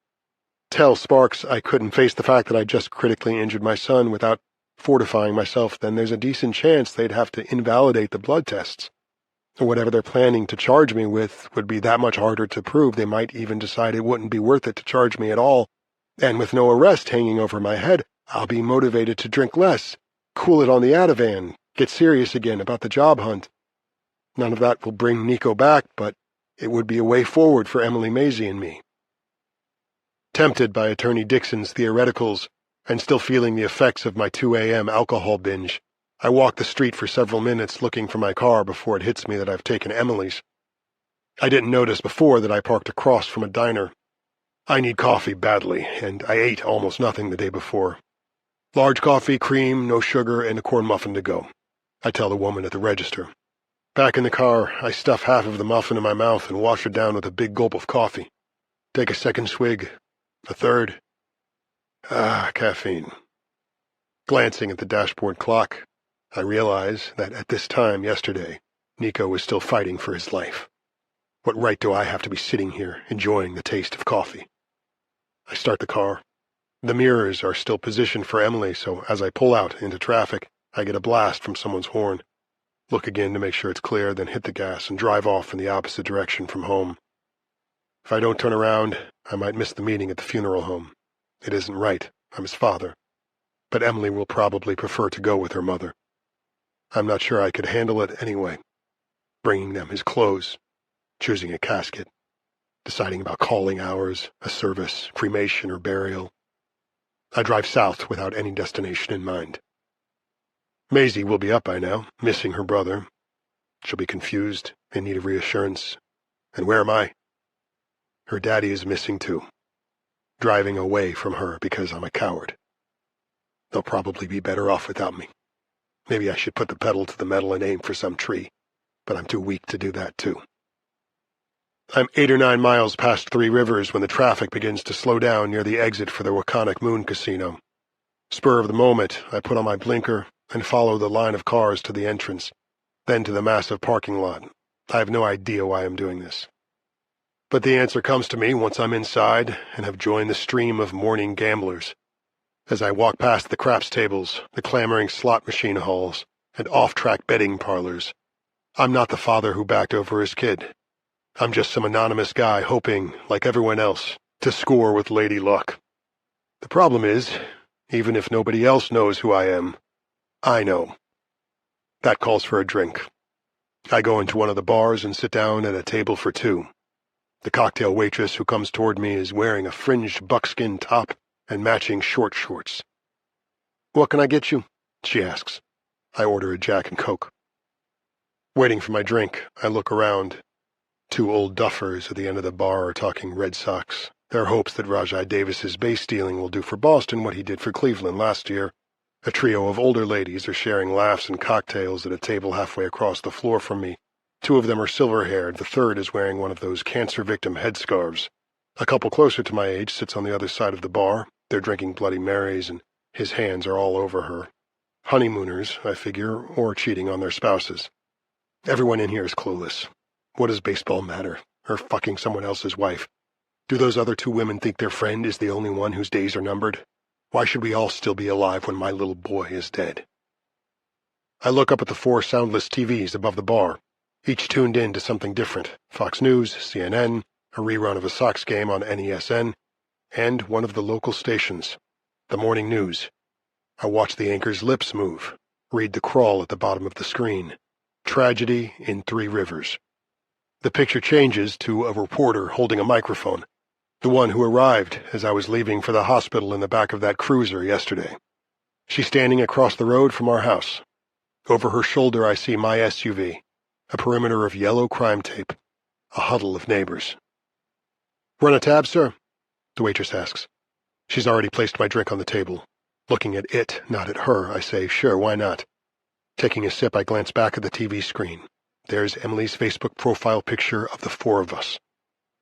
tell Sparks I couldn't face the fact that I just critically injured my son without fortifying myself, then there's a decent chance they'd have to invalidate the blood tests. Whatever they're planning to charge me with would be that much harder to prove. They might even decide it wouldn't be worth it to charge me at all. And with no arrest hanging over my head, I'll be motivated to drink less, cool it on the Ativan, get serious again about the job hunt. None of that will bring Nico back, but it would be a way forward for Emily Maisie and me. Tempted by Attorney Dixon's theoreticals, and still feeling the effects of my 2 a.m. alcohol binge, I walk the street for several minutes looking for my car before it hits me that I've taken Emily's. I didn't notice before that I parked across from a diner. I need coffee badly, and I ate almost nothing the day before. Large coffee, cream, no sugar, and a corn muffin to go, I tell the woman at the register. Back in the car, I stuff half of the muffin in my mouth and wash it down with a big gulp of coffee. Take a second swig, a third. Caffeine. Glancing at the dashboard clock, I realize that at this time yesterday, Nico was still fighting for his life. What right do I have to be sitting here, enjoying the taste of coffee? I start the car. The mirrors are still positioned for Emily, so as I pull out into traffic, I get a blast from someone's horn. Look again to make sure it's clear, then hit the gas and drive off in the opposite direction from home. If I don't turn around, I might miss the meeting at the funeral home. It isn't right. I'm his father. But Emily will probably prefer to go with her mother. I'm not sure I could handle it anyway. Bringing them his clothes, choosing a casket, deciding about calling hours, a service, cremation, or burial. I drive south without any destination in mind. Maisie will be up by now, missing her brother. She'll be confused, in need of reassurance. And where am I? Her daddy is missing too. Driving away from her because I'm a coward. They'll probably be better off without me. Maybe I should put the pedal to the metal and aim for some tree, but I'm too weak to do that too. I'm 8 or 9 miles past Three Rivers when the traffic begins to slow down near the exit for the Waconic Moon Casino. Spur of the moment, I put on my blinker and follow the line of cars to the entrance, then to the massive parking lot. I have no idea why I'm doing this. But the answer comes to me once I'm inside and have joined the stream of morning gamblers. As I walk past the craps tables, the clamoring slot machine halls, and off-track betting parlors, I'm not the father who backed over his kid. I'm just some anonymous guy hoping, like everyone else, to score with Lady Luck. The problem is, even if nobody else knows who I am, I know. That calls for a drink. I go into one of the bars and sit down at a table for 2. The cocktail waitress who comes toward me is wearing a fringed buckskin top and matching short shorts. "What can I get you?" she asks. I order a Jack and Coke. Waiting for my drink, I look around. 2 old duffers at the end of the bar are talking Red Sox. Their hopes that Rajai Davis's base stealing will do for Boston what he did for Cleveland last year. A trio of older ladies are sharing laughs and cocktails at a table halfway across the floor from me. 2 of them are silver-haired. The third is wearing one of those cancer victim headscarves. A couple closer to my age sits on the other side of the bar. They're drinking Bloody Marys, and his hands are all over her. Honeymooners, I figure, or cheating on their spouses. Everyone in here is clueless. What does baseball matter? Her fucking someone else's wife. Do those other 2 women think their friend is the only one whose days are numbered? Why should we all still be alive when my little boy is dead? I look up at the 4 soundless TVs above the bar, each tuned in to something different. Fox News, CNN, a rerun of a Sox game on NESN, and one of the local stations, the morning news. I watch the anchor's lips move, read the crawl at the bottom of the screen. Tragedy in Three Rivers. The picture changes to a reporter holding a microphone, the one who arrived as I was leaving for the hospital in the back of that cruiser yesterday. She's standing across the road from our house. Over her shoulder I see my SUV, a perimeter of yellow crime tape, a huddle of neighbors. "Run a tab, sir?" the waitress asks. She's already placed my drink on the table. Looking at it, not at her, I say, "Sure, why not?" Taking a sip, I glance back at the TV screen. There's Emily's Facebook profile picture of the 4 of us.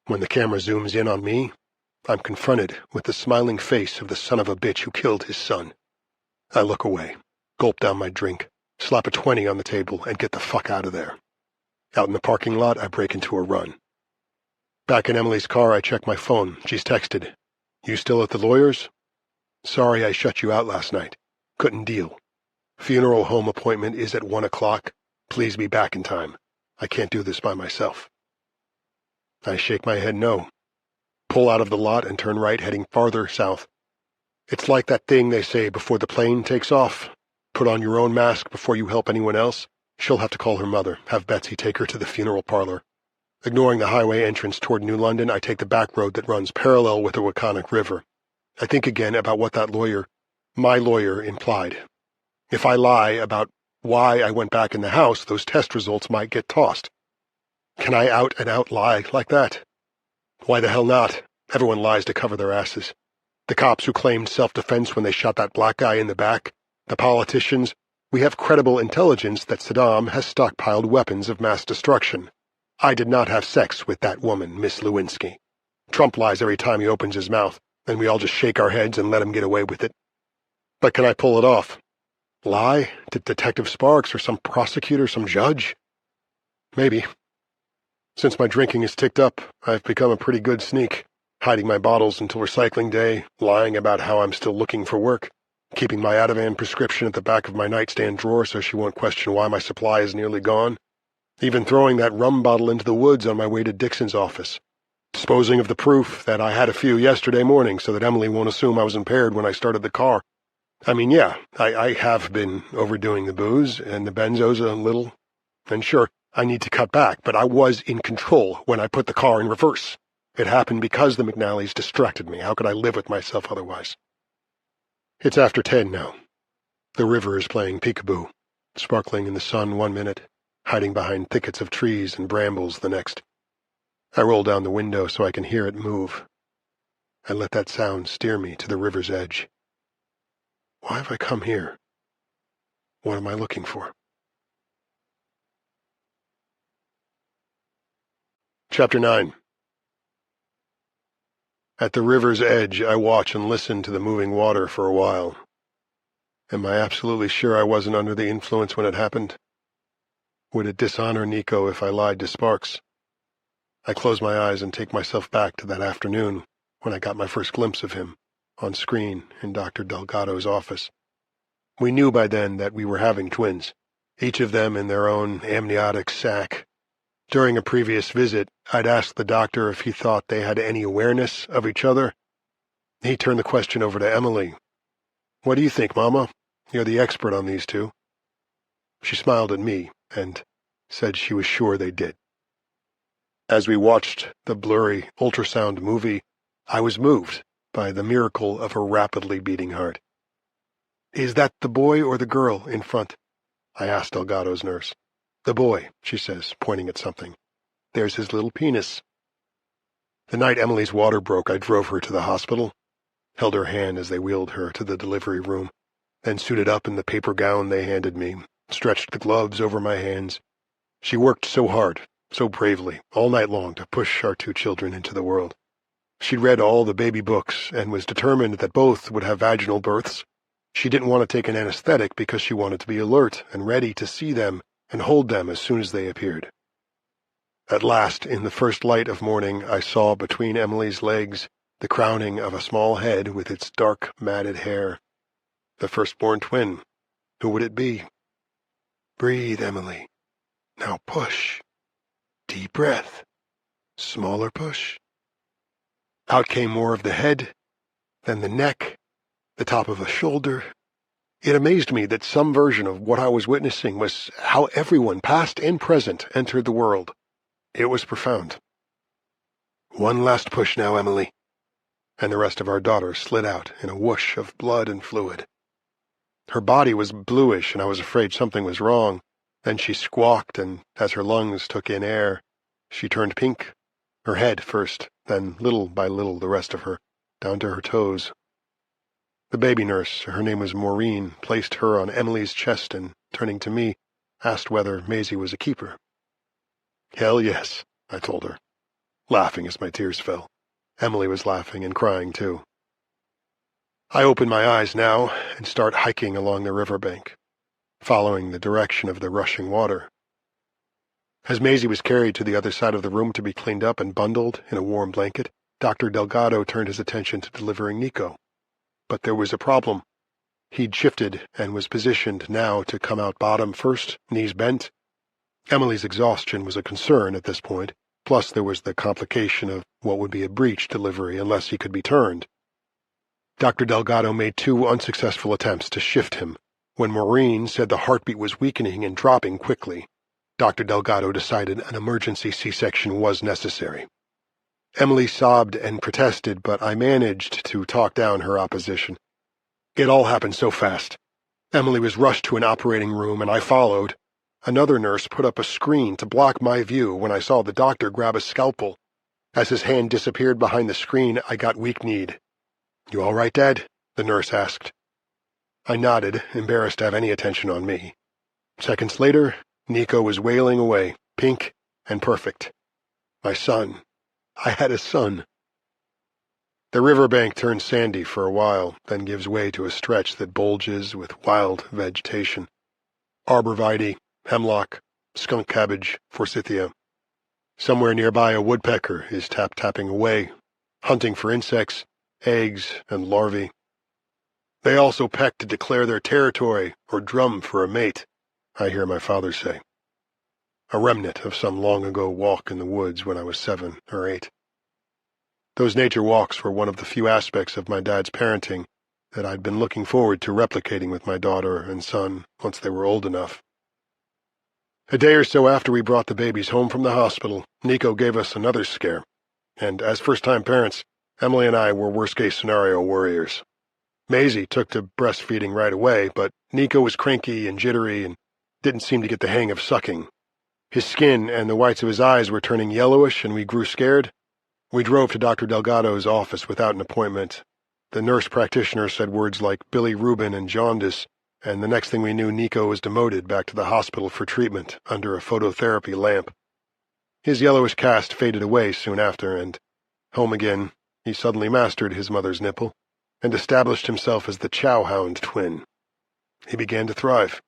When the camera zooms in on me, I'm confronted with the smiling face of the son of a bitch who killed his son. I look away, gulp down my drink, slap a 20 on the table, and get the fuck out of there. Out in the parking lot, I break into a run. Back in Emily's car, I check my phone. She's texted. You still at the lawyer's? Sorry I shut you out last night. Couldn't deal. Funeral home appointment is at 1 o'clock. Please be back in time. I can't do this by myself. I shake my head no. Pull out of the lot and turn right, heading farther south. It's like that thing they say before the plane takes off. Put on your own mask before you help anyone else. She'll have to call her mother, have Betsy take her to the funeral parlor. Ignoring the highway entrance toward New London, I take the back road that runs parallel with the Waconic River. I think again about what that lawyer, my lawyer, implied. If I lie about why I went back in the house, those test results might get tossed. Can I out-and-out lie like that? Why the hell not? Everyone lies to cover their asses. The cops who claimed self-defense when they shot that black guy in the back, the politicians. We have credible intelligence that Saddam has stockpiled weapons of mass destruction. I did not have sex with that woman, Miss Lewinsky. Trump lies every time he opens his mouth, and we all just shake our heads and let him get away with it. But can I pull it off? Lie to Detective Sparks or some prosecutor, some judge? Maybe. Since my drinking has ticked up, I've become a pretty good sneak, hiding my bottles until recycling day, lying about how I'm still looking for work, keeping my Ativan prescription at the back of my nightstand drawer so she won't question why my supply is nearly gone, even throwing that rum bottle into the woods on my way to Dixon's office, disposing of the proof that I had a few yesterday morning so that Emily won't assume I was impaired when I started the car. I mean, yeah, I have been overdoing the booze and the benzos a little, and sure, I need to cut back, but I was in control when I put the car in reverse. It happened because the McNallys distracted me. How could I live with myself otherwise? It's after 10 now. The river is playing peekaboo, sparkling in the sun 1 minute, hiding behind thickets of trees and brambles the next. I roll down the window so I can hear it move. I let that sound steer me to the river's edge. Why have I come here? What am I looking for? Chapter 9. At the river's edge, I watch and listen to the moving water for a while. Am I absolutely sure I wasn't under the influence when it happened? Would it dishonor Nico if I lied to Sparks? I close my eyes and take myself back to that afternoon when I got my first glimpse of him, on screen in Dr. Delgado's office. We knew by then that we were having twins, each of them in their own amniotic sac. During a previous visit, I'd asked the doctor if he thought they had any awareness of each other. He turned the question over to Emily. What do you think, Mama? You're the expert on these two. She smiled at me and said she was sure they did. As we watched the blurry ultrasound movie, I was moved by the miracle of her rapidly beating heart. Is that the boy or the girl in front? I asked Delgado's nurse. The boy, she says, pointing at something. There's his little penis. The night Emily's water broke, I drove her to the hospital, held her hand as they wheeled her to the delivery room, then suited up in the paper gown they handed me, stretched the gloves over my hands. She worked so hard, so bravely, all night long to push our two children into the world. She'd read all the baby books and was determined that both would have vaginal births. She didn't want to take an anesthetic because she wanted to be alert and ready to see them and hold them as soon as they appeared. At last, in the first light of morning, I saw between Emily's legs the crowning of a small head with its dark, matted hair. The firstborn twin. Who would it be? Breathe, Emily. Now push. Deep breath. Smaller push. Out came more of the head, then the neck, the top of a shoulder. It amazed me that some version of what I was witnessing was how everyone, past and present, entered the world. It was profound. One last push now, Emily. And the rest of our daughter slid out in a whoosh of blood and fluid. Her body was bluish, and I was afraid something was wrong. Then she squawked, and as her lungs took in air, she turned pink. Her head first, then little by little the rest of her, down to her toes. The baby nurse, her name was Maureen, placed her on Emily's chest and, turning to me, asked whether Maisie was a keeper. Hell yes, I told her, laughing as my tears fell. Emily was laughing and crying too. I open my eyes now and start hiking along the riverbank, following the direction of the rushing water. As Maisie was carried to the other side of the room to be cleaned up and bundled in a warm blanket, Dr. Delgado turned his attention to delivering Nico. But there was a problem. He'd shifted and was positioned now to come out bottom first, knees bent. Emily's exhaustion was a concern at this point, plus there was the complication of what would be a breech delivery unless he could be turned. Dr. Delgado made 2 unsuccessful attempts to shift him. When Maureen said the heartbeat was weakening and dropping quickly, Dr. Delgado decided an emergency C-section was necessary. Emily sobbed and protested, but I managed to talk down her opposition. It all happened so fast. Emily was rushed to an operating room, and I followed. Another nurse put up a screen to block my view when I saw the doctor grab a scalpel. As his hand disappeared behind the screen, I got weak-kneed. "You all right, Dad?" the nurse asked. I nodded, embarrassed to have any attention on me. Seconds later, Nico was wailing away, pink and perfect. My son. I had a son. The riverbank turns sandy for a while, then gives way to a stretch that bulges with wild vegetation. Arborvitae, hemlock, skunk cabbage, forsythia. Somewhere nearby a woodpecker is tap-tapping away, hunting for insects, eggs, and larvae. They also peck to declare their territory or drum for a mate, I hear my father say. A remnant of some long-ago walk in the woods when I was 7 or 8. Those nature walks were one of the few aspects of my dad's parenting that I'd been looking forward to replicating with my daughter and son once they were old enough. A day or so after we brought the babies home from the hospital, Nico gave us another scare, and as first-time parents, Emily and I were worst-case scenario warriors. Maisie took to breastfeeding right away, but Nico was cranky and jittery and didn't seem to get the hang of sucking. His skin and the whites of his eyes were turning yellowish, and we grew scared. We drove to Dr. Delgado's office without an appointment. The nurse practitioner said words like Billy Rubin and jaundice, and the next thing we knew, Nico was demoted back to the hospital for treatment under a phototherapy lamp. His yellowish cast faded away soon after, and, home again, he suddenly mastered his mother's nipple and established himself as the Chowhound twin. He began to thrive.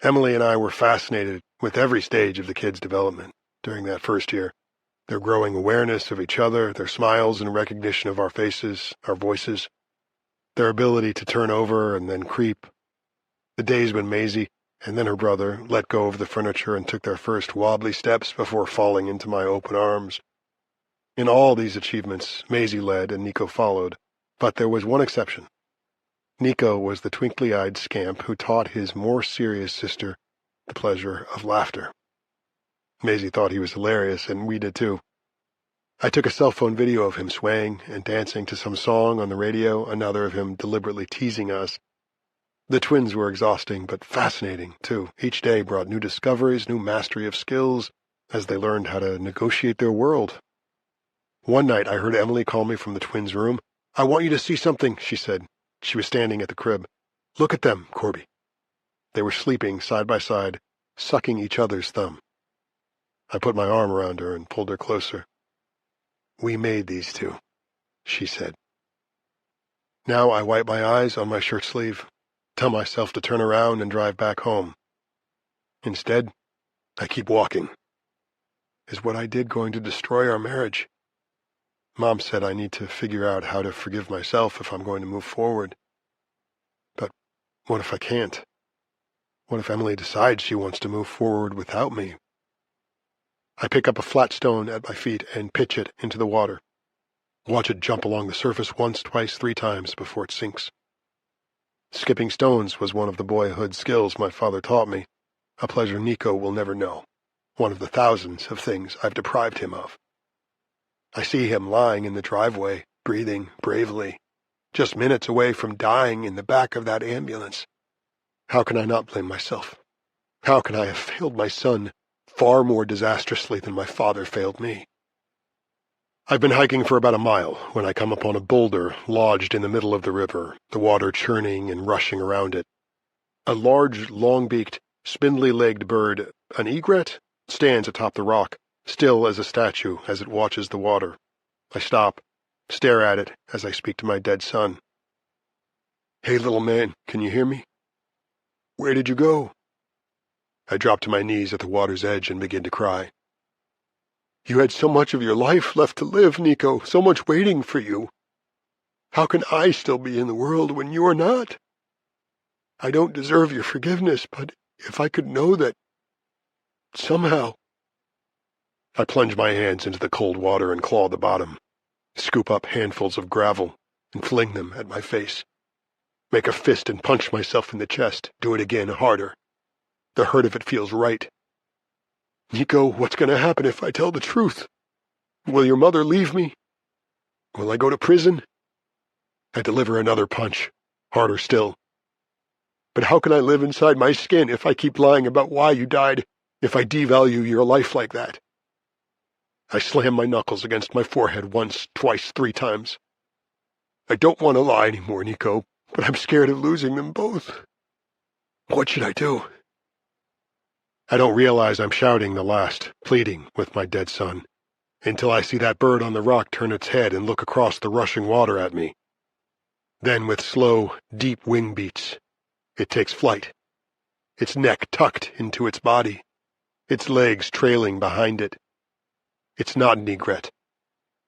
Emily and I were fascinated with every stage of the kids' development during that first year. Their growing awareness of each other, their smiles and recognition of our faces, our voices, their ability to turn over and then creep. The days when Maisie, and then her brother, let go of the furniture and took their first wobbly steps before falling into my open arms. In all these achievements, Maisie led and Nico followed, but there was one exception. Nico was the twinkly-eyed scamp who taught his more serious sister the pleasure of laughter. Maisie thought he was hilarious, and we did too. I took a cell phone video of him swaying and dancing to some song on the radio, another of him deliberately teasing us. The twins were exhausting, but fascinating, too. Each day brought new discoveries, new mastery of skills, as they learned how to negotiate their world. One night I heard Emily call me from the twins' room. "I want you to see something," she said. She was standing at the crib. "Look at them, Corby." They were sleeping side by side, sucking each other's thumb. I put my arm around her and pulled her closer. "We made these two," she said. Now I wipe my eyes on my shirt sleeve, tell myself to turn around and drive back home. Instead, I keep walking. Is what I did going to destroy our marriage? Mom said I need to figure out how to forgive myself if I'm going to move forward. But what if I can't? What if Emily decides she wants to move forward without me? I pick up a flat stone at my feet and pitch it into the water. Watch it jump along the surface once, twice, 3 times before it sinks. Skipping stones was one of the boyhood skills my father taught me, a pleasure Nico will never know, one of the thousands of things I've deprived him of. I see him lying in the driveway, breathing bravely, just minutes away from dying in the back of that ambulance. How can I not blame myself? How can I have failed my son far more disastrously than my father failed me? I've been hiking for about a mile when I come upon a boulder lodged in the middle of the river, the water churning and rushing around it. A large, long-beaked, spindly-legged bird, an egret, stands atop the rock, still as a statue as it watches the water. I stop, stare at it as I speak to my dead son. "Hey, little man, can you hear me? Where did you go?" I drop to my knees at the water's edge and begin to cry. "You had so much of your life left to live, Nico, so much waiting for you. How can I still be in the world when you are not? I don't deserve your forgiveness, but if I could know that somehow—" I plunge my hands into the cold water and claw the bottom, scoop up handfuls of gravel and fling them at my face. Make a fist and punch myself in the chest, do it again harder. The hurt of it feels right. "Nico, what's going to happen if I tell the truth? Will your mother leave me? Will I go to prison?" I deliver another punch, harder still. "But how can I live inside my skin if I keep lying about why you died, if I devalue your life like that?" I slam my knuckles against my forehead once, twice, 3 times. "I don't want to lie anymore, Nico, but I'm scared of losing them both. What should I do?" I don't realize I'm shouting the last, pleading with my dead son, until I see that bird on the rock turn its head and look across the rushing water at me. Then, with slow, deep wing beats, it takes flight, its neck tucked into its body, its legs trailing behind it. It's not an egret.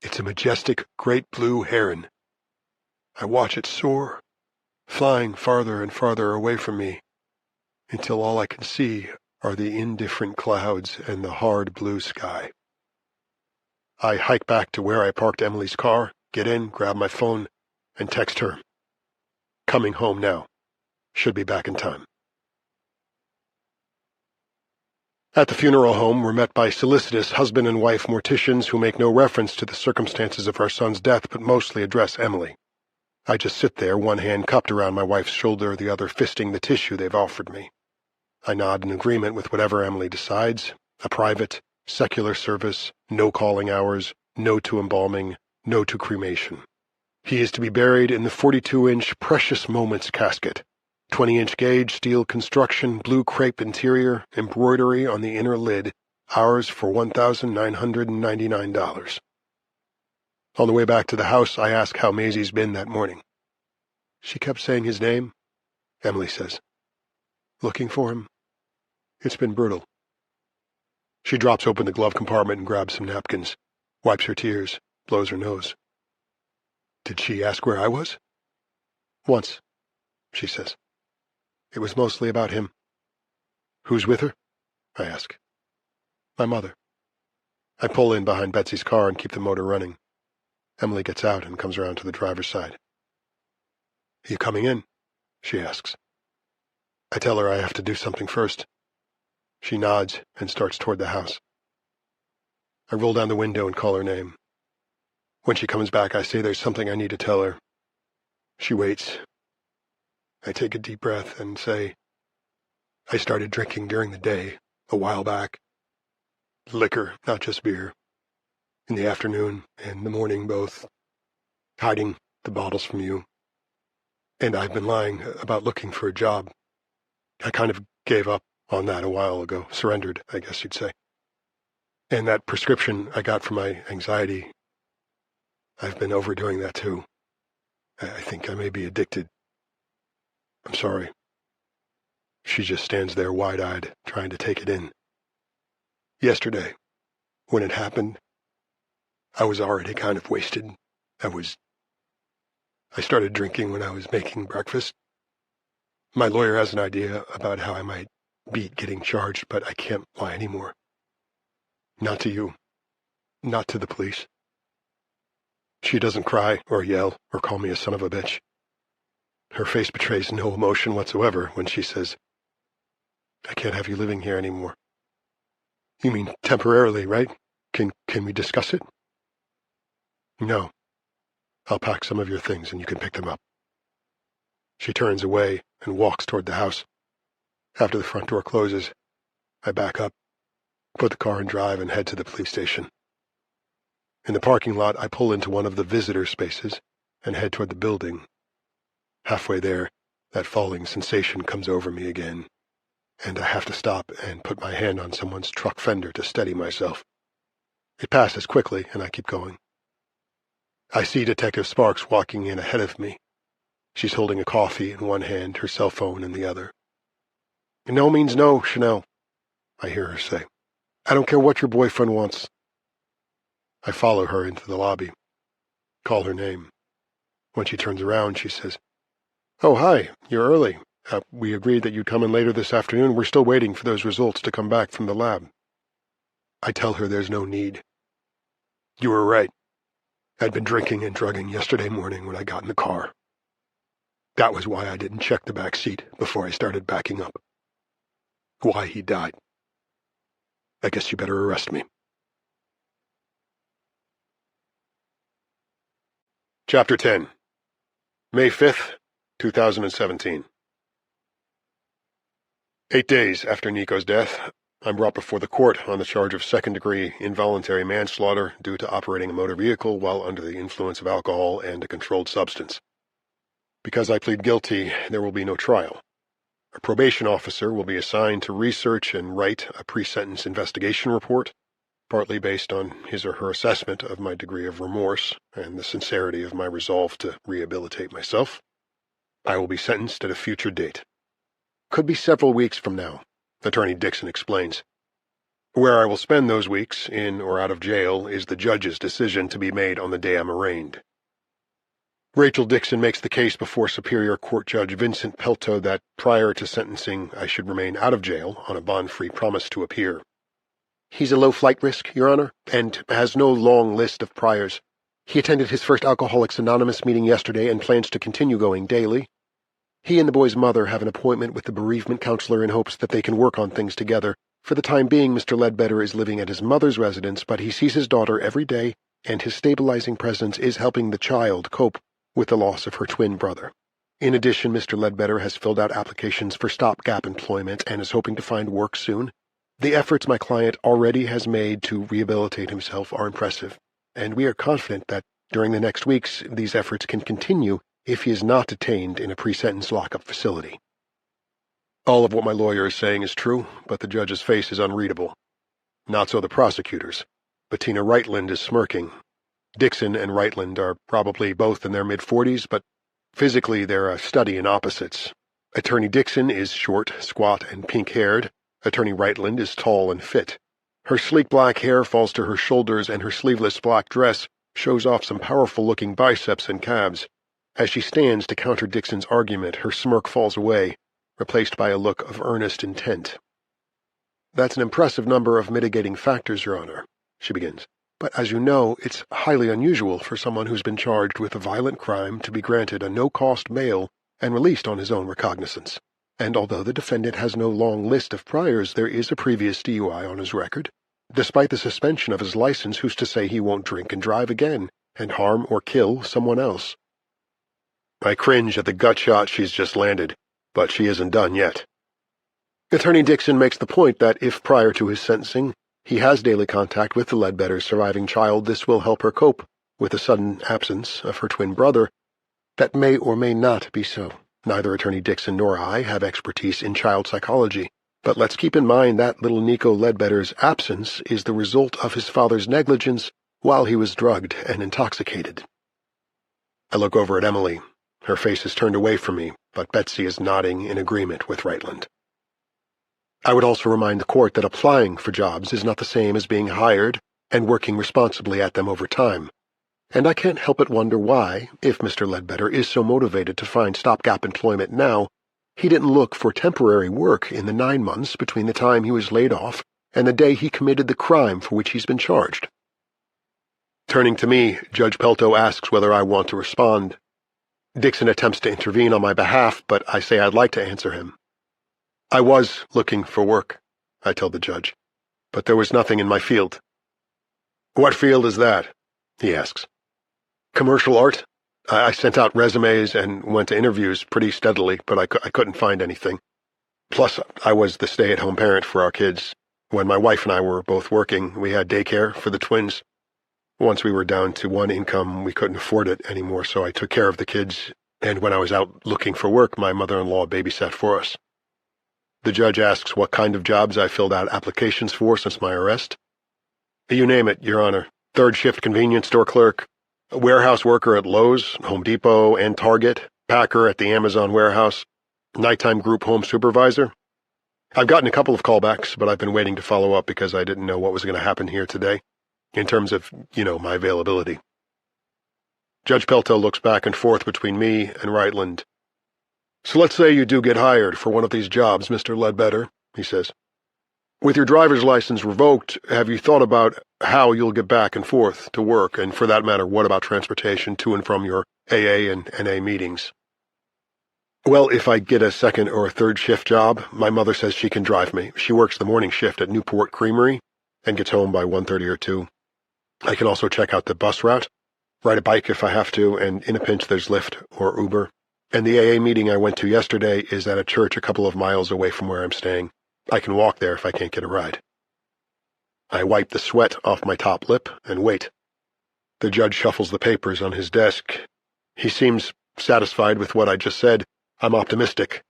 It's a majestic great blue heron. I watch it soar, flying farther and farther away from me, until all I can see are the indifferent clouds and the hard blue sky. I hike back to where I parked Emily's car, get in, grab my phone, and text her. Coming home now. Should be back in time. At the funeral home, we're met by solicitous husband and wife morticians who make no reference to the circumstances of our son's death, but mostly address Emily. I just sit there, one hand cupped around my wife's shoulder, the other fisting the tissue they've offered me. I nod in agreement with whatever Emily decides. A private, secular service, no calling hours, no to embalming, no to cremation. He is to be buried in the 42-inch Precious Moments casket. 20-inch gauge, steel construction, blue crepe interior, embroidery on the inner lid, ours for $1,999. On the way back to the house, I ask how Maisie's been that morning. "She kept saying his name," Emily says. "Looking for him. It's been brutal." She drops open the glove compartment and grabs some napkins, wipes her tears, blows her nose. "Did she ask where I was?" "Once," she says. "It was mostly about him." "Who's with her?" I ask. "My mother." I pull in behind Betsy's car and keep the motor running. Emily gets out and comes around to the driver's side. "Are you coming in?" she asks. I tell her I have to do something first. She nods and starts toward the house. I roll down the window and call her name. When she comes back, I say there's something I need to tell her. She waits. I take a deep breath and say, "I started drinking during the day, a while back. Liquor, not just beer. In the afternoon and the morning both. Hiding the bottles from you. And I've been lying about looking for a job. I kind of gave up on that a while ago. Surrendered, I guess you'd say. And that prescription I got for my anxiety, I've been overdoing that too. I think I may be addicted. I'm sorry." She just stands there wide-eyed, trying to take it in. "Yesterday, when it happened, I was already kind of wasted. I started drinking when I was making breakfast. My lawyer has an idea about how I might beat getting charged, but I can't lie anymore. Not to you. Not to the police." She doesn't cry or yell or call me a son of a bitch. Her face betrays no emotion whatsoever when she says, "I can't have you living here anymore." "You mean temporarily, right? Can we discuss it?" "No. I'll pack some of your things and you can pick them up." She turns away and walks toward the house. After the front door closes, I back up, put the car in drive, and head to the police station. In the parking lot, I pull into one of the visitor spaces and head toward the building. Halfway there, that falling sensation comes over me again, and I have to stop and put my hand on someone's truck fender to steady myself. It passes quickly, and I keep going. I see Detective Sparks walking in ahead of me. She's holding a coffee in one hand, her cell phone in the other. No means no, Chanel, I hear her say. I don't care what your boyfriend wants. I follow her into the lobby. Call her name. When she turns around, she says, Oh, hi, you're early. We agreed that you'd come in later this afternoon. We're still waiting for those results to come back from the lab. I tell her there's no need. You were right. I'd been drinking and drugging yesterday morning when I got in the car. That was why I didn't check the back seat before I started backing up. Why he died. I guess you better arrest me. Chapter 10. May 5th, 2017. 8 days after Nico's death, I'm brought before the court on the charge of second-degree involuntary manslaughter due to operating a motor vehicle while under the influence of alcohol and a controlled substance. Because I plead guilty, there will be no trial. A probation officer will be assigned to research and write a pre-sentence investigation report, partly based on his or her assessment of my degree of remorse and the sincerity of my resolve to rehabilitate myself. I will be sentenced at a future date. Could be several weeks from now, Attorney Dixon explains. Where I will spend those weeks, in or out of jail, is the judge's decision to be made on the day I'm arraigned. Rachel Dixon makes the case before Superior Court Judge Vincent Pelto that prior to sentencing I should remain out of jail on a bond-free promise to appear. He's a low-flight risk, Your Honor, and has no long list of priors. He attended his first Alcoholics Anonymous meeting yesterday and plans to continue going daily. He and the boy's mother have an appointment with the bereavement counselor in hopes that they can work on things together. For the time being, Mr. Ledbetter is living at his mother's residence, but he sees his daughter every day, and his stabilizing presence is helping the child cope with the loss of her twin brother. In addition, Mr. Ledbetter has filled out applications for stopgap employment and is hoping to find work soon. The efforts my client already has made to rehabilitate himself are impressive, and we are confident that during the next weeks these efforts can continue if he is not detained in a pre-sentence lockup facility. All of what my lawyer is saying is true, but the judge's face is unreadable. Not so the prosecutor's. Bettina Reitland is smirking. Dixon and Reitland are probably both in their mid-40s, but physically they're a study in opposites. Attorney Dixon is short, squat, and pink-haired. Attorney Reitland is tall and fit. Her sleek black hair falls to her shoulders, and her sleeveless black dress shows off some powerful-looking biceps and calves. As she stands to counter Dixon's argument, her smirk falls away, replaced by a look of earnest intent. That's an impressive number of mitigating factors, Your Honor, she begins. But as you know, it's highly unusual for someone who's been charged with a violent crime to be granted a no-cost bail and released on his own recognizance. And although the defendant has no long list of priors, there is a previous DUI on his record. Despite the suspension of his license, who's to say he won't drink and drive again, and harm or kill someone else? I cringe at the gut shot she's just landed, but she isn't done yet. Attorney Dixon makes the point that if prior to his sentencing he has daily contact with the Ledbetter's surviving child, this will help her cope with the sudden absence of her twin brother. That may or may not be so. Neither Attorney Dixon nor I have expertise in child psychology, but let's keep in mind that little Nico Ledbetter's absence is the result of his father's negligence while he was drugged and intoxicated. I look over at Emily. Her face is turned away from me, but Betsy is nodding in agreement with Reitland. I would also remind the court that applying for jobs is not the same as being hired and working responsibly at them over time. And I can't help but wonder why, if Mr. Ledbetter is so motivated to find stopgap employment now, he didn't look for temporary work in the 9 months between the time he was laid off and the day he committed the crime for which he's been charged. Turning to me, Judge Pelto asks whether I want to respond. Dixon attempts to intervene on my behalf, but I say I'd like to answer him. I was looking for work, I tell the judge, but there was nothing in my field. What field is that? He asks. Commercial art. I sent out resumes and went to interviews pretty steadily, but I couldn't find anything. Plus, I was the stay-at-home parent for our kids. When my wife and I were both working, we had daycare for the twins. Once we were down to one income, we couldn't afford it anymore, so I took care of the kids, and when I was out looking for work, my mother-in-law babysat for us. The judge asks what kind of jobs I filled out applications for since my arrest. You name it, Your Honor. Third-shift convenience store clerk, A warehouse worker at Lowe's, Home Depot, and Target, packer at the Amazon warehouse, nighttime group home supervisor. I've gotten a couple of callbacks, but I've been waiting to follow up because I didn't know what was going to happen here today, in terms of, my availability. Judge Pelto looks back and forth between me and Reitland. So let's say you do get hired for one of these jobs, Mr. Ledbetter, he says. With your driver's license revoked, have you thought about how you'll get back and forth to work, and for that matter, what about transportation to and from your AA and NA meetings? Well, if I get a second or a third shift job, my mother says she can drive me. She works the morning shift at Newport Creamery and gets home by 1:30 or 2. I can also check out the bus route, ride a bike if I have to, and in a pinch there's Lyft or Uber. And the AA meeting I went to yesterday is at a church a couple of miles away from where I'm staying. I can walk there if I can't get a ride. I wipe the sweat off my top lip and wait. The judge shuffles the papers on his desk. He seems satisfied with what I just said. I'm optimistic.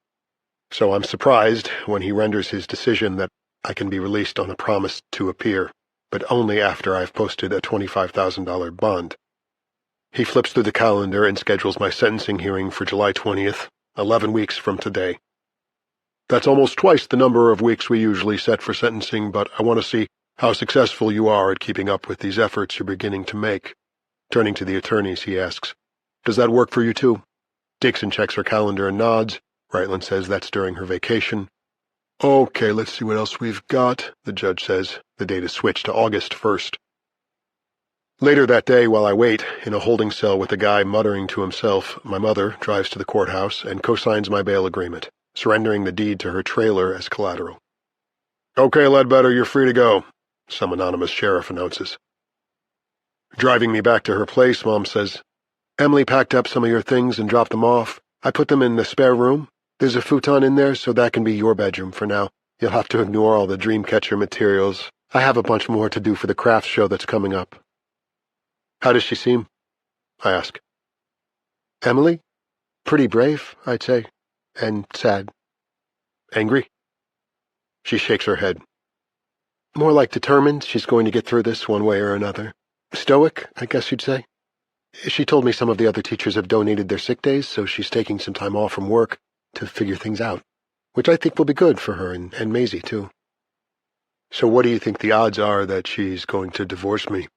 So I'm surprised when he renders his decision that I can be released on a promise to appear, but only after I've posted a $25,000 bond. He flips through the calendar and schedules my sentencing hearing for July 20th, 11 weeks from today. That's almost twice the number of weeks we usually set for sentencing, but I want to see how successful you are at keeping up with these efforts you're beginning to make. Turning to the attorneys, he asks, Does that work for you too? Dixon checks her calendar and nods. Reitland says that's during her vacation. Okay, let's see what else we've got, the judge says. The date is switched to August 1st. Later that day, while I wait in a holding cell with a guy muttering to himself, my mother drives to the courthouse and co-signs my bail agreement, surrendering the deed to her trailer as collateral. Okay, Ledbetter, you're free to go, some anonymous sheriff announces. Driving me back to her place, Mom says, Emily packed up some of your things and dropped them off. I put them in the spare room. There's a futon in there, so that can be your bedroom for now. You'll have to ignore all the Dreamcatcher materials. I have a bunch more to do for the crafts show that's coming up. How does she seem? I ask. Emily? Pretty brave, I'd say. And sad. Angry? She shakes her head. More like determined she's going to get through this one way or another. Stoic, I guess you'd say. She told me some of the other teachers have donated their sick days, so she's taking some time off from work to figure things out, which I think will be good for her and Maisie, too. So what do you think the odds are that she's going to divorce me?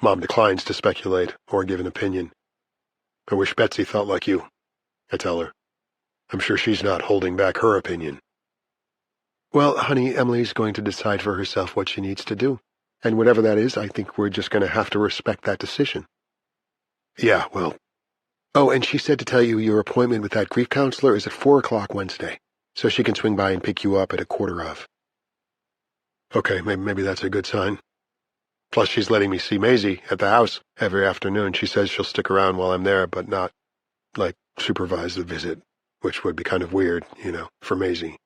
Mom declines to speculate or give an opinion. I wish Betsy thought like you, I tell her. I'm sure she's not holding back her opinion. Well, honey, Emily's going to decide for herself what she needs to do. And whatever that is, I think we're just going to have to respect that decision. Yeah, well. Oh, and she said to tell you your appointment with that grief counselor is at 4 o'clock Wednesday, so she can swing by and pick you up at 1:15. Okay, maybe that's a good sign. Plus, she's letting me see Maisie at the house every afternoon. She says she'll stick around while I'm there, but not, supervise the visit, which would be kind of weird, for Maisie.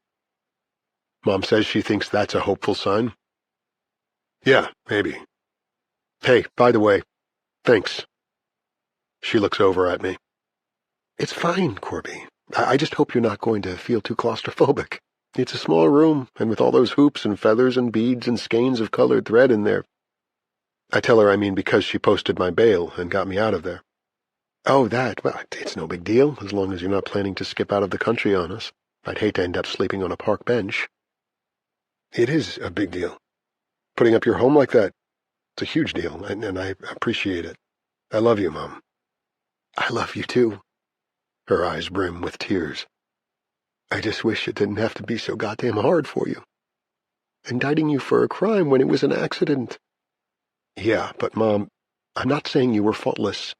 Mom says she thinks that's a hopeful sign. Yeah, maybe. Hey, by the way, thanks. She looks over at me. It's fine, Corby. I just hope you're not going to feel too claustrophobic. It's a small room, and with all those hoops and feathers and beads and skeins of colored thread in there. I tell her I mean because she posted my bail and got me out of there. Oh, that? Well, it's no big deal, as long as you're not planning to skip out of the country on us. I'd hate to end up sleeping on a park bench. It is a big deal. Putting up your home like that, it's a huge deal, and I appreciate it. I love you, Mom. I love you, too. Her eyes brim with tears. I just wish it didn't have to be so goddamn hard for you. Indicting you for a crime when it was an accident. Yeah, but Mom, I'm not saying you were faultless.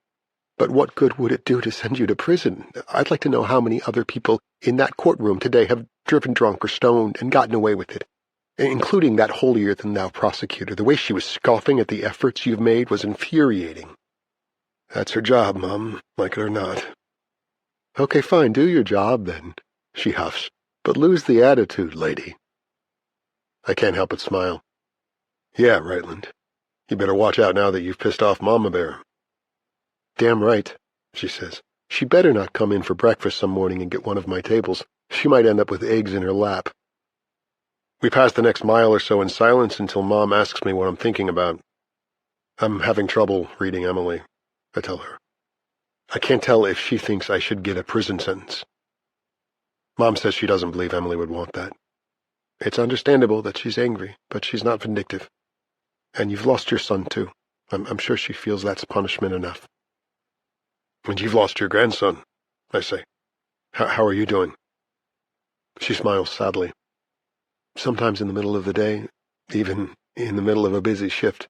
But what good would it do to send you to prison? I'd like to know how many other people in that courtroom today have driven drunk or stoned and gotten away with it, including that holier-than-thou prosecutor. The way she was scoffing at the efforts you've made was infuriating. That's her job, Mom, like it or not. Okay, fine, do your job, then, she huffs. But lose the attitude, lady. I can't help but smile. Yeah, Reitland. You better watch out now that you've pissed off Mama Bear. Damn right, she says. She better not come in for breakfast some morning and get one of my tables. She might end up with eggs in her lap. We pass the next mile or so in silence until Mom asks me what I'm thinking about. I'm having trouble reading Emily. I tell her. I can't tell if she thinks I should get a prison sentence. Mom says she doesn't believe Emily would want that. It's understandable that she's angry, but she's not vindictive. And you've lost your son, too. I'm sure she feels that's punishment enough. And you've lost your grandson, I say. How are you doing? She smiles sadly. Sometimes in the middle of the day, even in the middle of a busy shift,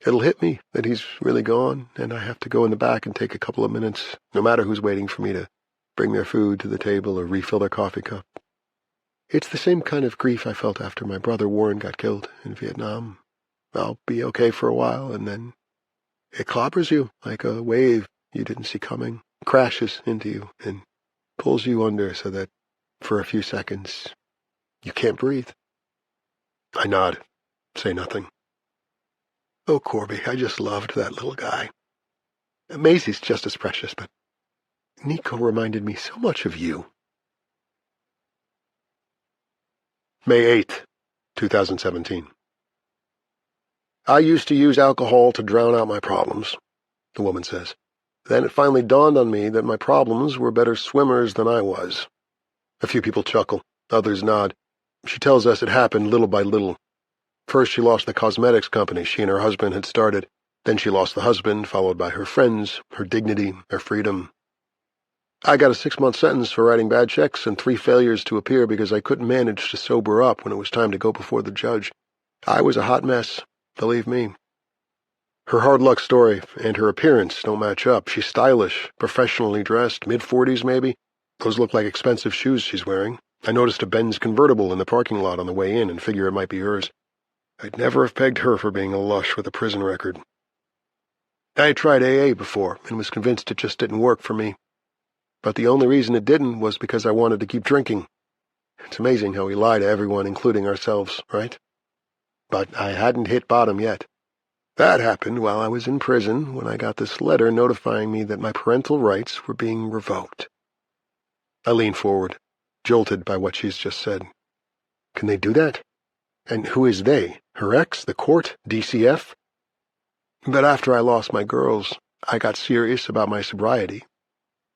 it'll hit me that he's really gone, and I have to go in the back and take a couple of minutes, no matter who's waiting for me to bring their food to the table or refill their coffee cup. It's the same kind of grief I felt after my brother Warren got killed in Vietnam. I'll be okay for a while, and then it clobbers you like a wave you didn't see coming, crashes into you, and pulls you under so that, for a few seconds, you can't breathe. I nod, say nothing. Oh, Corby, I just loved that little guy. Maisie's just as precious, but Nico reminded me so much of you. May 8th, 2017. I used to use alcohol to drown out my problems, the woman says. Then it finally dawned on me that my problems were better swimmers than I was. A few people chuckle, others nod. She tells us it happened little by little. First she lost the cosmetics company she and her husband had started. Then she lost the husband, followed by her friends, her dignity, her freedom. I got a 6-month sentence for writing bad checks and 3 failures to appear because I couldn't manage to sober up when it was time to go before the judge. I was a hot mess, believe me. Her hard luck story and her appearance don't match up. She's stylish, professionally dressed, mid-40s maybe. Those look like expensive shoes she's wearing. I noticed a Benz convertible in the parking lot on the way in and figure it might be hers. I'd never have pegged her for being a lush with a prison record. I had tried AA before and was convinced it just didn't work for me. But the only reason it didn't was because I wanted to keep drinking. It's amazing how we lie to everyone, including ourselves, right? But I hadn't hit bottom yet. That happened while I was in prison when I got this letter notifying me that my parental rights were being revoked. I lean forward, jolted by what she's just said. Can they do that? And who is they? Her ex? The court? DCF? But after I lost my girls, I got serious about my sobriety.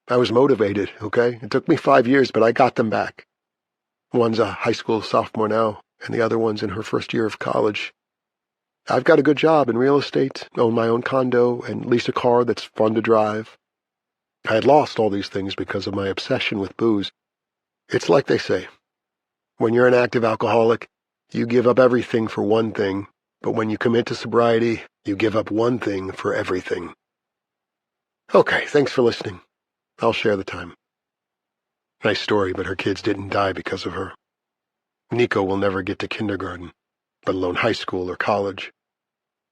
I was motivated, okay? It took me 5 years, but I got them back. One's a high school sophomore now, and the other one's in her first year of college. I've got a good job in real estate, own my own condo, and lease a car that's fun to drive. I had lost all these things because of my obsession with booze. It's like they say, when you're an active alcoholic, you give up everything for one thing, but when you commit to sobriety, you give up one thing for everything. Okay, thanks for listening. I'll share the time. Nice story, but her kids didn't die because of her. Nico will never get to kindergarten, let alone high school or college.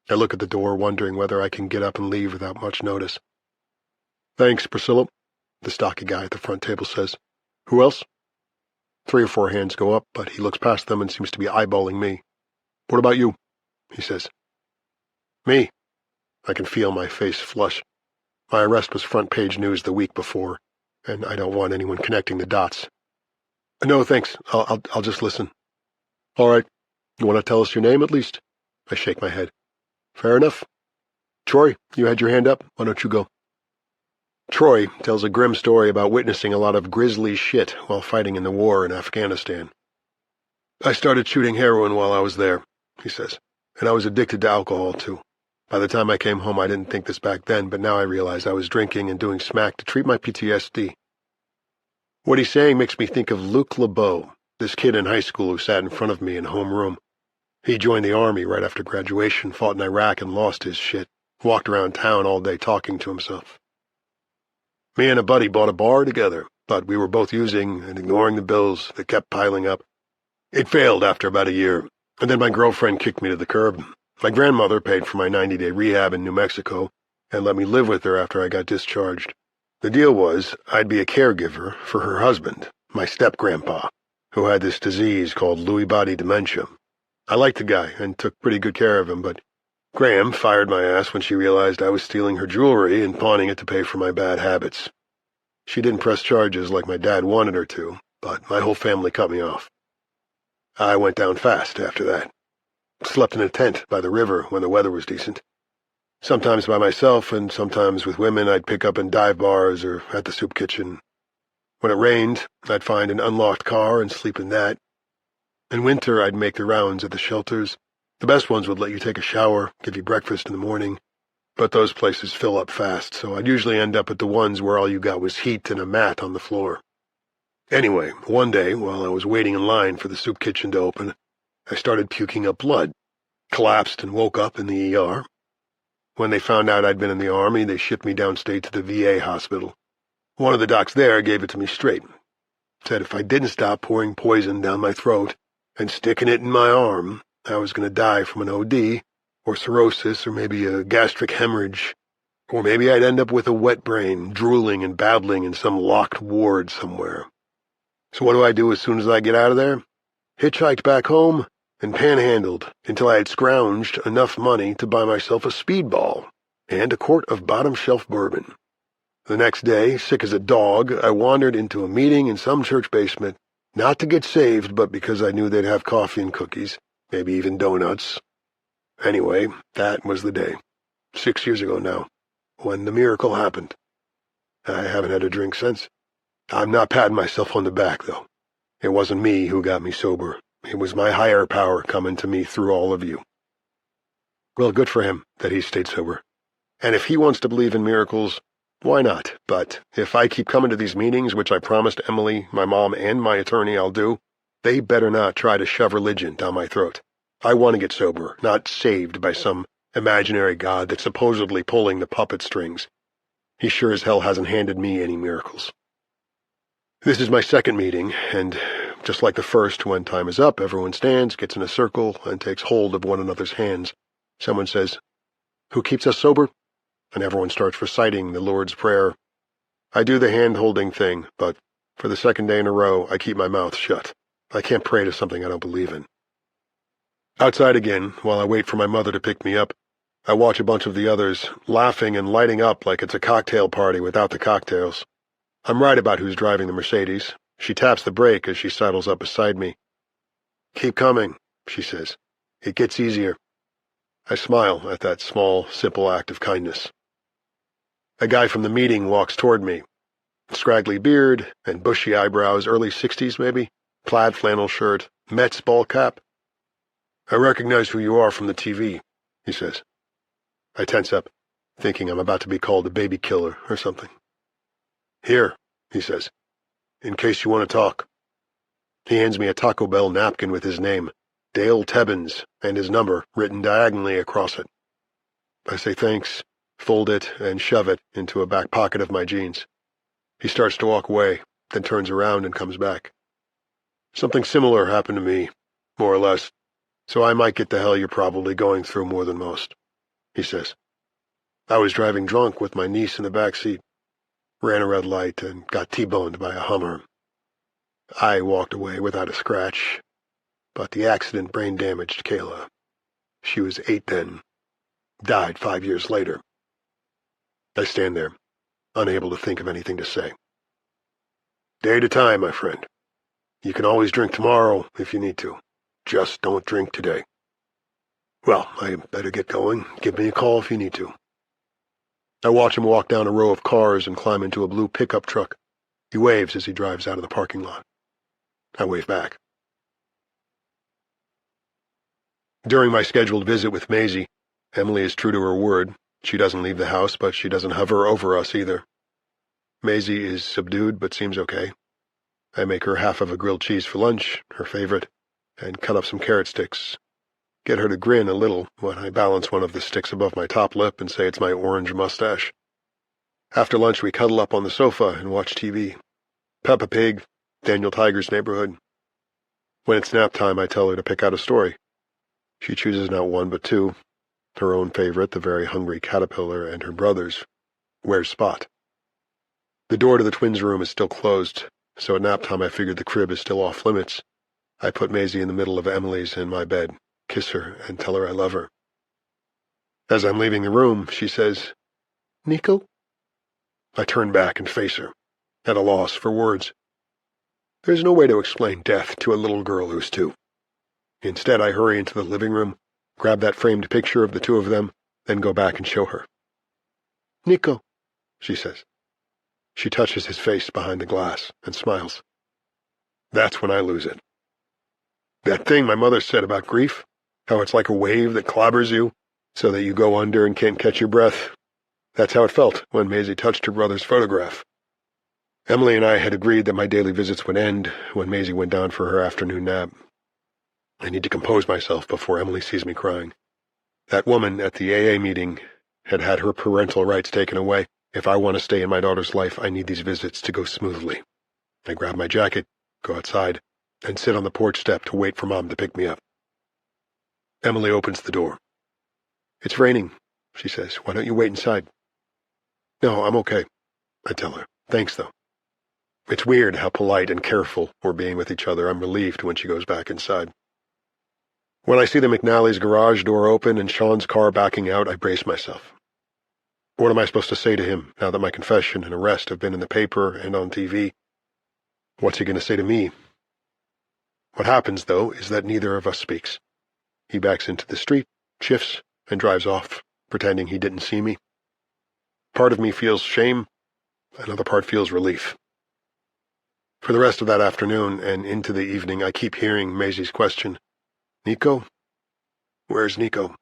I look at the door, wondering whether I can get up and leave without much notice. Thanks, Priscilla, the stocky guy at the front table says. Who else? 3 or 4 hands go up, but he looks past them and seems to be eyeballing me. What about you? He says. Me. I can feel my face flush. My arrest was front-page news the week before, and I don't want anyone connecting the dots. No, thanks. I'll just listen. All right. You want to tell us your name, at least? I shake my head. Fair enough. Troy, you had your hand up. Why don't you go? Troy tells a grim story about witnessing a lot of grisly shit while fighting in the war in Afghanistan. I started shooting heroin while I was there, he says, and I was addicted to alcohol, too. By the time I came home, I didn't think this back then, but now I realize I was drinking and doing smack to treat my PTSD. What he's saying makes me think of Luc LeBeau, this kid in high school who sat in front of me in homeroom. He joined the army right after graduation, fought in Iraq and lost his shit, walked around town all day talking to himself. Me and a buddy bought a bar together, but we were both using and ignoring the bills that kept piling up. It failed after about a year, and then my girlfriend kicked me to the curb. My grandmother paid for my 90-day rehab in New Mexico and let me live with her after I got discharged. The deal was I'd be a caregiver for her husband, my step-grandpa, who had this disease called Lewy body dementia. I liked the guy and took pretty good care of him, but Graham fired my ass when she realized I was stealing her jewelry and pawning it to pay for my bad habits. She didn't press charges like my dad wanted her to, but my whole family cut me off. I went down fast after that. Slept in a tent by the river when the weather was decent. Sometimes by myself, and sometimes with women I'd pick up in dive bars or at the soup kitchen. When it rained, I'd find an unlocked car and sleep in that. In winter, I'd make the rounds at the shelters. The best ones would let you take a shower, give you breakfast in the morning, but those places fill up fast, so I'd usually end up at the ones where all you got was heat and a mat on the floor. Anyway, one day, while I was waiting in line for the soup kitchen to open, I started puking up blood, collapsed and woke up in the ER. When they found out I'd been in the Army, they shipped me downstate to the VA hospital. One of the docs there gave it to me straight. Said if I didn't stop pouring poison down my throat and sticking it in my arm, I was going to die from an OD, or cirrhosis, or maybe a gastric hemorrhage, or maybe I'd end up with a wet brain, drooling and babbling in some locked ward somewhere. So what do I do as soon as I get out of there? Hitchhiked back home and panhandled until I had scrounged enough money to buy myself a speedball and a quart of bottom-shelf bourbon. The next day, sick as a dog, I wandered into a meeting in some church basement, not to get saved, but because I knew they'd have coffee and cookies, maybe even donuts. Anyway, that was the day, 6 years ago now, when the miracle happened. I haven't had a drink since. I'm not patting myself on the back, though. It wasn't me who got me sober. It was my higher power coming to me through all of you. Well, good for him that he stayed sober. And if he wants to believe in miracles, why not? But if I keep coming to these meetings, which I promised Emily, my mom, and my attorney I'll do, they better not try to shove religion down my throat. I want to get sober, not saved by some imaginary god that's supposedly pulling the puppet strings. He sure as hell hasn't handed me any miracles. This is my second meeting, and just like the first, when time is up, everyone stands, gets in a circle, and takes hold of one another's hands. Someone says, "Who keeps us sober?" And everyone starts reciting the Lord's Prayer. I do the hand-holding thing, but for the second day in a row, I keep my mouth shut. I can't pray to something I don't believe in. Outside again, while I wait for my mother to pick me up, I watch a bunch of the others, laughing and lighting up like it's a cocktail party without the cocktails. I'm right about who's driving the Mercedes. She taps the brake as she sidles up beside me. "Keep coming," she says. "It gets easier." I smile at that small, simple act of kindness. A guy from the meeting walks toward me. Scraggly beard and bushy eyebrows, early 60s maybe, plaid flannel shirt, Mets ball cap. "I recognize who you are from the TV," he says. I tense up, thinking I'm about to be called a baby killer or something. "Here," he says, "in case you want to talk." He hands me a Taco Bell napkin with his name, Dale Tebbins, and his number written diagonally across it. I say thanks, fold it, and shove it into a back pocket of my jeans. He starts to walk away, then turns around and comes back. "Something similar happened to me, more or less, so I might get the hell you're probably going through more than most," he says. "I was driving drunk with my niece in the back seat, ran a red light, and got T-boned by a Hummer. I walked away without a scratch, but the accident brain-damaged Kayla. She was 8 then, died 5 years later." I stand there, unable to think of anything to say. "Day at a time, my friend. You can always drink tomorrow if you need to. Just don't drink today. Well, I better get going. Give me a call if you need to." I watch him walk down a row of cars and climb into a blue pickup truck. He waves as he drives out of the parking lot. I wave back. During my scheduled visit with Maisie, Emily is true to her word. She doesn't leave the house, but she doesn't hover over us either. Maisie is subdued but seems okay. I make her half of a grilled cheese for lunch, her favorite, and cut up some carrot sticks. Get her to grin a little when I balance one of the sticks above my top lip and say it's my orange mustache. After lunch we cuddle up on the sofa and watch TV. Peppa Pig, Daniel Tiger's Neighborhood. When it's nap time, I tell her to pick out a story. She chooses not one but two, her own favorite, The Very Hungry Caterpillar, and her brother's, Where's Spot? The door to the twins' room is still closed, so at nap time I figured the crib is still off limits. I put Maisie in the middle of Emily's in my bed, kiss her, and tell her I love her. As I'm leaving the room, she says, "Nico?" I turn back and face her, at a loss for words. There's no way to explain death to a little girl who's 2. Instead, I hurry into the living room, grab that framed picture of the two of them, then go back and show her. "Nico," she says. She touches his face behind the glass and smiles. That's when I lose it. That thing my mother said about grief, how it's like a wave that clobbers you so that you go under and can't catch your breath, that's how it felt when Maisie touched her brother's photograph. Emily and I had agreed that my daily visits would end when Maisie went down for her afternoon nap. I need to compose myself before Emily sees me crying. That woman at the AA meeting had had her parental rights taken away. If I want to stay in my daughter's life, I need these visits to go smoothly. I grab my jacket, go outside, and sit on the porch step to wait for Mom to pick me up. Emily opens the door. "It's raining," she says. "Why don't you wait inside?" "No, I'm okay," I tell her. "Thanks, though." It's weird how polite and careful we're being with each other. I'm relieved when she goes back inside. When I see the McNally's garage door open and Sean's car backing out, I brace myself. What am I supposed to say to him now that my confession and arrest have been in the paper and on TV? What's he going to say to me? What happens, though, is that neither of us speaks. He backs into the street, shifts, and drives off, pretending he didn't see me. Part of me feels shame, another part feels relief. For the rest of that afternoon and into the evening, I keep hearing Maisie's question, "Nico? Where's Nico?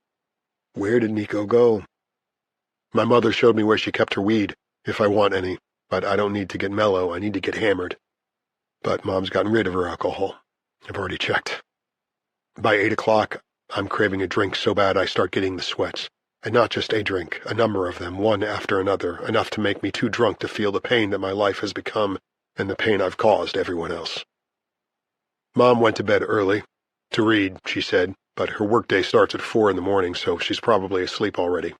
Where did Nico go?" My mother showed me where she kept her weed, if I want any, but I don't need to get mellow, I need to get hammered. But Mom's gotten rid of her alcohol. I've already checked. By 8 o'clock, I'm craving a drink so bad I start getting the sweats. And not just a drink, a number of them, one after another, enough to make me too drunk to feel the pain that my life has become and the pain I've caused everyone else. Mom went to bed early. To read, she said, but her workday starts at 4 in the morning, so she's probably asleep already.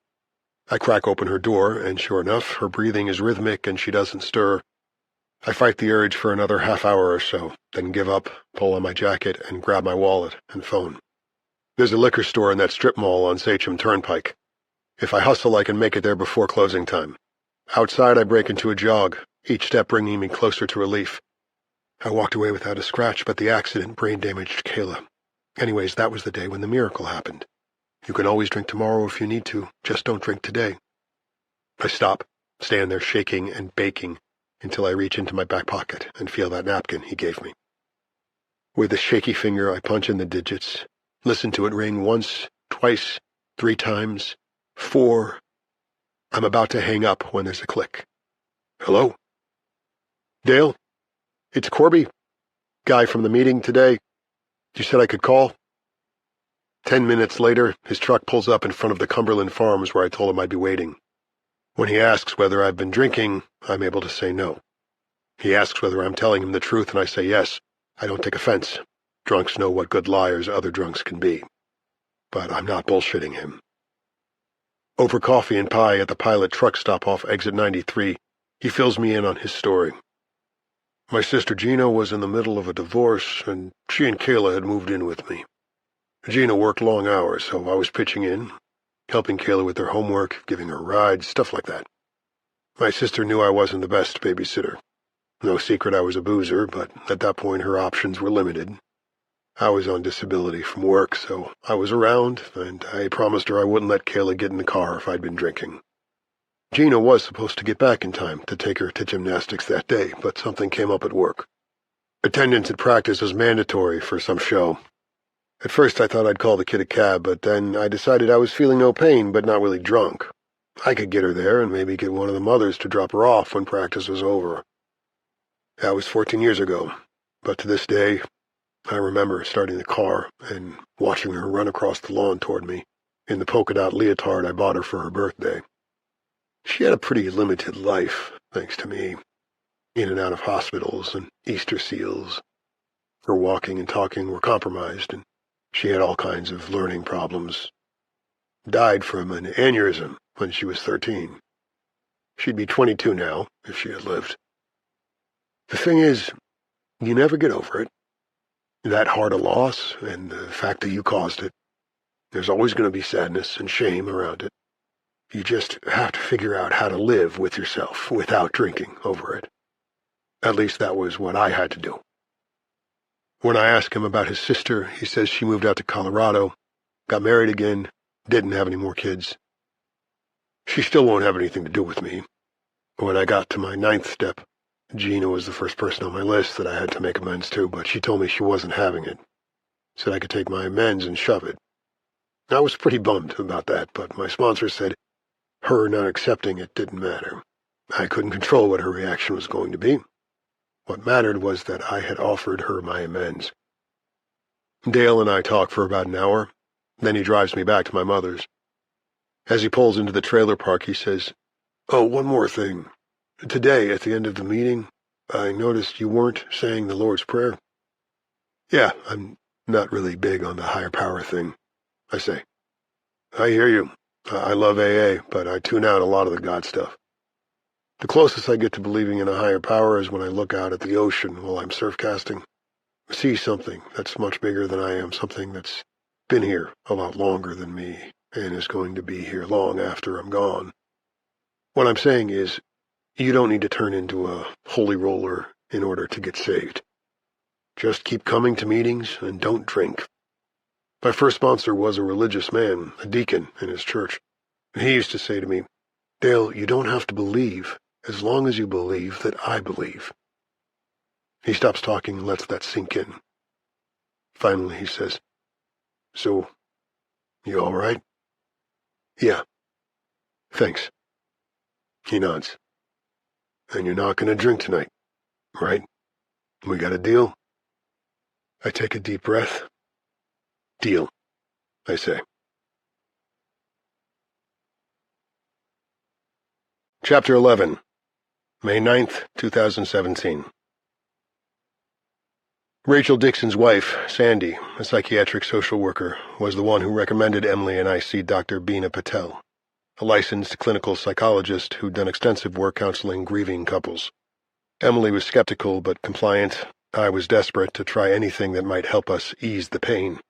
I crack open her door, and sure enough, her breathing is rhythmic and she doesn't stir. I fight the urge for another half hour or so, then give up, pull on my jacket, and grab my wallet and phone. There's a liquor store in that strip mall on Sachem Turnpike. If I hustle, I can make it there before closing time. Outside, I break into a jog, each step bringing me closer to relief. I walked away without a scratch, but the accident brain-damaged Kayla. Anyways, that was the day when the miracle happened. You can always drink tomorrow if you need to, just don't drink today. I stop, stand there shaking and baking, until I reach into my back pocket and feel that napkin he gave me. With a shaky finger, I punch in the digits, listen to it ring once, twice, 3 times, 4. I'm about to hang up when there's a click. "Hello? Dale? It's Corby. Guy from the meeting today. You said I could call?" 10 minutes later, his truck pulls up in front of the Cumberland Farms where I told him I'd be waiting. When he asks whether I've been drinking, I'm able to say no. He asks whether I'm telling him the truth, and I say yes. I don't take offense. Drunks know what good liars other drunks can be. But I'm not bullshitting him. Over coffee and pie at the Pilot truck stop off exit 93, he fills me in on his story. My sister Gina was in the middle of a divorce, and she and Kayla had moved in with me. Gina worked long hours, so I was pitching in, helping Kayla with her homework, giving her rides, stuff like that. My sister knew I wasn't the best babysitter. No secret I was a boozer, but at that point her options were limited. I was on disability from work, so I was around, and I promised her I wouldn't let Kayla get in the car if I'd been drinking. Gina was supposed to get back in time to take her to gymnastics that day, but something came up at work. Attendance at practice was mandatory for some show. At first I thought I'd call the kid a cab, but then I decided I was feeling no pain but not really drunk. I could get her there and maybe get one of the mothers to drop her off when practice was over. That was 14 years ago, but to this day, I remember starting the car and watching her run across the lawn toward me in the polka-dot leotard I bought her for her birthday. She had a pretty limited life, thanks to me, in and out of hospitals and Easter seals. Her walking and talking were compromised, and she had all kinds of learning problems. Died from an aneurysm when she was 13. She'd be 22 now, if she had lived. The thing is, you never get over it. That hard a loss, and the fact that you caused it. There's always going to be sadness and shame around it. You just have to figure out how to live with yourself without drinking over it. At least that was what I had to do. When I ask him about his sister, he says she moved out to Colorado, got married again, didn't have any more kids. She still won't have anything to do with me. When I got to my 9th step, Gina was the first person on my list that I had to make amends to, but she told me she wasn't having it. Said I could take my amends and shove it. I was pretty bummed about that, but my sponsor said her not accepting it didn't matter. I couldn't control what her reaction was going to be. What mattered was that I had offered her my amends. Dale and I talk for about an hour, then he drives me back to my mother's. As he pulls into the trailer park, he says, "Oh, one more thing. Today, at the end of the meeting, I noticed you weren't saying the Lord's Prayer." "Yeah, I'm not really big on the higher power thing," I say. "I hear you. I love AA, but I tune out a lot of the God stuff. The closest I get to believing in a higher power is when I look out at the ocean while I'm surf casting. See something that's much bigger than I am, something that's been here a lot longer than me and is going to be here long after I'm gone. What I'm saying is, you don't need to turn into a holy roller in order to get saved. Just keep coming to meetings and don't drink. My first sponsor was a religious man, a deacon in his church. He used to say to me, 'Dale, you don't have to believe as long as you believe that I believe.'" He stops talking and lets that sink in. Finally, he says, "So, you all right?" "Yeah. Thanks." He nods. "And you're not going to drink tonight, right? We got a deal?" I take a deep breath. "Deal," I say. Chapter 11, May 9th, 2017. Rachel Dixon's wife, Sandy, a psychiatric social worker, was the one who recommended Emily and I see Dr. Beena Patel, a licensed clinical psychologist who'd done extensive work counseling grieving couples. Emily was skeptical but compliant. I was desperate to try anything that might help us ease the pain.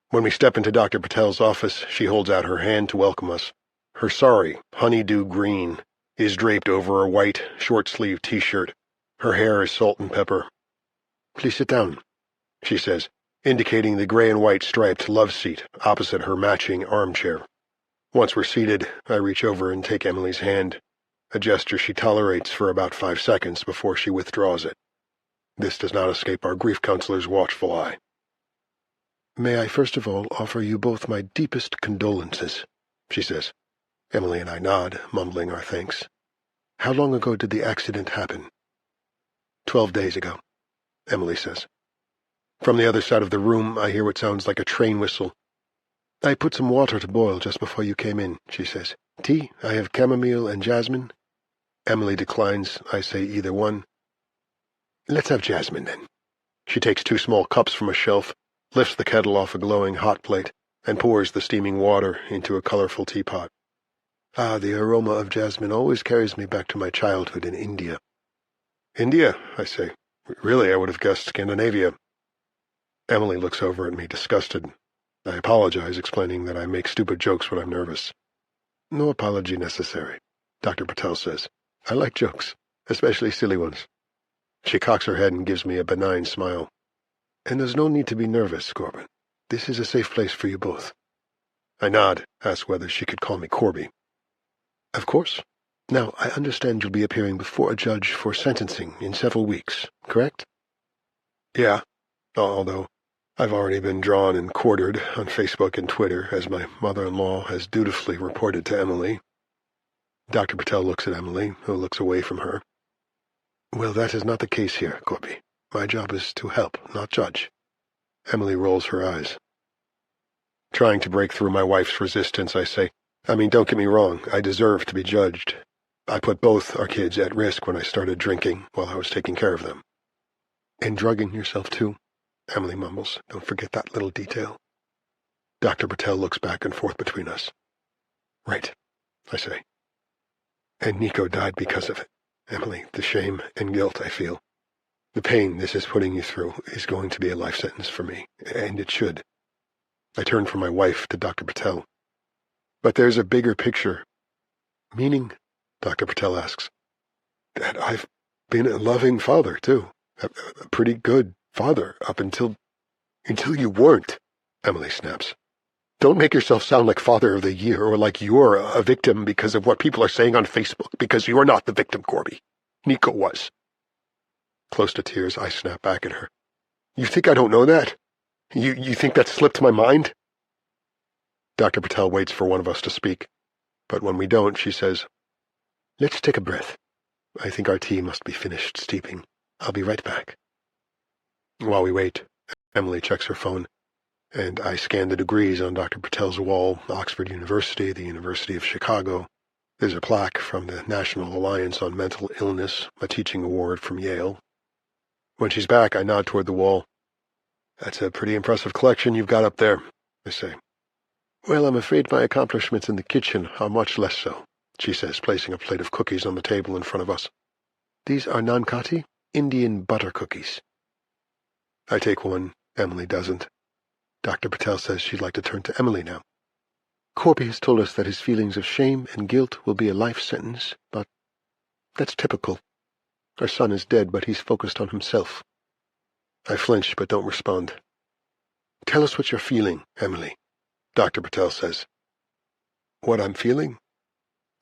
When we step into Dr. Patel's office, she holds out her hand to welcome us. Her sari, honeydew green, is draped over a white, short-sleeved T-shirt. Her hair is salt and pepper. "Please sit down," she says, indicating the gray and white striped love seat opposite her matching armchair. Once we're seated, I reach over and take Emily's hand, a gesture she tolerates for about 5 seconds before she withdraws it. This does not escape our grief counselor's watchful eye. "May I first of all offer you both my deepest condolences," she says. Emily and I nod, mumbling our thanks. "How long ago did the accident happen?" 12 days ago, Emily says. From the other side of the room, I hear what sounds like a train whistle. "I put some water to boil just before you came in," she says. "Tea? I have chamomile and jasmine." Emily declines. I say either one. "Let's have jasmine, then." She takes 2 small cups from a shelf, lifts the kettle off a glowing hot plate, and pours the steaming water into a colorful teapot. "Ah, the aroma of jasmine always carries me back to my childhood in India." "India?" I say. "Really, I would have guessed Scandinavia." Emily looks over at me, disgusted. I apologize, explaining that I make stupid jokes when I'm nervous. "No apology necessary," Dr. Patel says. "I like jokes, especially silly ones." She cocks her head and gives me a benign smile. "And there's no need to be nervous, Corbin. This is a safe place for you both." I nod, ask whether she could call me Corby. "Of course. Now, I understand you'll be appearing before a judge for sentencing in several weeks, correct?" "Yeah, although I've already been drawn and quartered on Facebook and Twitter, as my mother-in-law has dutifully reported to Emily." Dr. Patel looks at Emily, who looks away from her. "Well, that is not the case here, Corby. My job is to help, not judge." Emily rolls her eyes. Trying to break through my wife's resistance, I say, don't get me wrong, I deserve to be judged. I put both our kids at risk when I started drinking while I was taking care of them." "And drugging yourself, too," Emily mumbles. "Don't forget that little detail." Dr. Patel looks back and forth between us. "Right," I say. "And Nico died because of it. Emily, the shame and guilt I feel. The pain this is putting you through is going to be a life sentence for me, and it should." I turn from my wife to Dr. Patel. "But there's a bigger picture." "Meaning?" Dr. Patel asks. "That I've been a loving father, too. A pretty good father up until you weren't," Emily snaps. Don't make yourself sound like Father of the Year or like you're a victim because of what people are saying on Facebook, because you're not the victim, Corby. Nico was. Close to tears, I snap back at her. You think I don't know that? You think that slipped my mind? Dr. Patel waits for one of us to speak, but when we don't, she says, "Let's take a breath. I think our tea must be finished steeping. I'll be right back." While we wait, Emily checks her phone, and I scan the degrees on Dr. Patel's wall: Oxford University, the University of Chicago. There's a plaque from the National Alliance on Mental Illness, a teaching award from Yale. When she's back, I nod toward the wall. "That's a pretty impressive collection you've got up there," I say. "Well, I'm afraid my accomplishments in the kitchen are much less so," she says, placing a plate of cookies on the table in front of us. "These are nankati, Indian butter cookies." I take one. Emily doesn't. Dr. Patel says she'd like to turn to Emily now. "Corby has told us that his feelings of shame and guilt will be a life sentence, but that's typical. Our son is dead, but he's focused on himself." I flinch, but don't respond. "Tell us what you're feeling, Emily," Dr. Patel says. "What I'm feeling?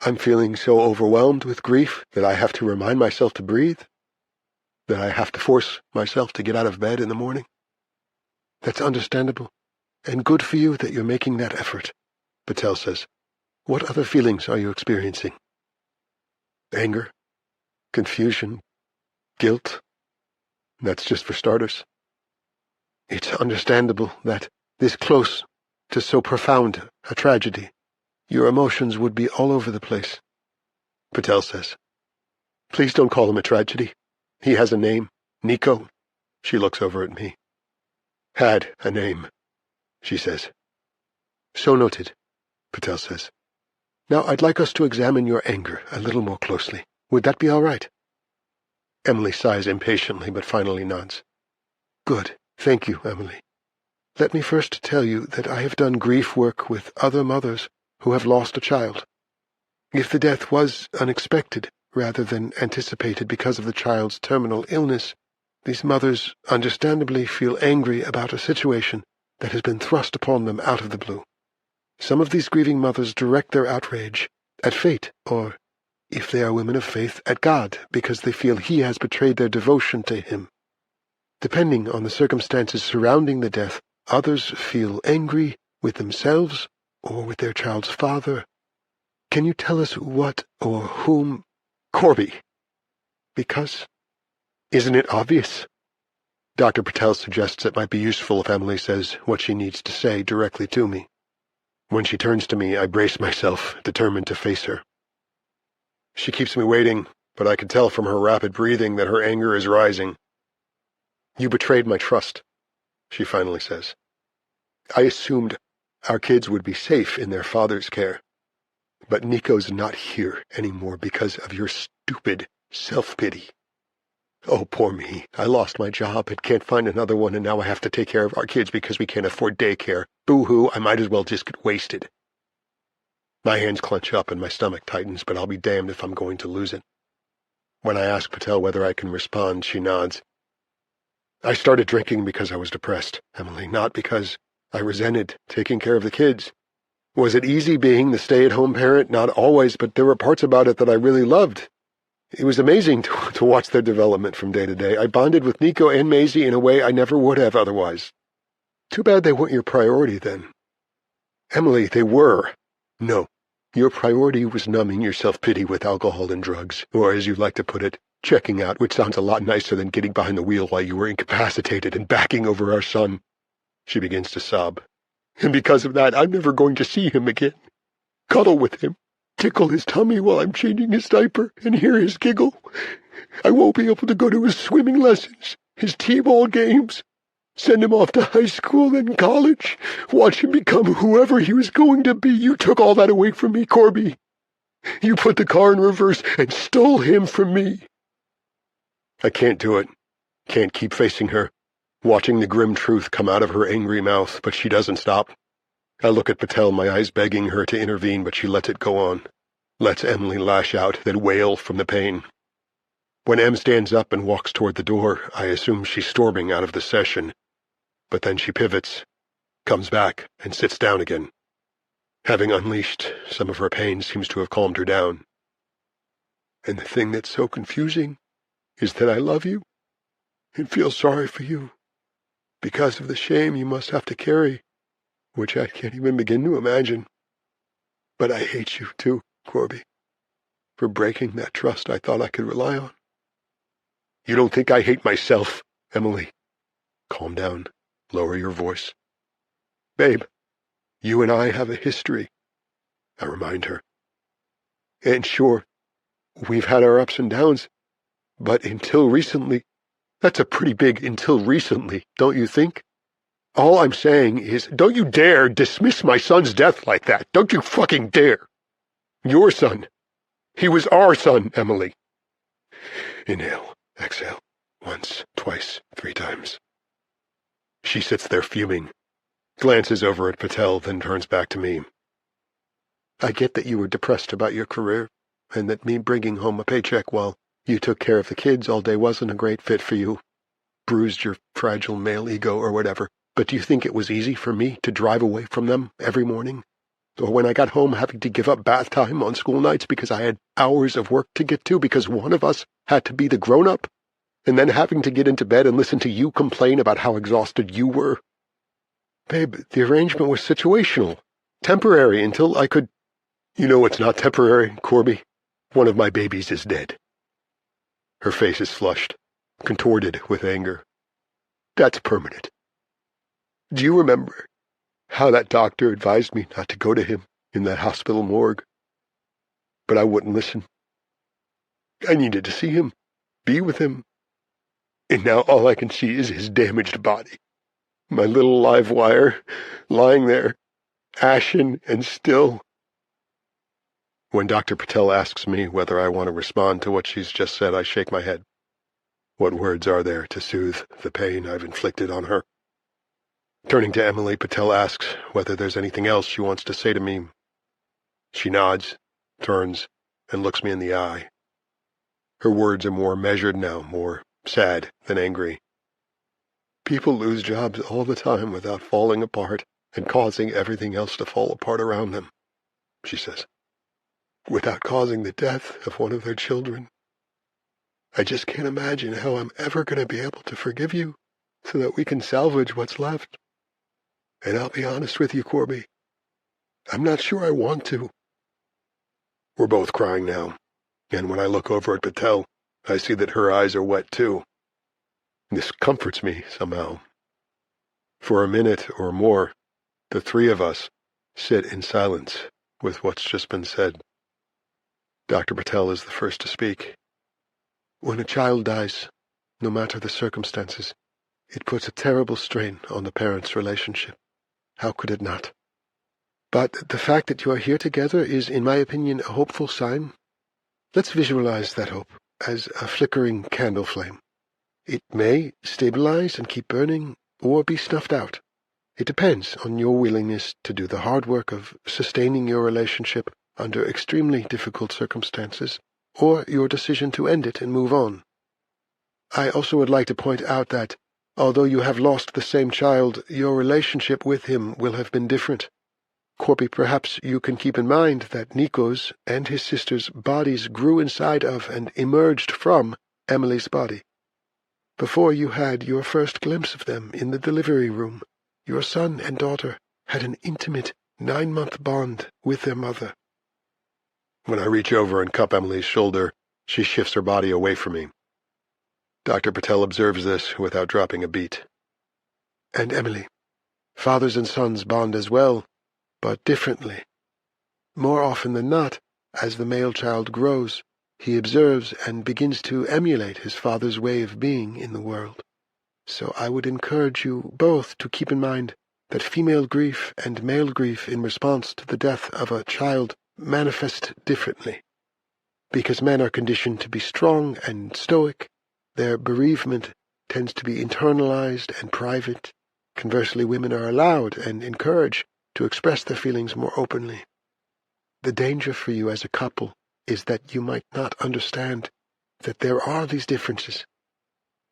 I'm feeling so overwhelmed with grief that I have to remind myself to breathe, that I have to force myself to get out of bed in the morning. That's understandable, and good for you that you're making that effort," Patel says. "What other feelings are you experiencing?" "Anger, confusion, guilt. That's just for starters. It's understandable that this close to so profound a tragedy, your emotions would be all over the place," Patel says. "Please don't call him a tragedy. He has a name. Nico." She looks over at me. "Had a name," she says. "So noted," Patel says. "Now I'd like us to examine your anger a little more closely. Would that be all right?" Emily sighs impatiently, but finally nods. "Good. Thank you, Emily. Let me first tell you that I have done grief work with other mothers who have lost a child. If the death was unexpected rather than anticipated because of the child's terminal illness, these mothers understandably feel angry about a situation that has been thrust upon them out of the blue. Some of these grieving mothers direct their outrage at fate, or, if they are women of faith, at God, because they feel He has betrayed their devotion to Him. Depending on the circumstances surrounding the death, others feel angry with themselves or with their child's father. Can you tell us what or whom?" "Corby." "Because? Isn't it obvious?" Dr. Patel suggests it might be useful if Emily says what she needs to say directly to me. When she turns to me, I brace myself, determined to face her. She keeps me waiting, but I can tell from her rapid breathing that her anger is rising. "You betrayed my trust," she finally says. "I assumed our kids would be safe in their father's care. But Nico's not here anymore because of your stupid self-pity. Oh, poor me. I lost my job and can't find another one, and now I have to take care of our kids because we can't afford daycare. Boo-hoo, I might as well just get wasted." My hands clench up and my stomach tightens, but I'll be damned if I'm going to lose it. When I ask Patel whether I can respond, she nods. "I started drinking because I was depressed, Emily, not because I resented taking care of the kids. Was it easy being the stay-at-home parent? Not always, but there were parts about it that I really loved. It was amazing to watch their development from day to day. I bonded with Nico and Maisie in a way I never would have otherwise. Too bad they weren't your priority then." "Emily, they were." "No. Your priority was numbing your self-pity with alcohol and drugs, or as you like to put it, checking out, which sounds a lot nicer than getting behind the wheel while you were incapacitated and backing over our son." She begins to sob. "And because of that, I'm never going to see him again. Cuddle with him, tickle his tummy while I'm changing his diaper, and hear his giggle. I won't be able to go to his swimming lessons, his t-ball games, send him off to high school and college, watch him become whoever he was going to be. You took all that away from me, Corby. You put the car in reverse and stole him from me." I can't do it. Can't keep facing her, watching the grim truth come out of her angry mouth, but she doesn't stop. I look at Patel, my eyes begging her to intervene, but she lets it go on. Lets Emily lash out, then wail from the pain. When Em stands up and walks toward the door, I assume she's storming out of the session. But then she pivots. comes back and sits down again. Having unleashed some of her pain seems to have calmed her down. And the thing that's so confusing is that I love you and feel sorry for you because of the shame you must have to carry, which I can't even begin to imagine. But I hate you too, Corby, for breaking that trust I thought I could rely on. You don't think I hate myself, Emily? Calm down. Lower your voice. Babe, you and I have a history, I remind her. And sure, we've had our ups and downs, but until recently, that's a pretty big until recently, don't you think? All I'm saying is, don't you dare dismiss my son's death like that. Don't you fucking dare. Your son. He was our son, Emily. Inhale, exhale. Once, twice, 3 times. She sits there fuming, glances over at Patel, then turns back to me. I get that you were depressed about your career, and that me bringing home a paycheck while you took care of the kids all day wasn't a great fit for you. Bruised your fragile male ego or whatever. But do you think it was easy for me to drive away from them every morning? Or when I got home having to give up bath time on school nights because I had hours of work to get to because one of us had to be the grown-up? And then having to get into bed and listen to you complain about how exhausted you were? Babe, the arrangement was situational. Temporary until I could... You know it's not temporary, Corby. One of my babies is dead. Her face is flushed, contorted with anger. That's permanent. Do you remember how that doctor advised me not to go to him in that hospital morgue? But I wouldn't listen. I needed to see him, be with him. And now all I can see is his damaged body. My little live wire, lying there, ashen and still. When Dr. Patel asks me whether I want to respond to what she's just said, I shake my head. What words are there to soothe the pain I've inflicted on her? Turning to Emily, Patel asks whether there's anything else she wants to say to me. She nods, turns, and looks me in the eye. Her words are more measured now, more sad than angry. People lose jobs all the time without falling apart and causing everything else to fall apart around them, she says. Without causing the death of one of their children. I just can't imagine how I'm ever going to be able to forgive you so that we can salvage what's left. And I'll be honest with you, Corby. I'm not sure I want to. We're both crying now, and when I look over at Patel, I see that her eyes are wet too. This comforts me somehow. For a minute or more, the 3 of us sit in silence with what's just been said. Dr. Patel is the first to speak. When a child dies, no matter the circumstances, it puts a terrible strain on the parents' relationship. How could it not? But the fact that you are here together is, in my opinion, a hopeful sign. Let's visualize that hope as a flickering candle flame. It may stabilize and keep burning, or be snuffed out. It depends on your willingness to do the hard work of sustaining your relationship under extremely difficult circumstances, or your decision to end it and move on. I also would like to point out that, although you have lost the same child, your relationship with him will have been different. Corby, perhaps you can keep in mind that Nico's and his sister's bodies grew inside of and emerged from Emily's body. Before you had your first glimpse of them in the delivery room, your son and daughter had an intimate 9-month bond with their mother. When I reach over and cup Emily's shoulder, she shifts her body away from me. Dr. Patel observes this without dropping a beat. And Emily, fathers and sons bond as well, but differently. More often than not, as the male child grows, he observes and begins to emulate his father's way of being in the world. So I would encourage you both to keep in mind that female grief and male grief in response to the death of a child manifest differently. Because men are conditioned to be strong and stoic, their bereavement tends to be internalized and private. Conversely, women are allowed and encouraged to express their feelings more openly. The danger for you as a couple is that you might not understand that there are these differences.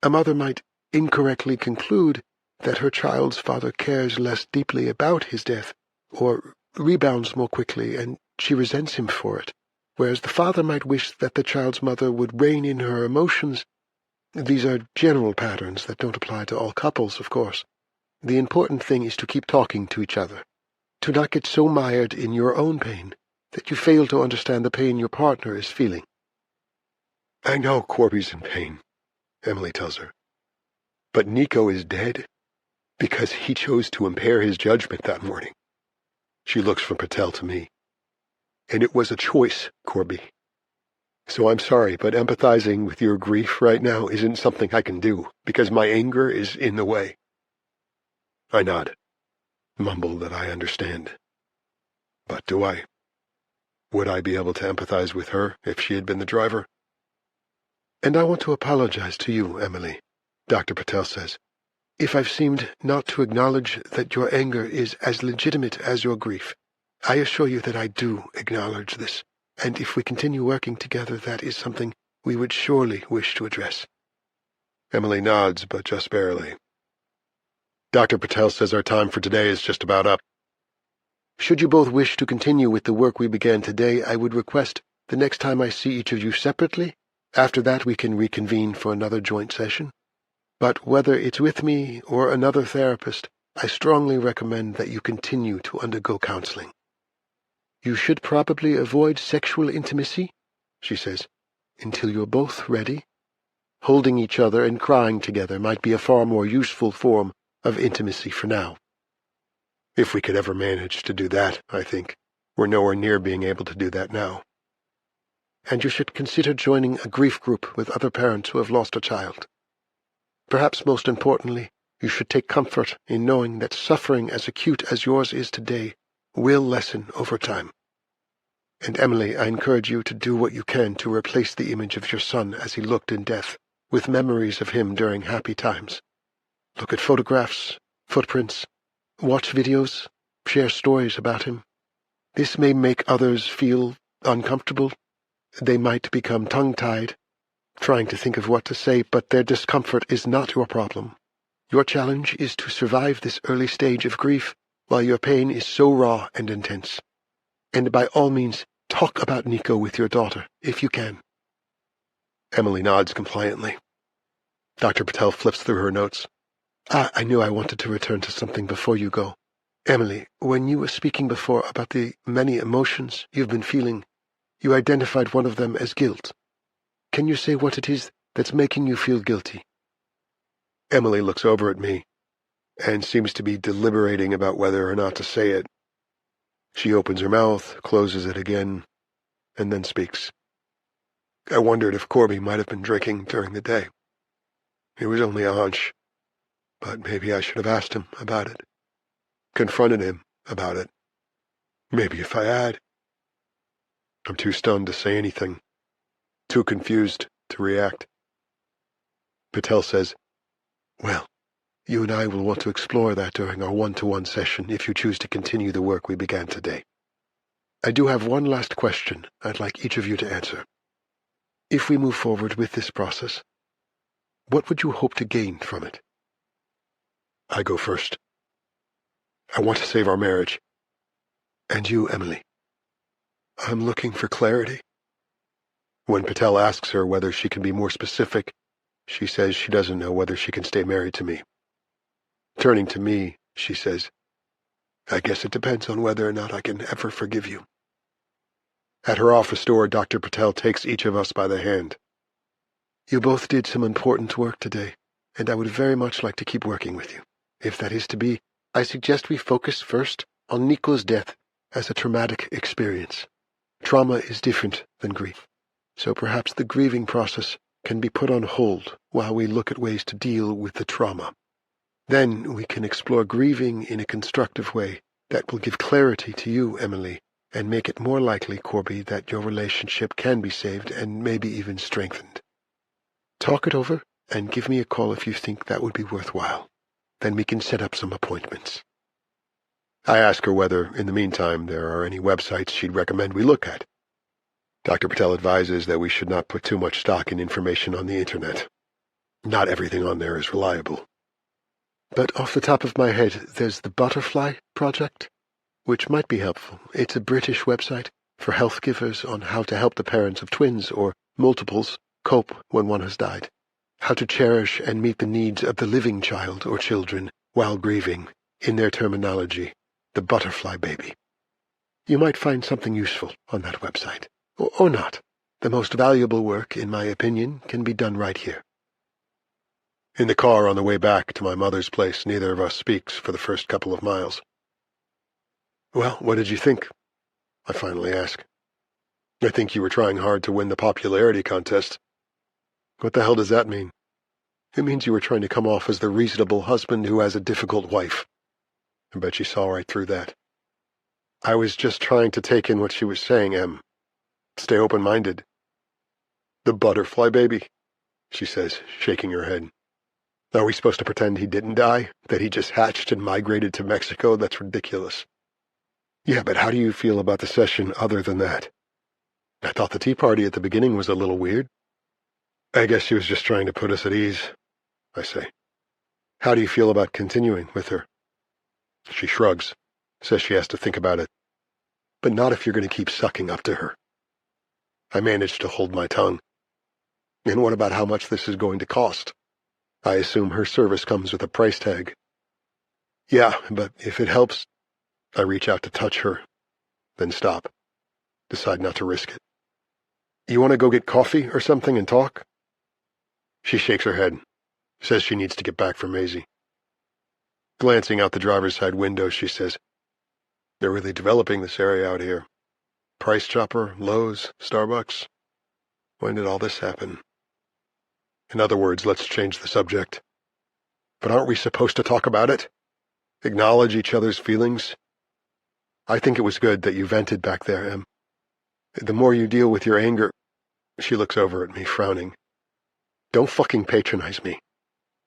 A mother might incorrectly conclude that her child's father cares less deeply about his death, or rebounds more quickly, and she resents him for it, whereas the father might wish that the child's mother would rein in her emotions. These are general patterns that don't apply to all couples, of course. The important thing is to keep talking to each other, to not get so mired in your own pain that you fail to understand the pain your partner is feeling. I know Corby's in pain, Emily tells her. But Nico is dead because he chose to impair his judgment that morning. She looks from Patel to me. And it was a choice, Corby. So I'm sorry, but empathizing with your grief right now isn't something I can do, because my anger is in the way. I nod, mumble that I understand. But do I? Would I be able to empathize with her if she had been the driver? And I want to apologize to you, Emily, Dr. Patel says, if I've seemed not to acknowledge that your anger is as legitimate as your grief. I assure you that I do acknowledge this, and if we continue working together, that is something we would surely wish to address. Emily nods, but just barely. Dr. Patel says our time for today is just about up. Should you both wish to continue with the work we began today, I would request the next time I see each of you separately. After that, we can reconvene for another joint session. But whether it's with me or another therapist, I strongly recommend that you continue to undergo counseling. You should probably avoid sexual intimacy, she says, until you're both ready. Holding each other and crying together might be a far more useful form of intimacy for now. If we could ever manage to do that, I think. We're nowhere near being able to do that now. And you should consider joining a grief group with other parents who have lost a child. Perhaps most importantly, you should take comfort in knowing that suffering as acute as yours is today will lessen over time. And Emily, I encourage you to do what you can to replace the image of your son as he looked in death with memories of him during happy times. Look at photographs, footprints, watch videos, share stories about him. This may make others feel uncomfortable. They might become tongue-tied, trying to think of what to say, but their discomfort is not your problem. Your challenge is to survive this early stage of grief while your pain is so raw and intense. And by all means, talk about Nico with your daughter, if you can. Emily nods compliantly. Dr. Patel flips through her notes. I knew I wanted to return to something before you go. Emily, when you were speaking before about the many emotions you've been feeling, you identified one of them as guilt. Can you say what it is that's making you feel guilty? Emily looks over at me and seems to be deliberating about whether or not to say it. She opens her mouth, closes it again, and then speaks. I wondered if Corby might have been drinking during the day. It was only a hunch, but maybe I should have asked him about it, confronted him about it. Maybe if I had. I'm too stunned to say anything. Too confused to react. Patel says, Well, you and I will want to explore that during our one-to-one session if you choose to continue the work we began today. I do have one last question I'd like each of you to answer. If we move forward with this process, what would you hope to gain from it? I go first. I want to save our marriage. And you, Emily? I'm looking for clarity. When Patel asks her whether she can be more specific, she says she doesn't know whether she can stay married to me. Turning to me, she says, I guess it depends on whether or not I can ever forgive you. At her office door, Dr. Patel takes each of us by the hand. You both did some important work today, and I would very much like to keep working with you. If that is to be, I suggest we focus first on Nico's death as a traumatic experience. Trauma is different than grief. So perhaps the grieving process can be put on hold while we look at ways to deal with the trauma. Then we can explore grieving in a constructive way that will give clarity to you, Emily, and make it more likely, Corby, that your relationship can be saved and maybe even strengthened. Talk it over and give me a call if you think that would be worthwhile. Then we can set up some appointments. I ask her whether, in the meantime, there are any websites she'd recommend we look at. Dr. Patel advises that we should not put too much stock in information on the Internet. Not everything on there is reliable. But off the top of my head, there's the Butterfly Project, which might be helpful. It's a British website for health givers on how to help the parents of twins or multiples cope when one has died, how to cherish and meet the needs of the living child or children while grieving, in their terminology, the butterfly baby. You might find something useful on that website, or not. The most valuable work, in my opinion, can be done right here. In the car on the way back to my mother's place, neither of us speaks for the first couple of miles. Well, what did you think? I finally ask. I think you were trying hard to win the popularity contest. What the hell does that mean? It means you were trying to come off as the reasonable husband who has a difficult wife. I bet she saw right through that. I was just trying to take in what she was saying, Em. Stay open-minded. The butterfly baby, she says, shaking her head. Are we supposed to pretend he didn't die? That he just hatched and migrated to Mexico? That's ridiculous. Yeah, but how do you feel about the session other than that? I thought the tea party at the beginning was a little weird. I guess she was just trying to put us at ease, I say. How do you feel about continuing with her? She shrugs, says she has to think about it. But not if you're going to keep sucking up to her. I manage to hold my tongue. And what about how much this is going to cost? I assume her service comes with a price tag. Yeah, but if it helps... I reach out to touch her, then stop. Decide not to risk it. You want to go get coffee or something and talk? She shakes her head, says she needs to get back for Maisie. Glancing out the driver's side window, she says, They're really developing this area out here. Price Chopper, Lowe's, Starbucks. When did all this happen? In other words, let's change the subject. But aren't we supposed to talk about it? Acknowledge each other's feelings? I think it was good that you vented back there, Em. The more you deal with your anger... She looks over at me, frowning. Don't fucking patronize me.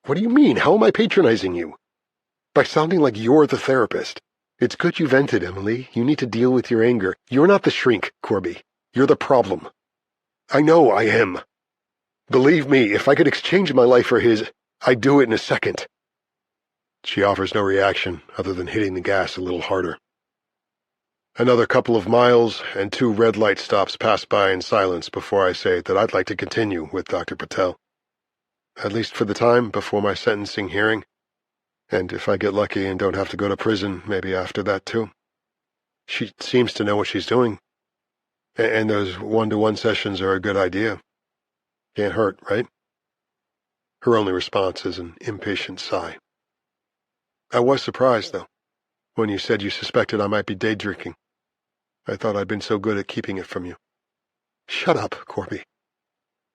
What do you mean? How am I patronizing you? By sounding like you're the therapist. It's good you vented, Emily. You need to deal with your anger. You're not the shrink, Corby. You're the problem. I know I am. Believe me, if I could exchange my life for his, I'd do it in a second. She offers no reaction other than hitting the gas a little harder. Another couple of miles and 2 red light stops pass by in silence before I say that I'd like to continue with Dr. Patel. At least for the time before my sentencing hearing. And if I get lucky and don't have to go to prison, maybe after that too. She seems to know what she's doing. And those 1-to-1 sessions are a good idea. Can't hurt, right? Her only response is an impatient sigh. I was surprised, though, when you said you suspected I might be day drinking. I thought I'd been so good at keeping it from you. Shut up, Corby.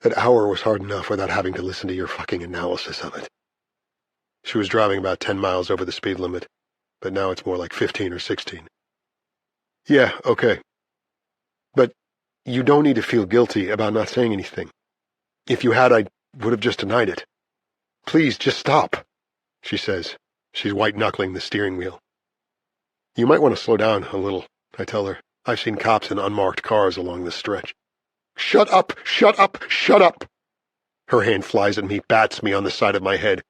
That hour was hard enough without having to listen to your fucking analysis of it. She was driving about 10 miles over the speed limit, but now it's more like 15 or 16. Yeah, okay. But you don't need to feel guilty about not saying anything. If you had, I would have just denied it. Please, just stop, she says. She's white-knuckling the steering wheel. You might want to slow down a little, I tell her. I've seen cops in unmarked cars along this stretch. Shut up! Shut up! Shut up! Her hand flies at me, bats me on the side of my head.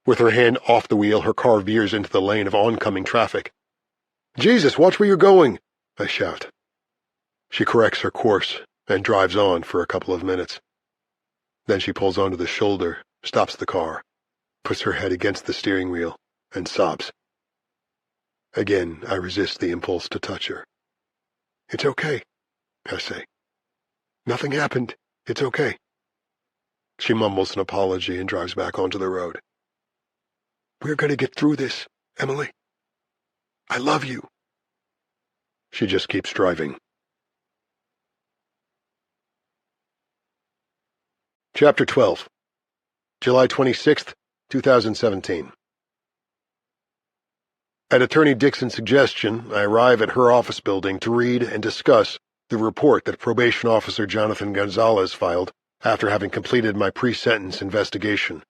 With her hand off the wheel, her car veers into the lane of oncoming traffic. Jesus, watch where you're going! I shout. She corrects her course and drives on for a couple of minutes. Then she pulls onto the shoulder, stops the car, puts her head against the steering wheel, and sobs. Again, I resist the impulse to touch her. It's okay, I say. Nothing happened. It's okay. She mumbles an apology and drives back onto the road. We're going to get through this, Emily. I love you. She just keeps driving. Chapter 12, July 26th, 2017. At Attorney Dixon's suggestion, I arrive at her office building to read and discuss the report that Probation Officer Jonathan Gonzalez filed after having completed my pre-sentence investigation.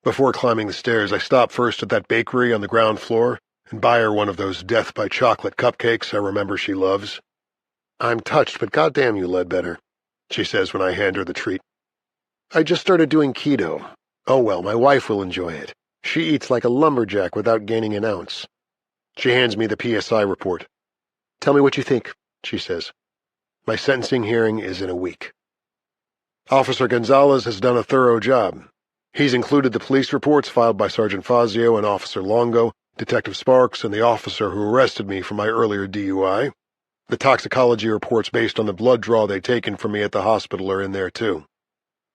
Before climbing the stairs, I stop first at that bakery on the ground floor and buy her one of those death-by-chocolate cupcakes I remember she loves. I'm touched, but goddamn you, Ledbetter, she says when I hand her the treat. I just started doing keto. Oh well, my wife will enjoy it. She eats like a lumberjack without gaining an ounce. She hands me the PSI report. "Tell me what you think," she says. "My sentencing hearing is in a week." Officer Gonzalez has done a thorough job. He's included the police reports filed by Sergeant Fazio and Officer Longo, Detective Sparks, and the officer who arrested me for my earlier DUI. The toxicology reports based on the blood draw they'd taken from me at the hospital are in there, too.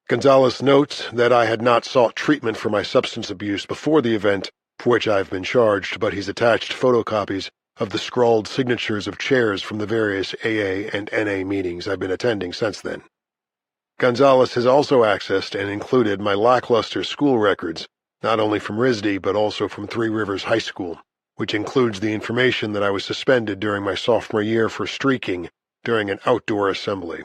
Gonzalez notes that I had not sought treatment for my substance abuse before the event, for which I have been charged, but he's attached photocopies of the scrawled signatures of chairs from the various AA and NA meetings I've been attending since then. Gonzalez has also accessed and included my lackluster school records, not only from RISD but also from Three Rivers High School, which includes the information that I was suspended during my sophomore year for streaking during an outdoor assembly.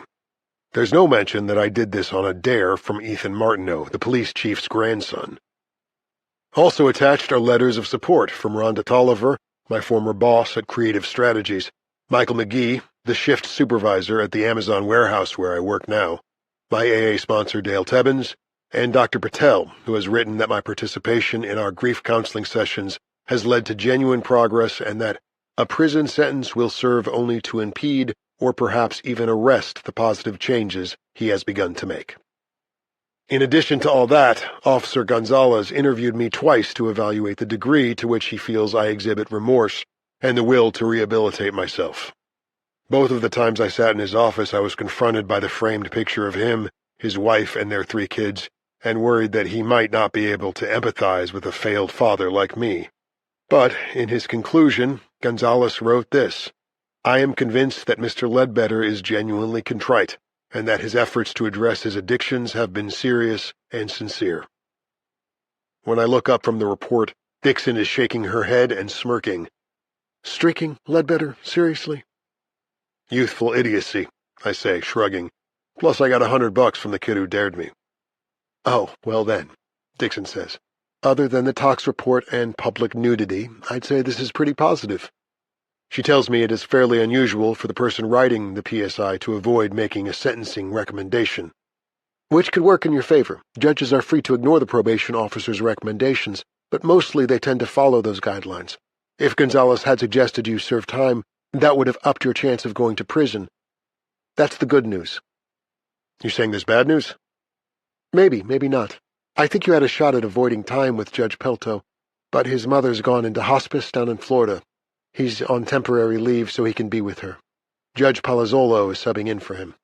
There's no mention that I did this on a dare from Ethan Martineau, the police chief's grandson. Also attached are letters of support from Rhonda Tolliver, my former boss at Creative Strategies, Michael McGee, the shift supervisor at the Amazon warehouse where I work now, my AA sponsor Dale Tebbins, and Dr. Patel, who has written that my participation in our grief counseling sessions has led to genuine progress and that a prison sentence will serve only to impede or perhaps even arrest the positive changes he has begun to make. In addition to all that, Officer Gonzalez interviewed me twice to evaluate the degree to which he feels I exhibit remorse and the will to rehabilitate myself. Both of the times I sat in his office, I was confronted by the framed picture of him, his wife, and their 3 kids, and worried that he might not be able to empathize with a failed father like me. But, in his conclusion, Gonzalez wrote this: "I am convinced that Mr. Ledbetter is genuinely contrite, and that his efforts to address his addictions have been serious and sincere." When I look up from the report, Dixon is shaking her head and smirking. "Streaking, Ledbetter? Seriously?" "Youthful idiocy," I say, shrugging. "Plus I got $100 from the kid who dared me." "Oh, well then," Dixon says. "Other than the tox report and public nudity, I'd say this is pretty positive." She tells me it is fairly unusual for the person writing the PSI to avoid making a sentencing recommendation. Which could work in your favor. Judges are free to ignore the probation officer's recommendations, but mostly they tend to follow those guidelines. If Gonzalez had suggested you serve time, that would have upped your chance of going to prison. That's the good news. You saying there's bad news? Maybe, maybe not. I think you had a shot at avoiding time with Judge Pelto, but his mother's gone into hospice down in Florida. He's on temporary leave so he can be with her. Judge Palazzolo is subbing in for him.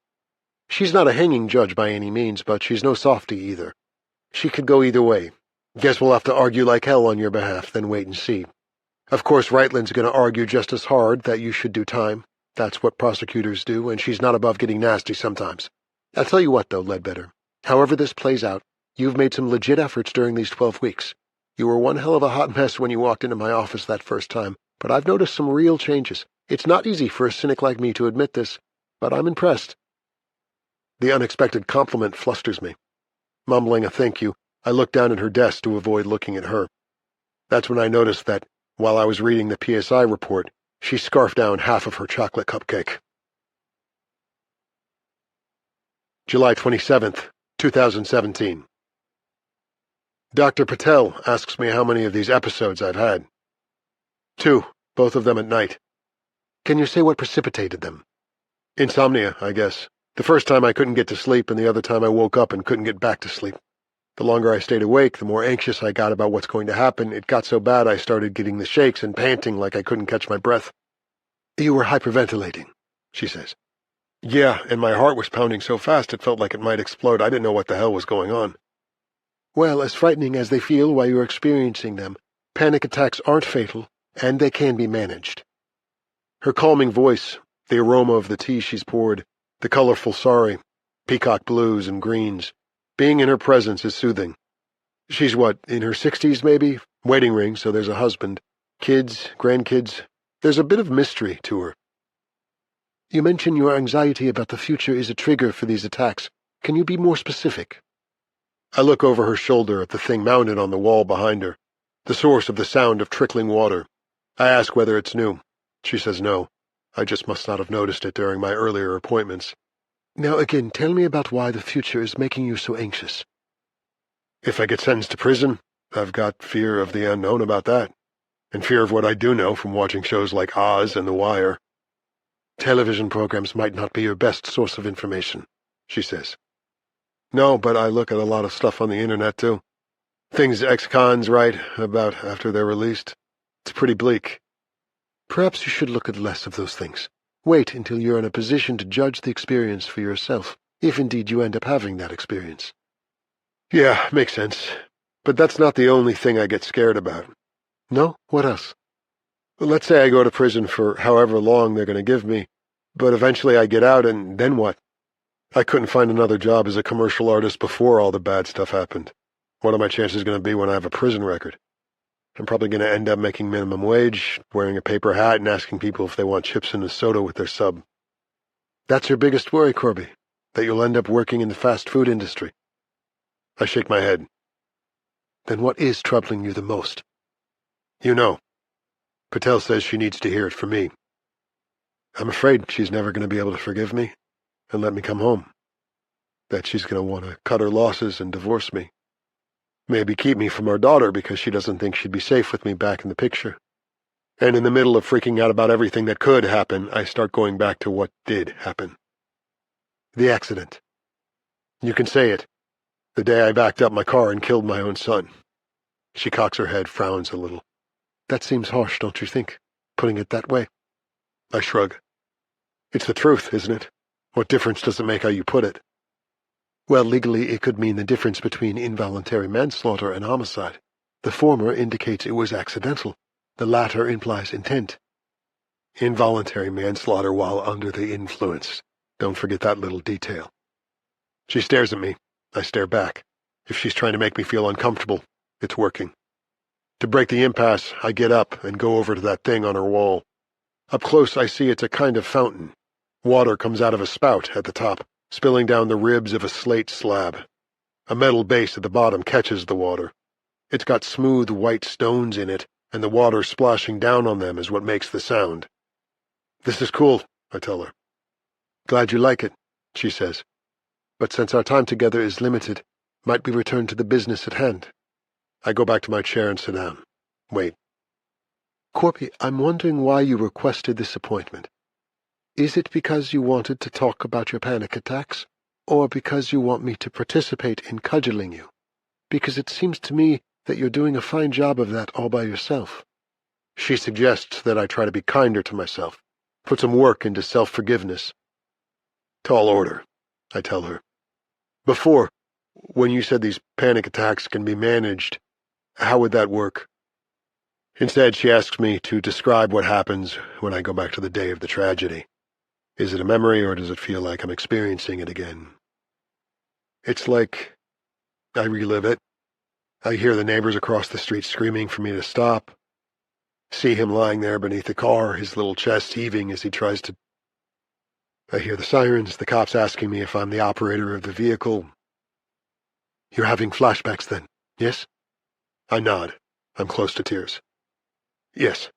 She's not a hanging judge by any means, but she's no softy either. She could go either way. Guess we'll have to argue like hell on your behalf, then wait and see. Of course, Reitland's going to argue just as hard that you should do time. That's what prosecutors do, and she's not above getting nasty sometimes. I'll tell you what, though, Ledbetter. However this plays out, you've made some legit efforts during these 12 weeks. You were one hell of a hot mess when you walked into my office that first time, but I've noticed some real changes. It's not easy for a cynic like me to admit this, but I'm impressed. The unexpected compliment flusters me. Mumbling a thank you, I look down at her desk to avoid looking at her. That's when I noticed that, while I was reading the PSI report, she scarfed down half of her chocolate cupcake. July 27th, 2017. Dr. Patel asks me how many of these episodes I've had. 2, both of them at night. Can you say what precipitated them? Insomnia, I guess. The first time I couldn't get to sleep, and the other time I woke up and couldn't get back to sleep. The longer I stayed awake, the more anxious I got about what's going to happen. It got so bad I started getting the shakes and panting like I couldn't catch my breath. You were hyperventilating, she says. Yeah, and my heart was pounding so fast it felt like it might explode. I didn't know what the hell was going on. Well, as frightening as they feel while you're experiencing them, panic attacks aren't fatal, and they can be managed. Her calming voice, the aroma of the tea she's poured, the colorful sari, peacock blues and greens. Being in her presence is soothing. She's what, in her 60s maybe? Wedding ring, so there's a husband. Kids, grandkids. There's a bit of mystery to her. You mention your anxiety about the future is a trigger for these attacks. Can you be more specific? I look over her shoulder at the thing mounted on the wall behind her, the source of the sound of trickling water. I ask whether it's new. She says no. I just must not have noticed it during my earlier appointments. Now again, tell me about why the future is making you so anxious. If I get sentenced to prison, I've got fear of the unknown about that, and fear of what I do know from watching shows like Oz and The Wire. Television programs might not be your best source of information, she says. No, but I look at a lot of stuff on the internet, too. Things ex-cons write about after they're released. It's pretty bleak. Perhaps you should look at less of those things. Wait until you're in a position to judge the experience for yourself, if indeed you end up having that experience. Yeah, makes sense. But that's not the only thing I get scared about. No? What else? Well, let's say I go to prison for however long they're going to give me, but eventually I get out, and then what? I couldn't find another job as a commercial artist before all the bad stuff happened. What are my chances going to be when I have a prison record? I'm probably going to end up making minimum wage, wearing a paper hat, and asking people if they want chips and a soda with their sub. That's your biggest worry, Corby, that you'll end up working in the fast food industry. I shake my head. Then what is troubling you the most? You know, Patel says she needs to hear it from me. I'm afraid she's never going to be able to forgive me and let me come home. That she's going to want to cut her losses and divorce me. Maybe keep me from our daughter because she doesn't think she'd be safe with me back in the picture. And in the middle of freaking out about everything that could happen, I start going back to what did happen. The accident. You can say it. The day I backed up my car and killed my own son. She cocks her head, frowns a little. That seems harsh, don't you think, putting it that way? I shrug. It's the truth, isn't it? What difference does it make how you put it? Well, legally it could mean the difference between involuntary manslaughter and homicide. The former indicates it was accidental. The latter implies intent. Involuntary manslaughter while under the influence. Don't forget that little detail. She stares at me. I stare back. If she's trying to make me feel uncomfortable, it's working. To break the impasse, I get up and go over to that thing on her wall. Up close, I see it's a kind of fountain. Water comes out of a spout at the top, spilling down the ribs of a slate slab. A metal base at the bottom catches the water. It's got smooth white stones in it, and the water splashing down on them is what makes the sound. This is cool, I tell her. Glad you like it, she says. But since our time together is limited, might we return to the business at hand? I go back to my chair and sit down. Wait. Corby, I'm wondering why you requested this appointment. Is it because you wanted to talk about your panic attacks, or because you want me to participate in cudgeling you? Because it seems to me that you're doing a fine job of that all by yourself. She suggests that I try to be kinder to myself, put some work into self-forgiveness. Tall order, I tell her. Before, when you said these panic attacks can be managed, how would that work? Instead, she asks me to describe what happens when I go back to the day of the tragedy. Is it a memory, or does it feel like I'm experiencing it again? It's like I relive it. I hear the neighbors across the street screaming for me to stop. See him lying there beneath the car, his little chest heaving as he tries to... I hear the sirens, the cops asking me if I'm the operator of the vehicle. You're having flashbacks then, yes? I nod. I'm close to tears. Yes.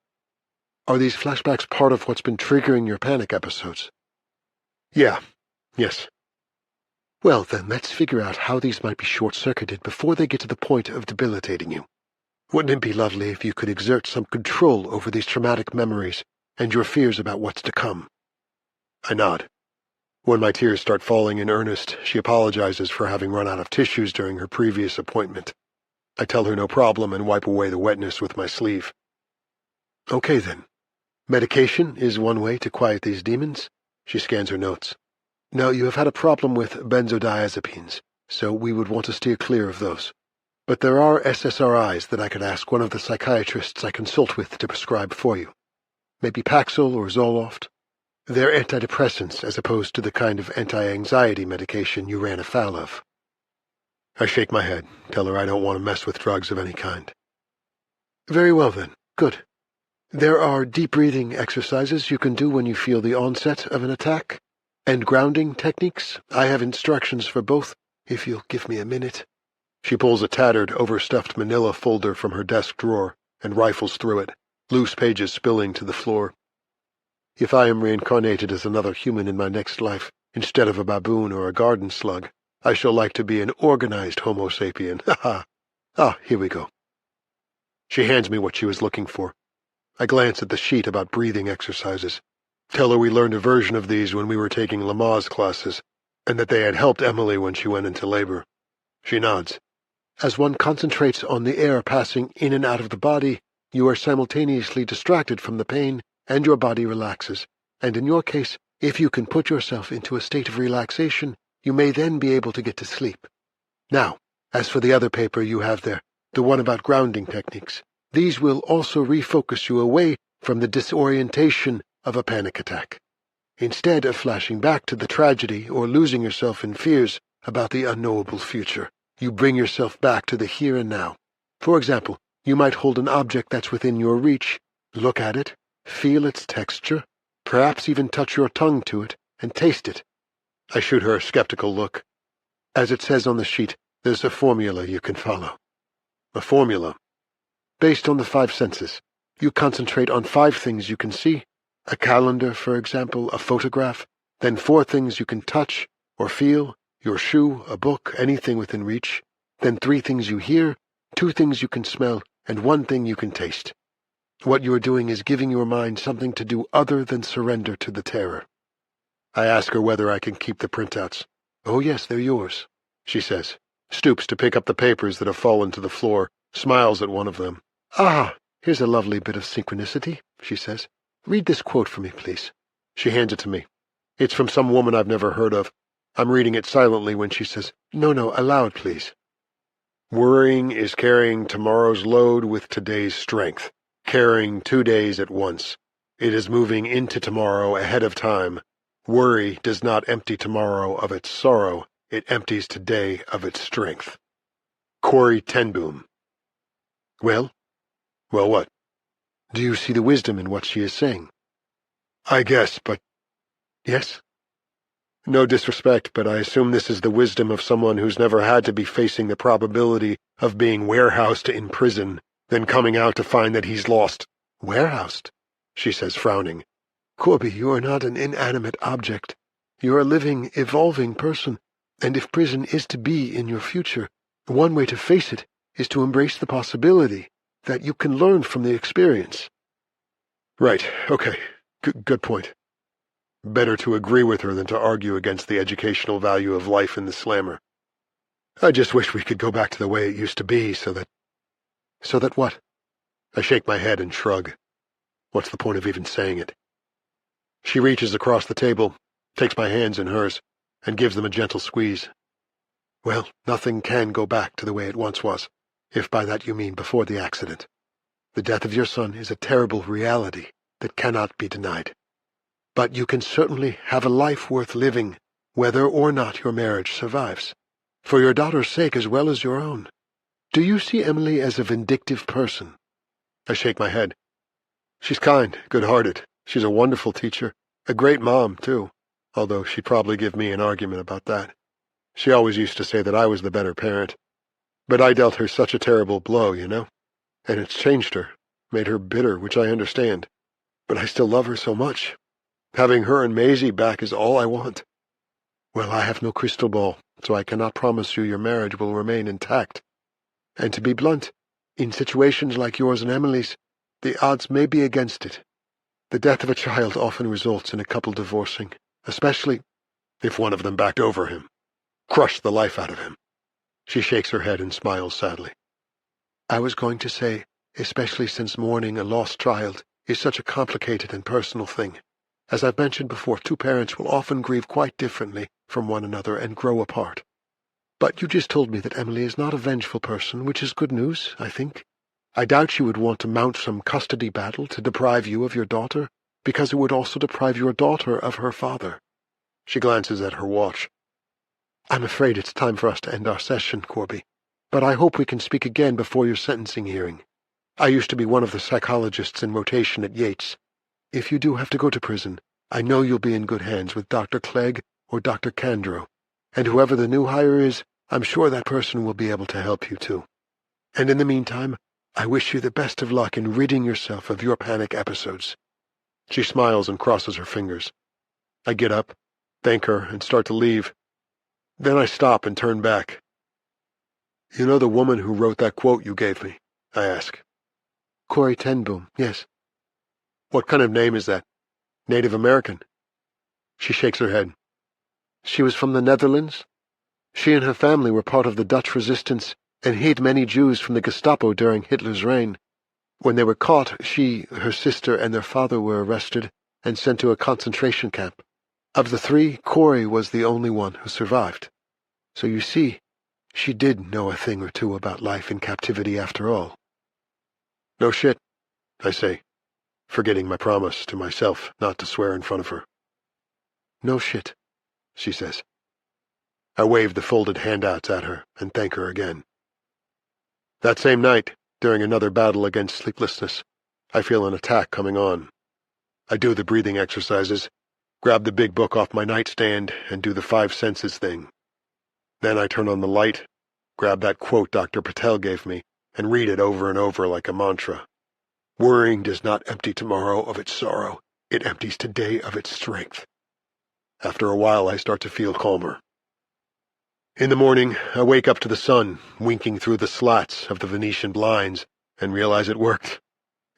Are these flashbacks part of what's been triggering your panic episodes? Yeah. Yes. Well, then let's figure out how these might be short-circuited before they get to the point of debilitating you. Wouldn't it be lovely if you could exert some control over these traumatic memories and your fears about what's to come? I nod. When my tears start falling in earnest, she apologizes for having run out of tissues during her previous appointment. I tell her no problem and wipe away the wetness with my sleeve. Okay, then. Medication is one way to quiet these demons. She scans her notes. Now, you have had a problem with benzodiazepines, so we would want to steer clear of those. But there are SSRIs that I could ask one of the psychiatrists I consult with to prescribe for you. Maybe Paxil or Zoloft. They're antidepressants as opposed to the kind of anti-anxiety medication you ran afoul of. I shake my head, tell her I don't want to mess with drugs of any kind. Very well, then. Good. There are deep breathing exercises you can do when you feel the onset of an attack, and grounding techniques. I have instructions for both, if you'll give me a minute. She pulls a tattered, overstuffed manila folder from her desk drawer and rifles through it, loose pages spilling to the floor. If I am reincarnated as another human in my next life, instead of a baboon or a garden slug, I shall like to be an organized Homo sapien. Ha ha! Ah, here we go. She hands me what she was looking for. I glance at the sheet about breathing exercises. Tell her we learned a version of these when we were taking Lamaze classes, and that they had helped Emily when she went into labor. She nods. As one concentrates on the air passing in and out of the body, you are simultaneously distracted from the pain, and your body relaxes. And in your case, if you can put yourself into a state of relaxation, you may then be able to get to sleep. Now, as for the other paper you have there, the one about grounding techniques, these will also refocus you away from the disorientation of a panic attack. Instead of flashing back to the tragedy or losing yourself in fears about the unknowable future, you bring yourself back to the here and now. For example, you might hold an object that's within your reach, look at it, feel its texture, perhaps even touch your tongue to it, and taste it. I shoot her a skeptical look. As it says on the sheet, there's a formula you can follow. A formula? Based on the 5 senses. You concentrate on 5 things you can see, a calendar, for example, a photograph, then 4 things you can touch or feel, your shoe, a book, anything within reach, then 3 things you hear, 2 things you can smell, and 1 thing you can taste. What you are doing is giving your mind something to do other than surrender to the terror. I ask her whether I can keep the printouts. Oh yes, they're yours, she says, stoops to pick up the papers that have fallen to the floor, smiles at one of them. Ah, here's a lovely bit of synchronicity, she says. Read this quote for me, please. She hands it to me. It's from some woman I've never heard of. I'm reading it silently when she says, No, aloud, please. Worrying is carrying tomorrow's load with today's strength, carrying 2 days at once. It is moving into tomorrow ahead of time. Worry does not empty tomorrow of its sorrow. It empties today of its strength. Corey ten Boom. Well? Well, what? Do you see the wisdom in what she is saying? I guess, but... Yes? No disrespect, but I assume this is the wisdom of someone who's never had to be facing the probability of being warehoused in prison, then coming out to find that he's lost. Warehoused? She says, frowning. Corby, you are not an inanimate object. You're a living, evolving person, and if prison is to be in your future, one way to face it is to embrace the possibility that you can learn from the experience. Right, okay, good point. Better to agree with her than to argue against the educational value of life in the slammer. I just wish we could go back to the way it used to be so that... So that what? I shake my head and shrug. What's the point of even saying it? She reaches across the table, takes my hands in hers, and gives them a gentle squeeze. Well, nothing can go back to the way it once was, if by that you mean before the accident. The death of your son is a terrible reality that cannot be denied. But you can certainly have a life worth living, whether or not your marriage survives, for your daughter's sake as well as your own. Do you see Emily as a vindictive person? I shake my head. She's kind, good-hearted. She's a wonderful teacher, a great mom, too, although she'd probably give me an argument about that. She always used to say that I was the better parent. But I dealt her such a terrible blow, you know, and it's changed her, made her bitter, which I understand. But I still love her so much. Having her and Maisie back is all I want. Well, I have no crystal ball, so I cannot promise you your marriage will remain intact. And to be blunt, in situations like yours and Emily's, the odds may be against it. The death of a child often results in a couple divorcing, especially if one of them backed over him, crushed the life out of him. She shakes her head and smiles sadly. I was going to say, especially since mourning a lost child is such a complicated and personal thing. As I've mentioned before, 2 parents will often grieve quite differently from one another and grow apart. But you just told me that Emily is not a vengeful person, which is good news, I think. I doubt she would want to mount some custody battle to deprive you of your daughter, because it would also deprive your daughter of her father. She glances at her watch. I'm afraid it's time for us to end our session, Corby, but I hope we can speak again before your sentencing hearing. I used to be one of the psychologists in rotation at Yates. If you do have to go to prison, I know you'll be in good hands with Dr. Clegg or Dr. Candro, and whoever the new hire is, I'm sure that person will be able to help you too. And in the meantime, I wish you the best of luck in ridding yourself of your panic episodes. She smiles and crosses her fingers. I get up, thank her, and start to leave. Then I stop and turn back. You know the woman who wrote that quote you gave me? I ask. Corrie ten Boom, yes. What kind of name is that? Native American? She shakes her head. She was from the Netherlands. She and her family were part of the Dutch resistance and hid many Jews from the Gestapo during Hitler's reign. When they were caught, she, her sister, and their father were arrested and sent to a concentration camp. Of the three, Corrie was the only one who survived. So you see, she did know a thing or two about life in captivity after all. No shit, I say, forgetting my promise to myself not to swear in front of her. No shit, she says. I wave the folded handouts at her and thank her again. That same night, during another battle against sleeplessness, I feel an attack coming on. I do the breathing exercises, grab the big book off my nightstand, and do the 5 senses thing. Then I turn on the light, grab that quote Dr. Patel gave me, and read it over and over like a mantra. Worrying does not empty tomorrow of its sorrow. It empties today of its strength. After a while, I start to feel calmer. In the morning, I wake up to the sun winking through the slats of the Venetian blinds and realize it worked.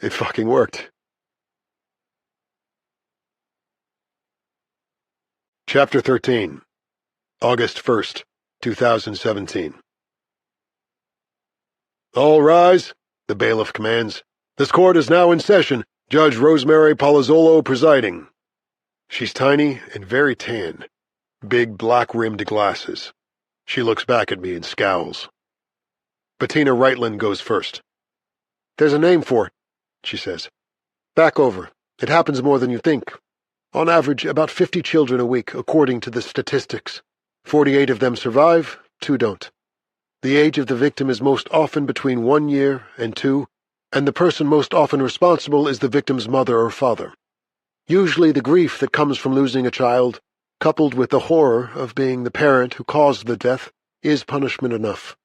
It fucking worked. Chapter 13. August 1st, 2017. All rise, the bailiff commands. This court is now in session. Judge Rosemary Palazzolo presiding. She's tiny and very tan. Big black-rimmed glasses. She looks back at me and scowls. Bettina Reitland goes first. There's a name for it, she says. Back over. It happens more than you think. On average, about 50 children a week, according to the statistics. 48 of them survive, 2 don't. The age of the victim is most often between 1 year and 2, and the person most often responsible is the victim's mother or father. Usually the grief that comes from losing a child, coupled with the horror of being the parent who caused the death, is punishment enough.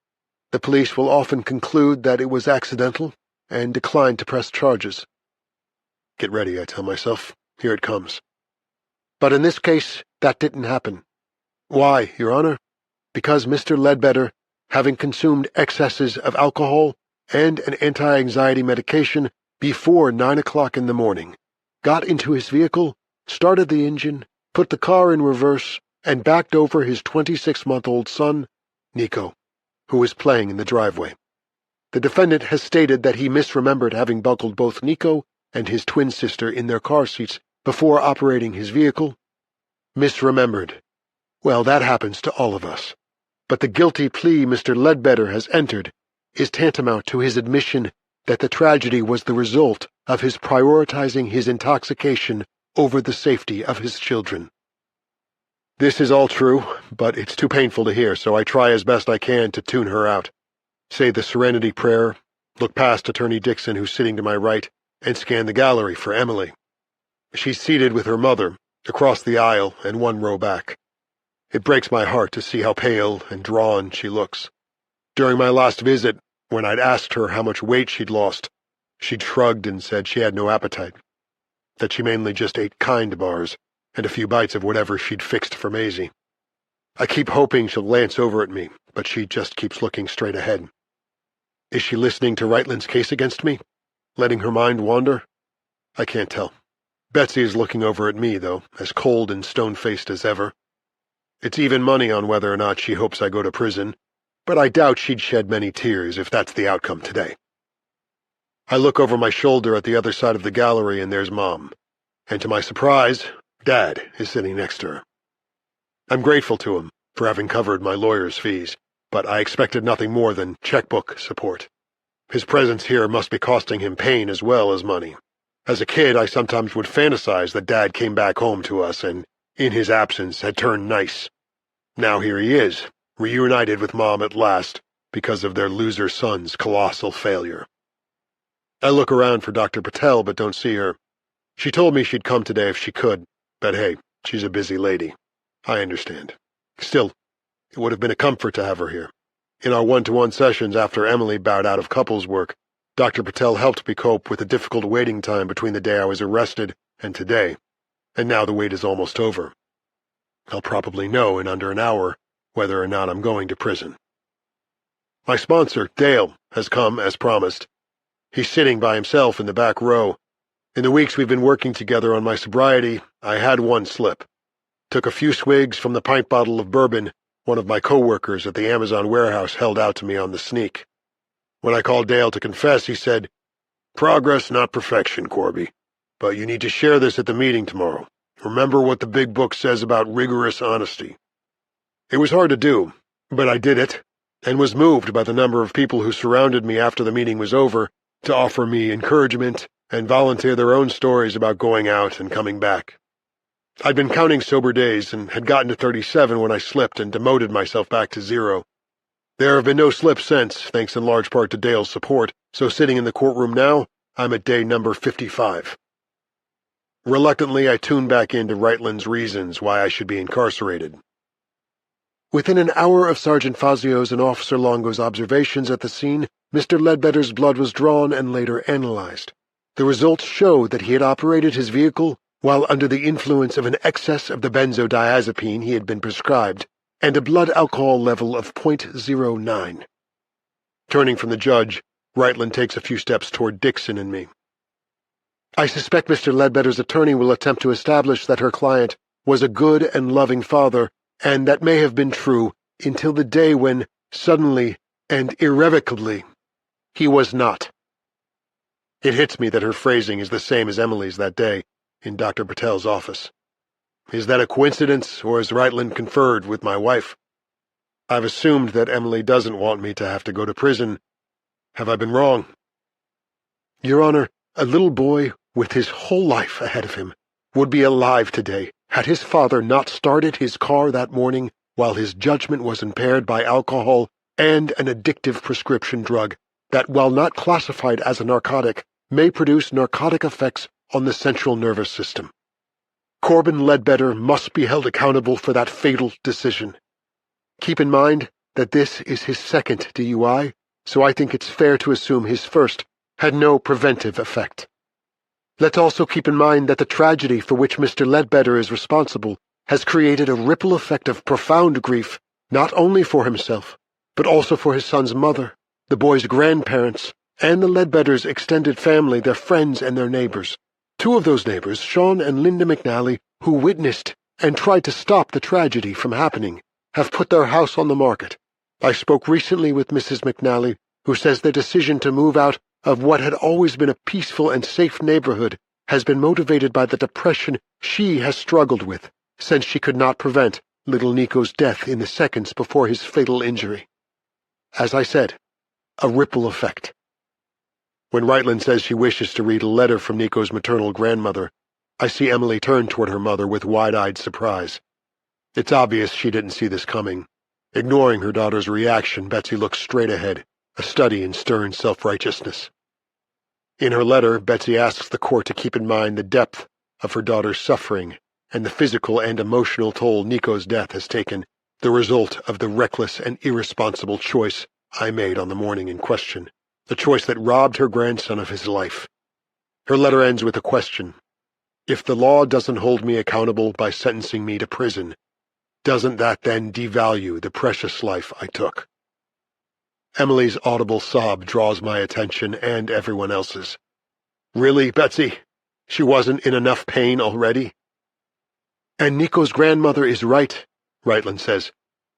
The police will often conclude that it was accidental and decline to press charges. Get ready, I tell myself. Here it comes. But in this case, that didn't happen. Why, Your Honor? Because Mr. Ledbetter, having consumed excesses of alcohol and an anti-anxiety medication before 9 o'clock in the morning, got into his vehicle, started the engine, put the car in reverse, and backed over his 26-month-old son, Nico, who was playing in the driveway. The defendant has stated that he misremembered having buckled both Nico and his twin sister in their car seats before operating his vehicle. Misremembered. Well, that happens to all of us. But the guilty plea Mr. Ledbetter has entered is tantamount to his admission that the tragedy was the result of his prioritizing his intoxication over the safety of his children. This is all true, but it's too painful to hear, so I try as best I can to tune her out. Say the Serenity Prayer, look past Attorney Dixon, who's sitting to my right, and scan the gallery for Emily. She's seated with her mother, across the aisle and 1 row back. It breaks my heart to see how pale and drawn she looks. During my last visit, when I'd asked her how much weight she'd lost, she'd shrugged and said she had no appetite, that she mainly just ate Kind bars and a few bites of whatever she'd fixed for Maisie. I keep hoping she'll glance over at me, but she just keeps looking straight ahead. Is she listening to Reitland's case against me? Letting her mind wander? I can't tell. Betsy is looking over at me, though, as cold and stone-faced as ever. It's even money on whether or not she hopes I go to prison, but I doubt she'd shed many tears if that's the outcome today. I look over my shoulder at the other side of the gallery, and there's Mom. And to my surprise, Dad is sitting next to her. I'm grateful to him for having covered my lawyer's fees, but I expected nothing more than checkbook support. His presence here must be costing him pain as well as money. As a kid, I sometimes would fantasize that Dad came back home to us and, in his absence, had turned nice. Now here he is, reunited with Mom at last, because of their loser son's colossal failure. I look around for Dr. Patel, but don't see her. She told me she'd come today if she could, but hey, she's a busy lady. I understand. Still, it would have been a comfort to have her here. In our one-to-one sessions after Emily bowed out of couples work, Dr. Patel helped me cope with the difficult waiting time between the day I was arrested and today, and now the wait is almost over. I'll probably know in under an hour whether or not I'm going to prison. My sponsor, Dale, has come as promised. He's sitting by himself in the back row. In the weeks we've been working together on my sobriety, I had one slip. Took a few swigs from the pint bottle of bourbon one of my co-workers at the Amazon warehouse held out to me on the sneak. When I called Dale to confess, he said, "Progress, not perfection, Corby. But you need to share this at the meeting tomorrow. Remember what the big book says about rigorous honesty." It was hard to do, but I did it, and was moved by the number of people who surrounded me after the meeting was over to offer me encouragement and volunteer their own stories about going out and coming back. I'd been counting sober days and had gotten to 37 when I slipped and demoted myself back to 0. There have been no slips since, thanks in large part to Dale's support, so sitting in the courtroom now, I'm at day number 55. Reluctantly, I tune back into Reitland's reasons why I should be incarcerated. Within an hour of Sergeant Fazio's and Officer Longo's observations at the scene, Mr. Ledbetter's blood was drawn and later analyzed. The results showed that he had operated his vehicle while under the influence of an excess of the benzodiazepine he had been prescribed, and a blood alcohol level of .09. Turning from the judge, Reitland takes a few steps toward Dixon and me. "I suspect Mr. Ledbetter's attorney will attempt to establish that her client was a good and loving father, and that may have been true until the day when, suddenly and irrevocably, he was not." It hits me that her phrasing is the same as Emily's that day in Dr. Patel's office. Is that a coincidence, or has Reitland conferred with my wife? I've assumed that Emily doesn't want me to have to go to prison. Have I been wrong? Your Honor, a little boy with his whole life ahead of him would be alive today had his father not started his car that morning while his judgment was impaired by alcohol and an addictive prescription drug that, while not classified as a narcotic, may produce narcotic effects on the central nervous system. Corbin Ledbetter must be held accountable for that fatal decision. Keep in mind that this is his second DUI, so I think it's fair to assume his first had no preventive effect. Let's also keep in mind that the tragedy for which Mr. Ledbetter is responsible has created a ripple effect of profound grief, not only for himself, but also for his son's mother, the boy's grandparents, and the Ledbetters' extended family, their friends, and their neighbors. Two of those neighbors, Sean and Linda McNally, who witnessed and tried to stop the tragedy from happening, have put their house on the market. I spoke recently with Mrs. McNally, who says their decision to move out of what had always been a peaceful and safe neighborhood has been motivated by the depression she has struggled with since she could not prevent little Nico's death in the seconds before his fatal injury. As I said, a ripple effect. When Reitland says she wishes to read a letter from Nico's maternal grandmother, I see Emily turn toward her mother with wide-eyed surprise. It's obvious she didn't see this coming. Ignoring her daughter's reaction, Betsy looks straight ahead, a study in stern self-righteousness. In her letter, Betsy asks the court to keep in mind the depth of her daughter's suffering and the physical and emotional toll Nico's death has taken, the result of the reckless and irresponsible choice I made on the morning in question, the choice that robbed her grandson of his life. Her letter ends with a question. If the law doesn't hold me accountable by sentencing me to prison, doesn't that then devalue the precious life I took? Emily's audible sob draws my attention and everyone else's. Really, Betsy? She wasn't in enough pain already? And Nico's grandmother is right, Reitland says.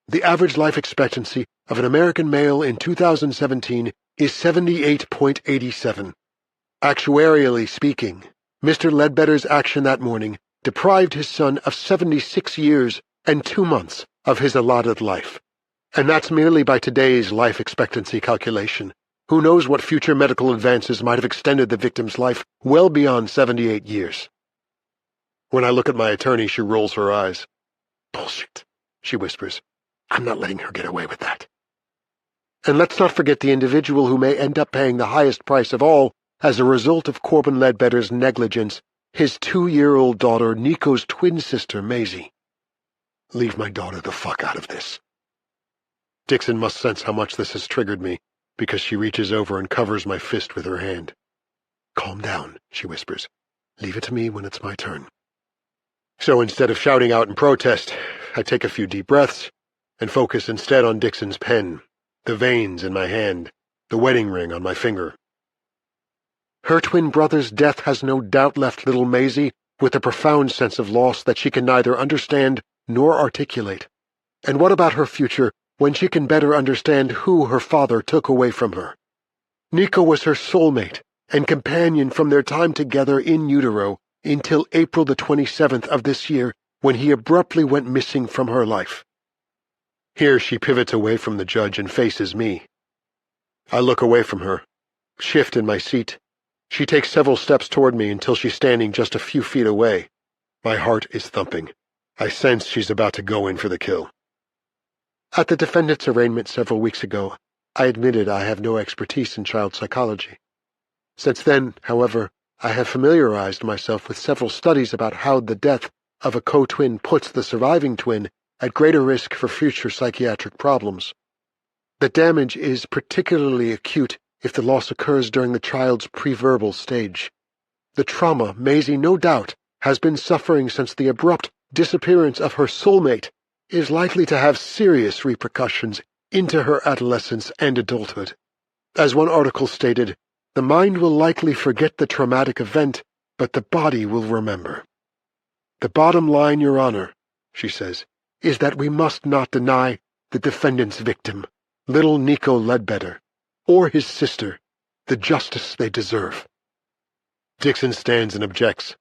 The average life expectancy of an American male in 2017 is 78.87. Actuarially speaking, Mr. Ledbetter's action that morning deprived his son of 76 years and 2 months of his allotted life. And that's merely by today's life expectancy calculation. Who knows what future medical advances might have extended the victim's life well beyond 78 years. When I look at my attorney, she rolls her eyes. Bullshit, she whispers. I'm not letting her get away with that. And let's not forget the individual who may end up paying the highest price of all as a result of Corbin Ledbetter's negligence, his 2-year-old daughter, Nico's twin sister, Maisie. Leave my daughter the fuck out of this. Dixon must sense how much this has triggered me, because she reaches over and covers my fist with her hand. Calm down, she whispers. Leave it to me when it's my turn. So instead of shouting out in protest, I take a few deep breaths and focus instead on Dixon's pen, the veins in my hand, the wedding ring on my finger. Her twin brother's death has no doubt left little Maisie with a profound sense of loss that she can neither understand nor articulate. And what about her future when she can better understand who her father took away from her? Nico was her soulmate and companion from their time together in utero until April the 27th of this year, when he abruptly went missing from her life. Here she pivots away from the judge and faces me. I look away from her, shift in my seat. She takes several steps toward me until she's standing just a few feet away. My heart is thumping. I sense she's about to go in for the kill. At the defendant's arraignment several weeks ago, I admitted I have no expertise in child psychology. Since then, however, I have familiarized myself with several studies about how the death of a co-twin puts the surviving twin at greater risk for future psychiatric problems. The damage is particularly acute if the loss occurs during the child's preverbal stage. The trauma Maisie, no doubt, has been suffering since the abrupt disappearance of her soulmate is likely to have serious repercussions into her adolescence and adulthood. As one article stated, the mind will likely forget the traumatic event, but the body will remember. The bottom line, Your Honor, she says, is that we must not deny the defendant's victim, little Nico Ledbetter, or his sister, the justice they deserve. Dixon stands and objects.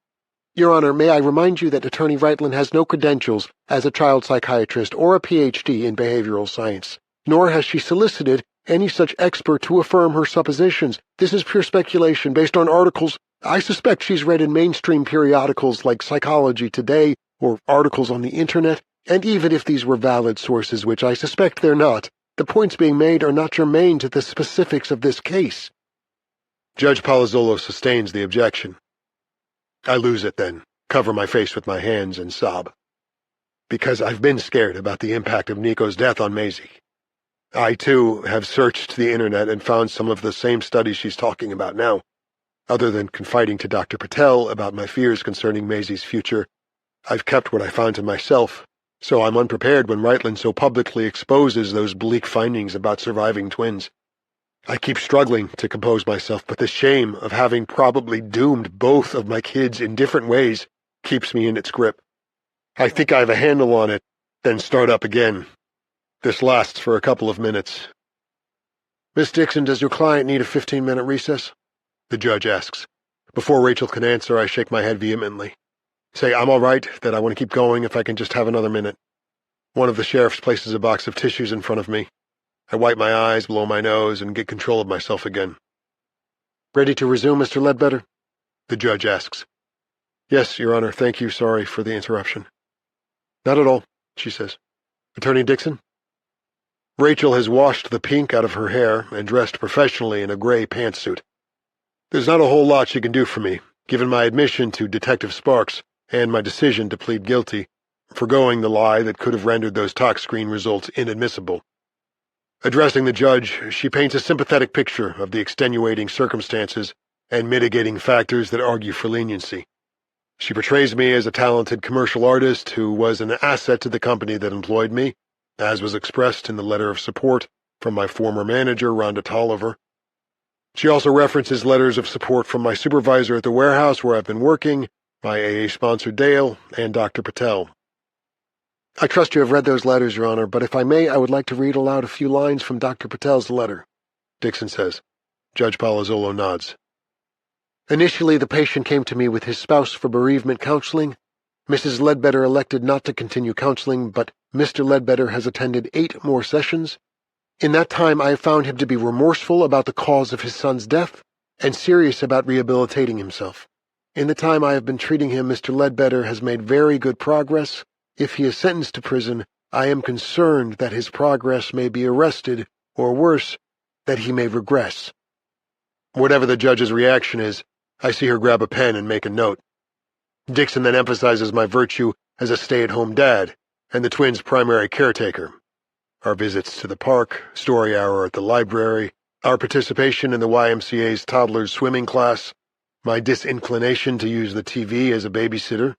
Your Honor, may I remind you that Attorney Reitlin has no credentials as a child psychiatrist or a Ph.D. in behavioral science, nor has she solicited any such expert to affirm her suppositions. This is pure speculation based on articles I suspect she's read in mainstream periodicals like Psychology Today or articles on the Internet, and even if these were valid sources, which I suspect they're not, the points being made are not germane to the specifics of this case. Judge Palazzolo sustains the objection. I lose it then, cover my face with my hands and sob. Because I've been scared about the impact of Nico's death on Maisie. I, too, have searched the Internet and found some of the same studies she's talking about now. Other than confiding to Dr. Patel about my fears concerning Maisie's future, I've kept what I found to myself, so I'm unprepared when Reitlin so publicly exposes those bleak findings about surviving twins. I keep struggling to compose myself, but the shame of having probably doomed both of my kids in different ways keeps me in its grip. I think I have a handle on it, then start up again. This lasts for a couple of minutes. Miss Dixon, does your client need a 15-minute recess? The judge asks. Before Rachel can answer, I shake my head vehemently. Say I'm all right, that I want to keep going if I can just have another minute. One of the sheriffs places a box of tissues in front of me. I wipe my eyes, blow my nose, and get control of myself again. Ready to resume, Mr. Ledbetter? The judge asks. Yes, Your Honor, thank you. Sorry for the interruption. Not at all, she says. Attorney Dixon? Rachel has washed the pink out of her hair and dressed professionally in a gray pantsuit. There's not a whole lot she can do for me, given my admission to Detective Sparks and my decision to plead guilty, forgoing the lie that could have rendered those tox screen results inadmissible. Addressing the judge, she paints a sympathetic picture of the extenuating circumstances and mitigating factors that argue for leniency. She portrays me as a talented commercial artist who was an asset to the company that employed me, as was expressed in the letter of support from my former manager, Rhonda Tolliver. She also references letters of support from my supervisor at the warehouse where I've been working, my AA-sponsored Dale, and Dr. Patel. I trust you have read those letters, Your Honor, but if I may, I would like to read aloud a few lines from Dr. Patel's letter, Dixon says. Judge Palazzolo nods. Initially, the patient came to me with his spouse for bereavement counseling. Mrs. Ledbetter elected not to continue counseling, but Mr. Ledbetter has attended 8 more sessions. In that time, I have found him to be remorseful about the cause of his son's death and serious about rehabilitating himself. In the time I have been treating him, Mr. Ledbetter has made very good progress. If he is sentenced to prison, I am concerned that his progress may be arrested, or worse, that he may regress. Whatever the judge's reaction is, I see her grab a pen and make a note. Dixon then emphasizes my virtue as a stay-at-home dad and the twins' primary caretaker. Our visits to the park, story hour at the library, our participation in the YMCA's toddlers' swimming class, my disinclination to use the TV as a babysitter.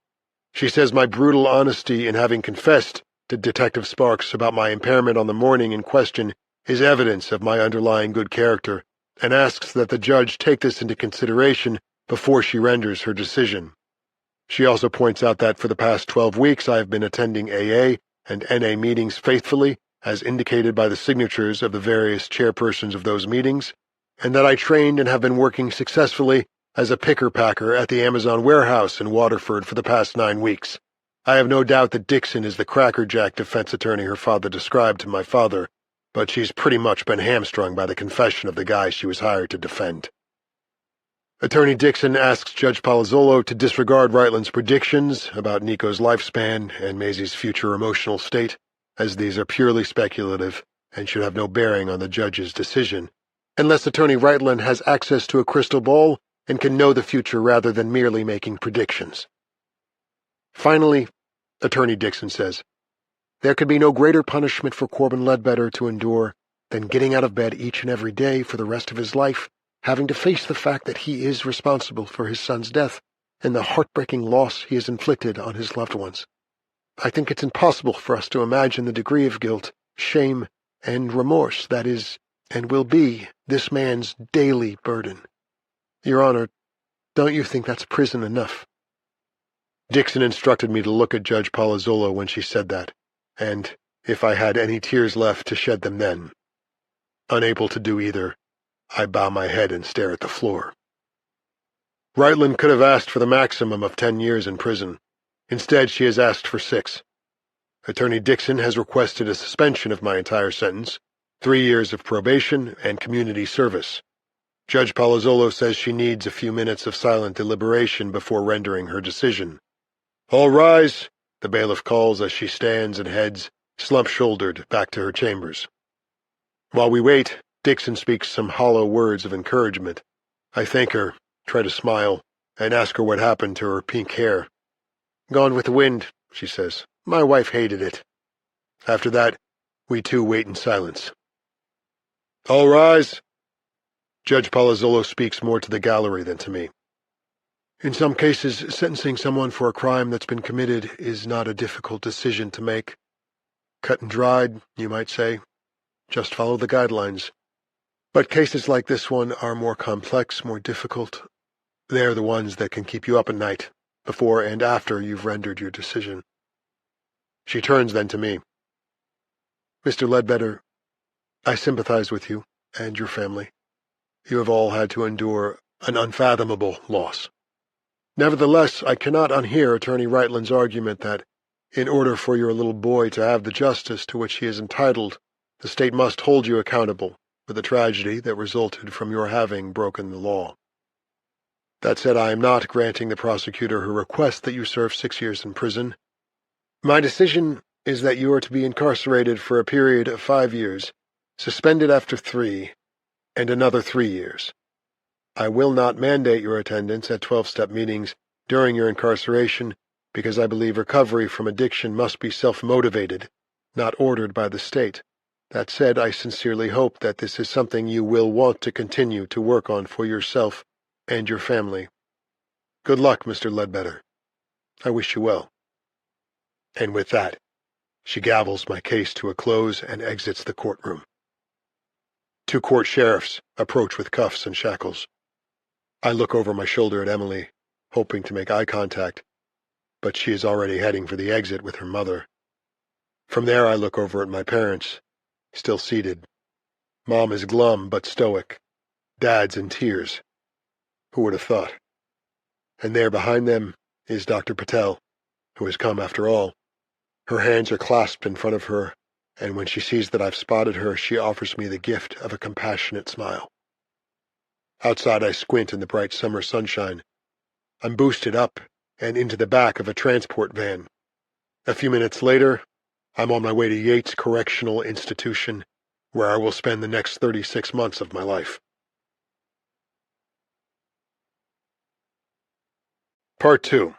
She says my brutal honesty in having confessed to Detective Sparks about my impairment on the morning in question is evidence of my underlying good character, and asks that the judge take this into consideration before she renders her decision. She also points out that for the past 12 weeks I have been attending AA and NA meetings faithfully, as indicated by the signatures of the various chairpersons of those meetings, and that I trained and have been working successfully as a picker-packer at the Amazon warehouse in Waterford for the past 9 weeks. I have no doubt that Dixon is the crackerjack defense attorney her father described to my father, but she's pretty much been hamstrung by the confession of the guy she was hired to defend. Attorney Dixon asks Judge Palazzolo to disregard Reitland's predictions about Nico's lifespan and Maisie's future emotional state, as these are purely speculative and should have no bearing on the judge's decision, unless Attorney Reitland has access to a crystal ball and can know the future rather than merely making predictions. Finally, Attorney Dixon says, there could be no greater punishment for Corbin Ledbetter to endure than getting out of bed each and every day for the rest of his life, having to face the fact that he is responsible for his son's death and the heartbreaking loss he has inflicted on his loved ones. I think it's impossible for us to imagine the degree of guilt, shame, and remorse that is, and will be, this man's daily burden. Your Honor, don't you think that's prison enough? Dixon instructed me to look at Judge Palazzolo when she said that, and, if I had any tears left, to shed them then. Unable to do either, I bow my head and stare at the floor. Reitland could have asked for the maximum of 10 years in prison. Instead, she has asked for 6. Attorney Dixon has requested a suspension of my entire sentence, 3 years of probation, and community service. Judge Palazzolo says she needs a few minutes of silent deliberation before rendering her decision. All rise, the bailiff calls as she stands and heads, slump-shouldered, back to her chambers. While we wait, Dixon speaks some hollow words of encouragement. I thank her, try to smile, and ask her what happened to her pink hair. Gone with the wind, she says. My wife hated it. After that, we two wait in silence. All rise. Judge Palazzolo speaks more to the gallery than to me. In some cases, sentencing someone for a crime that's been committed is not a difficult decision to make. Cut and dried, you might say. Just follow the guidelines. But cases like this one are more complex, more difficult. They're the ones that can keep you up at night, before and after you've rendered your decision. She turns then to me. Mr. Ledbetter, I sympathize with you and your family. You have all had to endure an unfathomable loss. Nevertheless, I cannot unhear Attorney Reitland's argument that, in order for your little boy to have the justice to which he is entitled, the state must hold you accountable for the tragedy that resulted from your having broken the law. That said, I am not granting the prosecutor her request that you serve 6 years in prison. My decision is that you are to be incarcerated for a period of 5 years, suspended after 3, and another 3 years. I will not mandate your attendance at 12-step meetings during your incarceration because I believe recovery from addiction must be self-motivated, not ordered by the state. That said, I sincerely hope that this is something you will want to continue to work on for yourself and your family. Good luck, Mr. Ledbetter. I wish you well. And with that, she gavels my case to a close and exits the courtroom. 2 court sheriffs approach with cuffs and shackles. I look over my shoulder at Emily, hoping to make eye contact, but she is already heading for the exit with her mother. From there I look over at my parents, still seated. Mom is glum but stoic. Dad's in tears. Who would have thought? And there behind them is Dr. Patel, who has come after all. Her hands are clasped in front of her, and when she sees that I've spotted her, she offers me the gift of a compassionate smile. Outside I squint in the bright summer sunshine. I'm boosted up and into the back of a transport van. A few minutes later, I'm on my way to Yates Correctional Institution, where I will spend the next 36 months of my life. Part 2.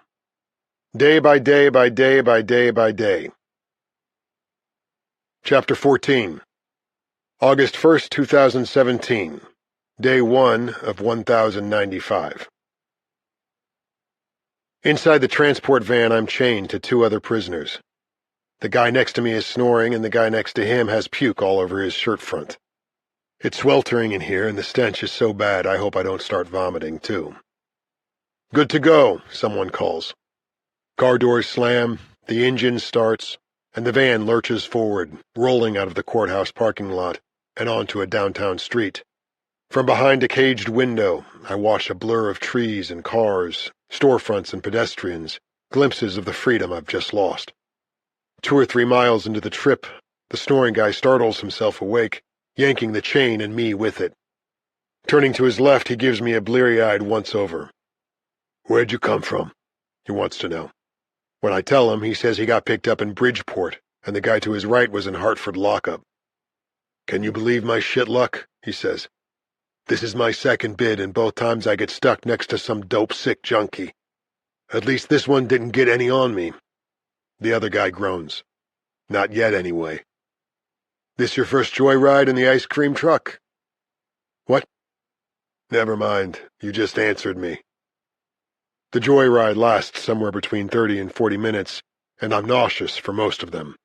Day by day by day by day by day. Chapter 14. August 1st, 2017. Day 1 of 1095. Inside the transport van, I'm chained to 2 other prisoners. The guy next to me is snoring, and the guy next to him has puke all over his shirt front. It's sweltering in here, and the stench is so bad I hope I don't start vomiting, too. Good to go, someone calls. Car doors slam, the engine starts, and the van lurches forward, rolling out of the courthouse parking lot and onto a downtown street. From behind a caged window, I watch a blur of trees and cars, storefronts and pedestrians, glimpses of the freedom I've just lost. 2 or 3 miles into the trip, the snoring guy startles himself awake, yanking the chain and me with it. Turning to his left, he gives me a bleary-eyed once-over. "Where'd you come from?" he wants to know. When I tell him, he says he got picked up in Bridgeport, and the guy to his right was in Hartford lockup. "Can you believe my shit luck?" he says. "This is my second bid, and both times I get stuck next to some dope-sick junkie. At least this one didn't get any on me." The other guy groans. "Not yet, anyway." "This your first joyride in the ice cream truck?" "What?" "Never mind, you just answered me." The joyride lasts somewhere between 30 and 40 minutes, and I'm nauseous for most of them.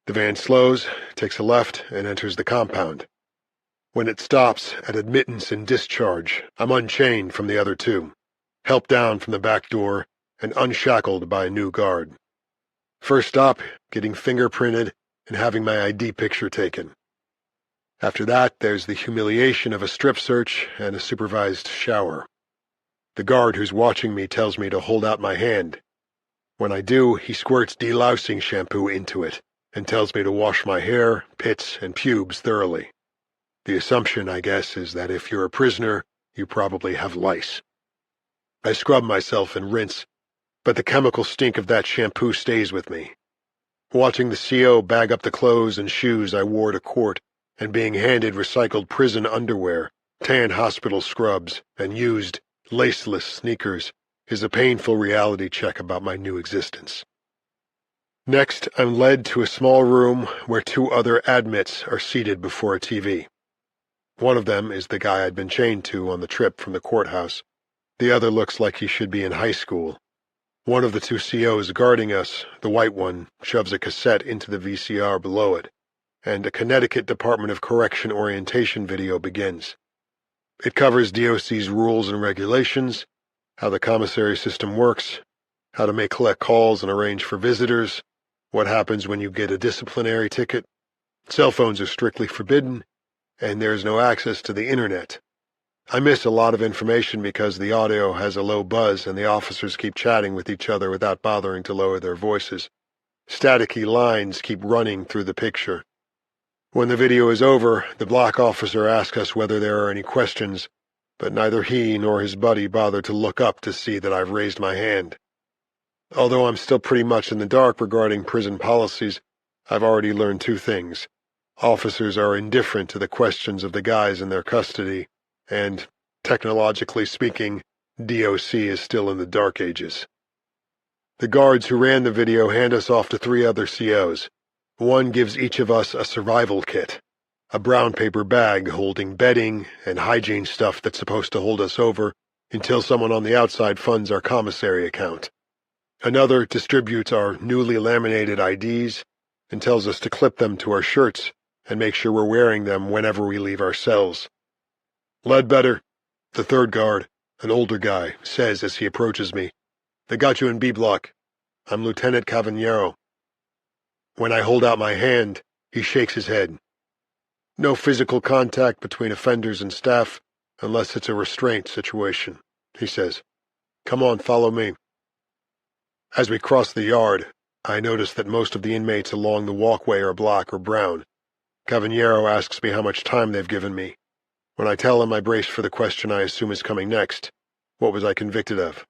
The van slows, takes a left, and enters the compound. When it stops at admittance and discharge, I'm unchained from the other two, helped down from the back door, and unshackled by a new guard. First stop, getting fingerprinted and having my ID picture taken. After that, there's the humiliation of a strip search and a supervised shower. The guard who's watching me tells me to hold out my hand. When I do, he squirts delousing shampoo into it and tells me to wash my hair, pits, and pubes thoroughly. The assumption, I guess, is that if you're a prisoner, you probably have lice. I scrub myself and rinse, but the chemical stink of that shampoo stays with me. Watching the CO bag up the clothes and shoes I wore to court, and being handed recycled prison underwear, tan hospital scrubs, and used, laceless sneakers, is a painful reality check about my new existence. Next, I'm led to a small room where 2 other admits are seated before a TV. One of them is the guy I'd been chained to on the trip from the courthouse. The other looks like he should be in high school. One of the 2 COs guarding us, the white one, shoves a cassette into the VCR below it, and a Connecticut Department of Correction orientation video begins. It covers DOC's rules and regulations, how the commissary system works, how to collect calls and arrange for visitors, what happens when you get a disciplinary ticket. Cell phones are strictly forbidden, and there is no access to the internet. I miss a lot of information because the audio has a low buzz and the officers keep chatting with each other without bothering to lower their voices. Staticky lines keep running through the picture. When the video is over, the block officer asks us whether there are any questions, but neither he nor his buddy bother to look up to see that I've raised my hand. Although I'm still pretty much in the dark regarding prison policies, I've already learned 2 things. Officers are indifferent to the questions of the guys in their custody, and, technologically speaking, DOC is still in the dark ages. The guards who ran the video hand us off to 3 other COs. One gives each of us a survival kit, a brown paper bag holding bedding and hygiene stuff that's supposed to hold us over until someone on the outside funds our commissary account. Another distributes our newly laminated IDs and tells us to clip them to our shirts and make sure we're wearing them whenever we leave our cells. "Ledbetter," the 3rd guard, an older guy, says as he approaches me. "They got you in B block. I'm Lieutenant Cavaniero." When I hold out my hand, he shakes his head. "No physical contact between offenders and staff unless it's a restraint situation," he says. "Come on, follow me." As we cross the yard, I notice that most of the inmates along the walkway are black or brown. Cavaniero asks me how much time they've given me. When I tell him, I brace for the question I assume is coming next. What was I convicted of?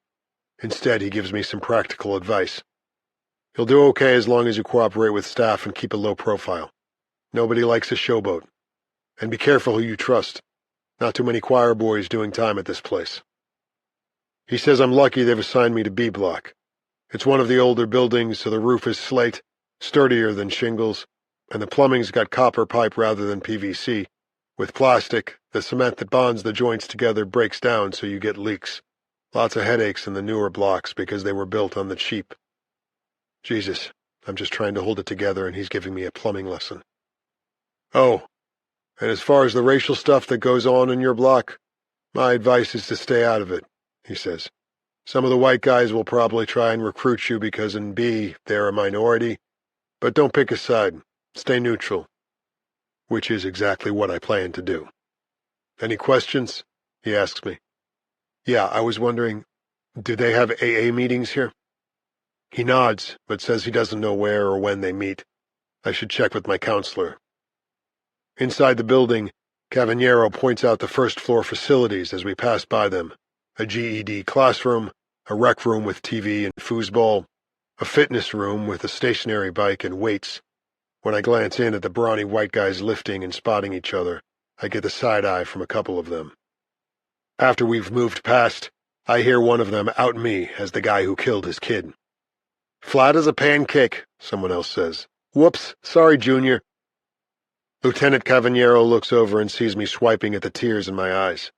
Instead, he gives me some practical advice. "You'll do okay as long as you cooperate with staff and keep a low profile. Nobody likes a showboat. And be careful who you trust. Not too many choir boys doing time at this place." He says I'm lucky they've assigned me to B block. It's one of the older buildings, so the roof is slate, sturdier than shingles, and the plumbing's got copper pipe rather than PVC. With plastic, the cement that bonds the joints together breaks down so you get leaks. Lots of headaches in the newer blocks because they were built on the cheap. Jesus, I'm just trying to hold it together and he's giving me a plumbing lesson. "Oh, And as far as the racial stuff that goes on in your block, my advice is to stay out of it, he says. Some of the white guys will probably try and recruit you because in B, they're a minority, but don't pick a side. Stay neutral. Which is exactly what I plan to do. Any questions? He asks me. Yeah, I was wondering, do they have AA meetings here? He nods, but says he doesn't know where or when they meet. I should check with my counselor. Inside the building, Cavaniero points out the first-floor facilities as we pass by them. A GED classroom, a rec room with TV and foosball, a fitness room with a stationary bike and weights. When I glance in at the brawny white guys lifting and spotting each other, I get the side-eye from a couple of them. After we've moved past, I hear one of them out me as the guy who killed his kid. Flat as a pancake, someone else says. Whoops, sorry, Junior. Lieutenant Cavaniero looks over and sees me swiping at the tears in my eyes.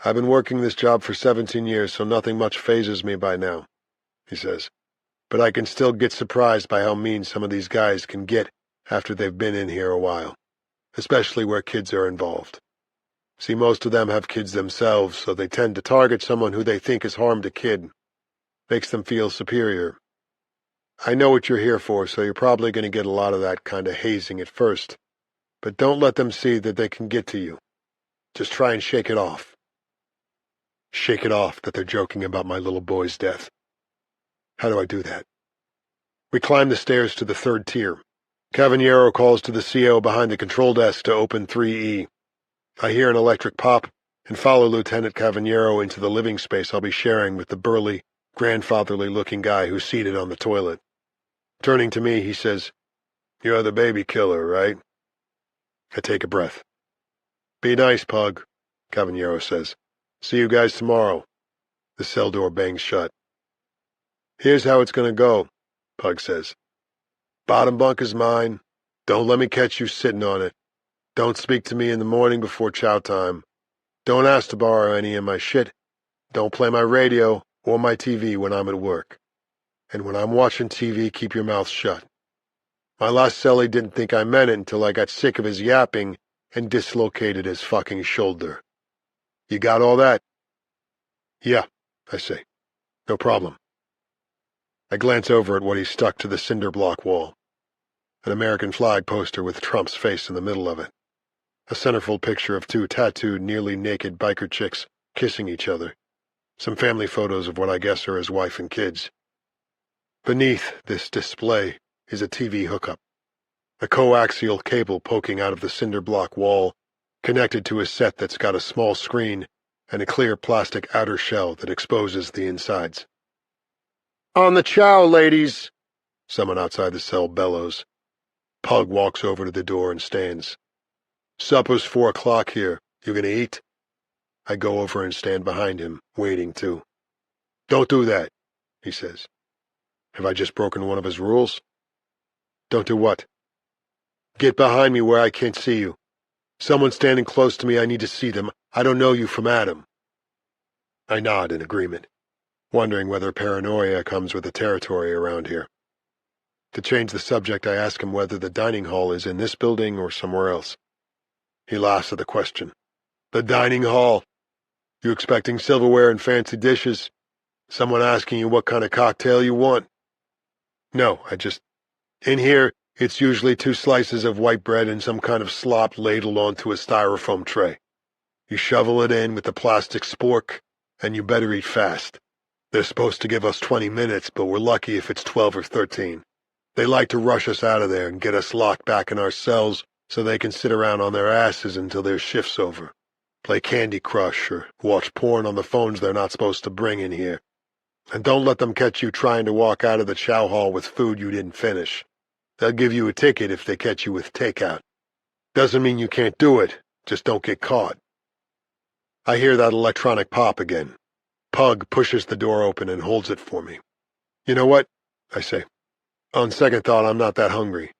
I've been working this job for 17 years, so nothing much phases me by now, he says. But I can still get surprised by how mean some of these guys can get after they've been in here a while, especially where kids are involved. See, most of them have kids themselves, so they tend to target someone who they think has harmed a kid. Makes them feel superior. I know what you're here for, so you're probably going to get a lot of that kind of hazing at first. But don't let them see that they can get to you. Just try and shake it off. Shake it off that they're joking about my little boy's death. How do I do that? We climb the stairs to the third tier. Cavaniero calls to the CO behind the control desk to open 3E. I hear an electric pop and follow Lieutenant Cavaniero into the living space I'll be sharing with the burly, grandfatherly-looking guy who's seated on the toilet. Turning to me, he says, You're the baby killer, right? I take a breath. Be nice, Pug, Cavaniero says. See you guys tomorrow. The cell door bangs shut. Here's how it's going to go, Pug says. Bottom bunk is mine. Don't let me catch you sitting on it. Don't speak to me in the morning before chow time. Don't ask to borrow any of my shit. Don't play my radio or my TV when I'm at work. And when I'm watching TV, keep your mouth shut. My last cellie didn't think I meant it until I got sick of his yapping and dislocated his fucking shoulder. You got all that? Yeah, I say. No problem. I glance over at what he's stuck to the cinder block wall. An American flag poster with Trump's face in the middle of it. A centerfold picture of two tattooed, nearly naked biker chicks kissing each other. Some family photos of what I guess are his wife and kids. Beneath this display is a TV hookup. A coaxial cable poking out of the cinder block wall, connected to a set that's got a small screen and a clear plastic outer shell that exposes the insides. On the chow, ladies, someone outside the cell bellows. Pug walks over to the door and stands. Supper's 4 o'clock here. You gonna eat? I go over and stand behind him, waiting too. Don't do that, he says. Have I just broken one of his rules? Don't do what? Get behind me where I can't see you. Someone standing close to me, I need to see them. I don't know you from Adam. I nod in agreement, wondering whether paranoia comes with the territory around here. To change the subject, I ask him whether the dining hall is in this building or somewhere else. He laughs at the question. The dining hall? You expecting silverware and fancy dishes? Someone asking you what kind of cocktail you want? No, in here, it's usually 2 slices of white bread and some kind of slop ladled onto a styrofoam tray. You shovel it in with the plastic spork, and you better eat fast. They're supposed to give us 20 minutes, but we're lucky if it's 12 or 13. They like to rush us out of there and get us locked back in our cells so they can sit around on their asses until their shift's over. Play Candy Crush or watch porn on the phones they're not supposed to bring in here. And don't let them catch you trying to walk out of the chow hall with food you didn't finish. They'll give you a ticket if they catch you with takeout. Doesn't mean you can't do it, just don't get caught. I hear that electronic pop again. Pug pushes the door open and holds it for me. You know what? I say. On second thought, I'm not that hungry.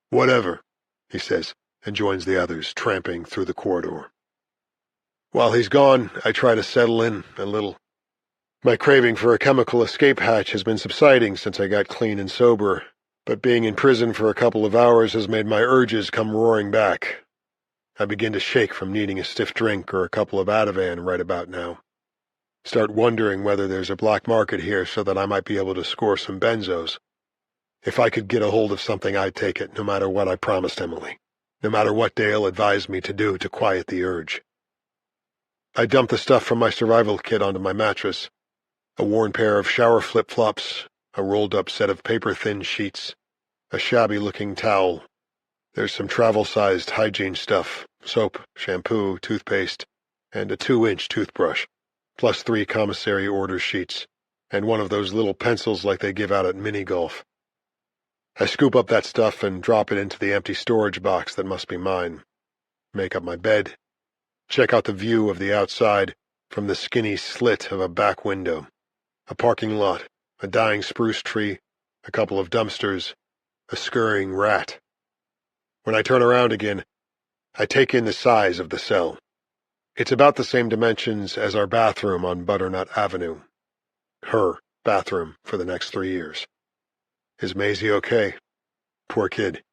Whatever, he says, and joins the others, tramping through the corridor. While he's gone, I try to settle in a little. My craving for a chemical escape hatch has been subsiding since I got clean and sober, but being in prison for a couple of hours has made my urges come roaring back. I begin to shake from needing a stiff drink or a couple of Ativan right about now. Start wondering whether there's a black market here so that I might be able to score some benzos. If I could get a hold of something, I'd take it, no matter what I promised Emily, no matter what Dale advised me to do to quiet the urge. I dumped the stuff from my survival kit onto my mattress, a worn pair of shower flip-flops, a rolled-up set of paper-thin sheets, a shabby-looking towel. There's some travel-sized hygiene stuff, soap, shampoo, toothpaste, and a 2-inch toothbrush, plus 3 commissary order sheets, and one of those little pencils like they give out at mini-golf. I scoop up that stuff and drop it into the empty storage box that must be mine. Make up my bed. Check out the view of the outside from the skinny slit of a back window. A parking lot, a dying spruce tree, a couple of dumpsters, a scurrying rat. When I turn around again, I take in the size of the cell. It's about the same dimensions as our bathroom on Butternut Avenue. Her bathroom for the next 3 years. Is Maisie okay? Poor kid.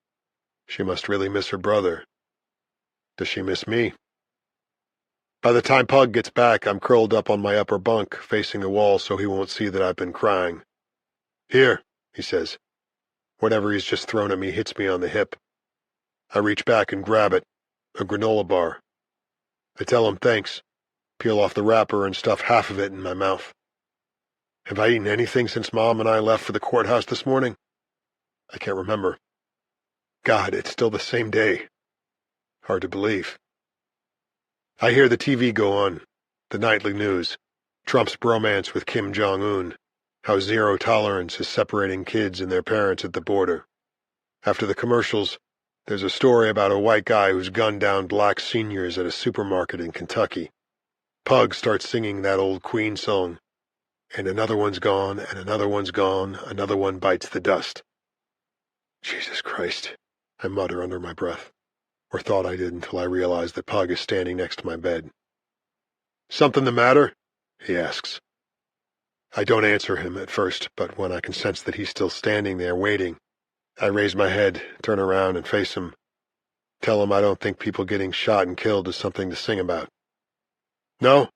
She must really miss her brother. Does she miss me? By the time Pug gets back, I'm curled up on my upper bunk, facing a wall so he won't see that I've been crying. Here, he says. Whatever he's just thrown at me hits me on the hip. I reach back and grab it, a granola bar. I tell him thanks, peel off the wrapper and stuff half of it in my mouth. Have I eaten anything since Mom and I left for the courthouse this morning? I can't remember. God, it's still the same day. Hard to believe. I hear the TV go on, the nightly news, Trump's bromance with Kim Jong-un, how zero tolerance is separating kids and their parents at the border. After the commercials, there's a story about a white guy who's gunned down black seniors at a supermarket in Kentucky. Pug starts singing that old Queen song. And another one's gone, and another one's gone, another one bites the dust. Jesus Christ, I mutter under my breath, or thought I did until I realized that Pug is standing next to my bed. Something the matter? He asks. I don't answer him at first, but when I can sense that he's still standing there waiting, I raise my head, turn around, and face him. Tell him I don't think people getting shot and killed is something to sing about. No,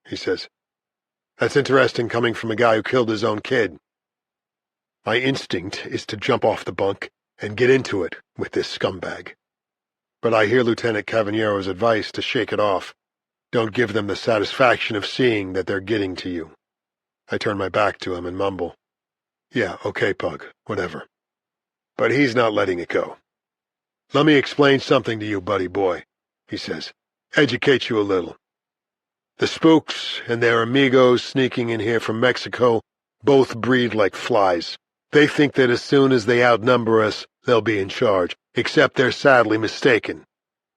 he says. That's interesting coming from a guy who killed his own kid. My instinct is to jump off the bunk and get into it with this scumbag. But I hear Lieutenant Cavaliero's advice to shake it off. Don't give them the satisfaction of seeing that they're getting to you. I turn my back to him and mumble, Yeah, okay, Pug, whatever. But he's not letting it go. Let me explain something to you, buddy boy, he says. Educate you a little. The spooks and their amigos sneaking in here from Mexico both breed like flies. They think that as soon as they outnumber us, they'll be in charge, except they're sadly mistaken.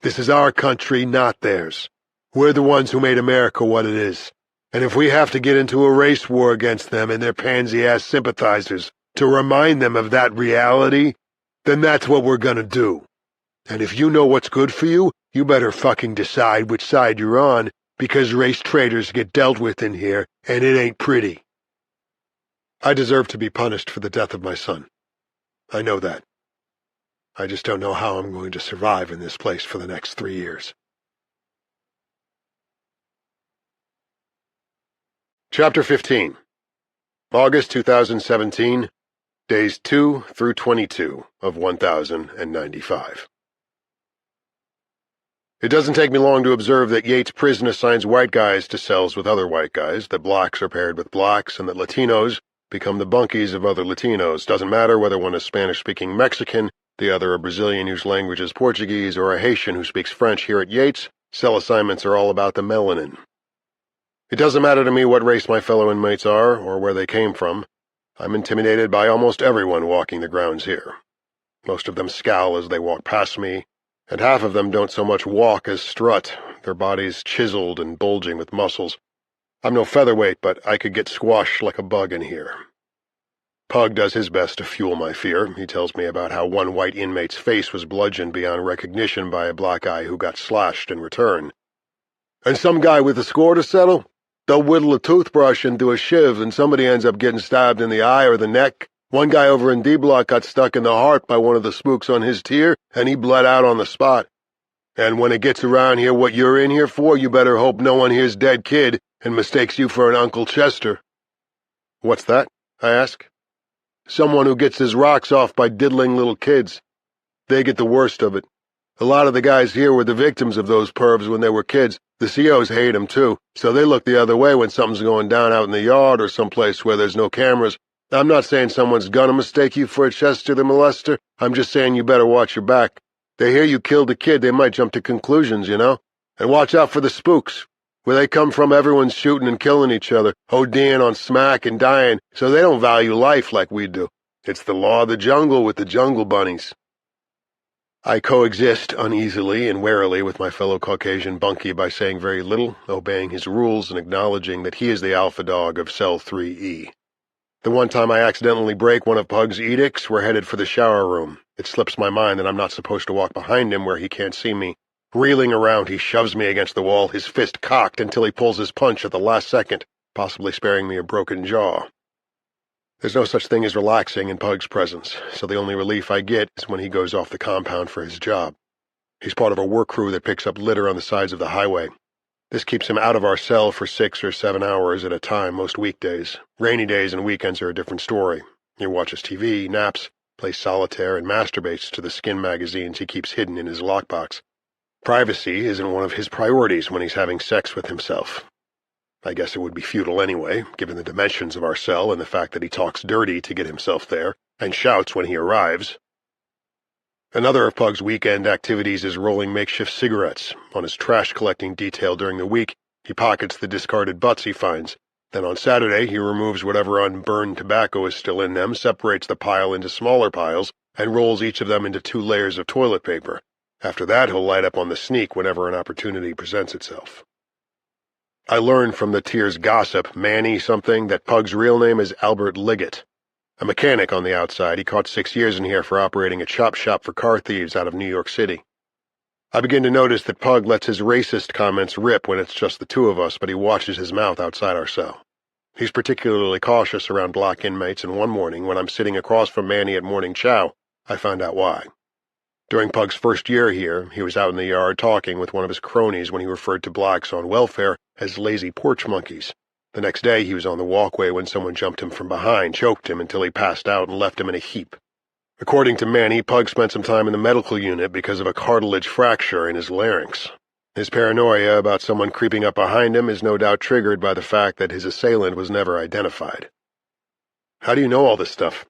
This is our country, not theirs. We're the ones who made America what it is. And if we have to get into a race war against them and their pansy-ass sympathizers to remind them of that reality, then that's what we're gonna do. And if you know what's good for you, you better fucking decide which side you're on, because race traitors get dealt with in here, and it ain't pretty. I deserve to be punished for the death of my son. I know that. I just don't know how I'm going to survive in this place for the next 3 years. Chapter 15. August 2017, days 2 through 22 of 1095. It doesn't take me long to observe that Yates' prison assigns white guys to cells with other white guys, that blacks are paired with blacks, and that Latinos become the bunkies of other Latinos. Doesn't matter whether one is Spanish-speaking Mexican, the other a Brazilian whose language is Portuguese, or a Haitian who speaks French. Here at Yates, cell assignments are all about the melanin. It doesn't matter to me what race my fellow inmates are, or where they came from. I'm intimidated by almost everyone walking the grounds here. Most of them scowl as they walk past me, and half of them don't so much walk as strut, their bodies chiseled and bulging with muscles. I'm no featherweight, but I could get squashed like a bug in here. Pug does his best to fuel my fear. He tells me about how one white inmate's face was bludgeoned beyond recognition by a black eye who got slashed in return. And some guy with a score to settle? They'll whittle a toothbrush into a shiv and somebody ends up getting stabbed in the eye or the neck. One guy over in D-Block got stuck in the heart by one of the spooks on his tier, and he bled out on the spot. And when it gets around here what you're in here for, you better hope no one here's dead kid and mistakes you for an Uncle Chester." "What's that?" I ask. "Someone who gets his rocks off by diddling little kids. They get the worst of it. A lot of the guys here were the victims of those pervs when they were kids. The COs hate 'em too, so they look the other way when something's going down out in the yard or someplace where there's no cameras. I'm not saying someone's gonna mistake you for a Chester the molester. I'm just saying you better watch your back. They hear you killed a kid, they might jump to conclusions, you know? And watch out for the spooks. Where they come from, everyone's shooting and killing each other, ODing on smack and dying, so they don't value life like we do. It's the law of the jungle with the jungle bunnies." I coexist uneasily and warily with my fellow Caucasian bunkie by saying very little, obeying his rules and acknowledging that he is the alpha dog of Cell 3E. The one time I accidentally break one of Pug's edicts, we're headed for the shower room. It slips my mind that I'm not supposed to walk behind him where he can't see me. Reeling around, he shoves me against the wall, his fist cocked until he pulls his punch at the last second, possibly sparing me a broken jaw. There's no such thing as relaxing in Pug's presence, so the only relief I get is when he goes off the compound for his job. He's part of a work crew that picks up litter on the sides of the highway. This keeps him out of our cell for 6 or 7 hours at a time most weekdays. Rainy days and weekends are a different story. He watches TV, naps, plays solitaire, and masturbates to the skin magazines he keeps hidden in his lockbox. Privacy isn't one of his priorities when he's having sex with himself. I guess it would be futile anyway, given the dimensions of our cell and the fact that he talks dirty to get himself there, and shouts when he arrives. Another of Pug's weekend activities is rolling makeshift cigarettes. On his trash-collecting detail during the week, he pockets the discarded butts he finds. Then on Saturday, he removes whatever unburned tobacco is still in them, separates the pile into smaller piles, and rolls each of them into 2 layers of toilet paper. After that, he'll light up on the sneak whenever an opportunity presents itself. I learned from the Tier's gossip, Manny something, that Pug's real name is Albert Liggett. A mechanic on the outside, he caught 6 years in here for operating a chop shop for car thieves out of New York City. I begin to notice that Pug lets his racist comments rip when it's just the 2 of us, but he watches his mouth outside our cell. He's particularly cautious around black inmates, and one morning, when I'm sitting across from Manny at morning chow, I found out why. During Pug's first year here, he was out in the yard talking with one of his cronies when he referred to blacks on welfare as lazy porch monkeys. The next day, he was on the walkway when someone jumped him from behind, choked him until he passed out, and left him in a heap. According to Manny, Pug spent some time in the medical unit because of a cartilage fracture in his larynx. His paranoia about someone creeping up behind him is no doubt triggered by the fact that his assailant was never identified. "How do you know all this stuff?"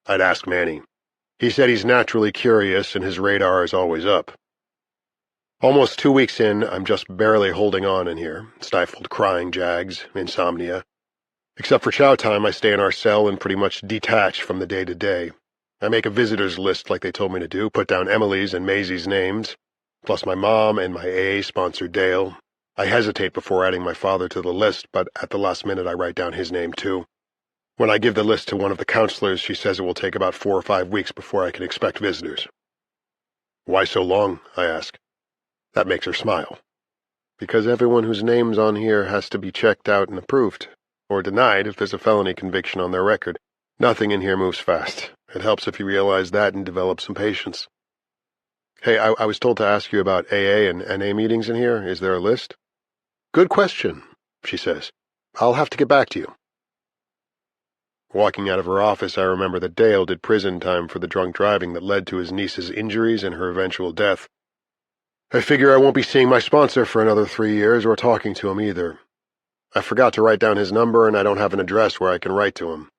I'd ask Manny. He said he's naturally curious and his radar is always up. Almost 2 weeks in, I'm just barely holding on in here, stifled crying jags, insomnia. Except for chow time, I stay in our cell and pretty much detach from the day-to-day. I make a visitors list like they told me to do, put down Emily's and Maisie's names, plus my mom and my AA sponsor Dale. I hesitate before adding my father to the list, but at the last minute I write down his name too. When I give the list to one of the counselors, she says it will take about 4 or 5 weeks before I can expect visitors. "Why so long?" I ask. That makes her smile. "Because everyone whose name's on here has to be checked out and approved, or denied if there's a felony conviction on their record. Nothing in here moves fast. It helps if you realize that and develop some patience." "Hey, I was told to ask you about AA and NA meetings in here. Is there a list?" "Good question," she says. "I'll have to get back to you." Walking out of her office, I remember that Dale did prison time for the drunk driving that led to his niece's injuries and her eventual death. I figure I won't be seeing my sponsor for another 3 years or talking to him either. I forgot to write down his number, and I don't have an address where I can write to him.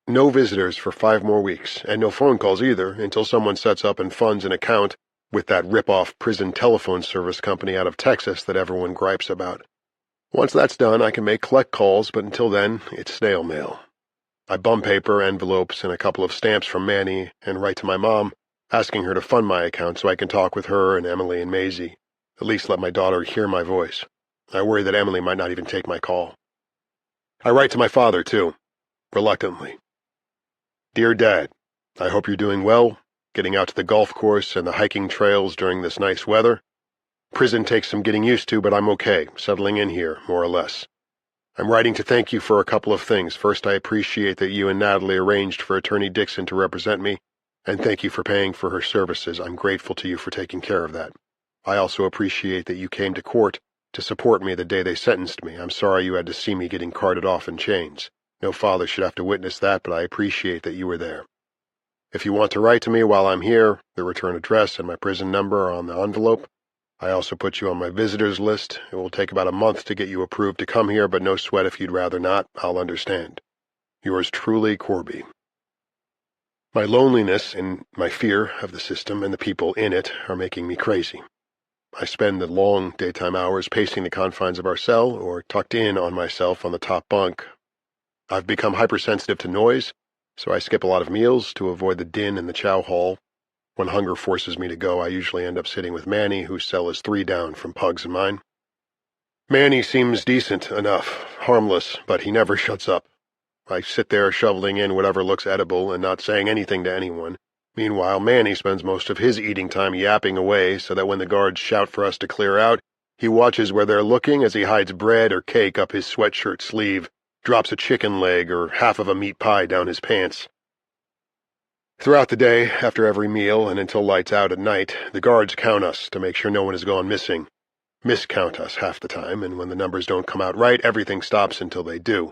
No visitors for 5 more weeks, and no phone calls either, until someone sets up and funds an account with that rip-off prison telephone service company out of Texas that everyone gripes about. Once that's done, I can make collect calls, but until then, it's snail mail. I bum paper, envelopes, and a couple of stamps from Manny, and write to my mom, asking her to fund my account so I can talk with her and Emily and Maisie, at least let my daughter hear my voice. I worry that Emily might not even take my call. I write to my father, too, reluctantly. "Dear Dad, I hope you're doing well, getting out to the golf course and the hiking trails during this nice weather. Prison takes some getting used to, but I'm okay, settling in here, more or less. I'm writing to thank you for a couple of things. First, I appreciate that you and Natalie arranged for Attorney Dixon to represent me, and thank you for paying for her services. I'm grateful to you for taking care of that. I also appreciate that you came to court to support me the day they sentenced me. I'm sorry you had to see me getting carted off in chains. No father should have to witness that, but I appreciate that you were there. If you want to write to me while I'm here, the return address and my prison number are on the envelope. I also put you on my visitors list. It will take about a month to get you approved to come here, but no sweat if you'd rather not. I'll understand. Yours truly, Corby. My loneliness and my fear of the system and the people in it are making me crazy. I spend the long daytime hours pacing the confines of our cell or tucked in on myself on the top bunk. I've become hypersensitive to noise, so I skip a lot of meals to avoid the din in the chow hall. When hunger forces me to go, I usually end up sitting with Manny, whose cell is 3 down from Pug's and mine. Manny seems decent enough, harmless, but he never shuts up. I sit there shoveling in whatever looks edible and not saying anything to anyone. Meanwhile, Manny spends most of his eating time yapping away so that when the guards shout for us to clear out, he watches where they're looking as he hides bread or cake up his sweatshirt sleeve, drops a chicken leg or half of a meat pie down his pants. Throughout the day, after every meal and until lights out at night, the guards count us to make sure no one has gone missing. Miscount us half the time, and when the numbers don't come out right, everything stops until they do.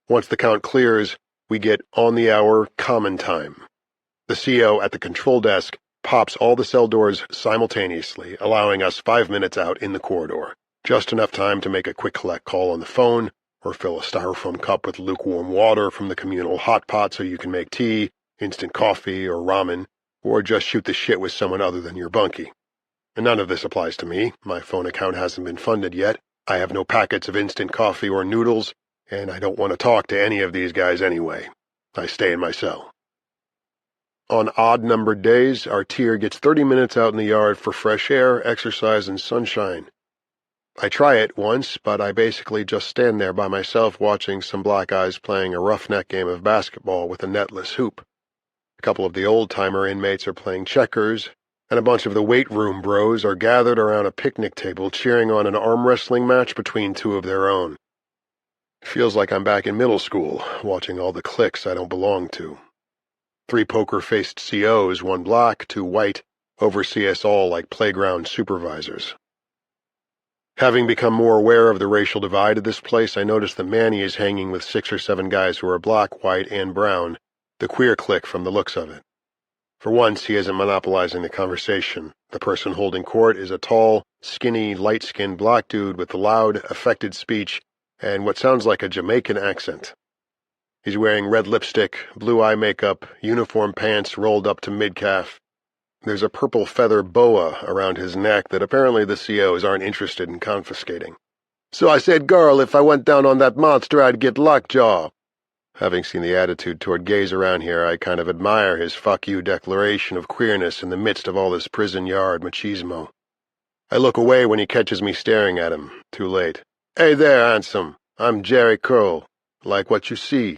Once the count clears, we get on-the-hour common time. The CO at the control desk pops all the cell doors simultaneously, allowing us 5 minutes out in the corridor, just enough time to make a quick collect call on the phone, or fill a styrofoam cup with lukewarm water from the communal hot pot so you can make tea, instant coffee, or ramen, or just shoot the shit with someone other than your bunkie. And none of this applies to me. My phone account hasn't been funded yet. I have no packets of instant coffee or noodles, and I don't want to talk to any of these guys anyway. I stay in my cell. On odd-numbered days, our tier gets 30 minutes out in the yard for fresh air, exercise, and sunshine. I try it once, but I basically just stand there by myself watching some black guys playing a roughneck game of basketball with a netless hoop. A couple of the old-timer inmates are playing checkers, and a bunch of the weight room bros are gathered around a picnic table cheering on an arm wrestling match between 2 of their own. It feels like I'm back in middle school, watching all the cliques I don't belong to. 3 poker-faced COs, 1 black, 2 white, oversee us all like playground supervisors. Having become more aware of the racial divide of this place, I notice that Manny is hanging with 6 or 7 guys who are black, white, and brown, the queer clique from the looks of it. For once, he isn't monopolizing the conversation. The person holding court is a tall, skinny, light-skinned black dude with loud, affected speech and what sounds like a Jamaican accent. He's wearing red lipstick, blue eye makeup, uniform pants rolled up to mid-calf. There's a purple feather boa around his neck that apparently the COs aren't interested in confiscating. "So I said, girl, if I went down on that monster, I'd get lockjaw." Having seen the attitude toward gays around here, I kind of admire his fuck you declaration of queerness in the midst of all this prison yard machismo. I look away when he catches me staring at him. Too late. "Hey there, handsome. I'm Jerry Curl. Like what you see."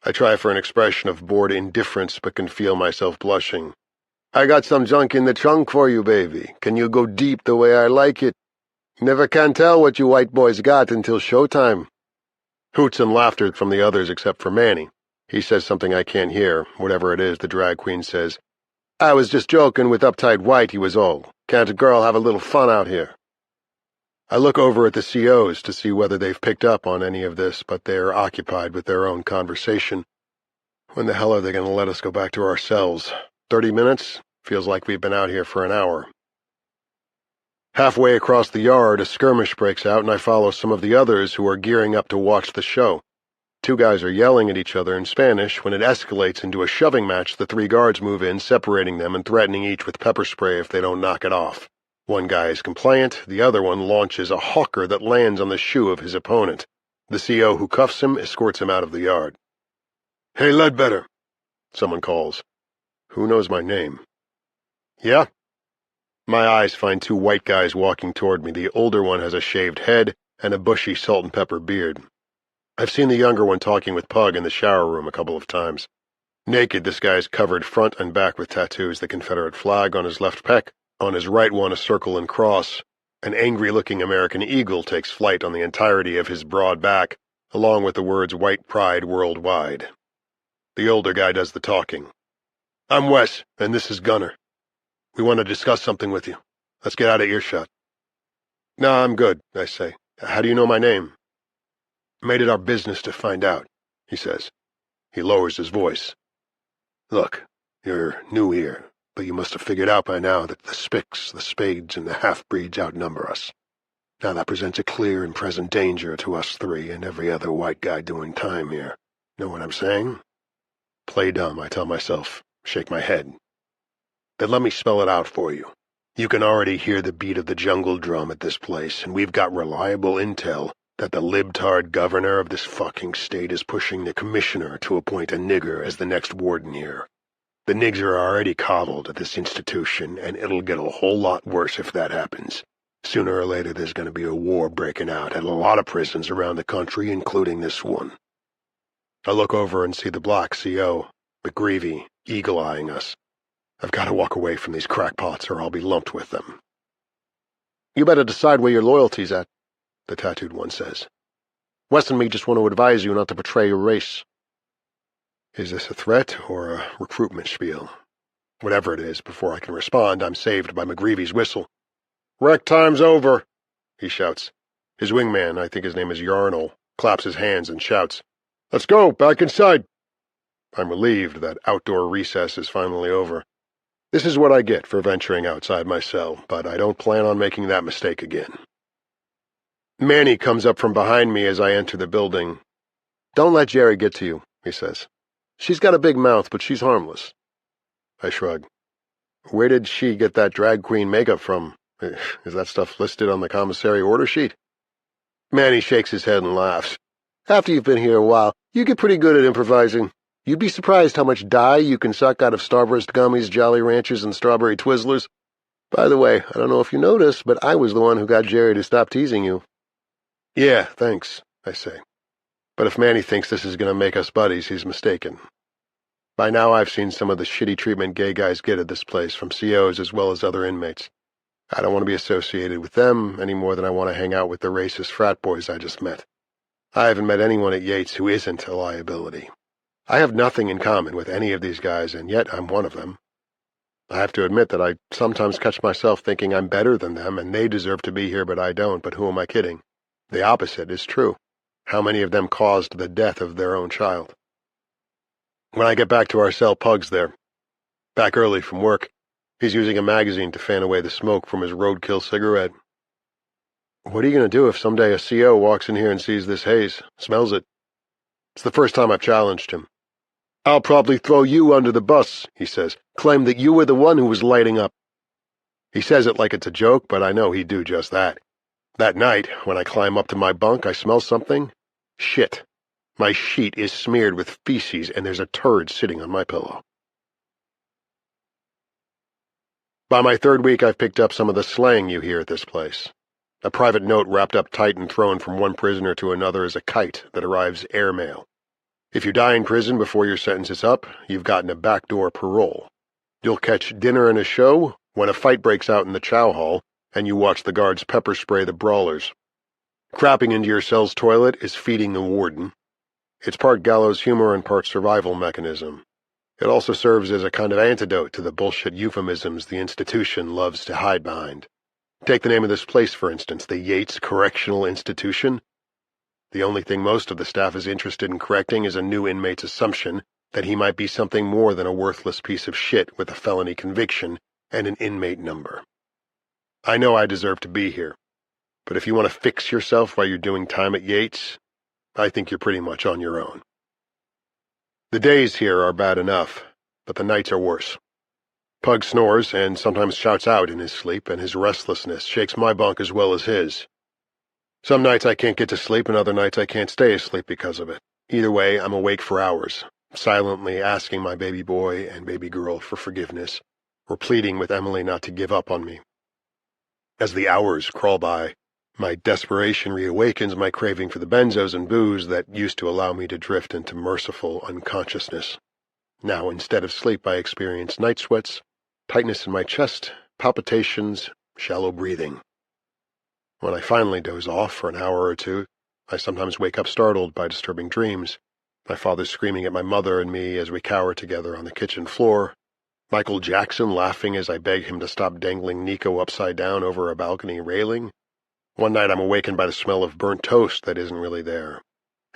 I try for an expression of bored indifference, but can feel myself blushing. "I got some junk in the trunk for you, baby. Can you go deep the way I like it? Never can tell what you white boys got until showtime." Hoots and laughter from the others except for Manny. He says something I can't hear, whatever it is the drag queen says. "I was just joking with uptight white, he was all. Can't a girl have a little fun out here?" I look over at the COs to see whether they've picked up on any of this, but they're occupied with their own conversation. When the hell are they going to let us go back to our cells? 30 minutes? Feels like we've been out here for an hour. Halfway across the yard, a skirmish breaks out, and I follow some of the others who are gearing up to watch the show. 2 guys are yelling at each other in Spanish. When it escalates into a shoving match, the 3 guards move in, separating them and threatening each with pepper spray if they don't knock it off. One guy is compliant, the other one launches a hawker that lands on the shoe of his opponent. The CO who cuffs him escorts him out of the yard. "Hey, Ledbetter," someone calls. Who knows my name? "Yeah?" My eyes find 2 white guys walking toward me. The older one has a shaved head and a bushy salt and pepper beard. I've seen the younger one talking with Pug in the shower room a couple of times. Naked, this guy is covered front and back with tattoos, the Confederate flag on his left pec, on his right one a circle and cross. An angry-looking American eagle takes flight on the entirety of his broad back, along with the words "White Pride Worldwide." The older guy does the talking. "I'm Wes, and this is Gunner. We want to discuss something with you." Let's get out of earshot. No, I'm good, I say. How do you know my name? Made it our business to find out, he says. He lowers his voice. Look, you're new here, but you must have figured out by now that the Spicks, the Spades, and the half-breeds outnumber us. Now that presents a clear and present danger to us three and every other white guy doing time here. Know what I'm saying? Play dumb, I tell myself, shake my head. Then let me spell it out for you. You can already hear the beat of the jungle drum at this place, and we've got reliable intel that the libtard governor of this fucking state is pushing the commissioner to appoint a nigger as the next warden here. The nigs are already coddled at this institution, and it'll get a whole lot worse if that happens. Sooner or later there's going to be a war breaking out at a lot of prisons around the country, including this one. I look over and see the black CO, McGreevy, eagle-eyeing us. I've got to walk away from these crackpots or I'll be lumped with them. You better decide where your loyalty's at, the tattooed one says. Wes and me just want to advise you not to betray your race. Is this a threat or a recruitment spiel? Whatever it is, before I can respond, I'm saved by McGreevy's whistle. Rec time's over, he shouts. His wingman, I think his name is Yarnell, claps his hands and shouts, Let's go, back inside. I'm relieved that outdoor recess is finally over. This is what I get for venturing outside my cell, but I don't plan on making that mistake again. Manny comes up from behind me as I enter the building. Don't let Jerry get to you, he says. She's got a big mouth, but she's harmless. I shrug. Where did she get that drag queen makeup from? Is that stuff listed on the commissary order sheet? Manny shakes his head and laughs. After you've been here a while, you get pretty good at improvising. You'd be surprised how much dye you can suck out of Starburst gummies, Jolly Ranchers, and Strawberry Twizzlers. By the way, I don't know if you noticed, but I was the one who got Jerry to stop teasing you. Yeah, thanks, I say. But if Manny thinks this is going to make us buddies, he's mistaken. By now I've seen some of the shitty treatment gay guys get at this place, from COs as well as other inmates. I don't want to be associated with them any more than I want to hang out with the racist frat boys I just met. I haven't met anyone at Yates who isn't a liability. I have nothing in common with any of these guys, and yet I'm one of them. I have to admit that I sometimes catch myself thinking I'm better than them, and they deserve to be here, but I don't. But who am I kidding? The opposite is true. How many of them caused the death of their own child? When I get back to our cell, Pug's there. Back early from work. He's using a magazine to fan away the smoke from his roadkill cigarette. What are you going to do if someday a CO walks in here and sees this haze, smells it? It's the first time I've challenged him. I'll probably throw you under the bus, he says, claim that you were the one who was lighting up. He says it like it's a joke, but I know he'd do just that. That night, when I climb up to my bunk, I smell something. Shit. My sheet is smeared with feces, and there's a turd sitting on my pillow. By my third week, I've picked up some of the slang you hear at this place. A private note wrapped up tight and thrown from one prisoner to another is a kite that arrives airmail. If you die in prison before your sentence is up, you've gotten a backdoor parole. You'll catch dinner and a show when a fight breaks out in the chow hall, and you watch the guards pepper spray the brawlers. Crapping into your cell's toilet is feeding the warden. It's part gallows humor and part survival mechanism. It also serves as a kind of antidote to the bullshit euphemisms the institution loves to hide behind. Take the name of this place, for instance, the Yates Correctional Institution. The only thing most of the staff is interested in correcting is a new inmate's assumption that he might be something more than a worthless piece of shit with a felony conviction and an inmate number. I know I deserve to be here, but if you want to fix yourself while you're doing time at Yates, I think you're pretty much on your own. The days here are bad enough, but the nights are worse. Pug snores and sometimes shouts out in his sleep, and his restlessness shakes my bunk as well as his. Some nights I can't get to sleep, and other nights I can't stay asleep because of it. Either way, I'm awake for hours, silently asking my baby boy and baby girl for forgiveness, or pleading with Emily not to give up on me. As the hours crawl by, my desperation reawakens my craving for the benzos and booze that used to allow me to drift into merciful unconsciousness. Now, instead of sleep, I experience night sweats, tightness in my chest, palpitations, shallow breathing. When I finally doze off for an hour or two, I sometimes wake up startled by disturbing dreams, my father screaming at my mother and me as we cower together on the kitchen floor, Michael Jackson laughing as I beg him to stop dangling Nico upside down over a balcony railing. One night I'm awakened by the smell of burnt toast that isn't really there.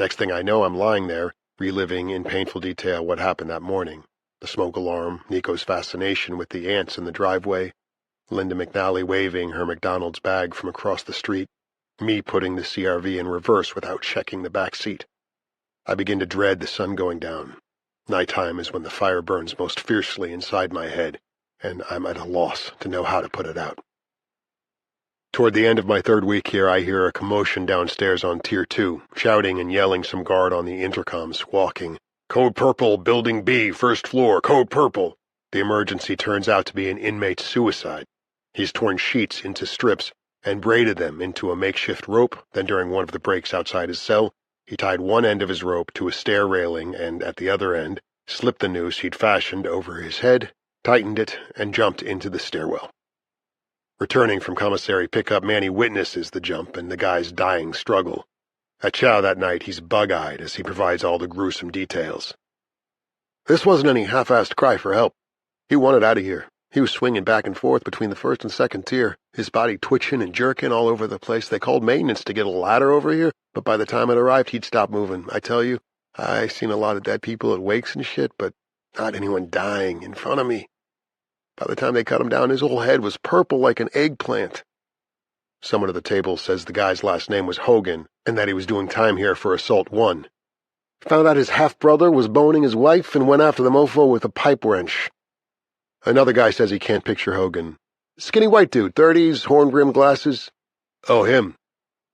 Next thing I know, I'm lying there, reliving in painful detail what happened that morning. The smoke alarm, Nico's fascination with the ants in the driveway, Linda McNally waving her McDonald's bag from across the street, me putting the CRV in reverse without checking the back seat. I begin to dread the sun going down. Nighttime is when the fire burns most fiercely inside my head, and I'm at a loss to know how to put it out. Toward the end of my third week here, I hear a commotion downstairs on Tier 2, shouting and yelling some guard on the intercom, squawking, "Code Purple, Building B, first floor, Code Purple." The emergency turns out to be an inmate's suicide. He's torn sheets into strips and braided them into a makeshift rope. Then during one of the breaks outside his cell, he tied one end of his rope to a stair railing and, at the other end, slipped the noose he'd fashioned over his head, tightened it, and jumped into the stairwell. Returning from commissary pickup, Manny witnesses the jump and the guy's dying struggle. At chow that night, he's bug-eyed as he provides all the gruesome details. This wasn't any half-assed cry for help. He wanted out of here. He was swinging back and forth between the first and second tier, his body twitching and jerking all over the place. They called maintenance to get a ladder over here, but by the time it arrived, he'd stopped moving. I tell you, I seen a lot of dead people at wakes and shit, but not anyone dying in front of me. By the time they cut him down, his whole head was purple like an eggplant. Someone at the table says the guy's last name was Hogan, and that he was doing time here for Assault 1. Found out his half-brother was boning his wife and went after the mofo with a pipe wrench. Another guy says he can't picture Hogan. Skinny white dude, 30s, horn-rimmed glasses. Oh, him.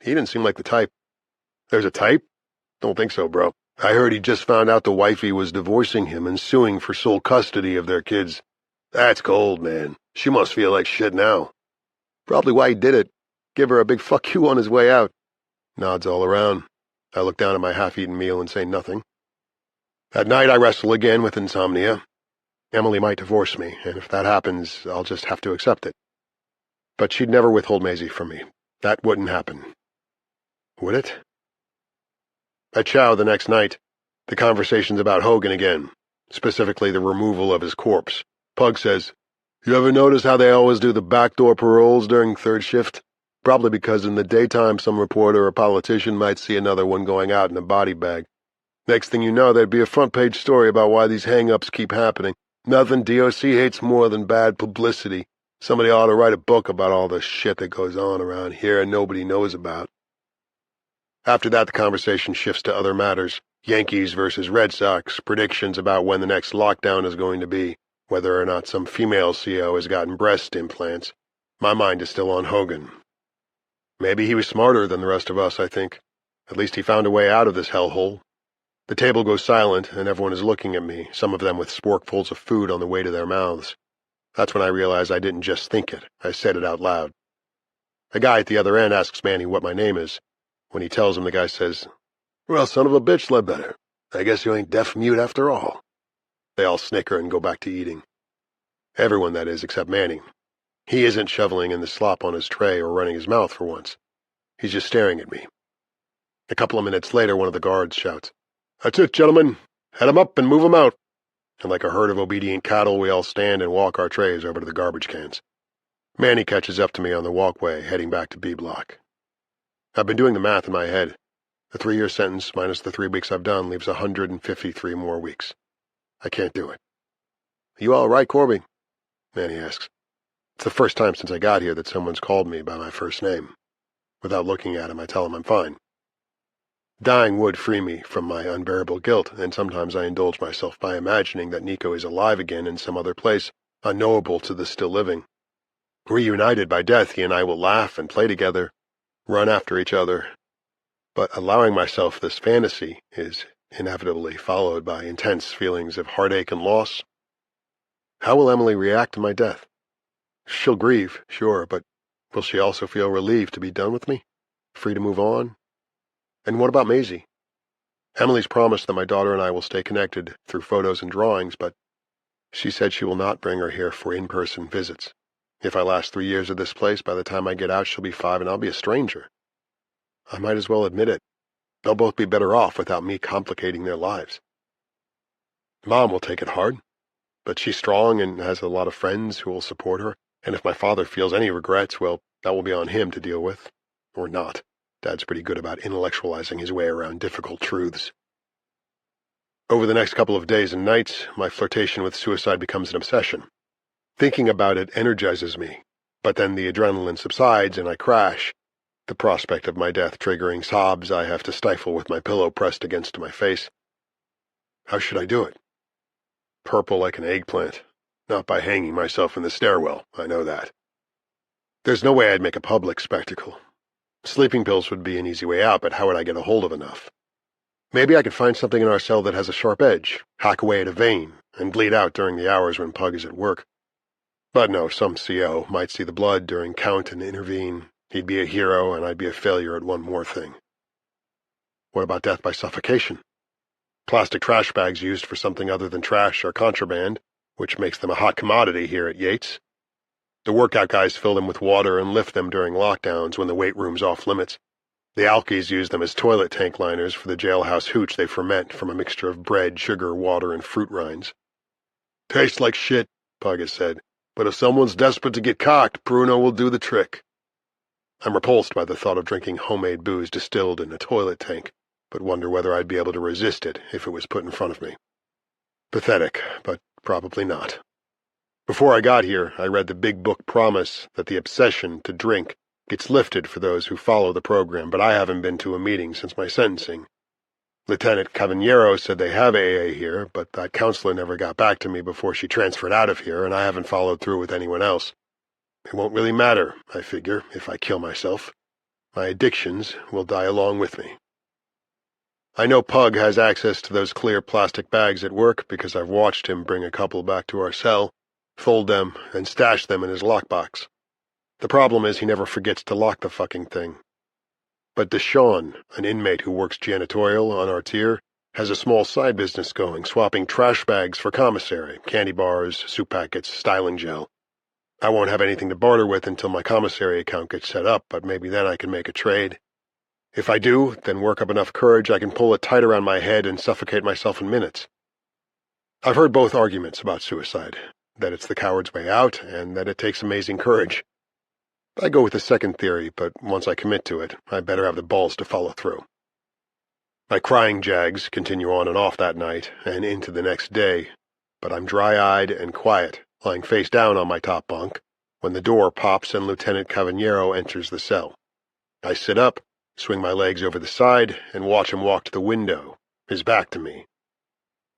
He didn't seem like the type. There's a type? Don't think so, bro. I heard he just found out the wifey was divorcing him and suing for sole custody of their kids. That's cold, man. She must feel like shit now. Probably why he did it. Give her a big fuck you on his way out. Nods all around. I look down at my half-eaten meal and say nothing. At night I wrestle again with insomnia. Emily might divorce me, and if that happens, I'll just have to accept it. But she'd never withhold Maisie from me. That wouldn't happen. Would it? At chow the next night, the conversation's about Hogan again, specifically the removal of his corpse. Pug says, "You ever notice how they always do the backdoor paroles during third shift? Probably because in the daytime some reporter or politician might see another one going out in a body bag. Next thing you know, there'd be a front-page story about why these hang-ups keep happening. Nothing DOC hates more than bad publicity. Somebody ought to write a book about all the shit that goes on around here and nobody knows about." After that, the conversation shifts to other matters. Yankees versus Red Sox, predictions about when the next lockdown is going to be, whether or not some female CO has gotten breast implants. My mind is still on Hogan. Maybe he was smarter than the rest of us, I think. At least he found a way out of this hellhole. The table goes silent, and everyone is looking at me, some of them with sporkfuls of food on the way to their mouths. That's when I realize I didn't just think it. I said it out loud. A guy at the other end asks Manny what my name is. When he tells him, the guy says, "Well, son of a bitch, Ledbetter. I guess you ain't deaf-mute after all." They all snicker and go back to eating. Everyone, that is, except Manny. He isn't shoveling in the slop on his tray or running his mouth for once. He's just staring at me. A couple of minutes later, one of the guards shouts, "That's it, gentlemen. Head 'em up and move 'em out." And like a herd of obedient cattle, we all stand and walk our trays over to the garbage cans. Manny catches up to me on the walkway, heading back to B Block. I've been doing the math in my head. The 3-year sentence minus the 3 weeks I've done leaves 153 more weeks. I can't do it. "You all right, Corby?" Manny asks. It's the first time since I got here that someone's called me by my first name. Without looking at him, I tell him I'm fine. Dying would free me from my unbearable guilt, and sometimes I indulge myself by imagining that Nico is alive again in some other place, unknowable to the still living. Reunited by death, he and I will laugh and play together, run after each other. But allowing myself this fantasy is inevitably followed by intense feelings of heartache and loss. How will Emily react to my death? She'll grieve, sure, but will she also feel relieved to be done with me? Free to move on? And what about Maisie? Emily's promised that my daughter and I will stay connected through photos and drawings, but she said she will not bring her here for in-person visits. If I last 3 years at this place, by the time I get out she'll be 5 and I'll be a stranger. I might as well admit it. They'll both be better off without me complicating their lives. Mom will take it hard, but she's strong and has a lot of friends who will support her, and if my father feels any regrets, well, that will be on him to deal with. Or not. Dad's pretty good about intellectualizing his way around difficult truths. Over the next couple of days and nights, my flirtation with suicide becomes an obsession. Thinking about it energizes me, but then the adrenaline subsides and I crash, the prospect of my death triggering sobs I have to stifle with my pillow pressed against my face. How should I do it? Purple like an eggplant. Not by hanging myself in the stairwell, I know that. There's no way I'd make a public spectacle. Sleeping pills would be an easy way out, but how would I get a hold of enough? Maybe I could find something in our cell that has a sharp edge, hack away at a vein, and bleed out during the hours when Pug is at work. But no, some CO might see the blood during count and intervene. He'd be a hero, and I'd be a failure at one more thing. What about death by suffocation? Plastic trash bags used for something other than trash are contraband, which makes them a hot commodity here at Yates. The workout guys fill them with water and lift them during lockdowns when the weight room's off limits. The alkies use them as toilet tank liners for the jailhouse hooch they ferment from a mixture of bread, sugar, water, and fruit rinds. Tastes like shit, Pug has said, but if someone's desperate to get cocked, Bruno will do the trick. I'm repulsed by the thought of drinking homemade booze distilled in a toilet tank, but wonder whether I'd be able to resist it if it was put in front of me. Pathetic, but probably not. Before I got here, I read the big book promise that the obsession to drink gets lifted for those who follow the program, but I haven't been to a meeting since my sentencing. Lieutenant Cavaniero said they have AA here, but that counselor never got back to me before she transferred out of here, and I haven't followed through with anyone else. It won't really matter, I figure, if I kill myself. My addictions will die along with me. I know Pug has access to those clear plastic bags at work because I've watched him bring a couple back to our cell, fold them, and stash them in his lockbox. The problem is he never forgets to lock the fucking thing. But Deshawn, an inmate who works janitorial on our tier, has a small side business going, swapping trash bags for commissary, candy bars, soup packets, styling gel. I won't have anything to barter with until my commissary account gets set up, but maybe then I can make a trade. If I do, then work up enough courage I can pull it tight around my head and suffocate myself in minutes. I've heard both arguments about suicide, that it's the coward's way out, and that it takes amazing courage. I go with the second theory, but once I commit to it, I better have the balls to follow through. My crying jags continue on and off that night and into the next day, but I'm dry-eyed and quiet, lying face down on my top bunk, when the door pops and Lieutenant Cavaniero enters the cell. I sit up, swing my legs over the side, and watch him walk to the window, his back to me.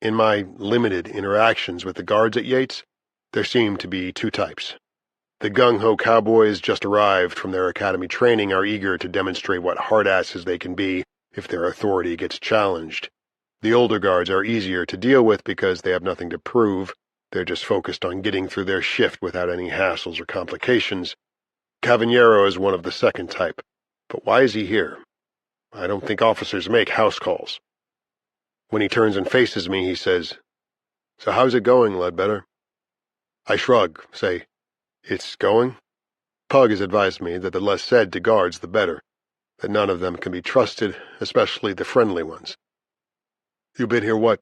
In my limited interactions with the guards at Yates, there seem to be two types. The gung-ho cowboys just arrived from their academy training are eager to demonstrate what hard-asses they can be if their authority gets challenged. The older guards are easier to deal with because they have nothing to prove. They're just focused on getting through their shift without any hassles or complications. Cavaniero is one of the second type. But why is he here? I don't think officers make house calls. When he turns and faces me, he says, "So how's it going, Ledbetter?" I shrug, say, "It's going?" Pug has advised me that the less said to guards, the better, that none of them can be trusted, especially the friendly ones. "You've been here, what,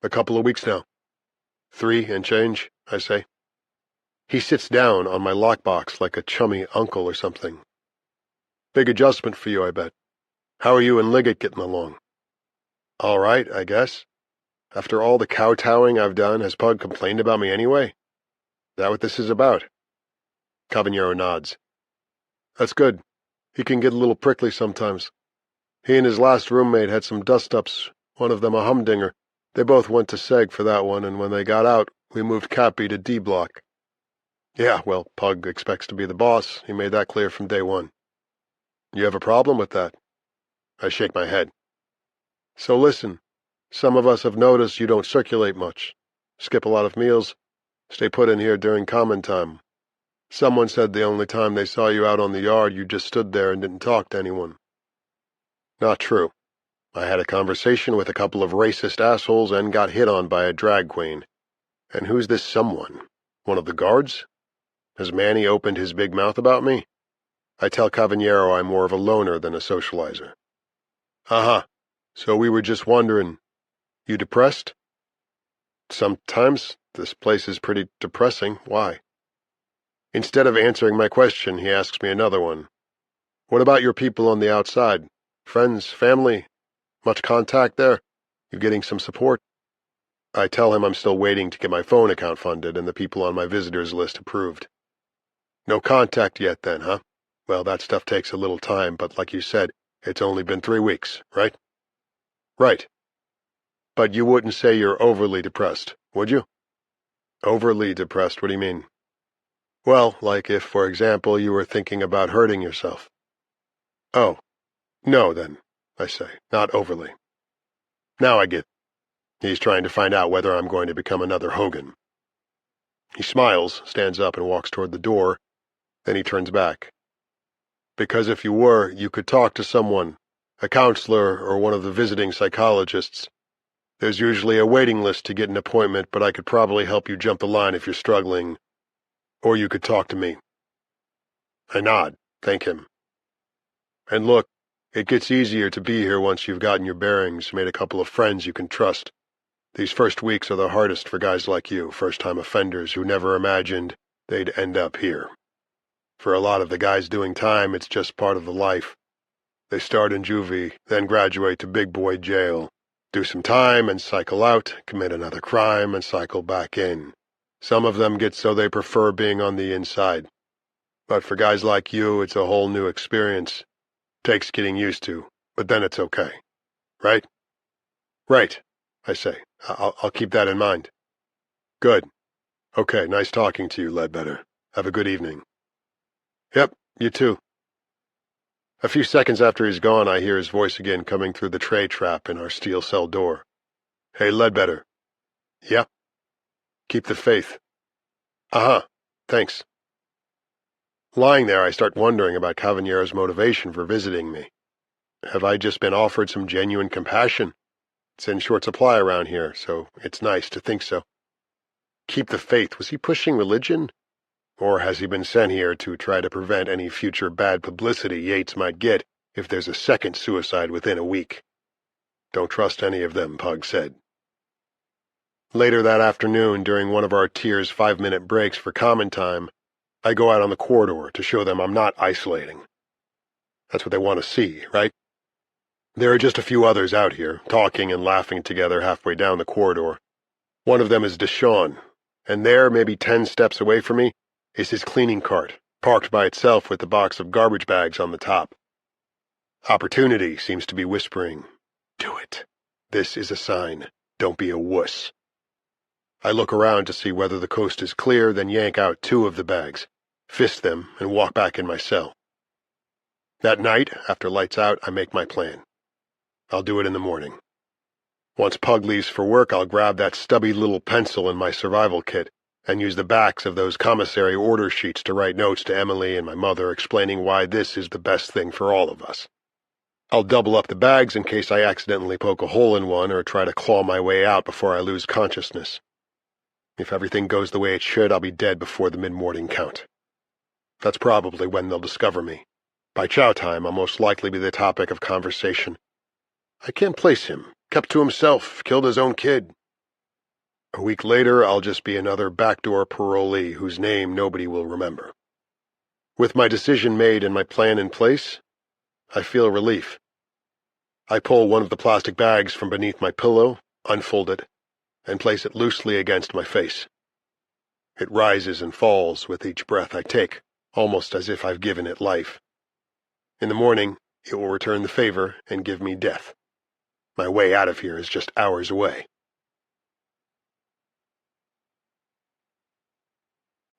a couple of weeks now?" "3 and change," I say. He sits down on my lockbox like a chummy uncle or something. "Big adjustment for you, I bet. How are you and Liggett getting along?" "All right, I guess. After all the kowtowing I've done, has Pug complained about me anyway? Is that what this is about?" Cavaniero nods. "That's good. He can get a little prickly sometimes. He and his last roommate had some dust-ups, one of them a humdinger. They both went to seg for that one, and when they got out, we moved Cappy to D Block." "Yeah, well, Pug expects to be the boss. He made that clear from day one." "You have a problem with that?" I shake my head. "So listen, some of us have noticed you don't circulate much, skip a lot of meals, stay put in here during common time. Someone said the only time they saw you out on the yard you just stood there and didn't talk to anyone." Not true. I had a conversation with a couple of racist assholes and got hit on by a drag queen. And who's this someone? One of the guards? Has Manny opened his big mouth about me? I tell Cavaniero I'm more of a loner than a socializer. So we were just wondering, you depressed?" "Sometimes, This place is pretty depressing. Why? Instead of answering my question, he asks me another one. What about your people on the outside? Friends, family? Much contact there? You getting some support? I tell him I'm still waiting to get my phone account funded and the people on my visitors list approved. No contact yet then, huh? Well, that stuff takes a little time, but like you said, it's only been 3 weeks, right? Right. But you wouldn't say you're overly depressed, would you? Overly depressed, what do you mean? Well, like if, for example, you were thinking about hurting yourself. Oh, no then, I say, not overly. Now I get it. He's trying to find out whether I'm going to become another Hogan. He smiles, stands up, and walks toward the door. Then he turns back. Because if you were, you could talk to someone, a counselor or one of the visiting psychologists. There's usually a waiting list to get an appointment, but I could probably help you jump the line if you're struggling. Or you could talk to me. I nod, thank him. And look, it gets easier to be here once you've gotten your bearings, made a couple of friends you can trust. These first weeks are the hardest for guys like you, first-time offenders who never imagined they'd end up here. For a lot of the guys doing time, it's just part of the life. They start in juvie, then graduate to big boy jail, do some time and cycle out, commit another crime and cycle back in. Some of them get so they prefer being on the inside. But for guys like you, it's a whole new experience. Takes getting used to, but then it's okay. Right? Right, I say. I'll keep that in mind. Good. Okay, nice talking to you, Ledbetter. Have a good evening. Yep, you too. A few seconds after he's gone, I hear his voice again coming through the tray trap in our steel cell door. Hey, Ledbetter. Yep. Keep the faith. Uh-huh. Thanks. Lying there, I start wondering about Cavaliero's motivation for visiting me. Have I just been offered some genuine compassion? It's in short supply around here, so it's nice to think so. Keep the faith. Was he pushing religion? Or has he been sent here to try to prevent any future bad publicity Yates might get if there's a second suicide within a week? Don't trust any of them, Pug said. Later that afternoon, during one of our tier's 5-minute breaks for common time, I go out on the corridor to show them I'm not isolating. That's what they want to see, right? There are just a few others out here, talking and laughing together halfway down the corridor. One of them is Deshawn, and there, maybe 10 steps away from me, is his cleaning cart, parked by itself with the box of garbage bags on the top. Opportunity seems to be whispering, "Do it. This is a sign. Don't be a wuss." I look around to see whether the coast is clear, then yank out 2 of the bags, fist them, and walk back in my cell. That night, after lights out, I make my plan. I'll do it in the morning. Once Pug leaves for work, I'll grab that stubby little pencil in my survival kit and use the backs of those commissary order sheets to write notes to Emily and my mother explaining why this is the best thing for all of us. I'll double up the bags in case I accidentally poke a hole in one or try to claw my way out before I lose consciousness. If everything goes the way it should, I'll be dead before the mid-morning count. That's probably when they'll discover me. By chow time, I'll most likely be the topic of conversation. I can't place him. Kept to himself, killed his own kid. A week later, I'll just be another backdoor parolee whose name nobody will remember. With my decision made and my plan in place, I feel relief. I pull one of the plastic bags from beneath my pillow, unfold it, and place it loosely against my face. It rises and falls with each breath I take, almost as if I've given it life. In the morning, it will return the favor and give me death. My way out of here is just hours away.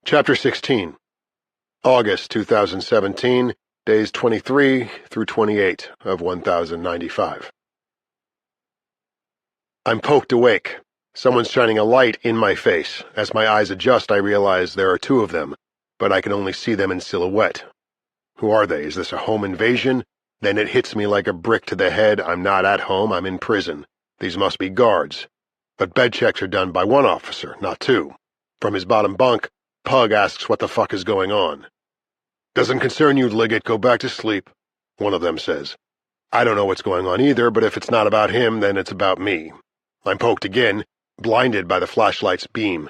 Chapter 16. August 2017, days 23 through 28 of 1095. I'm poked awake. Someone's shining a light in my face. As my eyes adjust, I realize there are 2 of them, but I can only see them in silhouette. Who are they? Is this a home invasion? Then it hits me like a brick to the head. I'm not at home, I'm in prison. These must be guards. But bed checks are done by 1 officer, not 2. From his bottom bunk, Pug asks what the fuck is going on. "Doesn't concern you, Liggett. Go back to sleep," one of them says. I don't know what's going on either, but if it's not about him, then it's about me. I'm poked again, blinded by the flashlight's beam.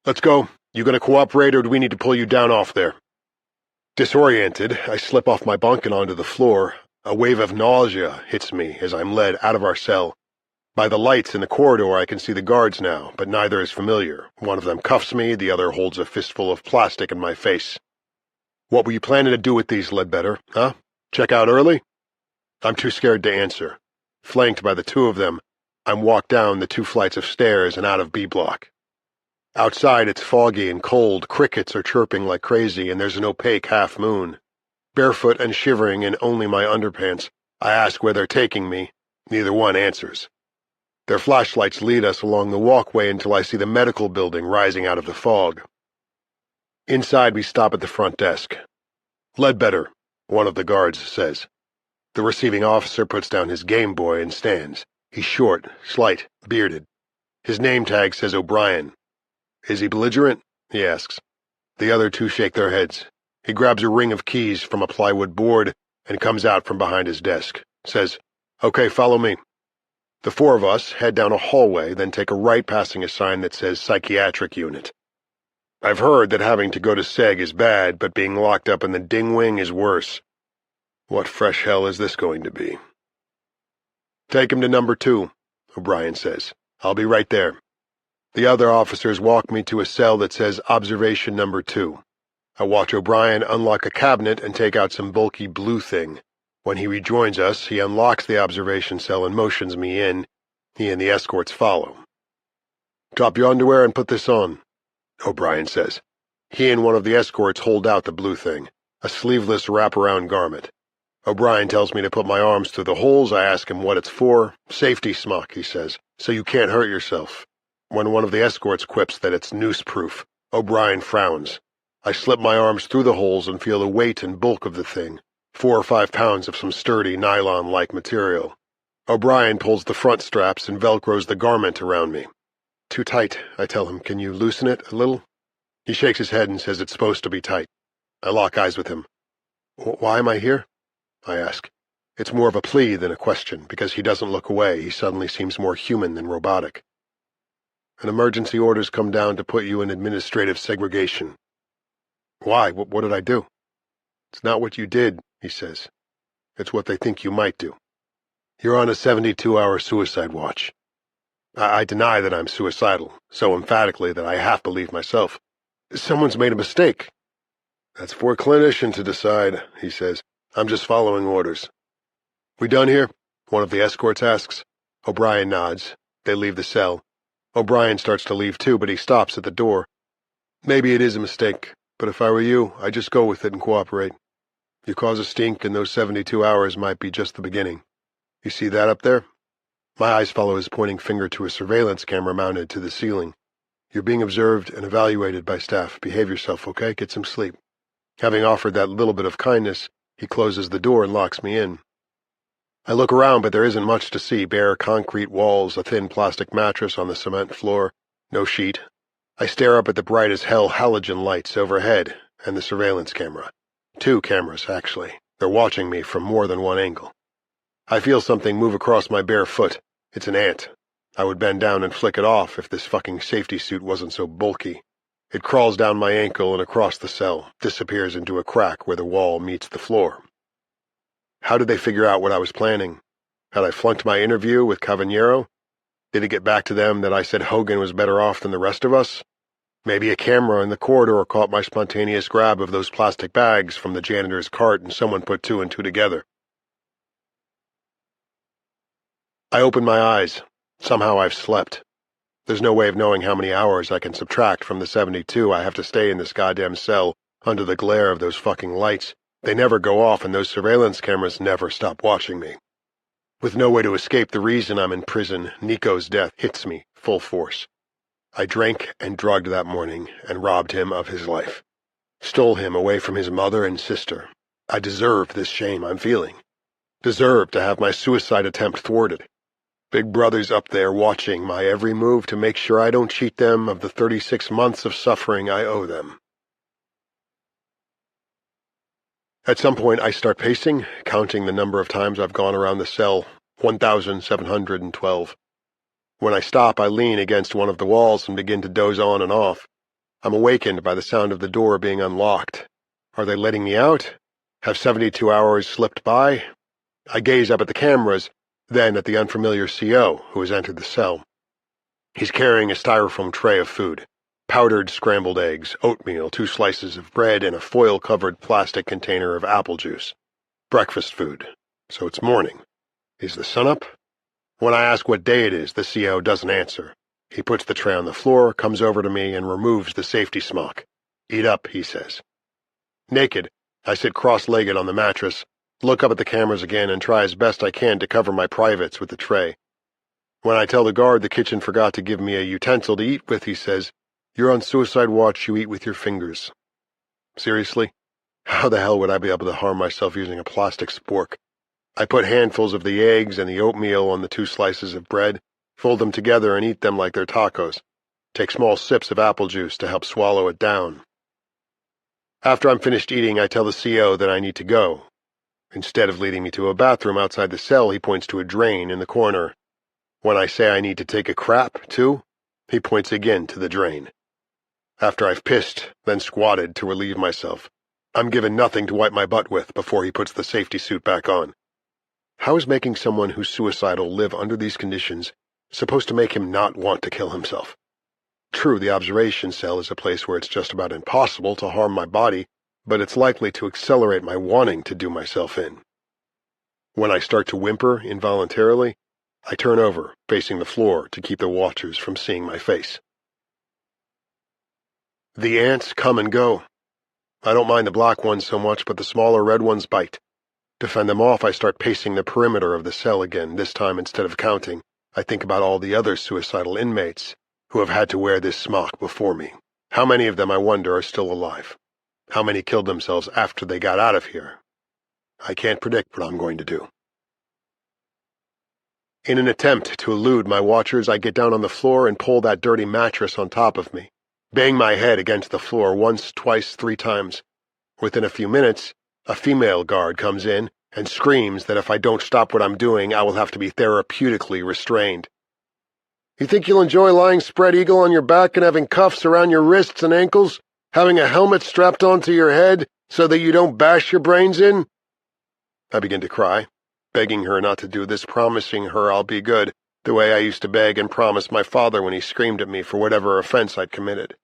Let's go. You gonna cooperate, or do we need to pull you down off there? Disoriented, I slip off my bunk and onto the floor. A wave of nausea hits me as I'm led out of our cell. By the lights in the corridor, I can see the guards now, but neither is familiar. One of them cuffs me, the other holds a fistful of plastic in my face. What were you planning to do with these, Ledbetter, huh? Check out early? I'm too scared to answer. Flanked by the two of them, I'm walked down the 2 flights of stairs and out of B block. Outside it's foggy and cold, crickets are chirping like crazy, and there's an opaque half moon. Barefoot and shivering in only my underpants, I ask where they're taking me. Neither one answers. Their flashlights lead us along the walkway until I see the medical building rising out of the fog. Inside we stop at the front desk. Ledbetter, one of the guards says. The receiving officer puts down his Game Boy and stands. He's short, slight, bearded. His name tag says O'Brien. Is he belligerent? He asks. The other two shake their heads. He grabs a ring of keys from a plywood board and comes out from behind his desk. Says, "Okay, follow me." The 4 of us head down a hallway, then take a right passing a sign that says Psychiatric Unit. I've heard that having to go to Seg is bad, but being locked up in the ding wing is worse. What fresh hell is this going to be? Take him to number 2, O'Brien says. I'll be right there. The other officers walk me to a cell that says Observation Number 2. I watch O'Brien unlock a cabinet and take out some bulky blue thing. When he rejoins us, he unlocks the observation cell and motions me in. He and the escorts follow. Drop your underwear and put this on, O'Brien says. He and one of the escorts hold out the blue thing, a sleeveless wraparound garment. O'Brien tells me to put my arms through the holes. I ask him what it's for. Safety smock, he says, so you can't hurt yourself. When one of the escorts quips that it's noose-proof, O'Brien frowns. I slip my arms through the holes and feel the weight and bulk of the thing, 4 or 5 pounds of some sturdy nylon-like material. O'Brien pulls the front straps and velcros the garment around me. Too tight, I tell him. Can you loosen it a little? He shakes his head and says it's supposed to be tight. I lock eyes with him. Why am I here? I ask. It's more of a plea than a question, because he doesn't look away. He suddenly seems more human than robotic. An emergency order's come down to put you in administrative segregation. Why? What did I do? It's not what you did, he says. It's what they think you might do. You're on a 72-hour suicide watch. I deny that I'm suicidal, so emphatically that I half believe myself. Someone's made a mistake. That's for a clinician to decide, he says. I'm just following orders. We done here? One of the escorts asks. O'Brien nods. They leave the cell. O'Brien starts to leave too, but he stops at the door. Maybe it is a mistake, but if I were you, I'd just go with it and cooperate. You cause a stink, and those 72 hours might be just the beginning. You see that up there? My eyes follow his pointing finger to a surveillance camera mounted to the ceiling. You're being observed and evaluated by staff. Behave yourself, okay? Get some sleep. Having offered that little bit of kindness, he closes the door and locks me in. I look around, but there isn't much to see. Bare concrete walls, a thin plastic mattress on the cement floor, no sheet. I stare up at the bright-as-hell halogen lights overhead and the surveillance camera. 2 cameras, actually. They're watching me from more than one angle. I feel something move across my bare foot. It's an ant. I would bend down and flick it off if this fucking safety suit wasn't so bulky. It crawls down my ankle and across the cell, disappears into a crack where the wall meets the floor. How did they figure out what I was planning? Had I flunked my interview with Cavaniero? Did it get back to them that I said Hogan was better off than the rest of us? Maybe a camera in the corridor caught my spontaneous grab of those plastic bags from the janitor's cart and someone put 2 and 2 together. I open my eyes. Somehow I've slept. There's no way of knowing how many hours I can subtract from the 72 I have to stay in this goddamn cell under the glare of those fucking lights. They never go off, and those surveillance cameras never stop watching me. With no way to escape the reason I'm in prison, Nico's death hits me full force. I drank and drugged that morning and robbed him of his life. Stole him away from his mother and sister. I deserve this shame I'm feeling. Deserve to have my suicide attempt thwarted. Big Brother's up there watching my every move to make sure I don't cheat them of the 36 months of suffering I owe them. At some point I start pacing, counting the number of times I've gone around the cell, 1,712. When I stop, I lean against one of the walls and begin to doze on and off. I'm awakened by the sound of the door being unlocked. Are they letting me out? Have 72 hours slipped by? I gaze up at the cameras, then at the unfamiliar CO who has entered the cell. He's carrying a styrofoam tray of food. Powdered scrambled eggs, oatmeal, 2 slices of bread, and a foil-covered plastic container of apple juice. Breakfast food. So it's morning. Is the sun up? When I ask what day it is, the CO doesn't answer. He puts the tray on the floor, comes over to me, and removes the safety smock. Eat up, he says. Naked, I sit cross-legged on the mattress, look up at the cameras again, and try as best I can to cover my privates with the tray. When I tell the guard the kitchen forgot to give me a utensil to eat with, he says, "You're on suicide watch, you eat with your fingers." Seriously? How the hell would I be able to harm myself using a plastic spork? I put handfuls of the eggs and the oatmeal on the 2 slices of bread, fold them together and eat them like they're tacos. Take small sips of apple juice to help swallow it down. After I'm finished eating, I tell the CO that I need to go. Instead of leading me to a bathroom outside the cell, he points to a drain in the corner. When I say I need to take a crap, too, he points again to the drain. After I've pissed, then squatted to relieve myself, I'm given nothing to wipe my butt with before he puts the safety suit back on. How is making someone who's suicidal live under these conditions supposed to make him not want to kill himself? True, the observation cell is a place where it's just about impossible to harm my body, but it's likely to accelerate my wanting to do myself in. When I start to whimper involuntarily, I turn over, facing the floor to keep the watchers from seeing my face. The ants come and go. I don't mind the black ones so much, but the smaller red ones bite. To fend them off, I start pacing the perimeter of the cell again. This time, instead of counting, I think about all the other suicidal inmates who have had to wear this smock before me. How many of them, I wonder, are still alive? How many killed themselves after they got out of here? I can't predict what I'm going to do. In an attempt to elude my watchers, I get down on the floor and pull that dirty mattress on top of me. Bang my head against the floor once, twice, 3 times. Within a few minutes, a female guard comes in and screams that if I don't stop what I'm doing, I will have to be therapeutically restrained. "You think you'll enjoy lying spread eagle on your back and having cuffs around your wrists and ankles, having a helmet strapped onto your head so that you don't bash your brains in?" I begin to cry, begging her not to do this, promising her I'll be good, the way I used to beg and promise my father when he screamed at me for whatever offense I'd committed.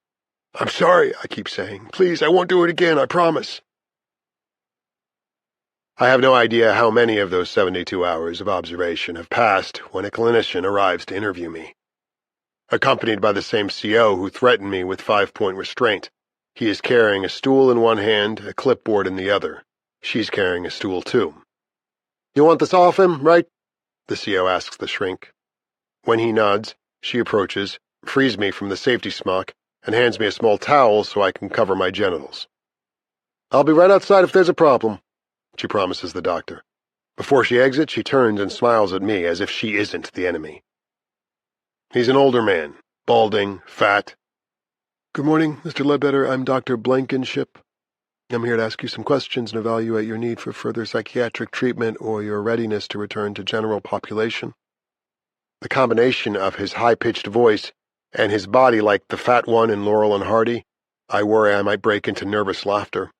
"I'm sorry," I keep saying. "Please, I won't do it again, I promise." I have no idea how many of those 72 hours of observation have passed when a clinician arrives to interview me. Accompanied by the same CO who threatened me with 5-point restraint. He is carrying a stool in one hand, a clipboard in the other. She's carrying a stool, too. "You want this off him, right?" the CO asks the shrink. When he nods, she approaches, frees me from the safety smock, and hands me a small towel so I can cover my genitals. "I'll be right outside if there's a problem," she promises the doctor. Before she exits, she turns and smiles at me as if she isn't the enemy. He's an older man, balding, fat. "Good morning, Mr. Ledbetter. I'm Dr. Blankenship. I'm here to ask you some questions and evaluate your need for further psychiatric treatment or your readiness to return to general population." The combination of his high-pitched voice and his body like the fat one in Laurel and Hardy, I worry I might break into nervous laughter.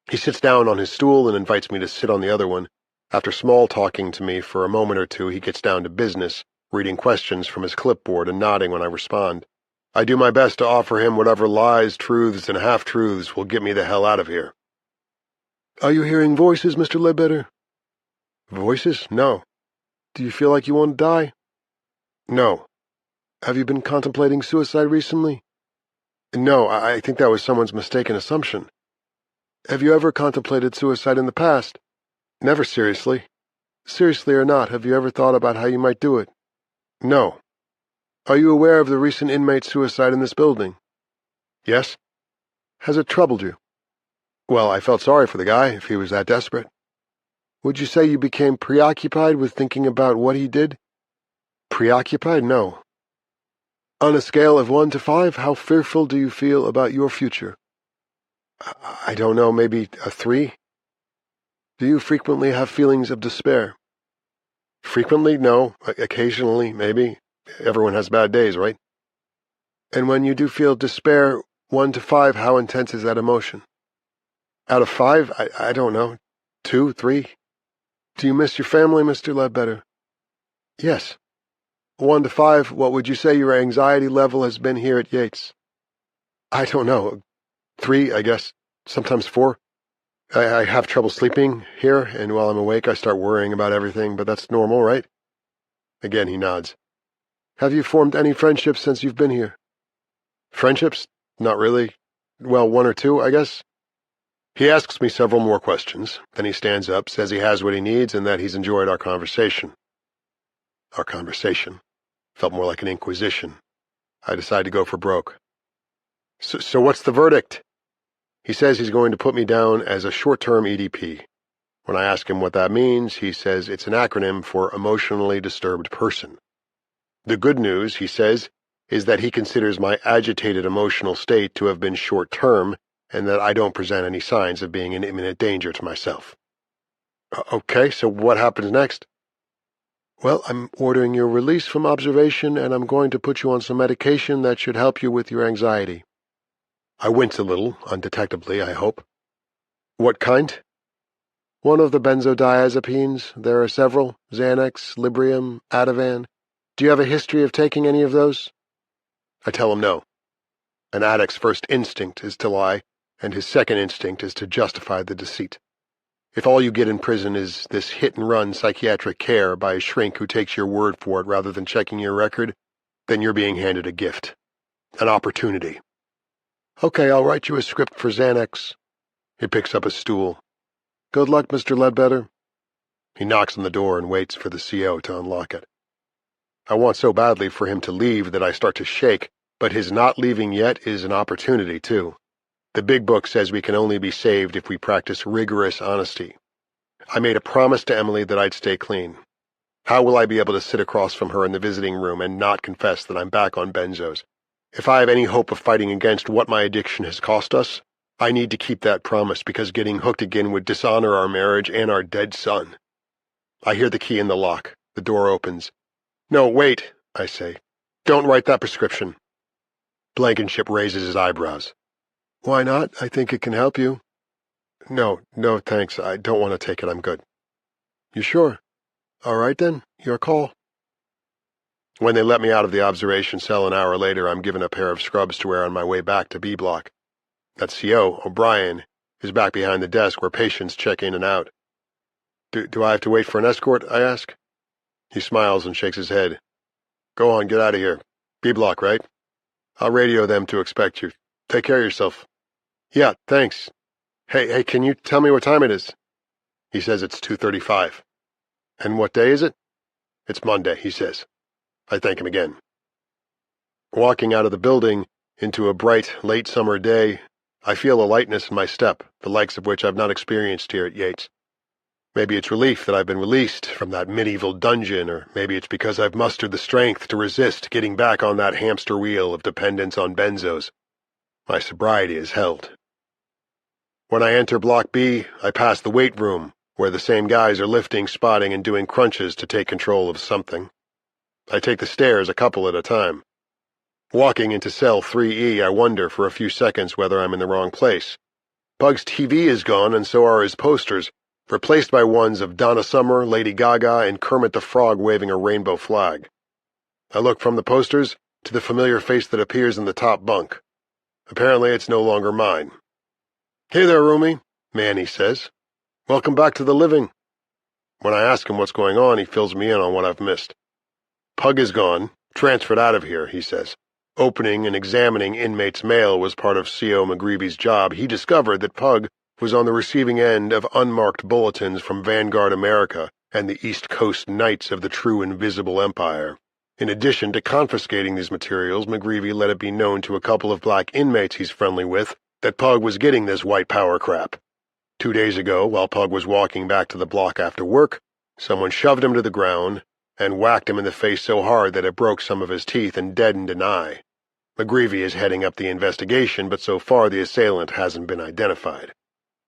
He sits down on his stool and invites me to sit on the other one. After small-talking to me for a moment or two, he gets down to business, reading questions from his clipboard and nodding when I respond. I do my best to offer him whatever lies, truths, and half-truths will get me the hell out of here. "Are you hearing voices, Mr. Ledbetter?" "Voices? No." "Do you feel like you want to die?" "No." "Have you been contemplating suicide recently?" "No, I think that was someone's mistaken assumption." "Have you ever contemplated suicide in the past?" "Never seriously." "Seriously or not, have you ever thought about how you might do it?" "No." "Are you aware of the recent inmate suicide in this building?" "Yes." "Has it troubled you?" "Well, I felt sorry for the guy, if he was that desperate." "Would you say you became preoccupied with thinking about what he did?" "Preoccupied? No." "On a scale of 1 to 5, how fearful do you feel about your future?" I don't know, maybe a 3. "Do you frequently have feelings of despair?" "Frequently? No. Occasionally, maybe. Everyone has bad days, right?" And when you do feel despair, 1 to 5, how intense is that emotion? Out of 5, I don't know. 2, 3? Do you miss your family, Mr. Ledbetter? Yes. 1 to 5, what would you say your anxiety level has been here at Yates? I don't know. 3, I guess. Sometimes 4. I have trouble sleeping here, and while I'm awake I start worrying about everything, but that's normal, right? Again he nods. Have you formed any friendships since you've been here? Friendships? Not really. Well, 1 or 2, I guess. He asks me several more questions, then he stands up, says he has what he needs, and that he's enjoyed our conversation. Our conversation. Felt more like an inquisition. I decide to go for broke. So what's the verdict? He says he's going to put me down as a short-term EDP. When I ask him what that means, he says it's an acronym for Emotionally Disturbed Person. The good news, he says, is that he considers my agitated emotional state to have been short-term and that I don't present any signs of being in imminent danger to myself. Okay, so what happens next? Well, I'm ordering your release from observation, and I'm going to put you on some medication that should help you with your anxiety. I wince a little, undetectably, I hope. What kind? One of the benzodiazepines. There are several. Xanax, Librium, Ativan. Do you have a history of taking any of those? I tell him no. An addict's first instinct is to lie, and his second instinct is to justify the deceit. If all you get in prison is this hit-and-run psychiatric care by a shrink who takes your word for it rather than checking your record, then you're being handed a gift. An opportunity. Okay, I'll write you a script for Xanax. He picks up a stool. Good luck, Mr. Ledbetter. He knocks on the door and waits for the CO to unlock it. I want so badly for him to leave that I start to shake, but his not leaving yet is an opportunity, too. The big book says we can only be saved if we practice rigorous honesty. I made a promise to Emily that I'd stay clean. How will I be able to sit across from her in the visiting room and not confess that I'm back on benzos? If I have any hope of fighting against what my addiction has cost us, I need to keep that promise because getting hooked again would dishonor our marriage and our dead son. I hear the key in the lock. The door opens. No, wait, I say. Don't write that prescription. Blankenship raises his eyebrows. Why not? I think it can help you. No, thanks. I don't want to take it. I'm good. You sure? All right, then. Your call. When they let me out of the observation cell an hour later, I'm given a pair of scrubs to wear on my way back to B Block. That CO, O'Brien, is back behind the desk where patients check in and out. Do I have to wait for an escort? I ask. He smiles and shakes his head. Go on, get out of here. B Block, right? I'll radio them to expect you. Take care of yourself. Yeah, thanks. Hey, can you tell me what time it is? He says it's 2:35. And what day is it? It's Monday, he says. I thank him again. Walking out of the building into a bright, late summer day, I feel a lightness in my step, the likes of which I've not experienced here at Yates. Maybe it's relief that I've been released from that medieval dungeon, or maybe it's because I've mustered the strength to resist getting back on that hamster wheel of dependence on benzos. My sobriety is held. When I enter Block B, I pass the weight room, where the same guys are lifting, spotting, and doing crunches to take control of something. I take the stairs a couple at a time. Walking into cell 3E, I wonder for a few seconds whether I'm in the wrong place. Pug's TV is gone, and so are his posters, replaced by ones of Donna Summer, Lady Gaga, and Kermit the Frog waving a rainbow flag. I look from the posters to the familiar face that appears in the top bunk. Apparently it's no longer mine. Hey there, roomie, Manny says. Welcome back to the living. When I ask him what's going on, he fills me in on what I've missed. Pug is gone, transferred out of here, he says. Opening and examining inmates' mail was part of C.O. McGreevy's job. He discovered that Pug was on the receiving end of unmarked bulletins from Vanguard America and the East Coast Knights of the True Invisible Empire. In addition to confiscating these materials, McGreevy let it be known to a couple of black inmates he's friendly with that Pug was getting this white power crap. 2 days ago, while Pug was walking back to the block after work, someone shoved him to the ground and whacked him in the face so hard that it broke some of his teeth and deadened an eye. McGreevy is heading up the investigation, but so far the assailant hasn't been identified.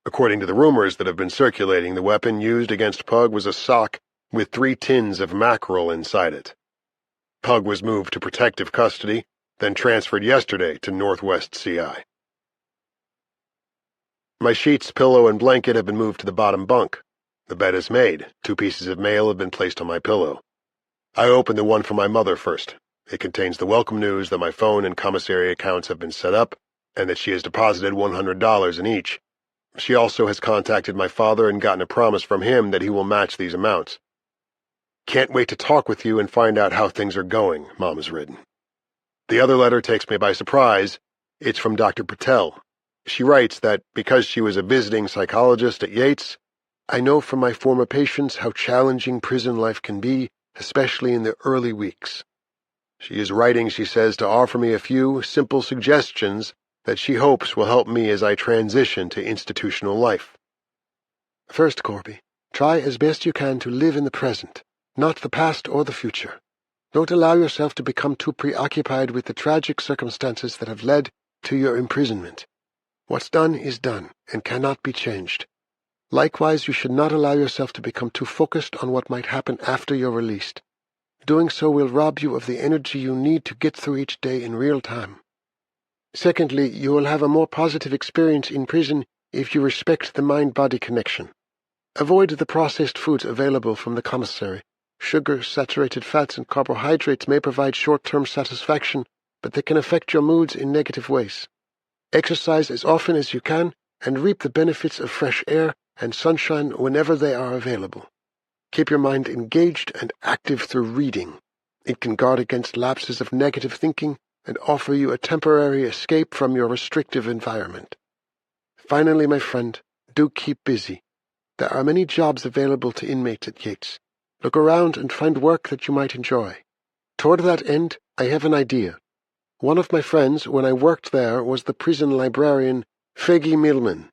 According to the rumors that have been circulating, the weapon used against Pug was a sock with 3 tins of mackerel inside it. Pug was moved to protective custody, then transferred yesterday to Northwest CI. My sheets, pillow, and blanket have been moved to the bottom bunk. The bed is made. 2 pieces of mail have been placed on my pillow. I open the one from my mother first. It contains the welcome news that my phone and commissary accounts have been set up, and that she has deposited $100 in each. She also has contacted my father and gotten a promise from him that he will match these amounts. Can't wait to talk with you and find out how things are going, Mom has written. The other letter takes me by surprise. It's from Dr. Patel. She writes that because she was a visiting psychologist at Yates, I know from my former patients how challenging prison life can be, especially in the early weeks. She is writing, she says, to offer me a few simple suggestions that she hopes will help me as I transition to institutional life. First, Corby, try as best you can to live in the present, not the past or the future. Don't allow yourself to become too preoccupied with the tragic circumstances that have led to your imprisonment. What's done is done and cannot be changed. Likewise, you should not allow yourself to become too focused on what might happen after you're released. Doing so will rob you of the energy you need to get through each day in real time. Secondly, you will have a more positive experience in prison if you respect the mind-body connection. Avoid the processed foods available from the commissary. Sugar, saturated fats, and carbohydrates may provide short-term satisfaction, but they can affect your moods in negative ways. Exercise as often as you can and reap the benefits of fresh air and sunshine whenever they are available. Keep your mind engaged and active through reading. It can guard against lapses of negative thinking and offer you a temporary escape from your restrictive environment. Finally, my friend, do keep busy. There are many jobs available to inmates at Yates. Look around and find work that you might enjoy. Toward that end, I have an idea. One of my friends, when I worked there, was the prison librarian, Feggy Millman.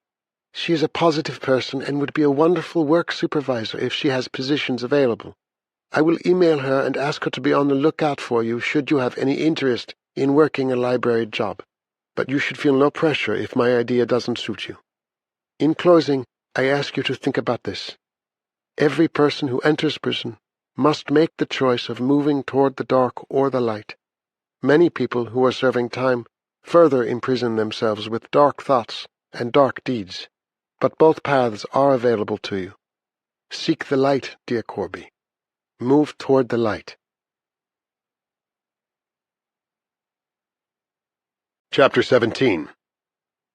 She is a positive person and would be a wonderful work supervisor if she has positions available. I will email her and ask her to be on the lookout for you should you have any interest in working a library job. But you should feel no pressure if my idea doesn't suit you. In closing, I ask you to think about this. Every person who enters prison must make the choice of moving toward the dark or the light. Many people who are serving time further imprison themselves with dark thoughts and dark deeds, but both paths are available to you. Seek the light, dear Corby. Move toward the light. Chapter 17.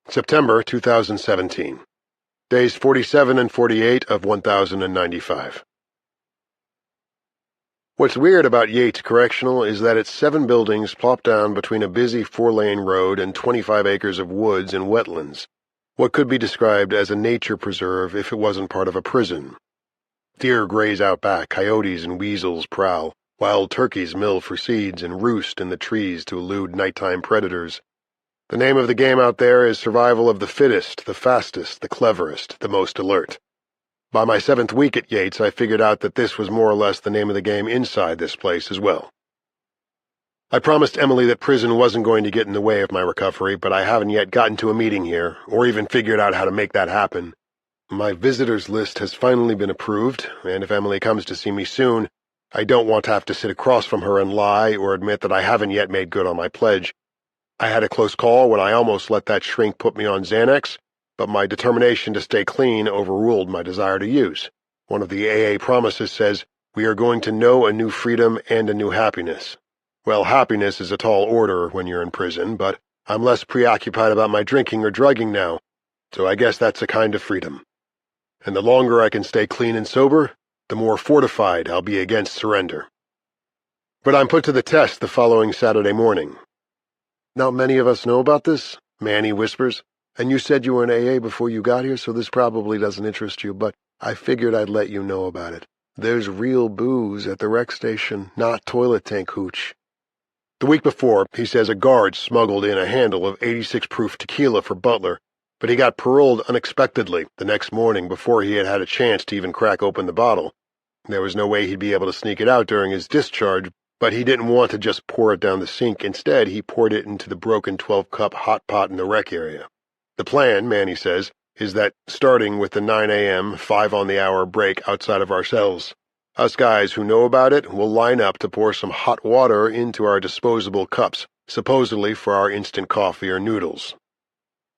September 2017. Days 47 and 48 of 1095. What's weird about Yates Correctional is that it's 7 buildings plopped down between a busy 4-lane road and 25 acres of woods and wetlands, what could be described as a nature preserve if it wasn't part of a prison. Deer graze out back, coyotes and weasels prowl, wild turkeys mill for seeds and roost in the trees to elude nighttime predators. The name of the game out there is survival of the fittest, the fastest, the cleverest, the most alert. By my 7th week at Yates, I figured out that this was more or less the name of the game inside this place as well. I promised Emily that prison wasn't going to get in the way of my recovery, but I haven't yet gotten to a meeting here, or even figured out how to make that happen. My visitors list has finally been approved, and if Emily comes to see me soon, I don't want to have to sit across from her and lie or admit that I haven't yet made good on my pledge. I had a close call when I almost let that shrink put me on Xanax, but my determination to stay clean overruled my desire to use. One of the AA promises says, "We are going to know a new freedom and a new happiness." Well, happiness is a tall order when you're in prison, but I'm less preoccupied about my drinking or drugging now, so I guess that's a kind of freedom. And the longer I can stay clean and sober, the more fortified I'll be against surrender. But I'm put to the test the following Saturday morning. Not many of us know about this, Manny whispers. And you said you were in AA before you got here, so this probably doesn't interest you, but I figured I'd let you know about it. There's real booze at the rec station, not toilet tank hooch. The week before, he says a guard smuggled in a handle of 86 proof tequila for Butler, but he got paroled unexpectedly the next morning before he had had a chance to even crack open the bottle. There was no way he'd be able to sneak it out during his discharge, but he didn't want to just pour it down the sink. Instead, he poured it into the broken 12-cup hot pot in the rec area. The plan, Manny says, is that starting with the 9 a.m., 5 on the hour break outside of our cells, Us guys who know about it will line up to pour some hot water into our disposable cups, supposedly for our instant coffee or noodles.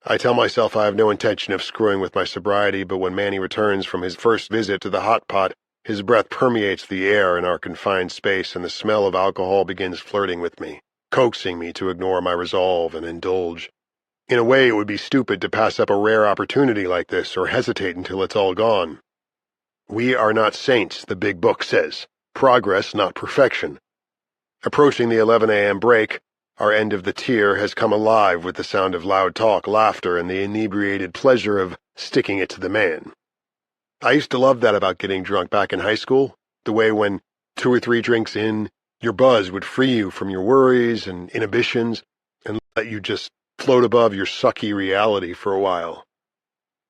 I tell myself I have no intention of screwing with my sobriety, but when Manny returns from his first visit to the hot pot, his breath permeates the air in our confined space, and the smell of alcohol begins flirting with me, coaxing me to ignore my resolve and indulge. In a way, it would be stupid to pass up a rare opportunity like this or hesitate until it's all gone. We are not saints, the big book says. Progress, not perfection. Approaching the 11 a.m. break, our end of the tier has come alive with the sound of loud talk, laughter, and the inebriated pleasure of sticking it to the man. I used to love that about getting drunk back in high school, the way when 2 or 3 drinks in, your buzz would free you from your worries and inhibitions and let you just float above your sucky reality for a while.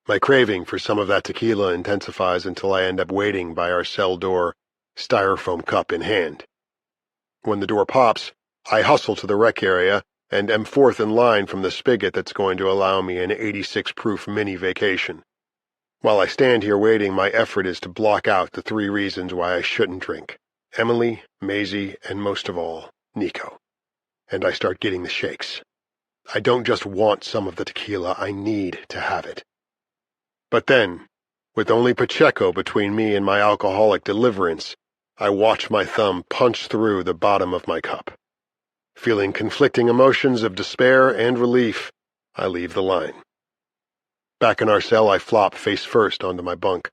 My craving for some of that tequila intensifies until I end up waiting by our cell door, styrofoam cup in hand. When the door pops, I hustle to the rec area and am fourth in line from the spigot that's going to allow me an 86-proof mini vacation. While I stand here waiting, my effort is to block out the 3 reasons why I shouldn't drink: Emily, Maisie, and most of all, Nico. And I start getting the shakes. I don't just want some of the tequila, I need to have it. But then, with only Pacheco between me and my alcoholic deliverance, I watch my thumb punch through the bottom of my cup. Feeling conflicting emotions of despair and relief, I leave the line. Back in our cell, I flop face first onto my bunk,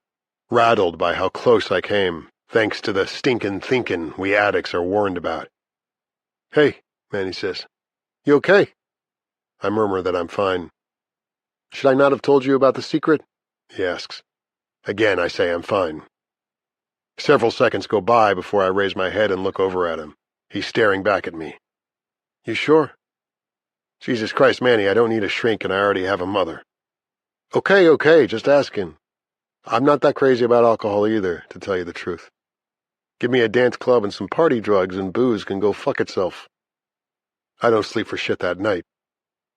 rattled by how close I came, thanks to the stinkin' thinkin' we addicts are warned about. "Hey," Manny says. "You okay?" I murmur that I'm fine. "Should I not have told you about the secret?" he asks. Again, I say I'm fine. Several seconds go by before I raise my head and look over at him. He's staring back at me. "You sure?" "Jesus Christ, Manny, I don't need a shrink and I already have a mother." Okay, just asking. I'm not that crazy about alcohol either, to tell you the truth. Give me a dance club and some party drugs and booze can go fuck itself. I don't sleep for shit that night.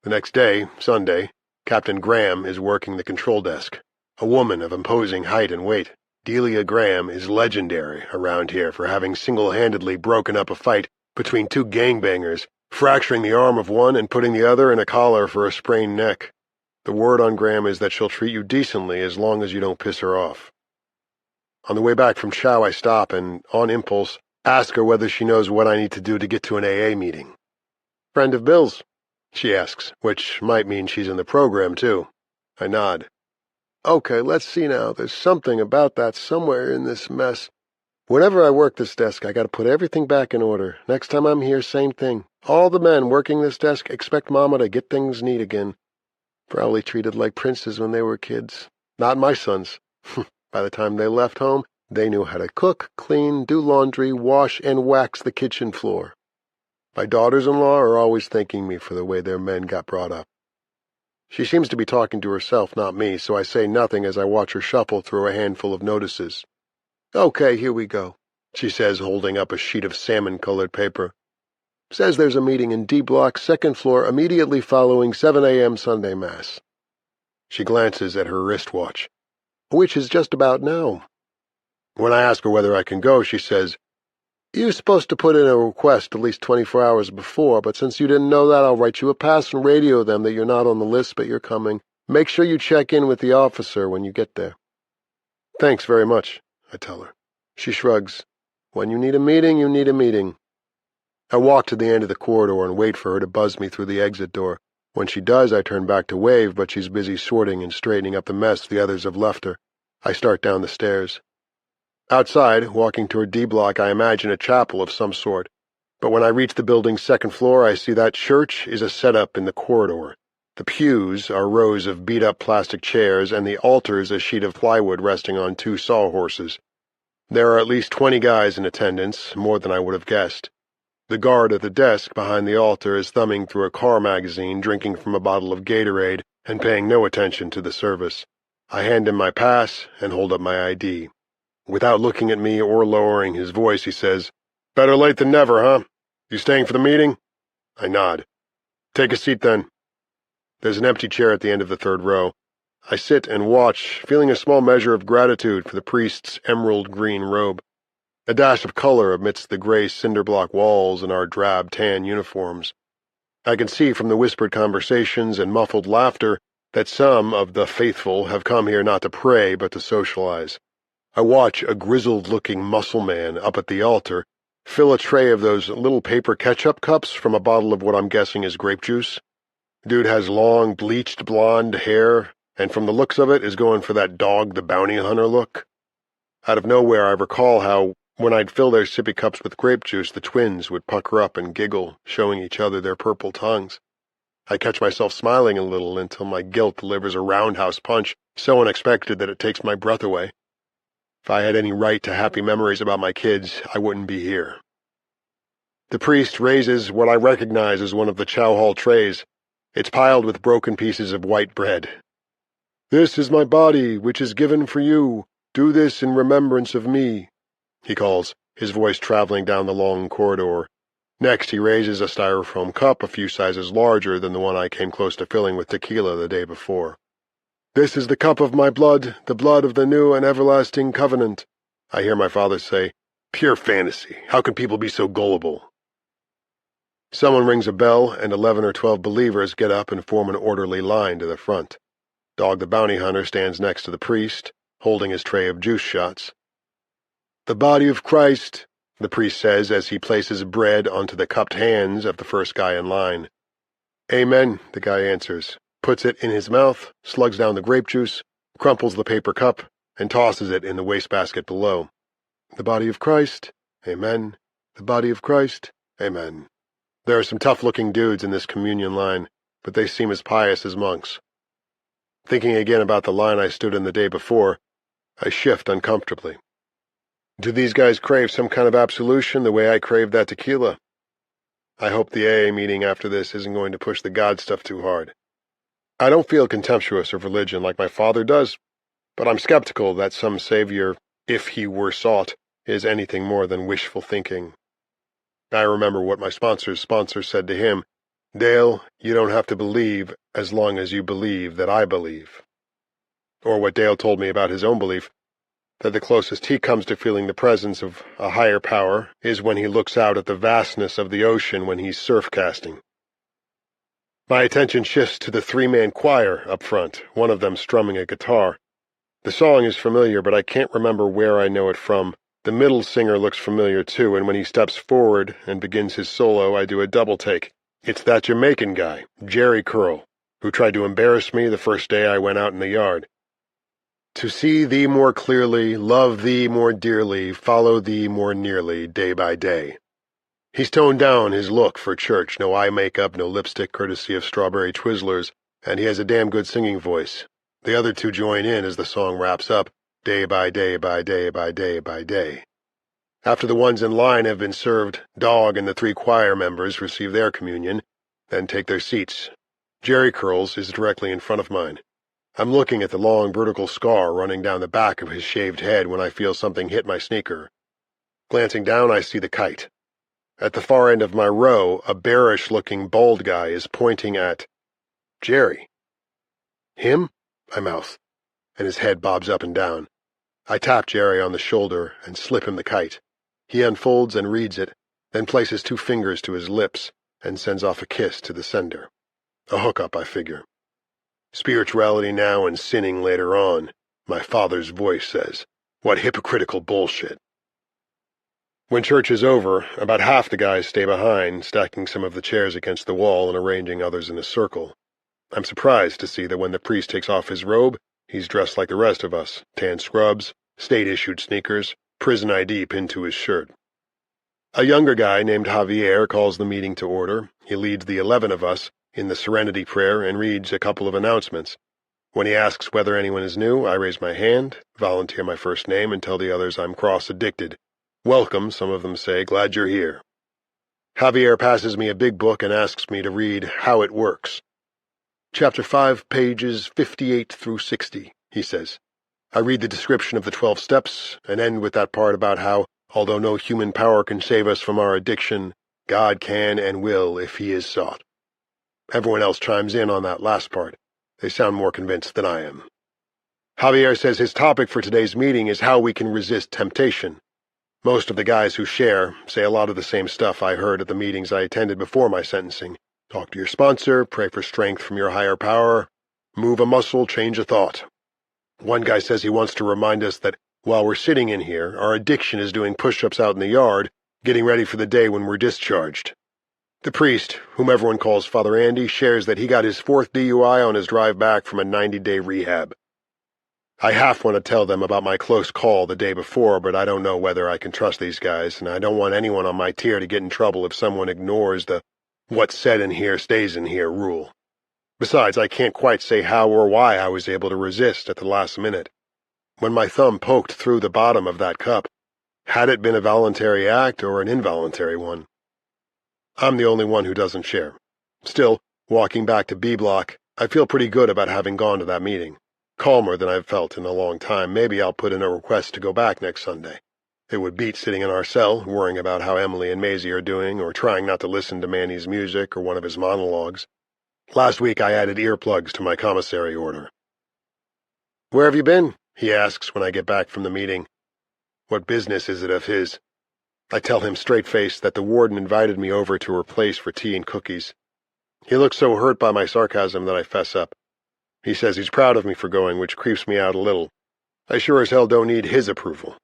The next day, Sunday, Captain Graham is working the control desk. A woman of imposing height and weight. Delia Graham is legendary around here for having single-handedly broken up a fight between 2 gangbangers, fracturing the arm of one and putting the other in a collar for a sprained neck. The word on Graham is that she'll treat you decently as long as you don't piss her off. On the way back from chow, I stop and, on impulse, ask her whether she knows what I need to do to get to an AA meeting. "Friend of Bill's?" she asks, which might mean she's in the program, too. I nod. "Okay, let's see now. There's something about that somewhere in this mess. Whenever I work this desk, I gotta put everything back in order. Next time I'm here, same thing. All the men working this desk expect Mama to get things neat again. Probably treated like princes when they were kids. Not my sons. By the time they left home, they knew how to cook, clean, do laundry, wash, and wax the kitchen floor. My daughters-in-law are always thanking me for the way their men got brought up." She seems to be talking to herself, not me, so I say nothing as I watch her shuffle through a handful of notices. "Okay, here we go," she says, holding up a sheet of salmon-colored paper. "Says there's a meeting in D Block, 2nd floor, immediately following 7 a.m. Sunday Mass." She glances at her wristwatch. "Which is just about now." When I ask her whether I can go, she says, "You're supposed to put in a request at least 24 hours before, but since you didn't know that, I'll write you a pass and radio them that you're not on the list but you're coming. Make sure you check in with the officer when you get there." "Thanks very much," I tell her. She shrugs. "When you need a meeting, you need a meeting." I walk to the end of the corridor and wait for her to buzz me through the exit door. When she does, I turn back to wave, but she's busy sorting and straightening up the mess the others have left her. I start down the stairs. Outside, walking toward D Block, I imagine a chapel of some sort. But when I reach the building's 2nd floor, I see that church is a setup in the corridor. The pews are rows of beat-up plastic chairs, and the altar's a sheet of plywood resting on 2 sawhorses. There are at least 20 guys in attendance, more than I would have guessed. The guard at the desk behind the altar is thumbing through a car magazine, drinking from a bottle of Gatorade, and paying no attention to the service. I hand him my pass and hold up my ID. Without looking at me or lowering his voice, he says, "Better late than never, huh? You staying for the meeting?" I nod. "Take a seat, then." There's an empty chair at the end of the 3rd row. I sit and watch, feeling a small measure of gratitude for the priest's emerald green robe. a dash of color amidst the gray cinder-block walls and our drab tan uniforms. I can see from the whispered conversations and muffled laughter that some of the faithful have come here not to pray but to socialize. I watch a grizzled-looking muscle man up at the altar fill a tray of those little paper ketchup cups from a bottle of what I'm guessing is grape juice. Dude has long, bleached blonde hair, and from the looks of it is going for that Dog the Bounty Hunter look. Out of nowhere I recall how, when I'd fill their sippy cups with grape juice, the twins would pucker up and giggle, showing each other their purple tongues. I catch myself smiling a little until my guilt delivers a roundhouse punch so unexpected that it takes my breath away. If I had any right to happy memories about my kids, I wouldn't be here. The priest raises what I recognize as one of the chow hall trays. It's piled with broken pieces of white bread. "This is my body, which is given for you. Do this in remembrance of me," he calls, his voice traveling down the long corridor. Next, he raises a styrofoam cup a few sizes larger than the one I came close to filling with tequila the day before. "This is the cup of my blood, the blood of the new and everlasting covenant," I hear my father say. Pure fantasy. How can people be so gullible? Someone rings a bell, and 11 or 12 believers get up and form an orderly line to the front. Dog the Bounty Hunter stands next to the priest, holding his tray of juice shots. "The body of Christ," the priest says as he places bread onto the cupped hands of the first guy in line. "Amen," the guy answers, puts it in his mouth, slugs down the grape juice, crumples the paper cup, and tosses it in the wastebasket below. "The body of Christ, amen. The body of Christ, amen." There are some tough-looking dudes in this communion line, but they seem as pious as monks. Thinking again about the line I stood in the day before, I shift uncomfortably. Do these guys crave some kind of absolution the way I craved that tequila? I hope the AA meeting after this isn't going to push the God stuff too hard. I don't feel contemptuous of religion like my father does, but I'm skeptical that some savior, if he were sought, is anything more than wishful thinking. I remember what my sponsor's sponsor said to him, "Dale, you don't have to believe as long as you believe that I believe." Or what Dale told me about his own belief, that the closest he comes to feeling the presence of a higher power is when he looks out at the vastness of the ocean when he's surf casting. My attention shifts to the three-man choir up front, one of them strumming a guitar. The song is familiar, but I can't remember where I know it from. The middle singer looks familiar too, and when he steps forward and begins his solo, I do a double take. It's that Jamaican guy, Jerry Curl, who tried to embarrass me the first day I went out in the yard. To see thee more clearly, love thee more dearly, follow thee more nearly, day by day. He's toned down his look for church, no eye makeup, no lipstick courtesy of Strawberry Twizzlers, and he has a damn good singing voice. The other two join in as the song wraps up, day by day by day by day by day. After the ones in line have been served, Dog and the 3 choir members receive their communion, then take their seats. Jerry Curls is directly in front of mine. I'm looking at the long vertical scar running down the back of his shaved head when I feel something hit my sneaker. Glancing down, I see the kite. At the far end of my row, a bearish-looking bald guy is pointing at Jerry. "Him?" I mouth, and his head bobs up and down. I tap Jerry on the shoulder and slip him the kite. He unfolds and reads it, then places 2 fingers to his lips and sends off a kiss to the sender. A hookup, I figure. Spirituality now and sinning later on, my father's voice says. What hypocritical bullshit. When church is over, about half the guys stay behind, stacking some of the chairs against the wall and arranging others in a circle. I'm surprised to see that when the priest takes off his robe, he's dressed like the rest of us, tan scrubs, state-issued sneakers, prison ID pinned to his shirt. A younger guy named Javier calls the meeting to order. He leads the 11 of us in the Serenity Prayer and reads a couple of announcements. When he asks whether anyone is new, I raise my hand, volunteer my first name, and tell the others I'm cross-addicted. "Welcome," some of them say, "glad you're here." Javier passes me a big book and asks me to read How It Works. Chapter 5, pages 58 through 60, he says. I read the description of the 12 steps and end with that part about how, although no human power can save us from our addiction, God can and will if he is sought. Everyone else chimes in on that last part. They sound more convinced than I am. Javier says his topic for today's meeting is how we can resist temptation. Most of the guys who share say a lot of the same stuff I heard at the meetings I attended before my sentencing. Talk to your sponsor, pray for strength from your higher power, move a muscle, change a thought. One guy says he wants to remind us that while we're sitting in here, our addiction is doing push-ups out in the yard, getting ready for the day when we're discharged. The priest, whom everyone calls Father Andy, shares that he got his 4th DUI on his drive back from a 90-day rehab. I half want to tell them about my close call the day before, but I don't know whether I can trust these guys, and I don't want anyone on my tier to get in trouble if someone ignores the "what's said in here stays in here" rule. Besides, I can't quite say how or why I was able to resist at the last minute. When my thumb poked through the bottom of that cup, had it been a voluntary act or an involuntary one? I'm the only one who doesn't share. Still, walking back to B Block, I feel pretty good about having gone to that meeting. Calmer than I've felt in a long time. Maybe I'll put in a request to go back next Sunday. It would beat sitting in our cell, worrying about how Emily and Maisie are doing, or trying not to listen to Manny's music or one of his monologues. Last week I added earplugs to my commissary order. "Where have you been?" he asks when I get back from the meeting. What business is it of his? I tell him straight-faced that the warden invited me over to her place for tea and cookies. He looks so hurt by my sarcasm that I fess up. He says he's proud of me for going, which creeps me out a little. I sure as hell don't need his approval.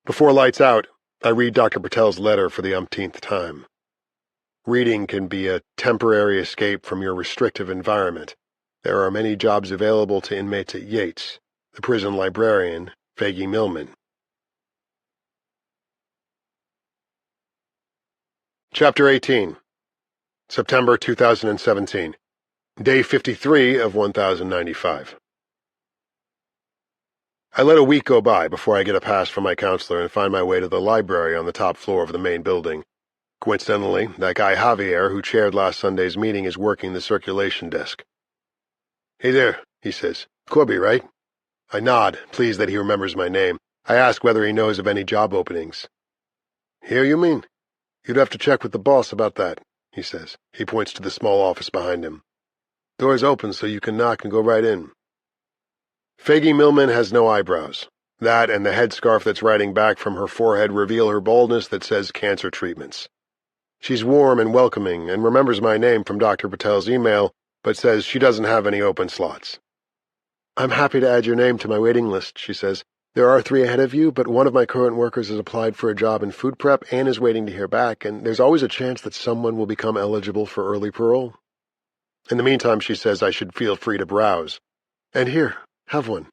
Before lights out, I read Dr. Patel's letter for the umpteenth time. Reading can be a temporary escape from your restrictive environment. There are many jobs available to inmates at Yates, the prison librarian, Faggy Millman. Chapter 18. September 2017. Day 53 of 1095. I let a week go by before I get a pass from my counselor and find my way to the library on the top floor of the main building. Coincidentally, that guy Javier, who chaired last Sunday's meeting, is working the circulation desk. "Hey there," he says. "Corby, right?" I nod, pleased that he remembers my name. I ask whether he knows of any job openings. "Here, you mean? You'd have to check with the boss about that," he says. He points to the small office behind him. "Door's open so you can knock and go right in." Faggy Millman has no eyebrows. That and the headscarf that's riding back from her forehead reveal her baldness that says cancer treatments. She's warm and welcoming and remembers my name from Dr. Patel's email, but says she doesn't have any open slots. "I'm happy to add your name to my waiting list," she says. "There are 3 ahead of you, but one of my current workers has applied for a job in food prep and is waiting to hear back, and there's always a chance that someone will become eligible for early parole." In the meantime, she says I should feel free to browse. "And here, have one,"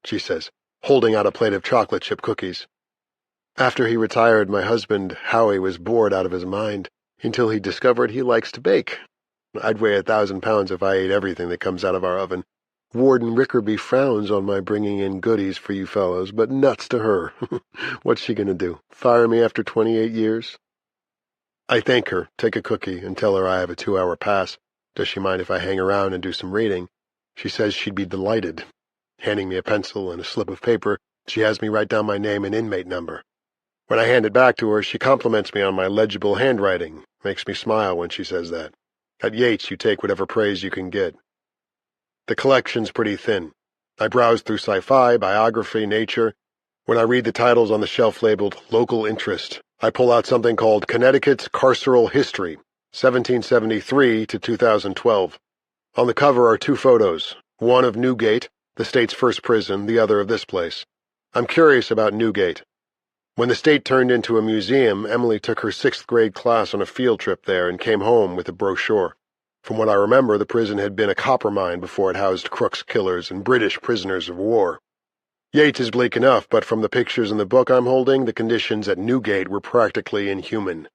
she says, holding out a plate of chocolate chip cookies. "After he retired, my husband, Howie, was bored out of his mind, until he discovered he likes to bake. I'd weigh 1,000 pounds if I ate everything that comes out of our oven. Warden Rickerby frowns on my bringing in goodies for you fellows, but nuts to her. What's she going to do, fire me after 28 years? I thank her, take a cookie, and tell her I have a 2-hour pass. Does she mind if I hang around and do some reading? She says she'd be delighted. Handing me a pencil and a slip of paper, she has me write down my name and inmate number. When I hand it back to her, she compliments me on my legible handwriting. Makes me smile when she says that. At Yates, you take whatever praise you can get. The collection's pretty thin. I browse through sci-fi, biography, nature. When I read the titles on the shelf labeled Local Interest, I pull out something called Connecticut's Carceral History, 1773 to 2012. On the cover are 2 photos, one of Newgate, the state's first prison, the other of this place. I'm curious about Newgate. When the state turned into a museum, Emily took her 6th grade class on a field trip there and came home with a brochure. From what I remember, the prison had been a copper mine before it housed crooks, killers, and British prisoners of war. Yates is bleak enough, but from the pictures in the book I'm holding, the conditions at Newgate were practically inhuman.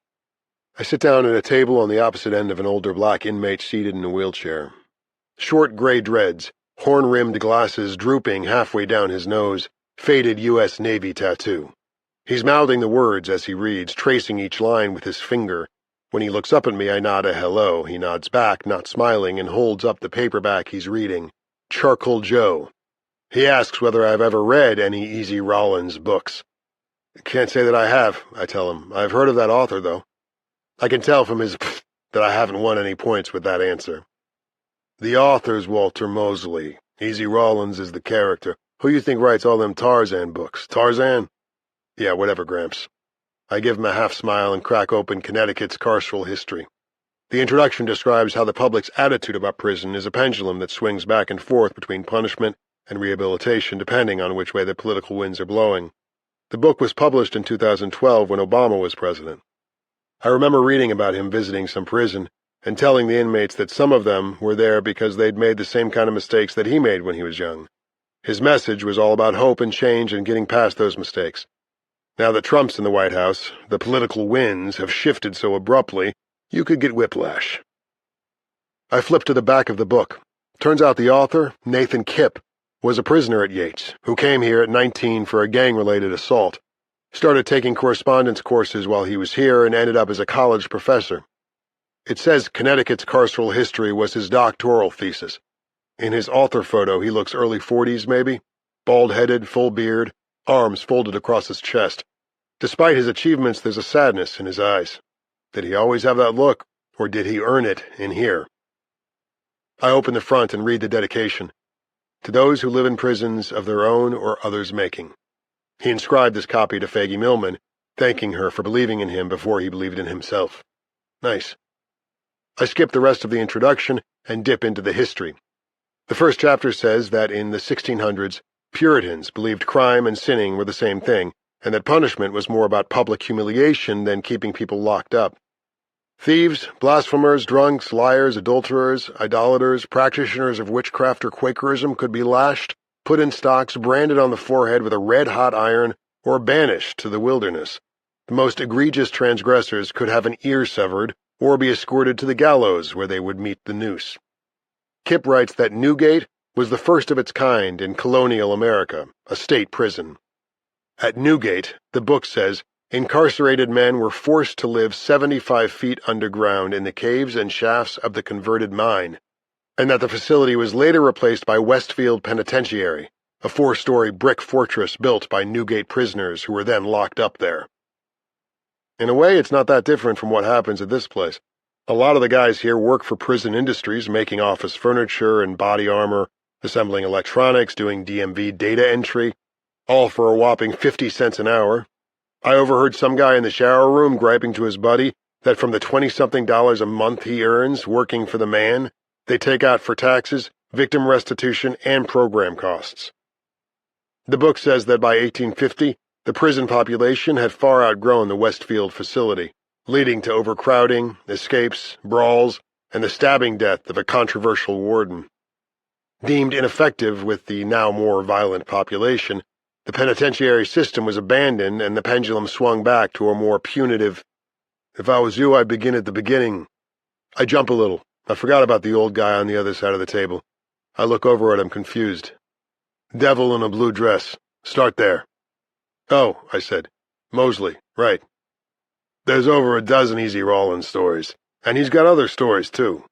I sit down at a table on the opposite end of an older black inmate seated in a wheelchair. Short gray dreads, horn-rimmed glasses drooping halfway down his nose, faded U.S. Navy tattoo. He's mouthing the words as he reads, tracing each line with his finger. When he looks up at me, I nod a hello. He nods back, not smiling, and holds up the paperback he's reading. Charcoal Joe. He asks whether I've ever read any Easy Rollins books. Can't say that I have, I tell him. I've heard of that author, though. I can tell from his that I haven't won any points with that answer. The author's Walter Mosley. Easy Rollins is the character. Who you think writes all them Tarzan books? Tarzan? Yeah, whatever, Gramps. I give him a half-smile and crack open Connecticut's carceral history. The introduction describes how the public's attitude about prison is a pendulum that swings back and forth between punishment and rehabilitation depending on which way the political winds are blowing. The book was published in 2012 when Obama was president. I remember reading about him visiting some prison and telling the inmates that some of them were there because they'd made the same kind of mistakes that he made when he was young. His message was all about hope and change and getting past those mistakes. Now that Trump's in the White House, the political winds have shifted so abruptly, you could get whiplash. I flipped to the back of the book. Turns out the author, Nathan Kipp, was a prisoner at Yates, who came here at 19 for a gang-related assault. Started taking correspondence courses while he was here and ended up as a college professor. It says Connecticut's carceral history was his doctoral thesis. In his author photo, he looks early 40s maybe, bald-headed, full beard, arms folded across his chest. Despite his achievements, there's a sadness in his eyes. Did he always have that look, or did he earn it in here? I open the front and read the dedication. To those who live in prisons of their own or others' making. He inscribed this copy to Faggy Millman, thanking her for believing in him before he believed in himself. Nice. I skip the rest of the introduction and dip into the history. The first chapter says that in the 1600s, Puritans believed crime and sinning were the same thing, and that punishment was more about public humiliation than keeping people locked up. Thieves, blasphemers, drunks, liars, adulterers, idolaters, practitioners of witchcraft or Quakerism could be lashed, put in stocks, branded on the forehead with a red-hot iron, or banished to the wilderness. The most egregious transgressors could have an ear severed or be escorted to the gallows where they would meet the noose. Kipp writes that Newgate was the first of its kind in colonial America, a state prison. At Newgate, the book says, incarcerated men were forced to live 75 feet underground in the caves and shafts of the converted mine, and that the facility was later replaced by Westfield Penitentiary, a 4-story brick fortress built by Newgate prisoners who were then locked up there. In a way, it's not that different from what happens at this place. A lot of the guys here work for prison industries, making office furniture and body armor, assembling electronics, doing DMV data entry, all for a whopping 50 cents an hour. I overheard some guy in the shower room griping to his buddy that from the $20-something a month he earns working for the man, they take out for taxes, victim restitution, and program costs. The book says that by 1850, the prison population had far outgrown the Westfield facility, leading to overcrowding, escapes, brawls, and the stabbing death of a controversial warden. Deemed ineffective with the now more violent population, the penitentiary system was abandoned and the pendulum swung back to a more punitive, "If I was you, I'd begin at the beginning." I jump a little. I forgot about the old guy on the other side of the table. I look over at him, confused. "Devil in a blue dress. Start there." "Oh," I said. "Mosley, right. There's over a dozen Easy Rawlins stories, and he's got other stories, too."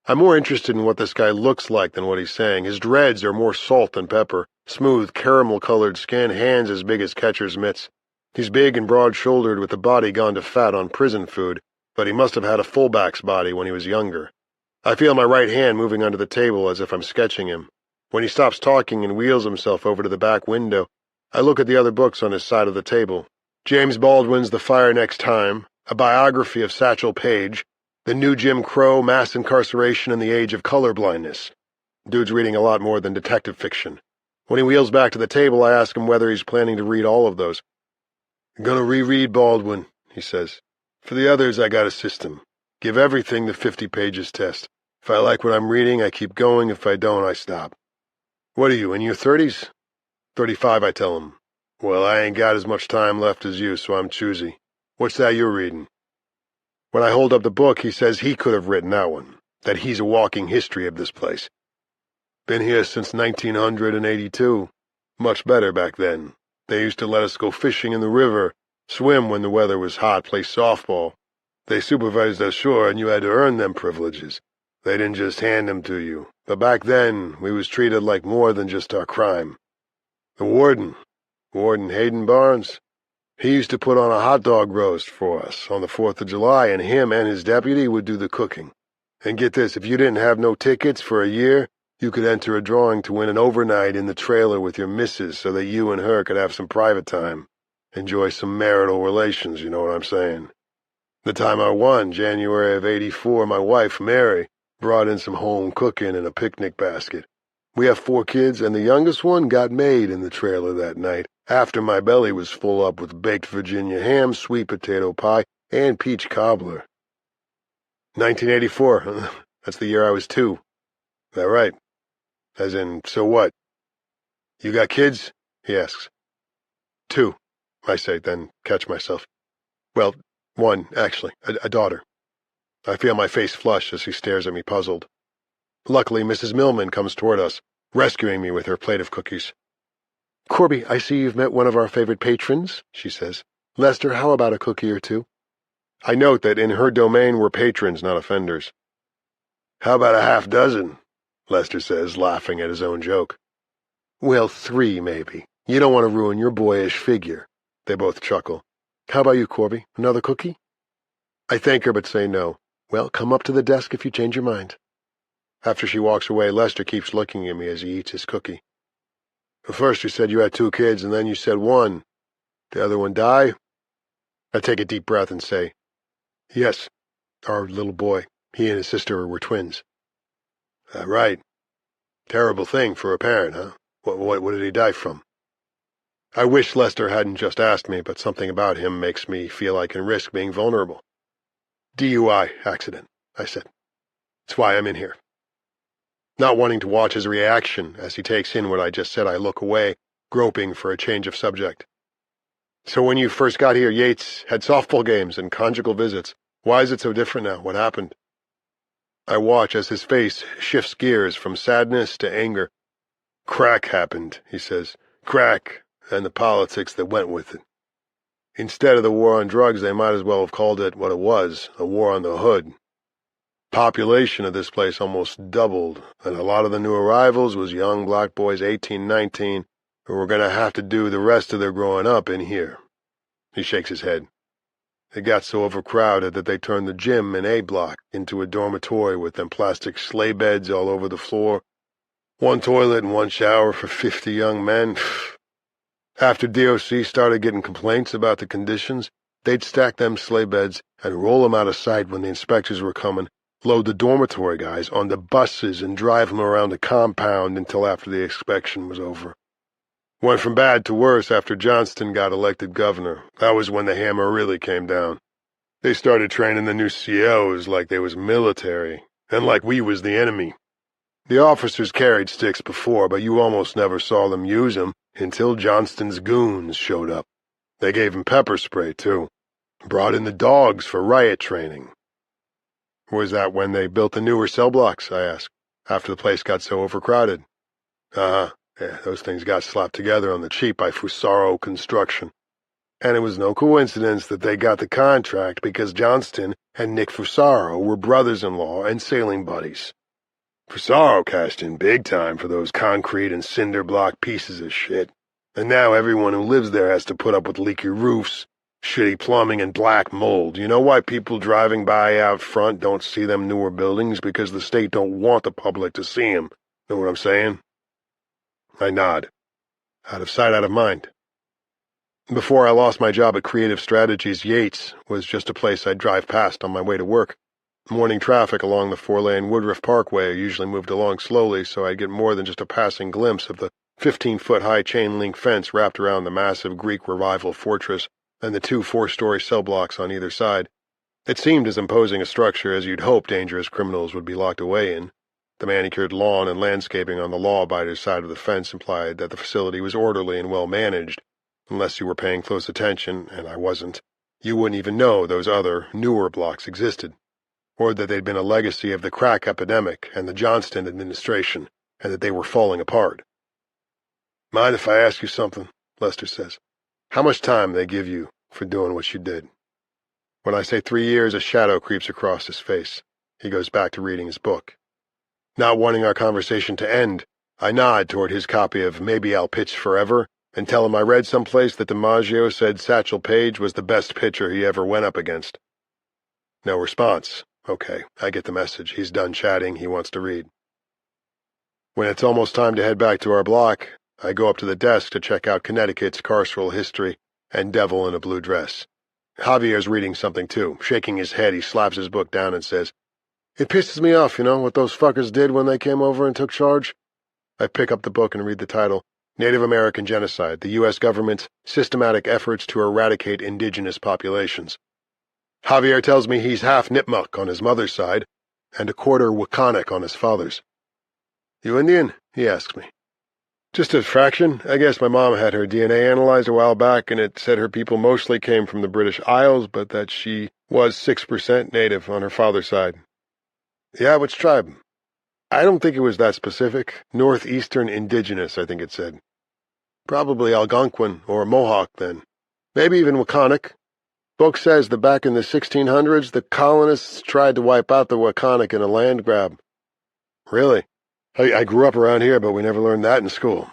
I'm more interested in what this guy looks like than what he's saying. His dreads are more salt than pepper, smooth, caramel-colored skin, hands as big as catcher's mitts. He's big and broad-shouldered with a body gone to fat on prison food, but he must have had a fullback's body when he was younger. I feel my right hand moving under the table as if I'm sketching him. When he stops talking and wheels himself over to the back window, I look at the other books on his side of the table. James Baldwin's The Fire Next Time, a biography of Satchel Paige, The New Jim Crow, Mass Incarceration in the Age of Colorblindness. Dude's reading a lot more than detective fiction. When he wheels back to the table, I ask him whether he's planning to read all of those. "I'm gonna reread Baldwin," he says. "For the others, I got a system. Give everything the 50 pages test. If I like what I'm reading, I keep going. If I don't, I stop." "What are you, in your 30s? 35, I tell him. "Well, I ain't got as much time left as you, so I'm choosy. What's that you're reading?" When I hold up the book, he says he could have written that one, that he's a walking history of this place. "Been here since 1982. Much better back then. They used to let us go fishing in the river, swim when the weather was hot, play softball. They supervised us sure, and you had to earn them privileges. They didn't just hand them to you. But back then, we was treated like more than just our crime. The Warden Hayden Barnes, he used to put on a hot dog roast for us on the 4th of July, and him and his deputy would do the cooking. And get this, if you didn't have no tickets for a year, you could enter a drawing to win an overnight in the trailer with your missus so that you and her could have some private time. Enjoy some marital relations, you know what I'm saying. The time I won, January of '84, my wife, Mary, brought in some home cooking in a picnic basket. We have 4 kids, and the youngest one got made in the trailer that night, after my belly was full up with baked Virginia ham, sweet potato pie, and peach cobbler. 1984, that's the year I was 2. That right? As in, so what? You got kids? He asks. 2, I say, then catch myself. Well, 1, actually, a daughter. I feel my face flush as he stares at me puzzled. Luckily, Mrs. Millman comes toward us, rescuing me with her plate of cookies. "Corby, I see you've met one of our favorite patrons," she says. "Lester, how about a cookie or 2? I note that in her domain we're patrons, not offenders. "How about a half dozen?" Lester says, laughing at his own joke. "Well, 3, maybe. You don't want to ruin your boyish figure." They both chuckle. "How about you, Corby? Another cookie?" I thank her but say no. "Well, come up to the desk if you change your mind." After she walks away, Lester keeps looking at me as he eats his cookie. "First you said you had 2 kids, and then you said 1. The other one die?" I take a deep breath and say, "Yes, our little boy. He and his sister were twins." Right. Terrible thing for a parent, huh? What did he die from?" I wish Lester hadn't just asked me, but something about him makes me feel I can risk being vulnerable. "DUI accident," I said. "That's why I'm in here." Not wanting to watch his reaction as he takes in what I just said, I look away, groping for a change of subject. "So when you first got here, Yates had softball games and conjugal visits. Why is it so different now? What happened?" I watch as his face shifts gears from sadness to anger. "Crack happened," he says. "Crack, and the politics that went with it. Instead of the war on drugs, they might as well have called it what it was, a war on the hood. Population of this place almost doubled, and a lot of the new arrivals was young black boys 18, 19, who were going to have to do the rest of their growing up in here." He shakes his head. "It got so overcrowded that they turned the gym in A block into a dormitory with them plastic sleigh beds all over the floor. 1 toilet and 1 shower for 50 young men. After DOC started getting complaints about the conditions, they'd stack them sleigh beds and roll them out of sight when the inspectors were coming, load the dormitory guys on the buses and drive them around the compound until after the inspection was over. Went from bad to worse after Johnston got elected governor. That was when the hammer really came down. They started training the new COs like they was military, and like we was the enemy. The officers carried sticks before, but you almost never saw them use them until Johnston's goons showed up. They gave 'em pepper spray, too. Brought in the dogs for riot training." "Was that when they built the newer cell blocks?" I asked, "after the place got so overcrowded?" "Uh-huh. Yeah, those things got slapped together on the cheap by Fusaro Construction. And it was no coincidence that they got the contract because Johnston and Nick Fusaro were brothers-in-law and sailing buddies. Fusaro cashed in big time for those concrete and cinder block pieces of shit, and now everyone who lives there has to put up with leaky roofs, shitty plumbing, and black mold. You know why people driving by out front don't see them newer buildings? Because the state don't want the public to see them. Know what I'm saying?" I nod. Out of sight, out of mind. Before I lost my job at Creative Strategies, Yates was just a place I'd drive past on my way to work. Morning traffic along the 4-lane Woodruff Parkway usually moved along slowly, so I'd get more than just a passing glimpse of the 15-foot-high chain-link fence wrapped around the massive Greek Revival fortress and the 2 4-story cell blocks on either side. It seemed as imposing a structure as you'd hope dangerous criminals would be locked away in. The manicured lawn and landscaping on the law-abiders' side of the fence implied that the facility was orderly and well-managed. Unless you were paying close attention, and I wasn't, you wouldn't even know those other, newer blocks existed, or that they'd been a legacy of the crack epidemic and the Johnston administration, and that they were falling apart. "Mind if I ask you something?" Lester says. "How much time they give you for doing what you did?" When I say 3 years, a shadow creeps across his face. He goes back to reading his book. Not wanting our conversation to end, I nod toward his copy of Maybe I'll Pitch Forever and tell him I read someplace that DiMaggio said Satchel Paige was the best pitcher he ever went up against. No response. Okay, I get the message. He's done chatting. He wants to read. When it's almost time to head back to our block, I go up to the desk to check out Connecticut's carceral history and devil in a blue dress. Javier's reading something too. Shaking his head, he slaps his book down and says, "It pisses me off, what those fuckers did when they came over and took charge." I pick up the book and read the title, Native American Genocide, the U.S. Government's Systematic Efforts to Eradicate Indigenous Populations. Javier tells me he's half Nipmuc on his mother's side and a quarter Wakanic on his father's. "You Indian?" he asks me. "Just a fraction. I guess my mom had her DNA analyzed a while back, and it said her people mostly came from the British Isles, but that she was 6% Native on her father's side." "Yeah, which tribe?" "I don't think it was that specific. Northeastern Indigenous, I think it said. Probably Algonquin or Mohawk, then. Maybe even Wakanic. Book says that back in the 1600s, the colonists tried to wipe out the Wakanic in a land grab." "Really? I grew up around here, but we never learned that in school."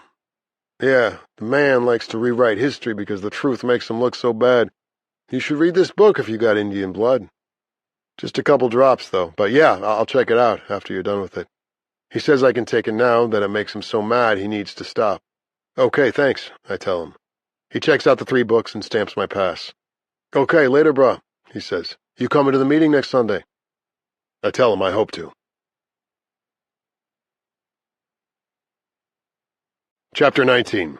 "Yeah, the man likes to rewrite history because the truth makes him look so bad. You should read this book if you got Indian blood." "Just a couple drops, though. But yeah, I'll check it out after you're done with it. He says I can take it now, that it makes him so mad he needs to stop." "Okay, thanks," I tell him. He checks out the 3 books and stamps my pass. "Okay, later, brah," he says. "You coming to the meeting next Sunday?" I tell him I hope to. Chapter 19.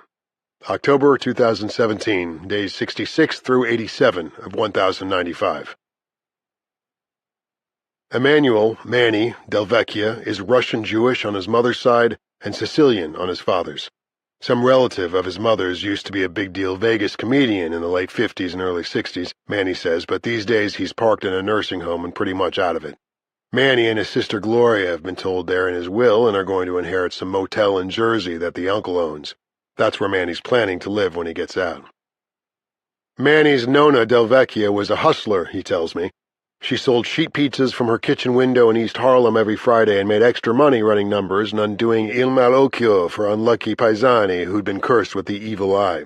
October 2017, days 66 through 87 of 1095. Emmanuel, Manny, Del Vecchia is Russian-Jewish on his mother's side and Sicilian on his father's. Some relative of his mother's used to be a big-deal Vegas comedian in the late 50s and early 60s, Manny says, but these days he's parked in a nursing home and pretty much out of it. Manny and his sister Gloria have been told they're in his will and are going to inherit some motel in Jersey that the uncle owns. That's where Manny's planning to live when he gets out. Manny's Nona Del Vecchia was a hustler, he tells me. She sold sheet pizzas from her kitchen window in East Harlem every Friday and made extra money running numbers and undoing il malocchio for unlucky paesani who'd been cursed with the evil eye.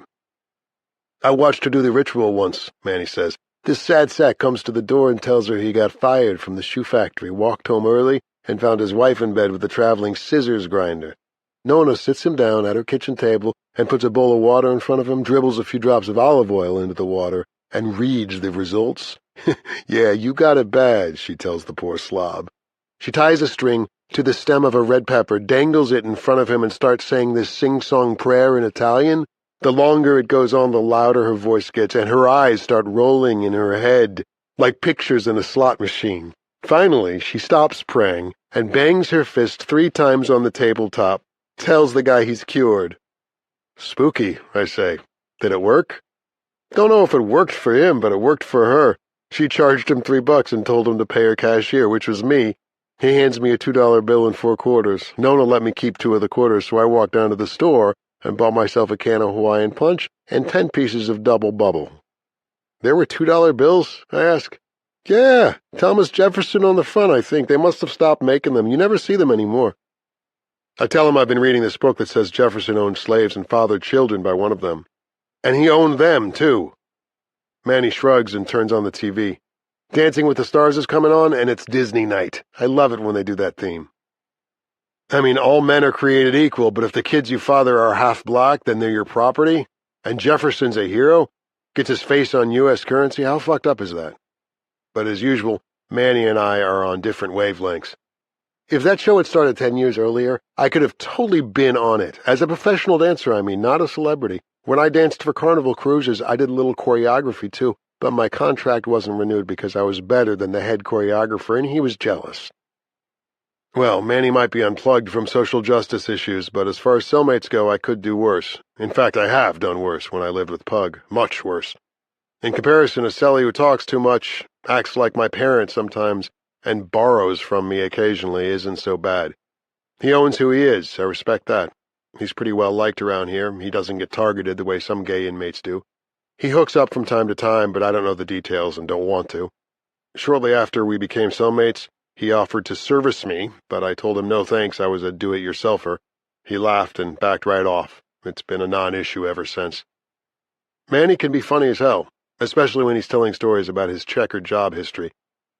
"I watched her do the ritual once," Manny says. "This sad sack comes to the door and tells her he got fired from the shoe factory, walked home early, and found his wife in bed with a traveling scissors grinder. Nona sits him down at her kitchen table and puts a bowl of water in front of him, dribbles a few drops of olive oil into the water, and reads the results. Yeah, you got it bad," she tells the poor slob. She ties a string to the stem of a red pepper, dangles it in front of him, and starts saying this sing-song prayer in Italian. The longer it goes on, the louder her voice gets, and her eyes start rolling in her head, like pictures in a slot machine. Finally, she stops praying and bangs her fist 3 times on the tabletop, tells the guy he's cured. "Spooky," I say. "Did it work?" "Don't know if it worked for him, but it worked for her. She charged him $3 and told him to pay her cashier, which was me. He hands me a $2 bill and 4 quarters. Nona let me keep 2 of the quarters, so I walked down to the store and bought myself a can of Hawaiian Punch and 10 pieces of double bubble." "There were $2 bills?" I ask. "Yeah, Thomas Jefferson on the front, I think. They must have stopped making them. You never see them anymore." I tell him I've been reading this book that says Jefferson owned slaves and fathered children by one of them. And he owned them, too. Manny shrugs and turns on the TV. Dancing with the Stars is coming on, and it's Disney night. I love it when they do that theme. "I mean, all men are created equal, but if the kids you father are half black, then they're your property? And Jefferson's a hero? Gets his face on U.S. currency? How fucked up is that?" But as usual, Manny and I are on different wavelengths. If that show had started 10 years earlier, I could have totally been on it. As a professional dancer, I mean, not a celebrity. When I danced for Carnival Cruises, I did a little choreography, too, but my contract wasn't renewed because I was better than the head choreographer, and he was jealous. Well, Manny might be unplugged from social justice issues, but as far as cellmates go, I could do worse. In fact, I have done worse when I lived with Pug. Much worse. In comparison, a cellie who talks too much, acts like my parents sometimes, and borrows from me occasionally isn't so bad. He owns who he is. I respect that. He's pretty well liked around here. He doesn't get targeted the way some gay inmates do. He hooks up from time to time, but I don't know the details and don't want to. Shortly after we became cellmates, he offered to service me, but I told him no thanks, I was a do-it-yourselfer. He laughed and backed right off. It's been a non-issue ever since. Manny can be funny as hell, especially when he's telling stories about his checkered job history.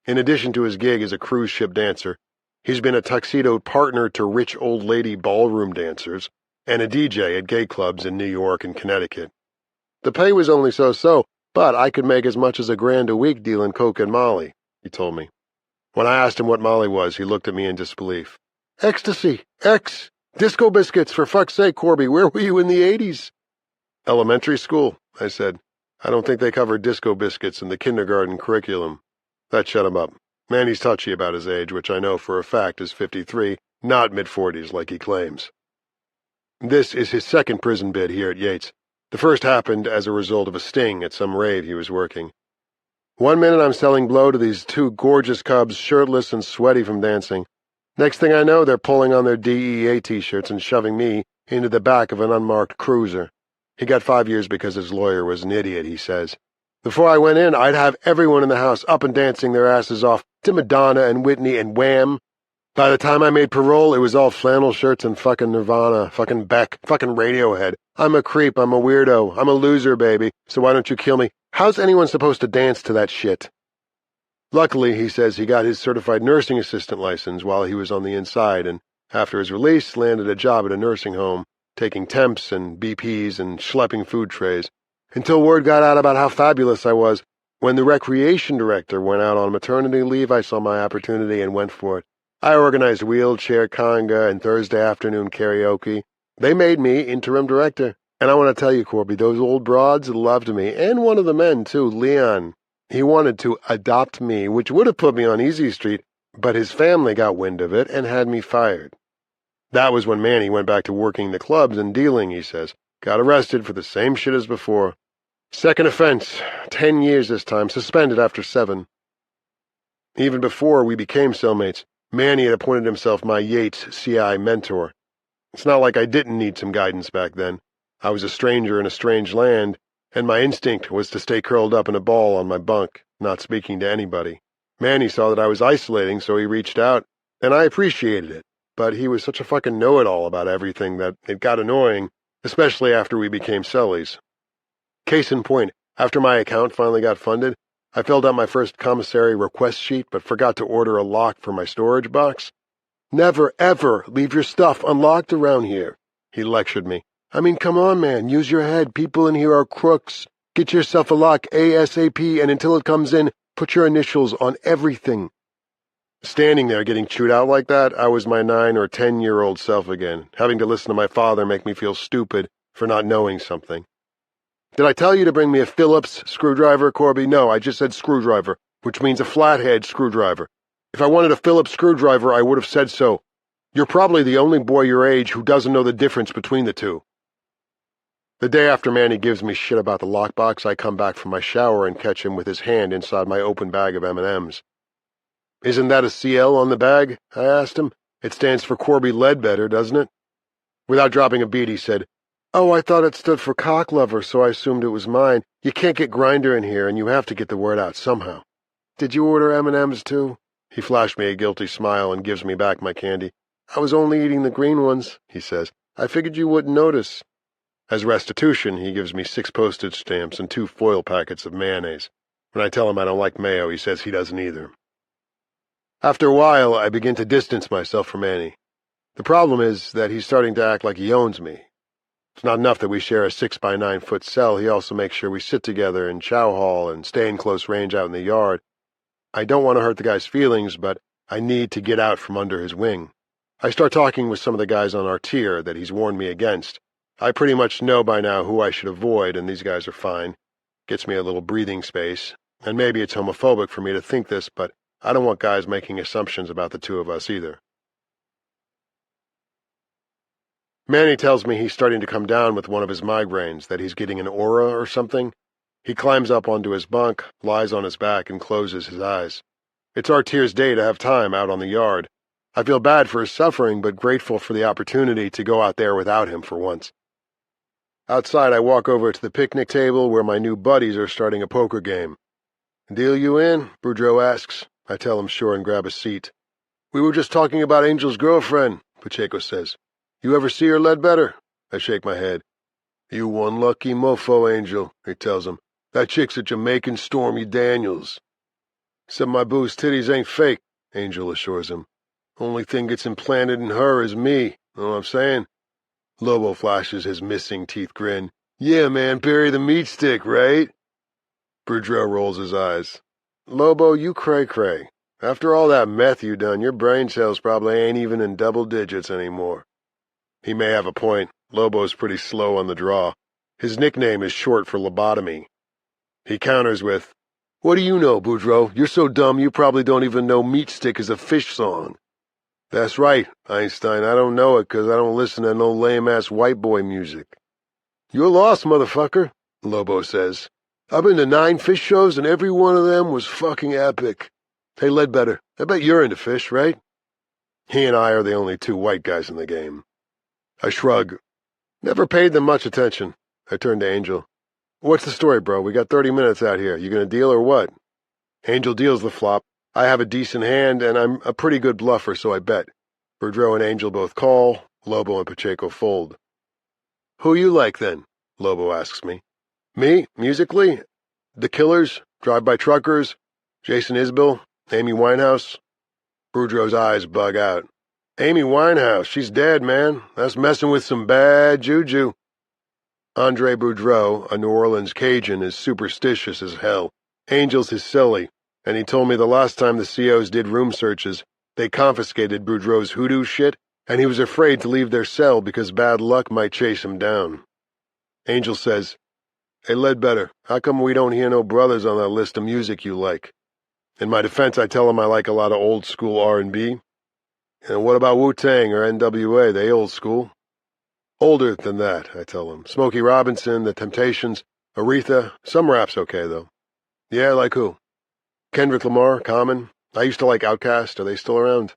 In addition to his gig as a cruise ship dancer, he's been a tuxedoed partner to rich old lady ballroom dancers and a DJ at gay clubs in New York and Connecticut. The pay was only so-so, but I could make as much as $1,000 a week dealing coke and Molly, he told me. When I asked him what Molly was, he looked at me in disbelief. Ecstasy! Disco biscuits, for fuck's sake, Corby, where were you in the 80s? Elementary school, I said. I don't think they covered disco biscuits in the kindergarten curriculum. That shut him up. Manny's touchy about his age, which I know for a fact is 53, not mid-40s like he claims. This is his second prison bid here at Yates. The first happened as a result of a sting at some rave he was working. One minute I'm selling blow to these two gorgeous cubs, shirtless and sweaty from dancing. Next thing I know, they're pulling on their DEA t-shirts and shoving me into the back of an unmarked cruiser. He got 5 years because his lawyer was an idiot, he says. Before I went in, I'd have everyone in the house up and dancing their asses off to Madonna and Whitney and Wham. By the time I made parole, it was all flannel shirts and fucking Nirvana, fucking Beck, fucking Radiohead. I'm a creep, I'm a weirdo, I'm a loser, baby, so why don't you kill me? How's anyone supposed to dance to that shit? Luckily, he says he got his certified nursing assistant license while he was on the inside, and after his release, landed a job at a nursing home, taking temps and BPs and schlepping food trays, until word got out about how fabulous I was. When the recreation director went out on maternity leave, I saw my opportunity and went for it. I organized wheelchair conga and Thursday afternoon karaoke. They made me interim director. And I want to tell you, Corby, those old broads loved me, and one of the men, too, Leon. He wanted to adopt me, which would have put me on Easy Street, but his family got wind of it and had me fired. That was when Manny went back to working the clubs and dealing, he says. Got arrested for the same shit as before. Second offense, 10 years this time, suspended after 7. Even before we became cellmates, Manny had appointed himself my Yates CI mentor. It's not like I didn't need some guidance back then. I was a stranger in a strange land, and my instinct was to stay curled up in a ball on my bunk, not speaking to anybody. Manny saw that I was isolating, so he reached out, and I appreciated it, but he was such a fucking know-it-all about everything that it got annoying, especially after we became cellies. Case in point, after my account finally got funded, I filled out my first commissary request sheet but forgot to order a lock for my storage box. Never, ever leave your stuff unlocked around here, he lectured me. I mean, come on, man, use your head. People in here are crooks. Get yourself a lock ASAP, and until it comes in, put your initials on everything. Standing there getting chewed out like that, I was my 9 or 10-year-old self again, having to listen to my father make me feel stupid for not knowing something. Did I tell you to bring me a Phillips screwdriver, Corby? No, I just said screwdriver, which means a flathead screwdriver. If I wanted a Phillips screwdriver, I would have said so. You're probably the only boy your age who doesn't know the difference between the two. The day after Manny gives me shit about the lockbox, I come back from my shower and catch him with his hand inside my open bag of M&Ms. Isn't that a CL on the bag? I asked him. It stands for Corby Ledbetter, doesn't it? Without dropping a beat, he said, Oh, I thought it stood for cock lover, so I assumed it was mine. You can't get Grinder in here, and you have to get the word out somehow. Did you order M&Ms, too? He flashed me a guilty smile and gives me back my candy. I was only eating the green ones, he says. I figured you wouldn't notice. As restitution, he gives me 6 postage stamps and 2 foil packets of mayonnaise. When I tell him I don't like mayo, he says he doesn't either. After a while, I begin to distance myself from Manny. The problem is that he's starting to act like he owns me. It's not enough that we share a 6-by-9-foot cell, he also makes sure we sit together in chow hall and stay in close range out in the yard. I don't want to hurt the guy's feelings, but I need to get out from under his wing. I start talking with some of the guys on our tier that he's warned me against. I pretty much know by now who I should avoid, and these guys are fine. Gets me a little breathing space, and maybe it's homophobic for me to think this, but I don't want guys making assumptions about the two of us either. Manny tells me he's starting to come down with one of his migraines, that he's getting an aura or something. He climbs up onto his bunk, lies on his back, and closes his eyes. It's our tier's day to have time out on the yard. I feel bad for his suffering, but grateful for the opportunity to go out there without him for once. Outside, I walk over to the picnic table where my new buddies are starting a poker game. Deal you in? Boudreaux asks. I tell him sure and grab a seat. We were just talking about Angel's girlfriend, Pacheco says. You ever see her, Ledbetter? I shake my head. You one lucky mofo, Angel, he tells him. That chick's a Jamaican Stormy Daniels. Except my boo's titties ain't fake, Angel assures him. Only thing gets implanted in her is me, know what I'm saying? Lobo flashes his missing teeth grin. Yeah, man, bury the meat stick, right? Boudreaux rolls his eyes. Lobo, you cray-cray. After all that meth you done, your brain cells probably ain't even in double digits anymore. He may have a point. Lobo's pretty slow on the draw. His nickname is short for lobotomy. He counters with, What do you know, Boudreaux? You're so dumb you probably don't even know Meat Stick is a fish song. That's right, Einstein. I don't know it 'cause I don't listen to no lame-ass white boy music. You're lost, motherfucker, Lobo says. I've been to 9 fish shows and every one of them was fucking epic. Hey, Ledbetter, I bet you're into fish, right? He and I are the only 2 white guys in the game. I shrug. Never paid them much attention. I turn to Angel. What's the story, bro? We got 30 minutes out here. You gonna deal or what? Angel deals the flop. I have a decent hand, and I'm a pretty good bluffer, so I bet. Boudreaux and Angel both call. Lobo and Pacheco fold. Who you like, then? Lobo asks me. Me, musically? The Killers, Drive-By Truckers, Jason Isbell, Amy Winehouse. Boudreaux's eyes bug out. Amy Winehouse, she's dead, man. That's messing with some bad juju. Andre Boudreaux, a New Orleans Cajun, is superstitious as hell. Angel's is silly, and he told me the last time the COs did room searches, they confiscated Boudreaux's hoodoo shit, and he was afraid to leave their cell because bad luck might chase him down. Angel says, Hey, Ledbetter, how come we don't hear no brothers on that list of music you like? In my defense, I tell him I like a lot of old-school R&B. And what about Wu-Tang or NWA? They old school. Older than that, I tell him. Smokey Robinson, The Temptations, Aretha. Some rap's okay, though. Yeah, like who? Kendrick Lamar, Common. I used to like Outkast. Are they still around?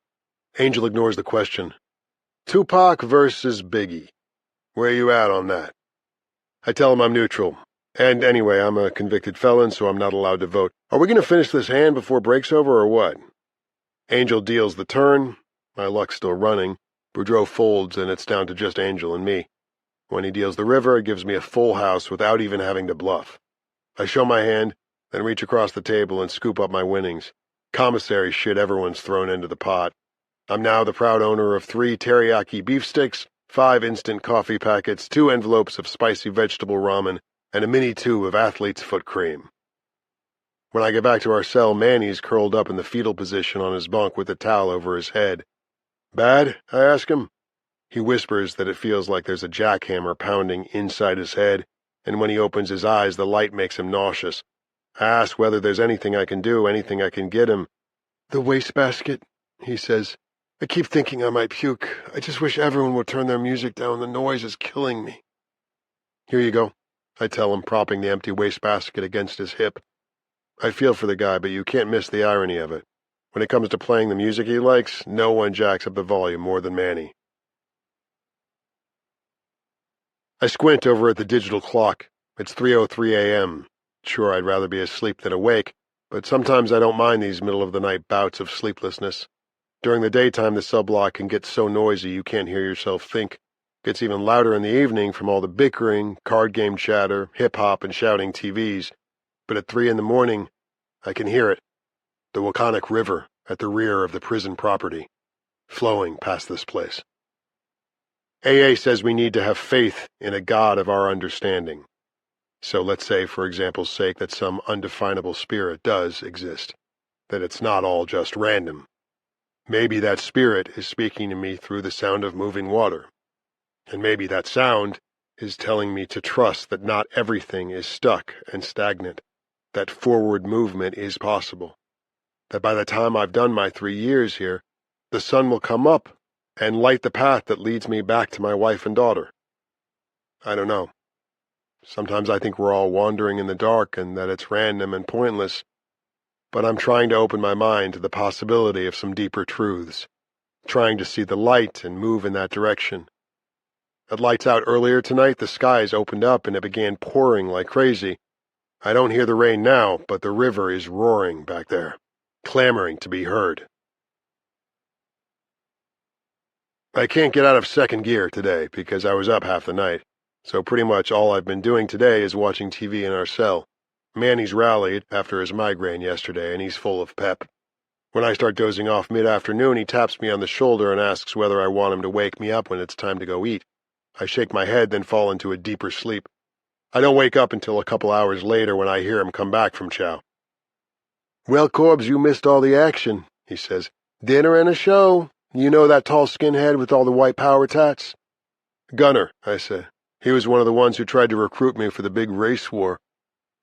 Angel ignores the question. Tupac versus Biggie. Where you at on that? I tell him I'm neutral. And anyway, I'm a convicted felon, so I'm not allowed to vote. Are we going to finish this hand before break's over, or what? Angel deals the turn. My luck's still running. Boudreaux folds, and it's down to just Angel and me. When he deals the river, it gives me a full house without even having to bluff. I show my hand, then reach across the table and scoop up my winnings. Commissary shit everyone's thrown into the pot. I'm now the proud owner of 3 teriyaki beef sticks, 5 instant coffee packets, 2 envelopes of spicy vegetable ramen, and a mini tube of athlete's foot cream. When I get back to our cell, Manny's curled up in the fetal position on his bunk with a towel over his head. Bad? I ask him. He whispers that it feels like there's a jackhammer pounding inside his head, and when he opens his eyes, the light makes him nauseous. I ask whether there's anything I can do, anything I can get him. The wastebasket, he says. I keep thinking I might puke. I just wish everyone would turn their music down. The noise is killing me. Here you go, I tell him, propping the empty wastebasket against his hip. I feel for the guy, but you can't miss the irony of it. When it comes to playing the music he likes, no one jacks up the volume more than Manny. I squint over at the digital clock. It's 3:03 a.m. Sure, I'd rather be asleep than awake, but sometimes I don't mind these middle-of-the-night bouts of sleeplessness. During the daytime, the cell block can get so noisy you can't hear yourself think. It gets even louder in the evening from all the bickering, card game chatter, hip-hop, and shouting TVs. But at 3 in the morning, I can hear it. The Waconic River at the rear of the prison property, flowing past this place. AA says we need to have faith in a God of our understanding. So let's say, for example's sake, that some undefinable spirit does exist, that it's not all just random. Maybe that spirit is speaking to me through the sound of moving water, and maybe that sound is telling me to trust that not everything is stuck and stagnant, that forward movement is possible, that by the time I've done my 3 years here, the sun will come up and light the path that leads me back to my wife and daughter. I don't know. Sometimes I think we're all wandering in the dark and that it's random and pointless, but I'm trying to open my mind to the possibility of some deeper truths, trying to see the light and move in that direction. At lights out earlier tonight, the skies opened up and it began pouring like crazy. I don't hear the rain now, but the river is roaring back there, clamoring to be heard. I can't get out of second gear today because I was up half the night, so pretty much all I've been doing today is watching TV in our cell. Manny's rallied after his migraine yesterday, and he's full of pep. When I start dozing off mid-afternoon, he taps me on the shoulder and asks whether I want him to wake me up when it's time to go eat. I shake my head, then fall into a deeper sleep. I don't wake up until a couple hours later when I hear him come back from chow. "Well, Corbs, you missed all the action," he says. "Dinner and a show. You know that tall skinhead with all the white power tats?" "Gunner," I say. "He was one of the ones who tried to recruit me for the big race war."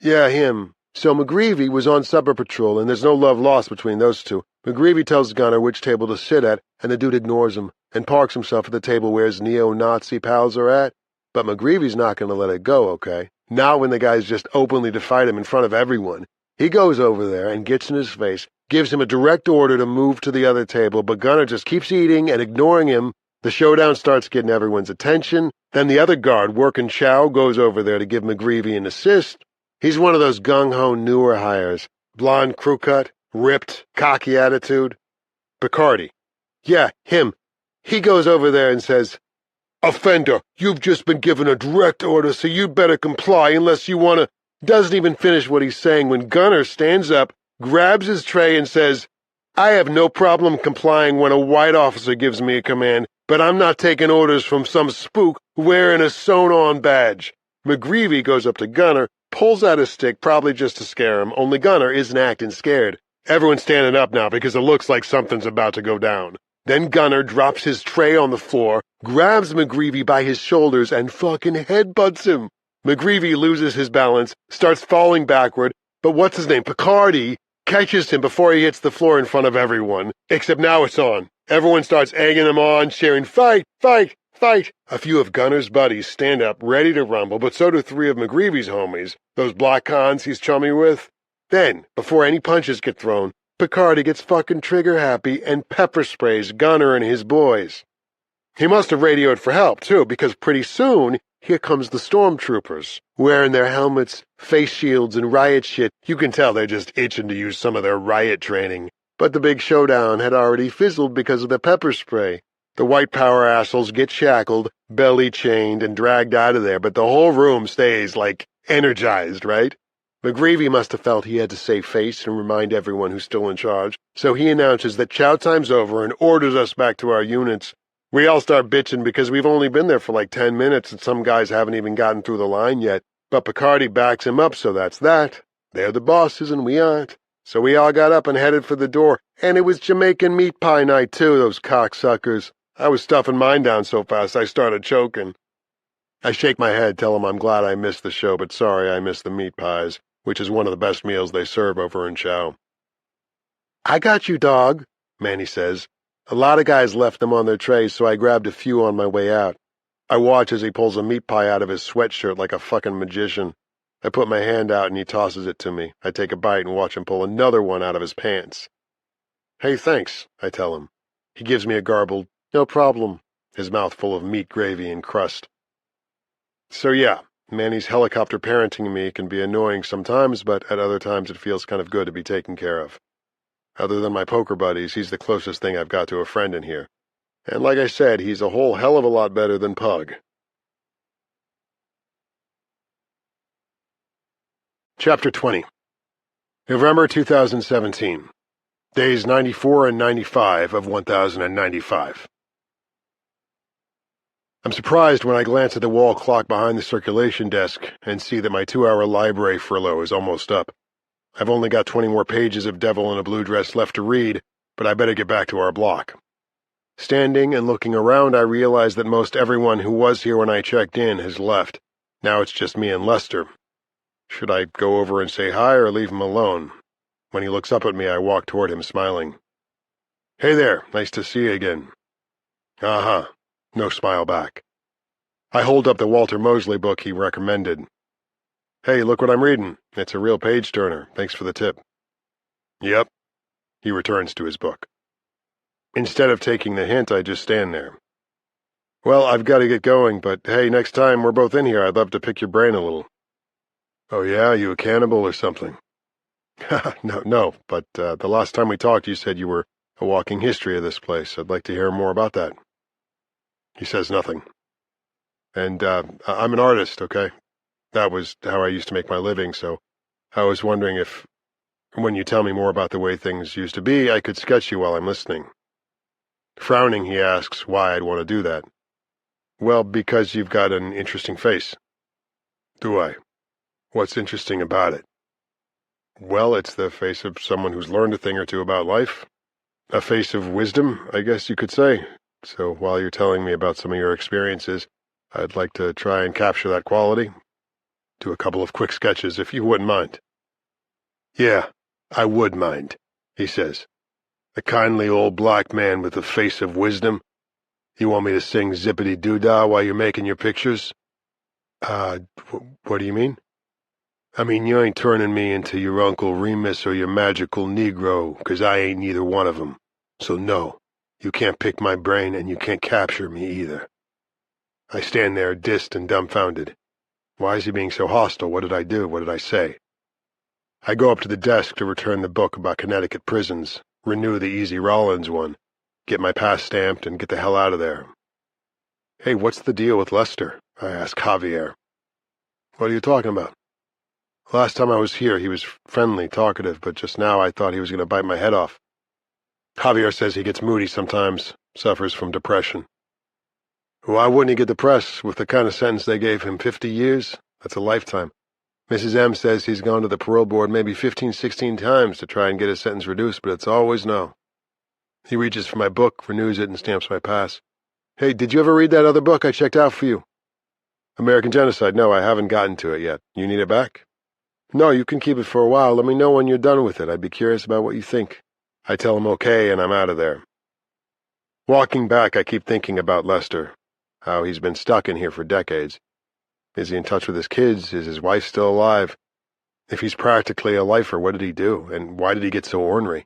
"Yeah, him. So McGreevy was on supper patrol, and there's no love lost between those two. McGreevy tells Gunner which table to sit at, and the dude ignores him, and parks himself at the table where his neo-Nazi pals are at. But McGreevy's not going to let it go, okay? Not when the guy's just openly defied him in front of everyone. He goes over there and gets in his face, gives him a direct order to move to the other table, but Gunner just keeps eating and ignoring him. The showdown starts getting everyone's attention. Then the other guard, working chow, goes over there to give McGreevy an assist. He's one of those gung-ho newer hires. Blonde crew cut, ripped, cocky attitude. Picardi. Yeah, him. He goes over there and says, "Offender, you've just been given a direct order, so you'd better comply unless you want to—" Doesn't even finish what he's saying when Gunner stands up, grabs his tray and says, "I have no problem complying when a white officer gives me a command, but I'm not taking orders from some spook wearing a sewn-on badge." McGreevy goes up to Gunner, pulls out his stick, probably just to scare him, only Gunner isn't acting scared. Everyone's standing up now because it looks like something's about to go down. Then Gunner drops his tray on the floor, grabs McGreevy by his shoulders, and fucking headbutts him. McGreevy loses his balance, starts falling backward, but what's-his-name, Picardi, catches him before he hits the floor in front of everyone. Except now it's on. Everyone starts egging him on, cheering, "Fight! Fight! Fight!" A few of Gunner's buddies stand up, ready to rumble, but so do 3 of McGreevy's homies, those black cons he's chummy with. Then, before any punches get thrown, Picardi gets fucking trigger-happy and pepper sprays Gunner and his boys. He must have radioed for help, too, because pretty soon, here comes the stormtroopers, wearing their helmets, face shields, and riot shit. You can tell they're just itching to use some of their riot training. But the big showdown had already fizzled because of the pepper spray. The white power assholes get shackled, belly-chained, and dragged out of there, but the whole room stays, like, energized, right? McGreevy must have felt he had to save face and remind everyone who's still in charge, so he announces that chow time's over and orders us back to our units. We all start bitching because we've only been there for like 10 minutes and some guys haven't even gotten through the line yet, but Picardi backs him up, so that's that. They're the bosses and we aren't. So we all got up and headed for the door, and it was Jamaican meat pie night too, those cocksuckers. I was stuffing mine down so fast I started choking. I shake my head, tell him I'm glad I missed the show, but sorry I missed the meat pies, which is one of the best meals they serve over in Chow. "I got you, dog," Manny says. A lot of guys left them on their trays, so I grabbed a few on my way out. I watch as he pulls a meat pie out of his sweatshirt like a fucking magician. I put my hand out and he tosses it to me. I take a bite and watch him pull another one out of his pants. "Hey, thanks," I tell him. He gives me a garbled, "No problem," his mouth full of meat gravy and crust. So yeah, Manny's helicopter parenting me can be annoying sometimes, but at other times it feels kind of good to be taken care of. Other than my poker buddies, he's the closest thing I've got to a friend in here. And like I said, he's a whole hell of a lot better than Pug. Chapter 20. November 2017. Days 94 and 95 of 1095. I'm surprised when I glance at the wall clock behind the circulation desk and see that my 2-hour library furlough is almost up. I've only got 20 more pages of Devil in a Blue Dress left to read, but I better get back to our block. Standing and looking around, I realize that most everyone who was here when I checked in has left. Now it's just me and Lester. Should I go over and say hi or leave him alone? When he looks up at me, I walk toward him, smiling. "Hey there, nice to see you again." "Uh-huh." No smile back. I hold up the Walter Mosley book he recommended. "Hey, look what I'm reading. It's a real page-turner. Thanks for the tip." "Yep." He returns to his book. Instead of taking the hint, I just stand there. "Well, I've got to get going, but hey, next time we're both in here, I'd love to pick your brain a little." "Oh yeah, you a cannibal or something?" No, but the last time we talked you said you were a walking history of this place. I'd like to hear more about that." He says nothing. "And I'm an artist, okay? That was how I used to make my living, so I was wondering if, when you tell me more about the way things used to be, I could sketch you while I'm listening." Frowning, he asks why I'd want to do that. "Well, because you've got an interesting face." Do I? What's interesting about it? Well, it's the face of someone who's learned a thing or two about life. A face of wisdom, I guess you could say. So while you're telling me about some of your experiences, I'd like to try and capture that quality. Do a couple of quick sketches, if you wouldn't mind. Yeah, I would mind, he says. A kindly old black man with a face of wisdom. You want me to sing zippity-doo-dah while you're making your pictures? What do you mean? I mean, you ain't turning me into your Uncle Remus or your magical Negro, 'cause I ain't neither one of 'em. So no, you can't pick my brain and you can't capture me either. I stand there, dissed and dumbfounded. Why is he being so hostile? What did I do? What did I say? I go up to the desk to return the book about Connecticut prisons, renew the Easy Rollins one, get my pass stamped, and get the hell out of there. Hey, what's the deal with Lester? I ask Javier. What are you talking about? Last time I was here, he was friendly, talkative, but just now I thought he was going to bite my head off. Javier says he gets moody sometimes, suffers from depression. Why wouldn't he get depressed with the kind of sentence they gave him? 50 years? That's a lifetime. Mrs. M says he's gone to the parole board maybe 15, 16 times to try and get his sentence reduced, but it's always no. He reaches for my book, renews it, and stamps my pass. Hey, did you ever read that other book I checked out for you? American Genocide. No, I haven't gotten to it yet. You need it back? No, you can keep it for a while. Let me know when you're done with it. I'd be curious about what you think. I tell him okay, and I'm out of there. Walking back, I keep thinking about Lester, how he's been stuck in here for decades. Is he in touch with his kids? Is his wife still alive? If he's practically a lifer, what did he do? And why did he get so ornery?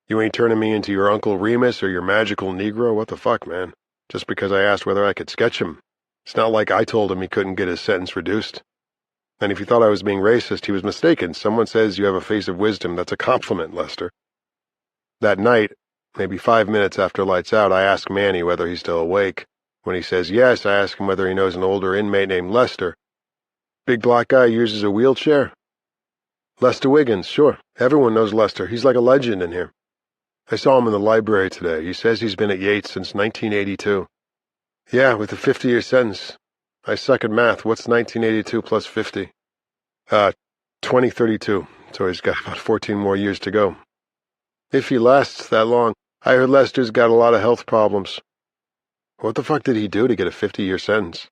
You ain't turning me into your Uncle Remus or your magical Negro? What the fuck, man? Just because I asked whether I could sketch him. It's not like I told him he couldn't get his sentence reduced. And if he thought I was being racist, he was mistaken. Someone says you have a face of wisdom. That's a compliment, Lester. That night, maybe 5 minutes after lights out, I ask Manny whether he's still awake. When he says yes, I ask him whether he knows an older inmate named Lester. Big black guy uses a wheelchair? Lester Wiggins, sure. Everyone knows Lester. He's like a legend in here. I saw him in the library today. He says he's been at Yates since 1982. Yeah, with a 50-year sentence. I suck at math. What's 1982 plus 50? 2032. So he's got about 14 more years to go. If he lasts that long. I heard Lester's got a lot of health problems. What the fuck did he do to get a 50-year sentence?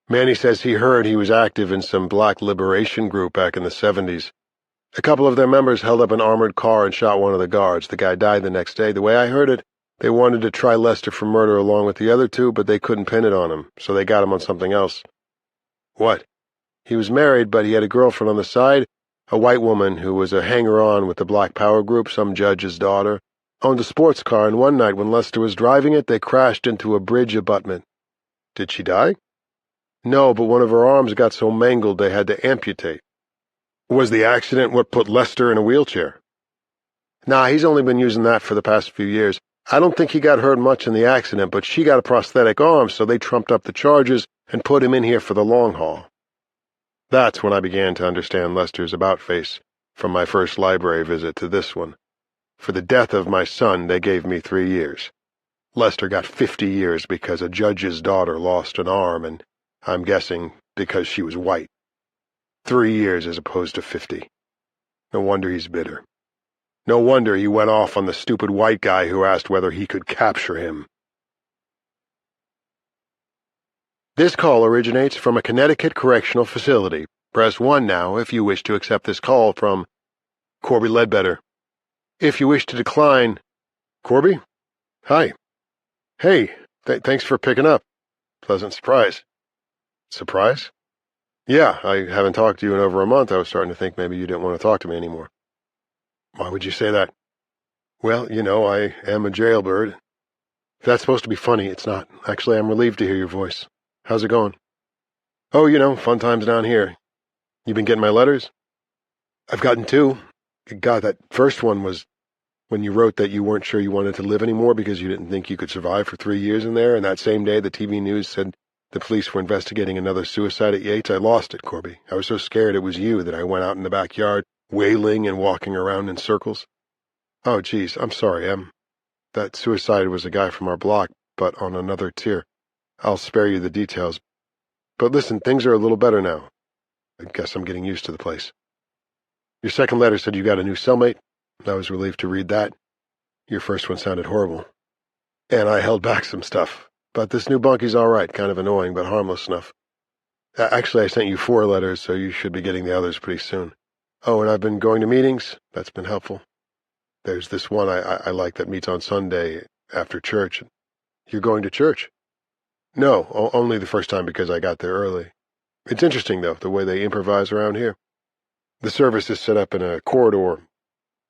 Manny says he heard he was active in some black liberation group back in the 70s. A couple of their members held up an armored car and shot one of the guards. The guy died the next day. The way I heard it, they wanted to try Lester for murder along with the other two, but they couldn't pin it on him, so they got him on something else. What? He was married, but he had a girlfriend on the side, a white woman who was a hanger-on with the Black Power group, some judge's daughter. Owned a sports car, and one night when Lester was driving it, they crashed into a bridge abutment. Did she die? No, but one of her arms got so mangled they had to amputate. Was the accident what put Lester in a wheelchair? Nah, he's only been using that for the past few years. I don't think he got hurt much in the accident, but she got a prosthetic arm, so they trumped up the charges and put him in here for the long haul. That's when I began to understand Lester's about-face, from my first library visit to this one. For the death of my son, they gave me 3 years. Lester got 50 years because a judge's daughter lost an arm, and I'm guessing because she was white. 3 years as opposed to 50. No wonder he's bitter. No wonder he went off on the stupid white guy who asked whether he could capture him. This call originates from a Connecticut correctional facility. Press 1 now if you wish to accept this call from Corby Ledbetter. If you wish to decline... Corby? Hi. Hey, thanks for picking up. Pleasant surprise. Surprise? Yeah, I haven't talked to you in over a month. I was starting to think maybe you didn't want to talk to me anymore. Why would you say that? Well, you know, I am a jailbird. If that's supposed to be funny, it's not. Actually, I'm relieved to hear your voice. How's it going? Oh, you know, fun times down here. You been getting my letters? I've gotten 2. God, that first one was when you wrote that you weren't sure you wanted to live anymore because you didn't think you could survive for 3 years in there, and that same day the TV news said the police were investigating another suicide at Yates. I lost it, Corby. I was so scared it was you that I went out in the backyard, wailing and walking around in circles. Oh, geez, I'm sorry, Em. That suicide was a guy from our block, but on another tier. I'll spare you the details. But listen, things are a little better now. I guess I'm getting used to the place. Your second letter said you got a new cellmate. I was relieved to read that. Your first one sounded horrible. And I held back some stuff. But this new bunkie's all right, kind of annoying, but harmless enough. Actually, I sent you 4 letters, so you should be getting the others pretty soon. Oh, and I've been going to meetings. That's been helpful. There's this one I like that meets on Sunday after church. You're going to church? No, only the first time because I got there early. It's interesting, though, the way they improvise around here. The service is set up in a corridor.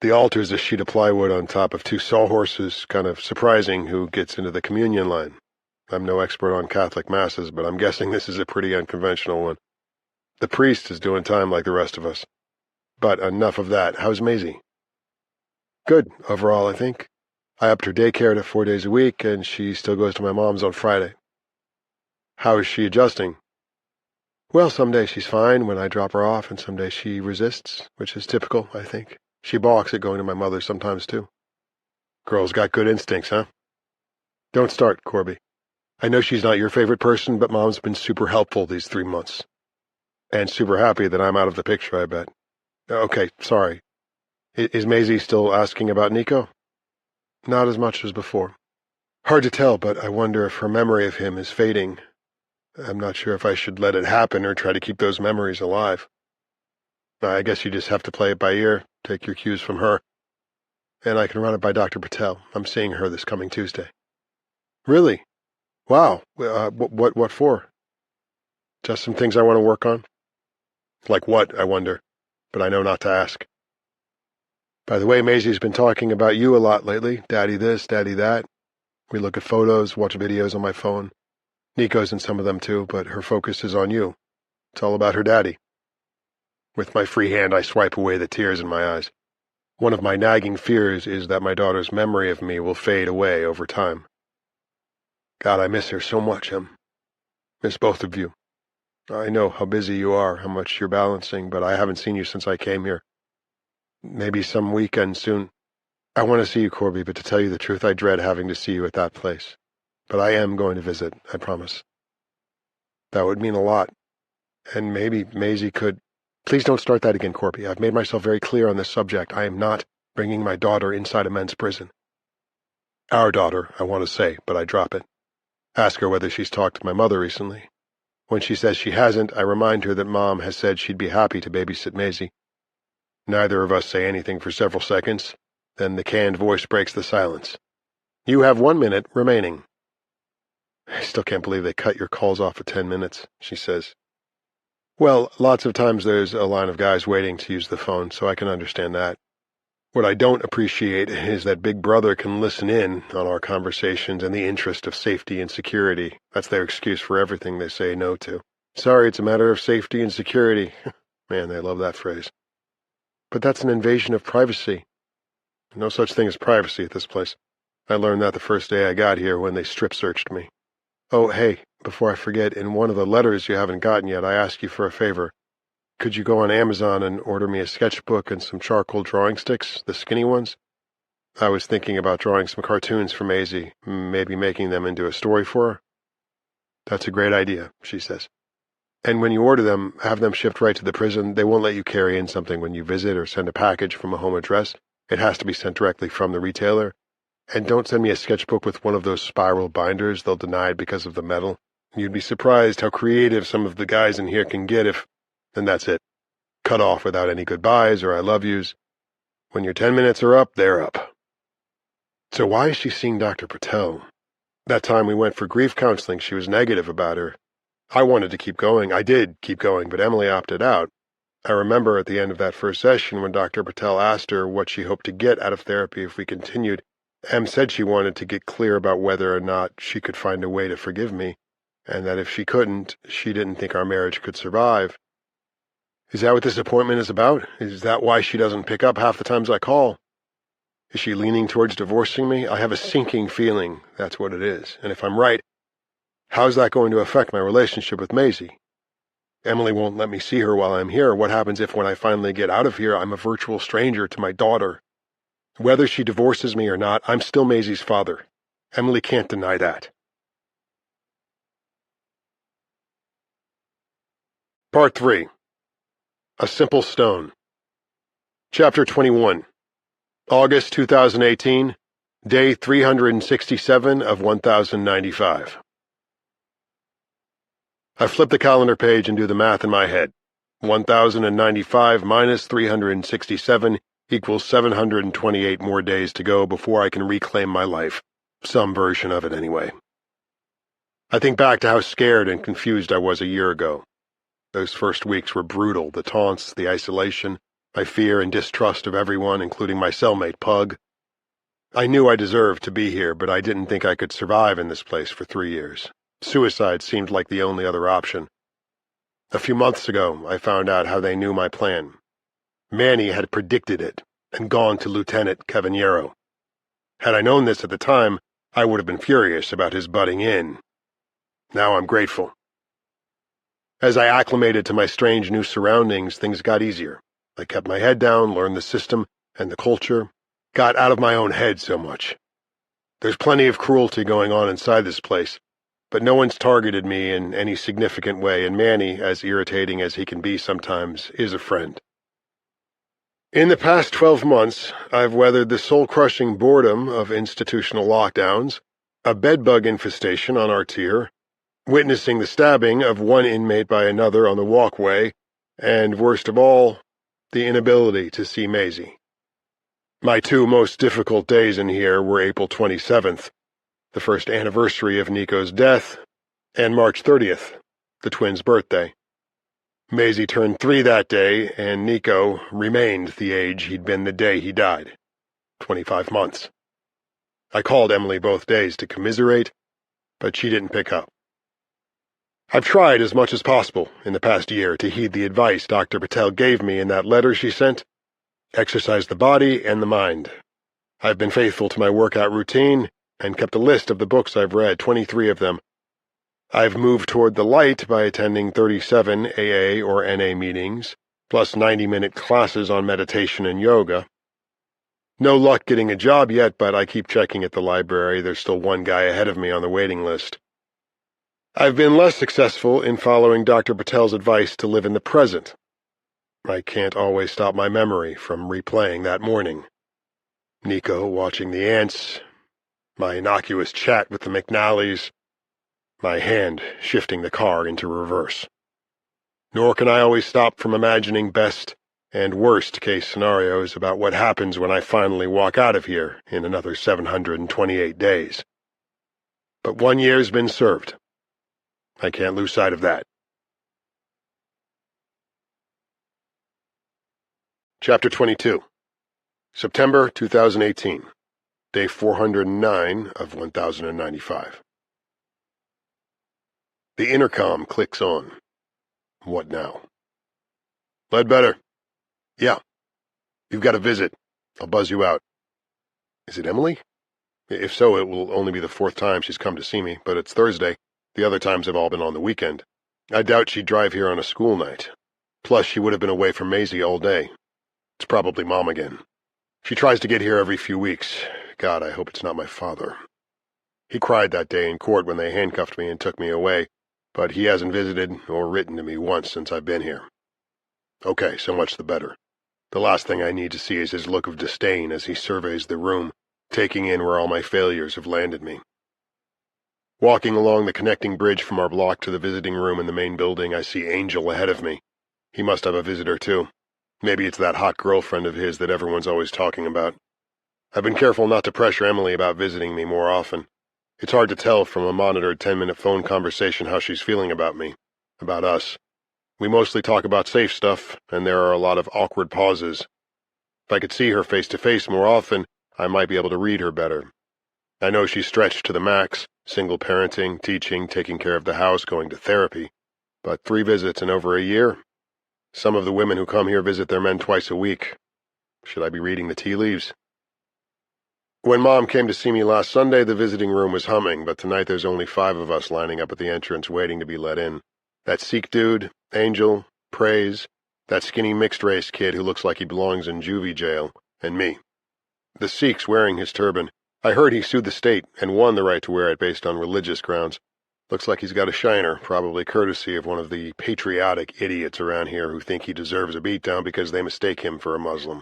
The altar's a sheet of plywood on top of 2 sawhorses, kind of surprising who gets into the communion line. I'm no expert on Catholic masses, but I'm guessing this is a pretty unconventional one. The priest is doing time like the rest of us. But enough of that. How's Maisie? Good, overall, I think. I upped her daycare to 4 days a week, and she still goes to my mom's on Friday. How is she adjusting? Well, some days she's fine when I drop her off, and some days she resists, which is typical, I think. She balks at going to my mother sometimes, too. Girl's got good instincts, huh? Don't start, Corby. I know she's not your favorite person, but Mom's been super helpful these 3 months. And super happy that I'm out of the picture, I bet. Okay, sorry. Is Maisie still asking about Nico? Not as much as before. Hard to tell, but I wonder if her memory of him is fading. I'm not sure if I should let it happen or try to keep those memories alive. I guess you just have to play it by ear, take your cues from her. And I can run it by Dr. Patel. I'm seeing her this coming Tuesday. Really? Wow. What for? Just some things I want to work on? Like what, I wonder, but I know not to ask. By the way, Maisie's been talking about you a lot lately. Daddy this, daddy that. We look at photos, watch videos on my phone. Nico's in some of them too, but her focus is on you. It's all about her daddy. With my free hand, I swipe away the tears in my eyes. One of my nagging fears is that my daughter's memory of me will fade away over time. God, I miss her so much, Miss both of you. I know how busy you are, how much you're balancing, but I haven't seen you since I came here. Maybe some weekend soon. I want to see you, Corby, but to tell you the truth, I dread having to see you at that place. But I am going to visit, I promise. That would mean a lot. And maybe Maisie could... Please don't start that again, Corby. I've made myself very clear on this subject. I am not bringing my daughter inside a men's prison. Our daughter, I want to say, but I drop it. Ask her whether she's talked to my mother recently. When she says she hasn't, I remind her that Mom has said she'd be happy to babysit Maisie. Neither of us say anything for several seconds. Then the canned voice breaks the silence. You have 1 minute remaining. I still can't believe they cut your calls off at 10 minutes, she says. Well, lots of times there's a line of guys waiting to use the phone, so I can understand that. What I don't appreciate is that Big Brother can listen in on our conversations in the interest of safety and security. That's their excuse for everything they say no to. Sorry, it's a matter of safety and security. Man, they love that phrase. But that's an invasion of privacy. No such thing as privacy at this place. I learned that the first day I got here when they strip-searched me. Oh, hey, before I forget, in one of the letters you haven't gotten yet, I asked you for a favor. Could you go on Amazon and order me a sketchbook and some charcoal drawing sticks, the skinny ones? I was thinking about drawing some cartoons for Maisie, maybe making them into a story for her. That's a great idea, she says. And when you order them, have them shipped right to the prison. They won't let you carry in something when you visit or send a package from a home address. It has to be sent directly from the retailer. And don't send me a sketchbook with one of those spiral binders. They'll deny it because of the metal. You'd be surprised how creative some of the guys in here can get if... Then that's it. Cut off without any goodbyes or I love yous. When your 10 minutes are up, they're up. So why is she seeing Dr. Patel? That time we went for grief counseling, she was negative about her. I wanted to keep going. I did keep going, but Emily opted out. I remember at the end of that first session when Dr. Patel asked her what she hoped to get out of therapy if we continued, Em said she wanted to get clear about whether or not she could find a way to forgive me, and that if she couldn't, she didn't think our marriage could survive. Is that what this appointment is about? Is that why she doesn't pick up half the times I call? Is she leaning towards divorcing me? I have a sinking feeling that's what it is, and if I'm right, how's that going to affect my relationship with Maisie? Emily won't let me see her while I'm here. What happens if when I finally get out of here, I'm a virtual stranger to my daughter? Whether she divorces me or not, I'm still Maisie's father. Emily can't deny that. Part 3. A Simple Stone. Chapter 21. August 2018, Day 367 of 1095. I flip the calendar page and do the math in my head. 1095 minus 367 equals 728 more days to go before I can reclaim my life. Some version of it, anyway. I think back to how scared and confused I was a year ago. Those first weeks were brutal, the taunts, the isolation, my fear and distrust of everyone, including my cellmate, Pug. I knew I deserved to be here, but I didn't think I could survive in this place for 3 years. Suicide seemed like the only other option. A few months ago, I found out how they knew my plan. Manny had predicted it and gone to Lieutenant Cavaniero. Had I known this at the time, I would have been furious about his butting in. Now I'm grateful. As I acclimated to my strange new surroundings, things got easier. I kept my head down, learned the system and the culture, got out of my own head so much. There's plenty of cruelty going on inside this place, but no one's targeted me in any significant way, and Manny, as irritating as he can be sometimes, is a friend. In the past 12 months, I've weathered the soul-crushing boredom of institutional lockdowns, a bedbug infestation on our tier, witnessing the stabbing of one inmate by another on the walkway, and, worst of all, the inability to see Maisie. My 2 most difficult days in here were April 27th, the first anniversary of Nico's death, and March 30th, the twins' birthday. Maisie turned 3 that day, and Nico remained the age he'd been the day he died, 25 months. I called Emily both days to commiserate, but she didn't pick up. I've tried as much as possible in the past year to heed the advice Dr. Patel gave me in that letter she sent. Exercise the body and the mind. I've been faithful to my workout routine and kept a list of the books I've read, 23 of them. I've moved toward the light by attending 37 AA or NA meetings, plus 90-minute classes on meditation and yoga. No luck getting a job yet, but I keep checking at the library. There's still one guy ahead of me on the waiting list. I've been less successful in following Dr. Patel's advice to live in the present. I can't always stop my memory from replaying that morning. Nico watching the ants, my innocuous chat with the McNallys, my hand shifting the car into reverse. Nor can I always stop from imagining best and worst case scenarios about what happens when I finally walk out of here in another 728 days. But 1 year's been served. I can't lose sight of that. Chapter 22. September 2018. Day 409 of 1095. The intercom clicks on. What now? Ledbetter. Yeah. You've got a visit. I'll buzz you out. Is it Emily? If so, it will only be the 4th time she's come to see me, but it's Thursday. The other times have all been on the weekend. I doubt she'd drive here on a school night. Plus, she would have been away from Maisie all day. It's probably Mom again. She tries to get here every few weeks. God, I hope it's not my father. He cried that day in court when they handcuffed me and took me away, but he hasn't visited or written to me once since I've been here. Okay, so much the better. The last thing I need to see is his look of disdain as he surveys the room, taking in where all my failures have landed me. Walking along the connecting bridge from our block to the visiting room in the main building, I see Angel ahead of me. He must have a visitor, too. Maybe it's that hot girlfriend of his that everyone's always talking about. I've been careful not to pressure Emily about visiting me more often. It's hard to tell from a monitored 10-minute phone conversation how she's feeling about me, about us. We mostly talk about safe stuff, and there are a lot of awkward pauses. If I could see her face-to-face more often, I might be able to read her better. I know she's stretched to the max, single parenting, teaching, taking care of the house, going to therapy. But 3 visits in over a year? Some of the women who come here visit their men twice a week. Should I be reading the tea leaves? When Mom came to see me last Sunday, the visiting room was humming, but tonight there's only 5 of us lining up at the entrance waiting to be let in. That Sikh dude, Angel, Praise, that skinny mixed-race kid who looks like he belongs in juvie jail, and me. The Sikh's wearing his turban. I heard he sued the state and won the right to wear it based on religious grounds. Looks like he's got a shiner, probably courtesy of one of the patriotic idiots around here who think he deserves a beatdown because they mistake him for a Muslim.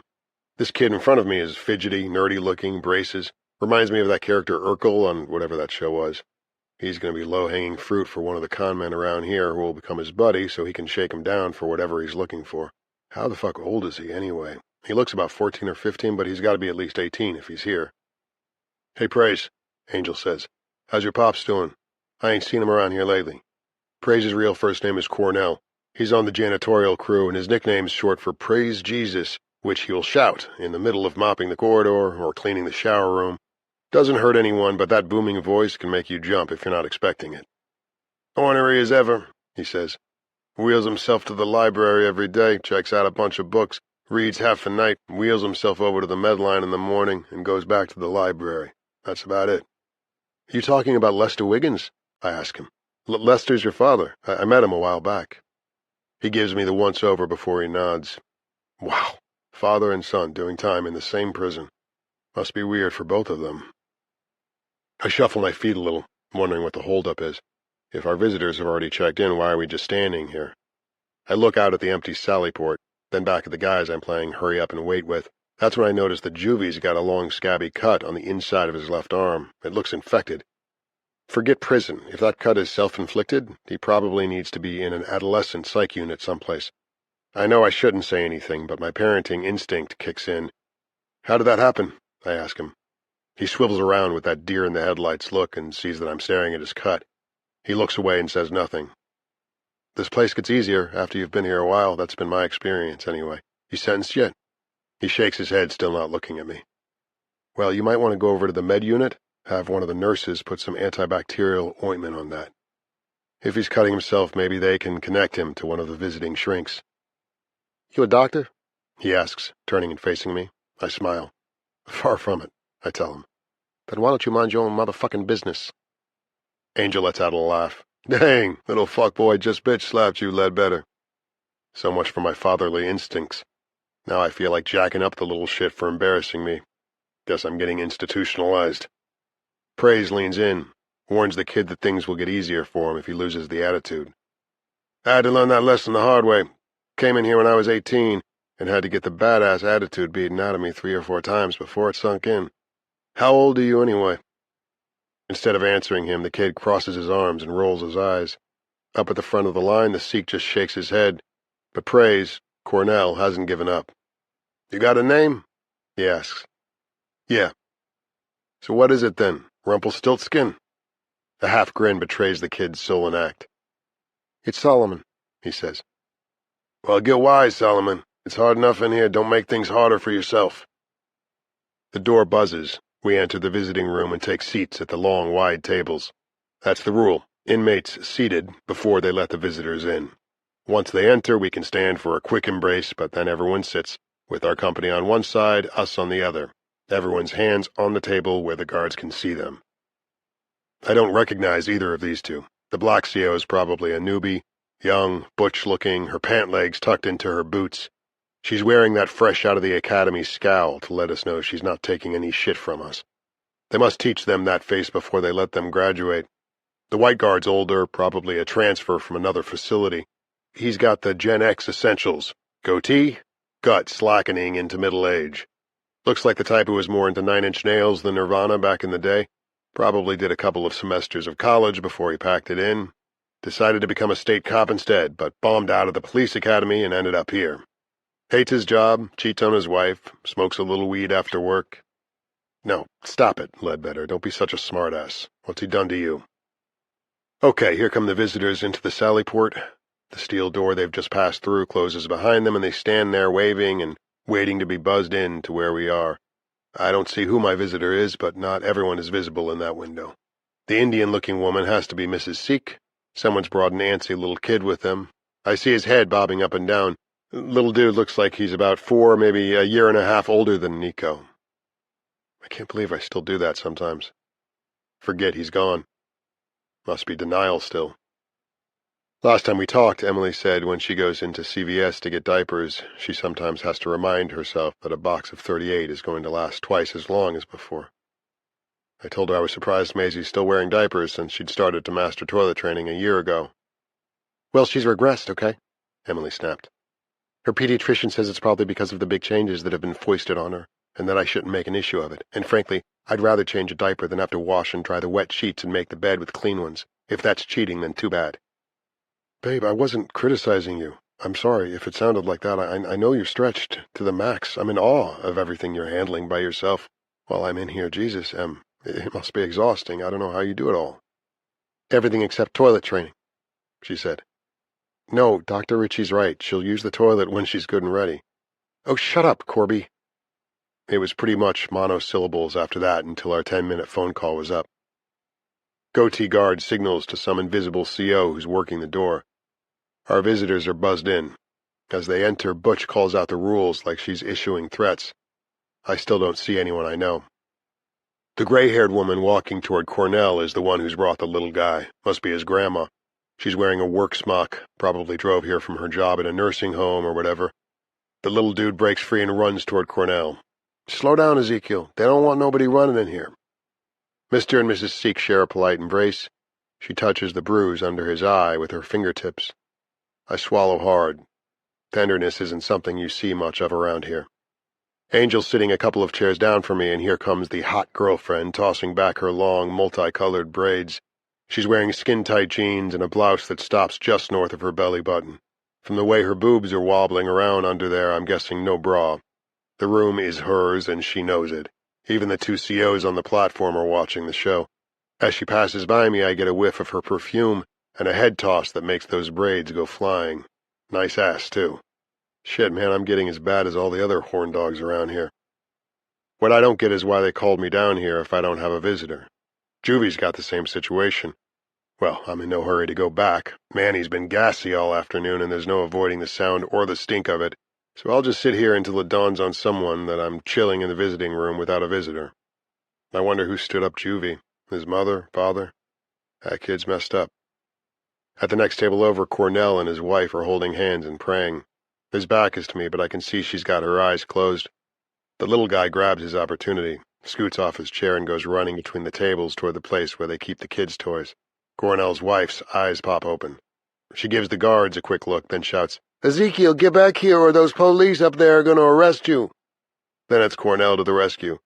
This kid in front of me is fidgety, nerdy-looking, braces. Reminds me of that character Urkel on whatever that show was. He's going to be low-hanging fruit for one of the con men around here who will become his buddy so he can shake him down for whatever he's looking for. How the fuck old is he, anyway? He looks about 14 or 15, but he's got to be at least 18 if he's here. Hey, Praise, Angel says. How's your pops doing? I ain't seen him around here lately. Praise's real first name is Cornell. He's on the janitorial crew, and his nickname's short for Praise Jesus, which he'll shout in the middle of mopping the corridor or cleaning the shower room. Doesn't hurt anyone, but that booming voice can make you jump if you're not expecting it. Ornery as ever, he says. Wheels himself to the library every day, checks out a bunch of books, reads half a night, wheels himself over to the Medline in the morning, and goes back to the library. That's about it. You talking about Lester Wiggins? I ask him. Lester's your father. I met him a while back. He gives me the once-over before he nods. Wow, father and son doing time in the same prison. Must be weird for both of them. I shuffle my feet a little, wondering what the holdup is. If our visitors have already checked in, why are we just standing here? I look out at the empty Sallyport, then back at the guys I'm playing hurry up and wait with. That's when I notice that Juvie's got a long scabby cut on the inside of his left arm. It looks infected. Forget prison. If that cut is self-inflicted, he probably needs to be in an adolescent psych unit someplace. I know I shouldn't say anything, but my parenting instinct kicks in. How did that happen? I ask him. He swivels around with that deer-in-the-headlights look and sees that I'm staring at his cut. He looks away and says nothing. This place gets easier after you've been here a while. That's been my experience, anyway. You sentenced yet? He shakes his head, still not looking at me. Well, you might want to go over to the med unit. Have one of the nurses put some antibacterial ointment on that. If he's cutting himself, maybe they can connect him to one of the visiting shrinks. You a doctor? He asks, turning and facing me. I smile. Far from it, I tell him. Then why don't you mind your own motherfucking business? Angel lets out a laugh. Dang, little fuckboy just bitch slapped you, Ledbetter. So much for my fatherly instincts. Now I feel like jacking up the little shit for embarrassing me. Guess I'm getting institutionalized. Praise leans in, warns the kid that things will get easier for him if he loses the attitude. I had to learn that lesson the hard way. Came in here when I was 18 and had to get the badass attitude beaten out of me 3 or 4 times before it sunk in. How old are you anyway? Instead of answering him, the kid crosses his arms and rolls his eyes. Up at the front of the line, the Sikh just shakes his head, but Praise, Cornell, hasn't given up. You got a name? He asks. Yeah. So what is it then? Rumpelstiltskin? A half grin betrays the kid's sullen act. It's Solomon, he says. Well, get wise, Solomon. It's hard enough in here. Don't make things harder for yourself. The door buzzes. We enter the visiting room and take seats at the long, wide tables. That's the rule. Inmates seated before they let the visitors in. Once they enter, we can stand for a quick embrace, but then everyone sits, with our company on one side, us on the other. Everyone's hands on the table where the guards can see them. I don't recognize either of these two. The black CO is probably a newbie, young, butch-looking, her pant legs tucked into her boots. She's wearing that fresh-out-of-the-academy scowl to let us know she's not taking any shit from us. They must teach them that face before they let them graduate. The white guard's older, probably a transfer from another facility. He's got the Gen X essentials. Goatee, gut slackening into middle age. Looks like the type who was more into 9-inch nails than Nirvana back in the day. Probably did a couple of semesters of college before he packed it in. Decided to become a state cop instead, but bombed out of the police academy and ended up here. Hates his job, cheats on his wife, smokes a little weed after work. No, stop it, Ledbetter. Don't be such a smartass. What's he done to you? Okay, here come the visitors into the Sallyport. The steel door they've just passed through closes behind them, and they stand there waving and waiting to be buzzed in to where we are. I don't see who my visitor is, but not everyone is visible in that window. The Indian-looking woman has to be Mrs. Sikh. Someone's brought an antsy little kid with them. I see his head bobbing up and down. Little dude looks like he's about 4, maybe a year and a half older than Nico. I can't believe I still do that sometimes. Forget he's gone. Must be denial still. Last time we talked, Emily said when she goes into CVS to get diapers, she sometimes has to remind herself that a box of 38 is going to last twice as long as before. I told her I was surprised Maisie's still wearing diapers since she'd started to master toilet training a year ago. Well, she's regressed, okay? Emily snapped. Her pediatrician says it's probably because of the big changes that have been foisted on her, and that I shouldn't make an issue of it. And frankly, I'd rather change a diaper than have to wash and dry the wet sheets and make the bed with clean ones. If that's cheating, then too bad. Babe, I wasn't criticizing you. I'm sorry if it sounded like that. I know you're stretched to the max. I'm in awe of everything you're handling by yourself while I'm in here. Jesus, it must be exhausting. I don't know how you do it all. Everything except toilet training, she said. No, Dr. Ritchie's right. She'll use the toilet when she's good and ready. Oh, shut up, Corby. It was pretty much monosyllables after that until our 10-minute phone call was up. Goatee guard signals to some invisible CO who's working the door. Our visitors are buzzed in. As they enter, Butch calls out the rules like she's issuing threats. I still don't see anyone I know. The gray-haired woman walking toward Cornell is the one who's brought the little guy. Must be his grandma. She's wearing a work smock, probably drove here from her job at a nursing home or whatever. The little dude breaks free and runs toward Cornell. Slow down, Ezekiel. They don't want nobody running in here. Mr. and Mrs. Seek share a polite embrace. She touches the bruise under his eye with her fingertips. I swallow hard. Tenderness isn't something you see much of around here. Angel's sitting a couple of chairs down from me, and here comes the hot girlfriend tossing back her long, multicolored braids. She's wearing skin-tight jeans and a blouse that stops just north of her belly button. From the way her boobs are wobbling around under there, I'm guessing no bra. The room is hers, and she knows it. Even the two COs on the platform are watching the show. As she passes by me, I get a whiff of her perfume and a head toss that makes those braids go flying. Nice ass, too. Shit, man, I'm getting as bad as all the other horn dogs around here. What I don't get is why they called me down here if I don't have a visitor. Juvie's got the same situation. Well, I'm in no hurry to go back. Manny's been gassy all afternoon, and there's no avoiding the sound or the stink of it, so I'll just sit here until it dawns on someone that I'm chilling in the visiting room without a visitor. I wonder who stood up Juvie. His mother, father? That kid's messed up. At the next table over, Cornell and his wife are holding hands and praying. His back is to me, but I can see she's got her eyes closed. The little guy grabs his opportunity, scoots off his chair, and goes running between the tables toward the place where they keep the kids' toys. Cornell's wife's eyes pop open. She gives the guards a quick look, then shouts, Ezekiel, get back here or those police up there are going to arrest you. Then it's Cornell to the rescue.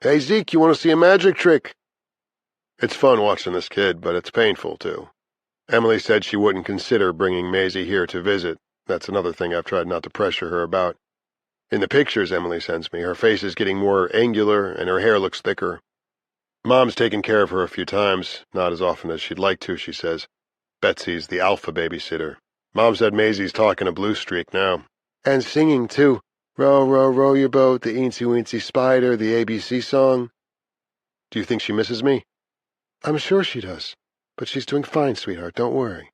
Hey, Zeke, you want to see a magic trick? It's fun watching this kid, but it's painful, too. Emily said she wouldn't consider bringing Maisie here to visit. That's another thing I've tried not to pressure her about. In the pictures Emily sends me, her face is getting more angular and her hair looks thicker. Mom's taken care of her a few times, not as often as she'd like to, she says. Betsy's the alpha babysitter. Mom said Maisie's talking a blue streak now. And singing, too. Row, row, row your boat, the eensy-weensy spider, the ABC song. Do you think she misses me? I'm sure she does. But she's doing fine, sweetheart, don't worry.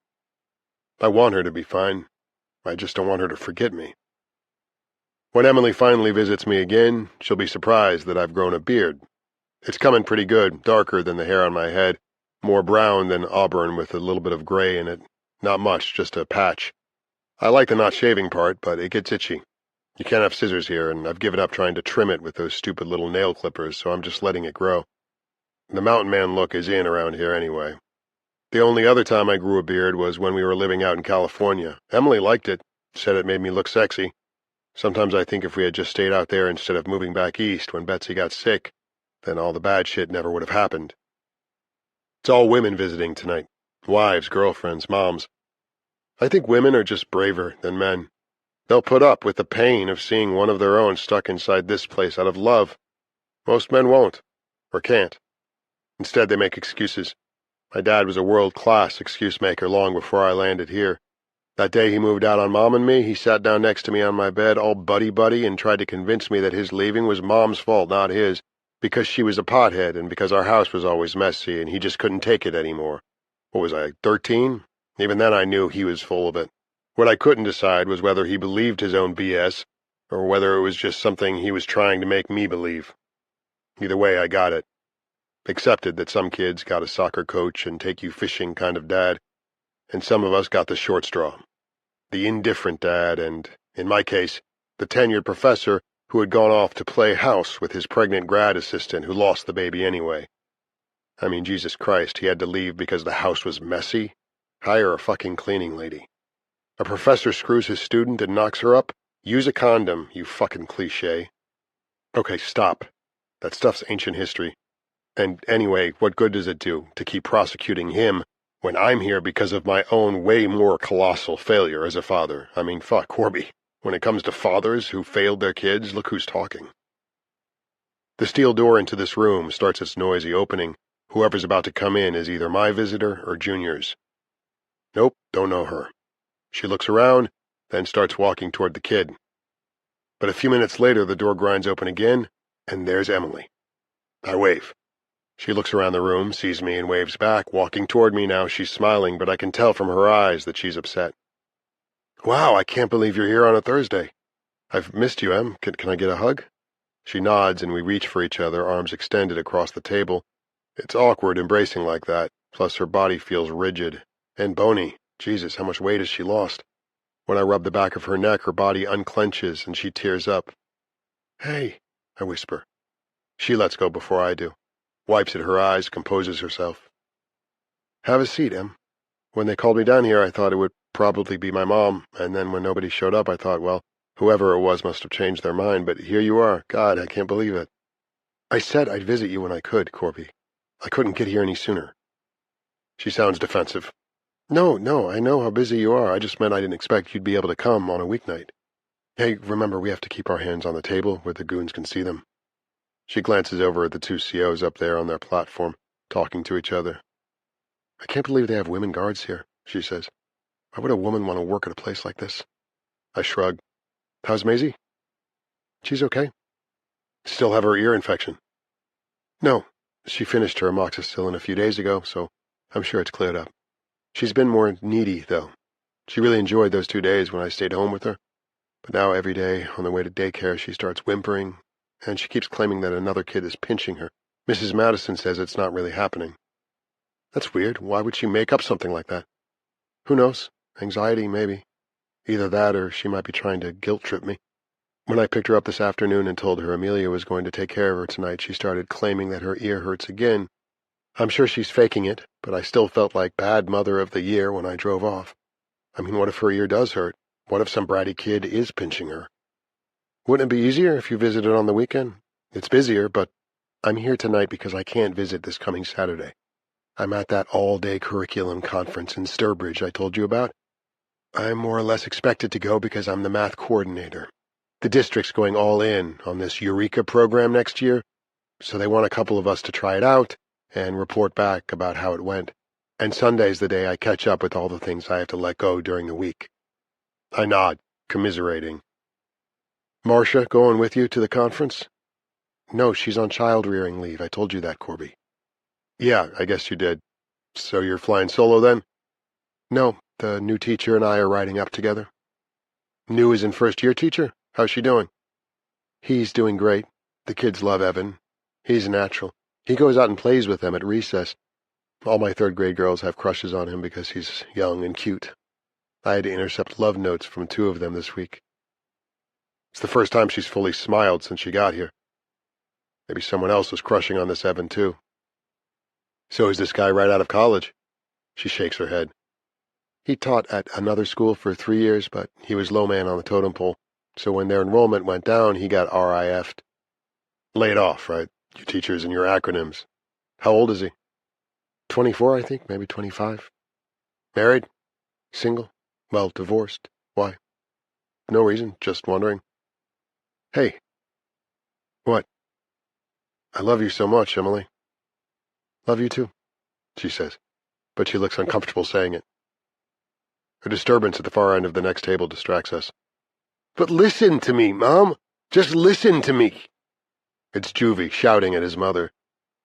I want her to be fine. I just don't want her to forget me. When Emily finally visits me again, she'll be surprised that I've grown a beard. It's coming pretty good, darker than the hair on my head, more brown than auburn with a little bit of gray in it. Not much, just a patch. I like the not shaving part, but it gets itchy. You can't have scissors here, and I've given up trying to trim it with those stupid little nail clippers, so I'm just letting it grow. The mountain man look is in around here anyway. The only other time I grew a beard was when we were living out in California. Emily liked it, said it made me look sexy. Sometimes I think if we had just stayed out there instead of moving back east when Betsy got sick, then all the bad shit never would have happened. It's all women visiting tonight. Wives, girlfriends, moms. I think women are just braver than men. They'll put up with the pain of seeing one of their own stuck inside this place out of love. Most men won't, or can't. Instead, they make excuses. My dad was a world-class excuse maker long before I landed here. That day he moved out on Mom and me, he sat down next to me on my bed, all buddy-buddy, and tried to convince me that his leaving was Mom's fault, not his, because she was a pothead and because our house was always messy and he just couldn't take it anymore. What was I, 13? Even then I knew he was full of it. What I couldn't decide was whether he believed his own BS or whether it was just something he was trying to make me believe. Either way, I got it. Accepted that some kids got a soccer coach and take you fishing kind of dad, and some of us got the short straw. The indifferent dad and, in my case, the tenured professor who had gone off to play house with his pregnant grad assistant who lost the baby anyway. I mean, Jesus Christ, he had to leave because the house was messy? Hire a fucking cleaning lady. A professor screws his student and knocks her up? Use a condom, you fucking cliché. Okay, stop. That stuff's ancient history. And anyway, what good does it do to keep prosecuting him when I'm here because of my own way more colossal failure as a father? I mean, fuck, Corby. When it comes to fathers who failed their kids, look who's talking. The steel door into this room starts its noisy opening. Whoever's about to come in is either my visitor or Junior's. Nope, don't know her. She looks around, then starts walking toward the kid. But a few minutes later, the door grinds open again, and there's Emily. I wave. She looks around the room, sees me, and waves back, walking toward me now. She's smiling, but I can tell from her eyes that she's upset. Wow, I can't believe you're here on a Thursday. I've missed you, Em. Can I get a hug? She nods, and we reach for each other, arms extended across the table. It's awkward embracing like that, plus her body feels rigid and bony. Jesus, how much weight has she lost? When I rub the back of her neck, her body unclenches, and she tears up. Hey, I whisper. She lets go before I do. Wipes at her eyes, composes herself. Have a seat, Em. When they called me down here, I thought it would probably be my mom, and then when nobody showed up, I thought, well, whoever it was must have changed their mind, but here you are. God, I can't believe it. I said I'd visit you when I could, Corby. I couldn't get here any sooner. She sounds defensive. No, I know how busy you are. I just meant I didn't expect you'd be able to come on a weeknight. Hey, remember, we have to keep our hands on the table where the goons can see them. She glances over at the two COs up there on their platform, talking to each other. I can't believe they have women guards here, she says. Why would a woman want to work at a place like this? I shrug. How's Maisie? She's okay. Still have her ear infection? No. She finished her amoxicillin a few days ago, so I'm sure it's cleared up. She's been more needy, though. She really enjoyed those 2 days when I stayed home with her. But now every day, on the way to daycare, she starts whimpering, and she keeps claiming that another kid is pinching her. Mrs. Madison says it's not really happening. That's weird. Why would she make up something like that? Who knows? Anxiety, maybe. Either that or she might be trying to guilt-trip me. When I picked her up this afternoon and told her Amelia was going to take care of her tonight, she started claiming that her ear hurts again. I'm sure she's faking it, but I still felt like bad mother of the year when I drove off. I mean, what if her ear does hurt? What if some bratty kid is pinching her? Wouldn't it be easier if you visited on the weekend? It's busier, but I'm here tonight because I can't visit this coming Saturday. I'm at that all-day curriculum conference in Sturbridge I told you about. I'm more or less expected to go because I'm the math coordinator. The district's going all in on this Eureka program next year, so they want a couple of us to try it out and report back about how it went. And Sunday's the day I catch up with all the things I have to let go during the week. I nod, commiserating. Marcia going with you to the conference? No, she's on child-rearing leave. I told you that, Corby. Yeah, I guess you did. So you're flying solo then? No, the new teacher and I are riding up together. New as in first-year teacher? How's she doing? He's doing great. The kids love Evan. He's a natural. He goes out and plays with them at recess. All my third-grade girls have crushes on him because he's young and cute. I had to intercept love notes from 2 of them this week. It's the first time she's fully smiled since she got here. Maybe someone else was crushing on this Evan, too. So is this guy right out of college? She shakes her head. He taught at another school for 3 years, but he was low man on the totem pole. So when their enrollment went down, he got RIF'd. Laid off, right? You teachers and your acronyms. How old is he? 24, I think, maybe 25. Married? Single? Well, divorced. Why? No reason, just wondering. Hey. What? I love you so much, Emily. Love you too, she says, but she looks uncomfortable saying it. A disturbance at the far end of the next table distracts us. But listen to me, Mom! Just listen to me! It's Juvie shouting at his mother.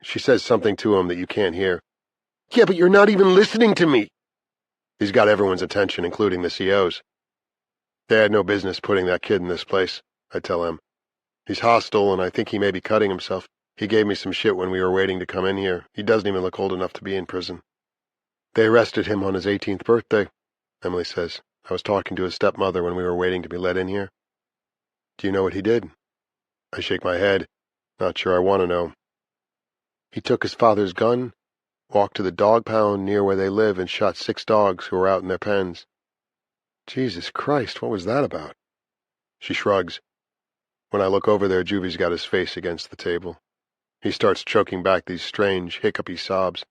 She says something to him that you can't hear. Yeah, but you're not even listening to me! He's got everyone's attention, including the COs. They had no business putting that kid in this place, I tell him. He's hostile, and I think he may be cutting himself. He gave me some shit when we were waiting to come in here. He doesn't even look old enough to be in prison. They arrested him on his 18th birthday, Emily says. I was talking to his stepmother when we were waiting to be let in here. Do you know what he did? I shake my head. Not sure I want to know. He took his father's gun walked to the dog pound near where they live and shot 6 dogs who were out in their pens." "Jesus Christ, what was that about?" She shrugs. When I look over there, Juvie's got his face against the table. He starts choking back these strange, hiccupy sobs.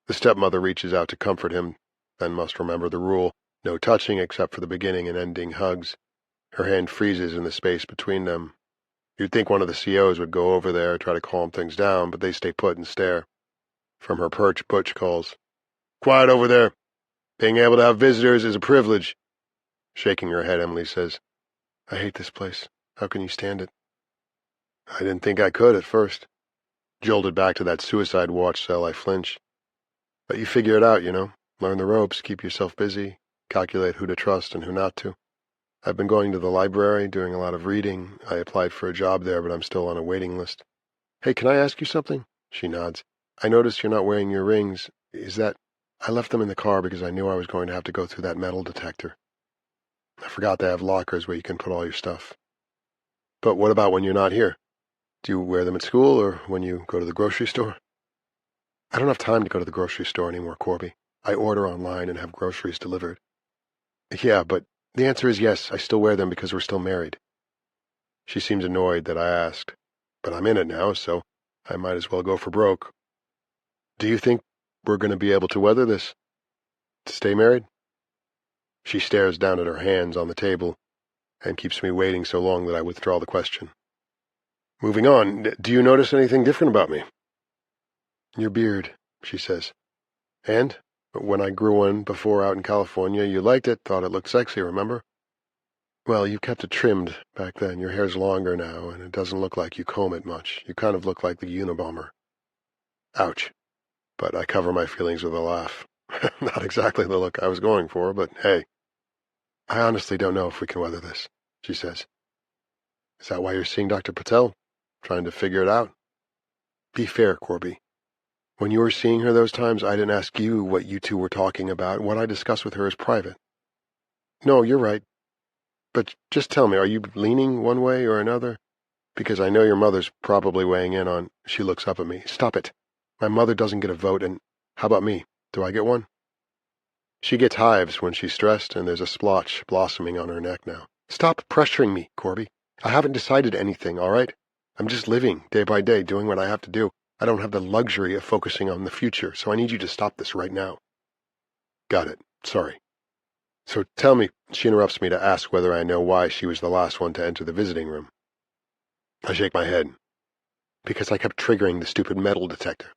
The stepmother reaches out to comfort him, then must remember the rule: no touching except for the beginning and ending hugs. Her hand freezes in the space between them. You'd think one of the COs would go over there, try to calm things down, but they stay put and stare. From her perch, Butch calls, "Quiet over there. Being able to have visitors is a privilege." Shaking her head, Emily says, "I hate this place. How can you stand it?" "I didn't think I could at first. Jolted back to that suicide watch cell, I flinch. But you figure it out, you know. Learn the ropes, keep yourself busy, calculate who to trust and who not to. I've been going to the library, doing a lot of reading. I applied for a job there, but I'm still on a waiting list. Hey, can I ask you something?" She nods. "I noticed you're not wearing your rings. Is that... I left them in the car because I knew I was going to have to go through that metal detector. I forgot they have lockers where you can put all your stuff." "But what about when you're not here? Do you wear them at school or when you go to the grocery store?" "I don't have time to go to the grocery store anymore, Corby. I order online and have groceries delivered." "Yeah, but the answer is yes, I still wear them because we're still married." She seems annoyed that I asked, but I'm in it now, so I might as well go for broke. "Do you think we're going to be able to weather this? To stay married?" She stares down at her hands on the table and keeps me waiting so long that I withdraw the question. Moving on, do you notice anything different about me? "Your beard," she says. "And? When I grew one before out in California, you liked it, thought it looked sexy, remember?" "Well, you kept it trimmed back then. Your hair's longer now, and it doesn't look like you comb it much. You kind of look like the Unabomber." Ouch. But I cover my feelings with a laugh. Not exactly the look I was going for, but hey. "I honestly don't know if we can weather this," she says. "Is that why you're seeing Dr. Patel? Trying to figure it out?" Be fair, Corby. When you were seeing her those times, I didn't ask you what you two were talking about. What I discussed with her is private." "No, you're right. But just tell me, are you leaning one way or another? Because I know your mother's probably weighing in on..." She looks up at me. "Stop it. My mother doesn't get a vote, and how about me? Do I get one?" She gets hives when she's stressed, and there's a splotch blossoming on her neck now. "Stop pressuring me, Corby. I haven't decided anything, all right? I'm just living day by day, doing what I have to do. I don't have the luxury of focusing on the future, so I need you to stop this right now." "Got it. Sorry. So tell me," she interrupts me to ask whether I know why she was the last one to enter the visiting room. I shake my head. "Because I kept triggering the stupid metal detector."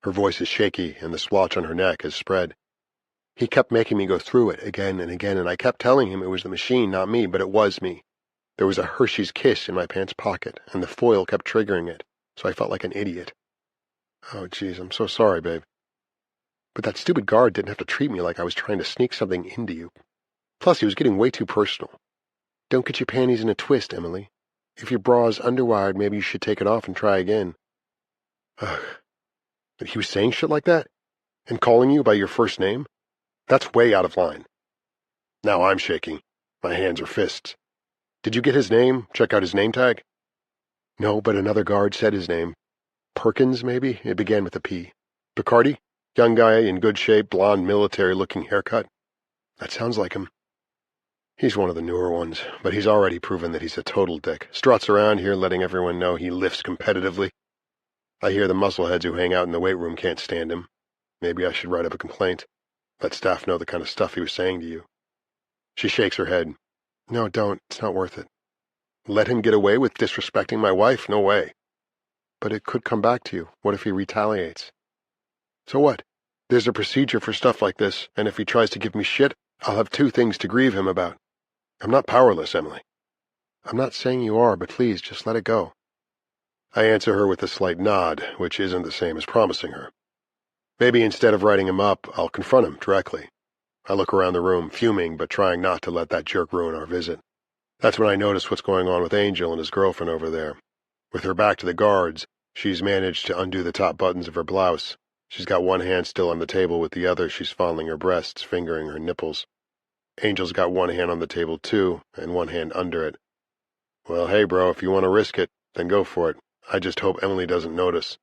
Her voice is shaky, and the splotch on her neck has spread. "He kept making me go through it again and again, and I kept telling him it was the machine, not me, but it was me. There was a Hershey's Kiss in my pants pocket, and the foil kept triggering it, so I felt like an idiot." "Oh, geez, I'm so sorry, babe. But that stupid guard didn't have to treat me like I was trying to sneak something into you. Plus, he was getting way too personal. Don't get your panties in a twist, Emily. If your bra is underwired, maybe you should take it off and try again." Ugh. But he was saying shit like that? And calling you by your first name? That's way out of line. Now I'm shaking. My hands are fists. "Did you get his name? Check out his name tag?" "No, but another guard said his name. Perkins, maybe? It began with a P. Picardi? Young guy, in good shape, blonde, military-looking haircut." "That sounds like him." "He's one of the newer ones, but he's already proven that he's a total dick. Struts around here letting everyone know he lifts competitively. I hear the muscleheads who hang out in the weight room can't stand him. Maybe I should write up a complaint. Let staff know the kind of stuff he was saying to you." She shakes her head. "No, don't. It's not worth it." "Let him get away with disrespecting my wife? No way." "But it could come back to you. What if he retaliates?" "So what? There's a procedure for stuff like this, and if he tries to give me shit, I'll have 2 things to grieve him about. I'm not powerless, Emily." "I'm not saying you are, but please, just let it go." I answer her with a slight nod, which isn't the same as promising her. Maybe instead of writing him up, I'll confront him directly. I look around the room, fuming, but trying not to let that jerk ruin our visit. That's when I notice what's going on with Angel and his girlfriend over there. With her back to the guards, she's managed to undo the top buttons of her blouse. She's got one hand still on the table, with the other she's fondling her breasts, fingering her nipples. Angel's got one hand on the table too, and one hand under it. Well, hey bro, if you want to risk it, then go for it. I just hope Emily doesn't notice.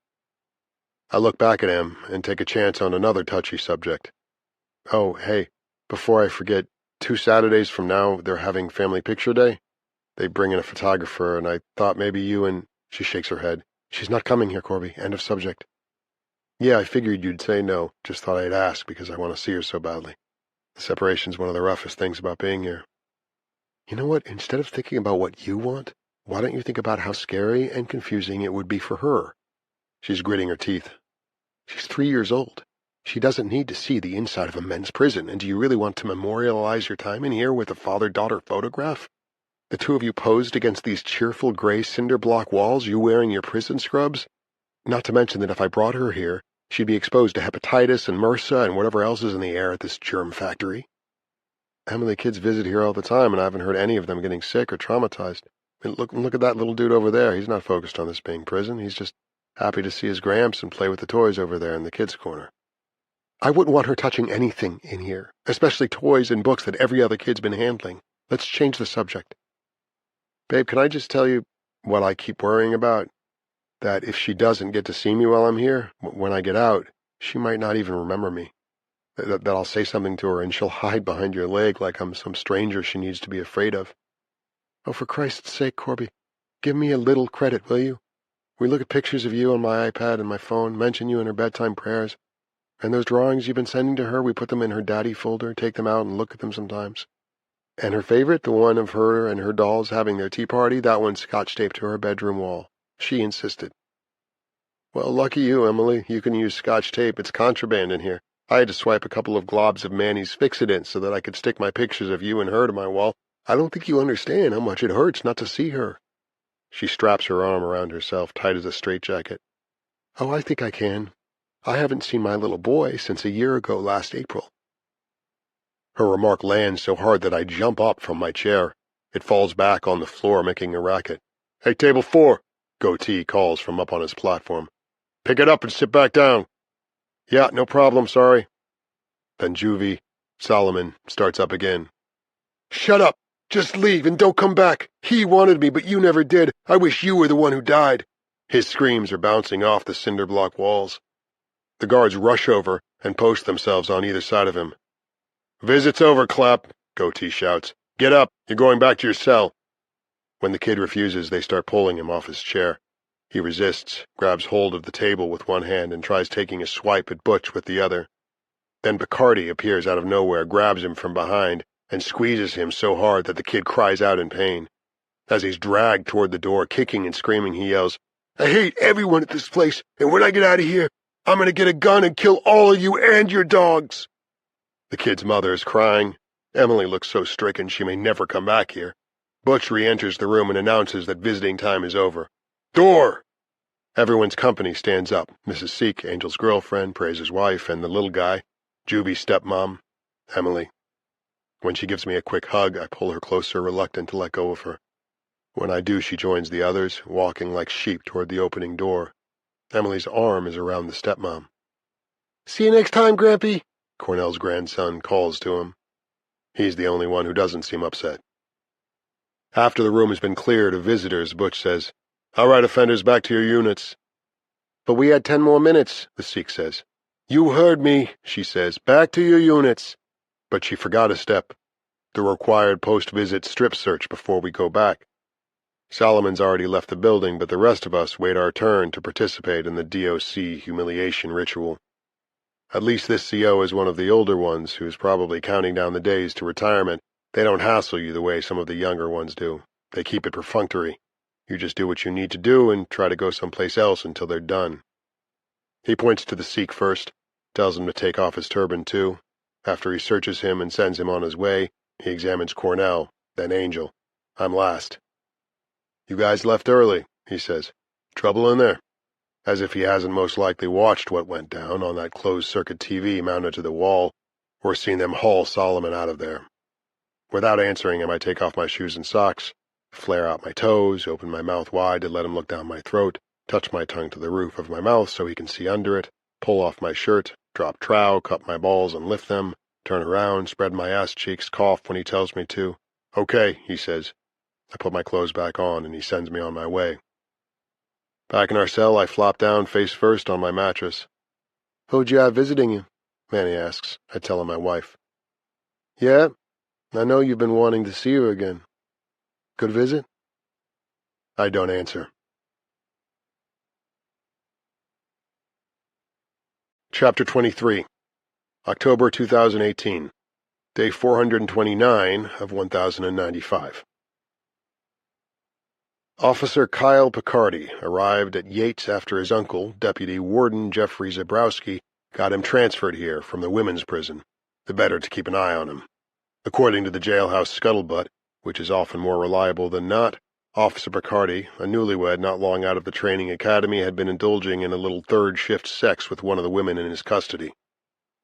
I look back at him and take a chance on another touchy subject. Oh, hey, before I forget, 2 Saturdays from now they're having family picture day. They bring in a photographer, and I thought maybe you and... She shakes her head. She's not coming here, Corby. End of subject. Yeah, I figured you'd say no. Just thought I'd ask because I want to see her so badly. The separation's one of the roughest things about being here. You know what? Instead of thinking about what you want, why don't you think about how scary and confusing it would be for her? She's gritting her teeth. She's 3 years old. She doesn't need to see the inside of a men's prison, and do you really want to memorialize your time in here with a father-daughter photograph? The two of you posed against these cheerful gray cinder block walls, you wearing your prison scrubs? Not to mention that if I brought her here, she'd be exposed to hepatitis and MRSA and whatever else is in the air at this germ factory. Emily, kids visit here all the time, and I haven't heard any of them getting sick or traumatized. I mean, look at that little dude over there. He's not focused on this being prison. He's just happy to see his gramps and play with the toys over there in the kids' corner. I wouldn't want her touching anything in here, especially toys and books that every other kid's been handling. Let's change the subject. Babe, can I just tell you what I keep worrying about? That if she doesn't get to see me while I'm here, when I get out, she might not even remember me. That I'll say something to her and she'll hide behind your leg like I'm some stranger she needs to be afraid of. Oh, for Christ's sake, Corby, give me a little credit, will you? We look at pictures of you on my iPad and my phone, mention you in her bedtime prayers, and those drawings you've been sending to her, we put them in her daddy folder, take them out and look at them sometimes. And her favorite, the one of her and her dolls having their tea party, that one's scotch-taped to her bedroom wall. She insisted. Well, lucky you, Emily. You can use scotch tape. It's contraband in here. I had to swipe a couple of globs of Manny's Fix-It-In so that I could stick my pictures of you and her to my wall. I don't think you understand how much it hurts not to see her. She straps her arm around herself, tight as a straitjacket. Oh, I think I can. I haven't seen my little boy since a year ago last April. Her remark lands so hard that I jump up from my chair. It falls back on the floor, making a racket. Hey, table 4, Goatee calls from up on his platform. Pick it up and sit back down. Yeah, no problem, sorry. Then Juvie, Solomon, starts up again. Shut up! Just leave and don't come back! He wanted me, but you never did. I wish you were the one who died. His screams are bouncing off the cinder block walls. The guards rush over and post themselves on either side of him. Visit's over, Clap, Goatee shouts. Get up, you're going back to your cell. When the kid refuses, they start pulling him off his chair. He resists, grabs hold of the table with one hand and tries taking a swipe at Butch with the other. Then Bacardi appears out of nowhere, grabs him from behind, and squeezes him so hard that the kid cries out in pain. As he's dragged toward the door, kicking and screaming, he yells, I hate everyone at this place, and when I get out of here, I'm going to get a gun and kill all of you and your dogs. The kid's mother is crying. Emily looks so stricken she may never come back here. Butch re-enters the room and announces that visiting time is over. Door! Everyone's company stands up. Mrs. Seek, Angel's girlfriend, Praise's wife, and the little guy, Juvie's stepmom, Emily. When she gives me a quick hug, I pull her closer, reluctant to let go of her. When I do, she joins the others, walking like sheep toward the opening door. Emily's arm is around the stepmom. See you next time, Grampy, Cornell's grandson calls to him. He's the only one who doesn't seem upset. After the room has been cleared of visitors, Butch says, All right, offenders, back to your units. But we had 10 more minutes, the Sikh says. You heard me, she says. Back to your units. But she forgot a step. The required post-visit strip search before we go back. Solomon's already left the building, but the rest of us wait our turn to participate in the DOC humiliation ritual. At least this CO is one of the older ones who's probably counting down the days to retirement. They don't hassle you the way some of the younger ones do. They keep it perfunctory. You just do what you need to do and try to go someplace else until they're done. He points to the Sikh first, tells him to take off his turban too. After he searches him and sends him on his way, he examines Cornell, then Angel. I'm last. You guys left early, he says. Trouble in there? As if he hasn't most likely watched what went down on that closed-circuit TV mounted to the wall, or seen them haul Solomon out of there. Without answering him, I take off my shoes and socks, flare out my toes, open my mouth wide to let him look down my throat, touch my tongue to the roof of my mouth so he can see under it, pull off my shirt, drop trow, cut my balls and lift them, turn around, spread my ass cheeks, cough when he tells me to. Okay, he says. I put my clothes back on and he sends me on my way. Back in our cell, I flop down face first on my mattress. "Who'd you have visiting you?" Manny asks. I tell him my wife. "Yeah, I know you've been wanting to see her again. Good visit?" I don't answer. Chapter 23, October 2018, Day 429 of 1095. Officer Kyle Picardi arrived at Yates after his uncle, Deputy Warden Jeffrey Zabrowski, got him transferred here from the women's prison, the better to keep an eye on him. According to the jailhouse scuttlebutt, which is often more reliable than not, Officer Picardi, a newlywed not long out of the training academy, had been indulging in a little third-shift sex with one of the women in his custody.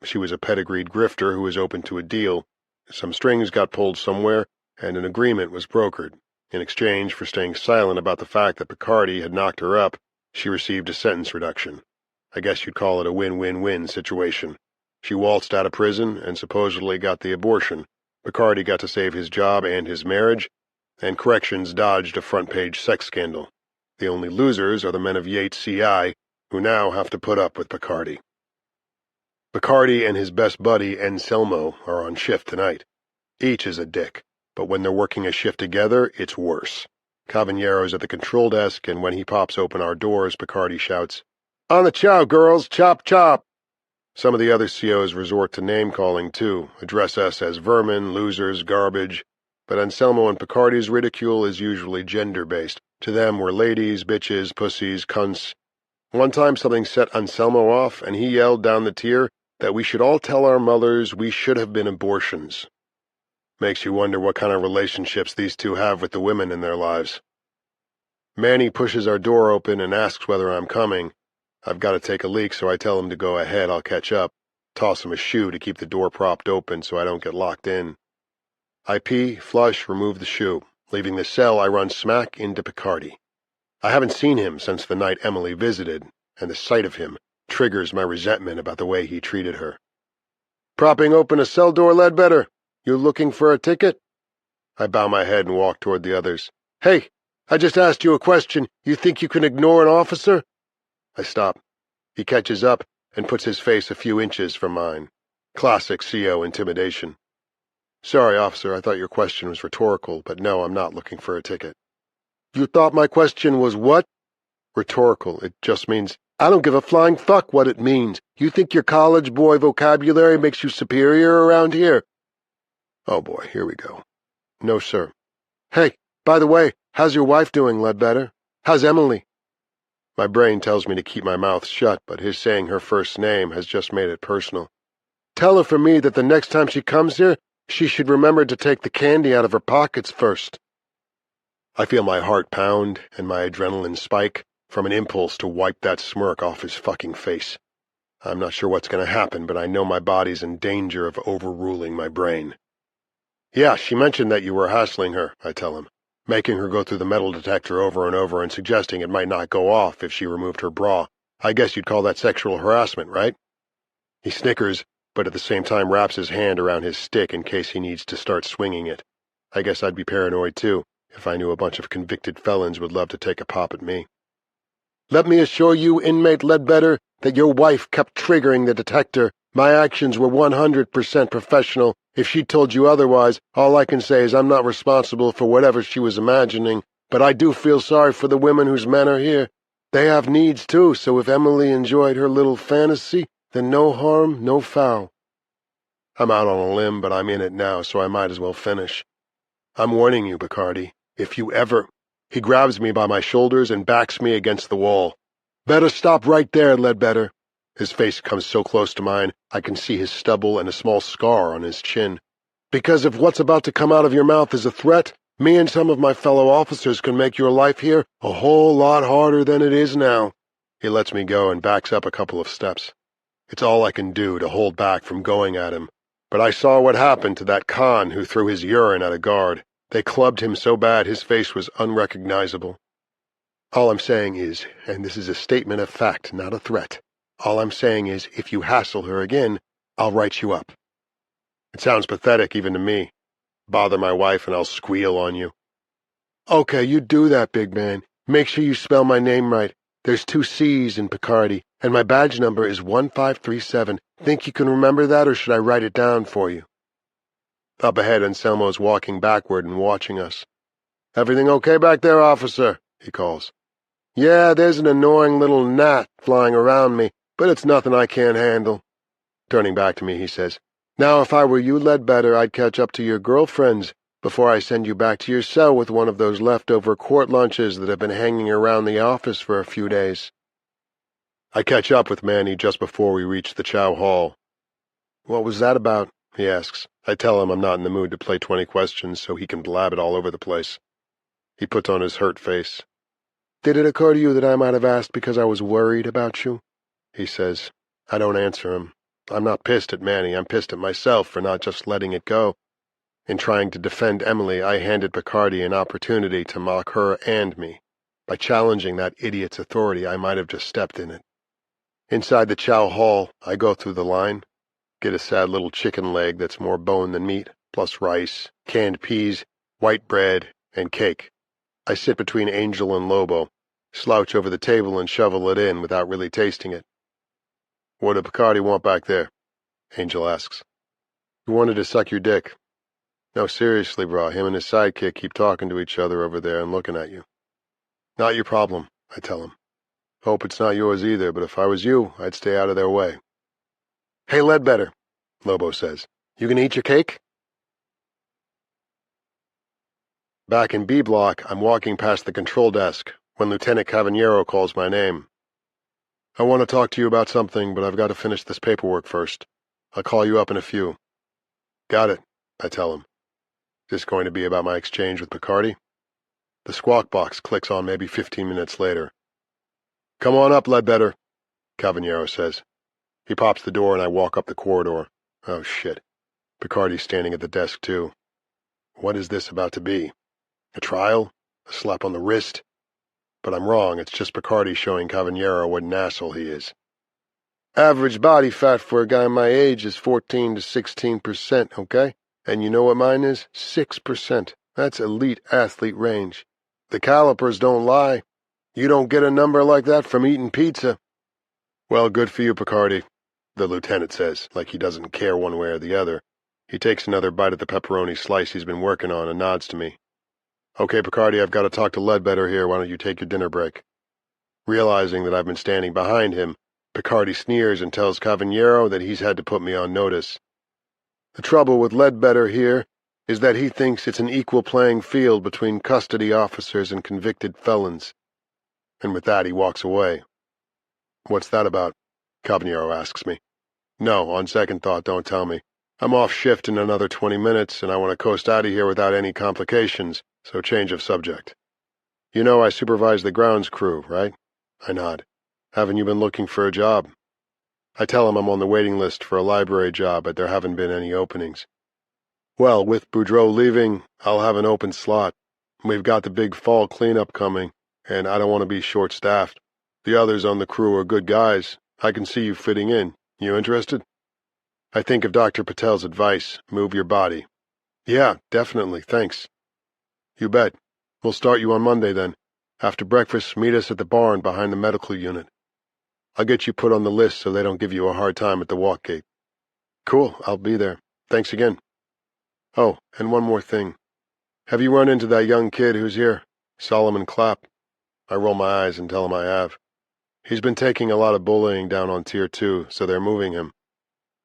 She was a pedigreed grifter who was open to a deal. Some strings got pulled somewhere, and an agreement was brokered. In exchange for staying silent about the fact that Picardi had knocked her up, she received a sentence reduction. I guess you'd call it a win-win-win situation. She waltzed out of prison and supposedly got the abortion. Picardi got to save his job and his marriage, and corrections dodged a front-page sex scandal. The only losers are the men of Yates CI, who now have to put up with Picardi. Picardi and his best buddy, Anselmo, are on shift tonight. Each is a dick, but when they're working a shift together, it's worse. Caballero's at the control desk, and when he pops open our doors, Picardi shouts, "On the chow, girls! Chop, chop!" Some of the other COs resort to name-calling, too, address us as vermin, losers, garbage, but Anselmo and Picardi's ridicule is usually gender-based. To them, we're ladies, bitches, pussies, cunts. One time something set Anselmo off, and he yelled down the tier that we should all tell our mothers we should have been abortions. Makes you wonder what kind of relationships these two have with the women in their lives. Manny pushes our door open and asks whether I'm coming. I've got to take a leak, so I tell him to go ahead, I'll catch up. Toss him a shoe to keep the door propped open so I don't get locked in. I pee, flush, remove the shoe. Leaving the cell, I run smack into Picardi. I haven't seen him since the night Emily visited, and the sight of him triggers my resentment about the way he treated her. "Propping open a cell door, Ledbetter? You looking for a ticket?" I bow my head and walk toward the others. "Hey, I just asked you a question. You think you can ignore an officer?" I stop. He catches up and puts his face a few inches from mine. Classic CO intimidation. "Sorry, officer, I thought your question was rhetorical, but no, I'm not looking for a ticket." "You thought my question was what?" "Rhetorical. It just means, I don't give a flying fuck what it means. You think your college boy vocabulary makes you superior around here?" Oh boy, here we go. "No, sir." "Hey, by the way, how's your wife doing, Ledbetter? How's Emily?" My brain tells me to keep my mouth shut, but his saying her first name has just made it personal. "Tell her for me that the next time she comes here, she should remember to take the candy out of her pockets first." I feel my heart pound and my adrenaline spike from an impulse to wipe that smirk off his fucking face. I'm not sure what's going to happen, but I know my body's in danger of overruling my brain. "Yeah, she mentioned that you were hassling her," I tell him, making her go through the metal detector over and over and suggesting it might not go off if she removed her bra. I guess you'd call that sexual harassment, right? He snickers, but at the same time wraps his hand around his stick in case he needs to start swinging it. I guess I'd be paranoid, too, if I knew a bunch of convicted felons would love to take a pop at me. "Let me assure you, inmate Ledbetter, that your wife kept triggering the detector. My actions were 100% professional. If she told you otherwise, all I can say is I'm not responsible for whatever she was imagining, but I do feel sorry for the women whose men are here. They have needs, too, so if Emily enjoyed her little fantasy, then no harm, no foul." I'm out on a limb, but I'm in it now, so I might as well finish. "I'm warning you, Picardi. If you ever—" He grabs me by my shoulders and backs me against the wall. "Better stop right there, Ledbetter." His face comes so close to mine, I can see his stubble and a small scar on his chin. "Because if what's about to come out of your mouth is a threat, me and some of my fellow officers can make your life here a whole lot harder than it is now." He lets me go and backs up a couple of steps. It's all I can do to hold back from going at him. But I saw what happened to that con who threw his urine at a guard. They clubbed him so bad his face was unrecognizable. All I'm saying is, and this is a statement of fact, not a threat, all I'm saying is, if you hassle her again, I'll write you up. It sounds pathetic even to me. Bother my wife and I'll squeal on you. "Okay, you do that, big man. Make sure you spell my name right. There's 2 C's in Picardy, and my badge number is 1537. Think you can remember that, or should I write it down for you? Up ahead, Anselmo's walking backward and watching us. "Everything okay back there, officer?" he calls. "Yeah, there's an annoying little gnat flying around me, but it's nothing I can't handle." Turning back to me, he says, "Now, if I were you, Ledbetter, I'd catch up to your girlfriends before I send you back to your cell with one of those leftover court lunches that have been hanging around the office for a few days." I catch up with Manny just before we reach the chow hall. "What was that about?" he asks. I tell him I'm not in the mood to play 20 questions so he can blab it all over the place. He puts on his hurt face. "Did it occur to you that I might have asked because I was worried about you?" he says. I don't answer him. I'm not pissed at Manny. I'm pissed at myself for not just letting it go. In trying to defend Emily, I handed Picardy an opportunity to mock her and me. By challenging that idiot's authority, I might have just stepped in it. Inside the chow hall, I go through the line, get a sad little chicken leg that's more bone than meat, plus rice, canned peas, white bread, and cake. I sit between Angel and Lobo, slouch over the table and shovel it in without really tasting it. "What did Picardy want back there?" Angel asks. "He wanted to suck your dick." "No, seriously, bro, him and his sidekick keep talking to each other over there and looking at you." "Not your problem," I tell him. "Hope it's not yours either, but if I was you, I'd stay out of their way." "Hey, Ledbetter," Lobo says, "you gonna eat your cake?" Back in B Block, I'm walking past the control desk when Lieutenant Cavaniero calls my name. "I want to talk to you about something, but I've got to finish this paperwork first. I'll call you up in a few." "Got it," I tell him. "Is this going to be about my exchange with Picardy?" The squawk box clicks on maybe 15 minutes later. "Come on up, Ledbetter," Cavaniero says. He pops the door and I walk up the corridor. Oh, shit. Picardy's standing at the desk, too. What is this about to be? A trial? A slap on the wrist? But I'm wrong. It's just Picardy showing Cavaniero what an asshole he is. "Average body fat for a guy my age is 14 to 16%, okay? And you know what mine is? 6%. That's elite athlete range. The calipers don't lie. You don't get a number like that from eating pizza." "Well, good for you, Picardy," the lieutenant says, like he doesn't care one way or the other. He takes another bite at the pepperoni slice he's been working on and nods to me. "Okay, Picardy, I've got to talk to Ledbetter here. Why don't you take your dinner break?" Realizing that I've been standing behind him, Picardy sneers and tells Cavaniero that he's had to put me on notice. "The trouble with Ledbetter here is that he thinks it's an equal playing field between custody officers and convicted felons." And with that, he walks away. "What's that about?" Cavaniero asks me. "No, on second thought, don't tell me. I'm off shift in another 20 minutes, and I want to coast out of here without any complications, so change of subject. You know I supervise the grounds crew, right?" I nod. "Haven't you been looking for a job?" I tell him I'm on the waiting list for a library job, but there haven't been any openings. "Well, with Boudreau leaving, I'll have an open slot. We've got the big fall cleanup coming, and I don't want to be short-staffed. The others on the crew are good guys. I can see you fitting in. You interested?" I think of Dr. Patel's advice, move your body. "Yeah, definitely, thanks." "You bet. We'll start you on Monday, then. After breakfast, meet us at the barn behind the medical unit. I'll get you put on the list so they don't give you a hard time at the walk gate." "Cool, I'll be there. Thanks again. Oh, and one more thing. Have you run into that young kid who's here, Solomon Clapp?" I roll my eyes and tell him I have. "He's been taking a lot of bullying down on Tier 2, so they're moving him."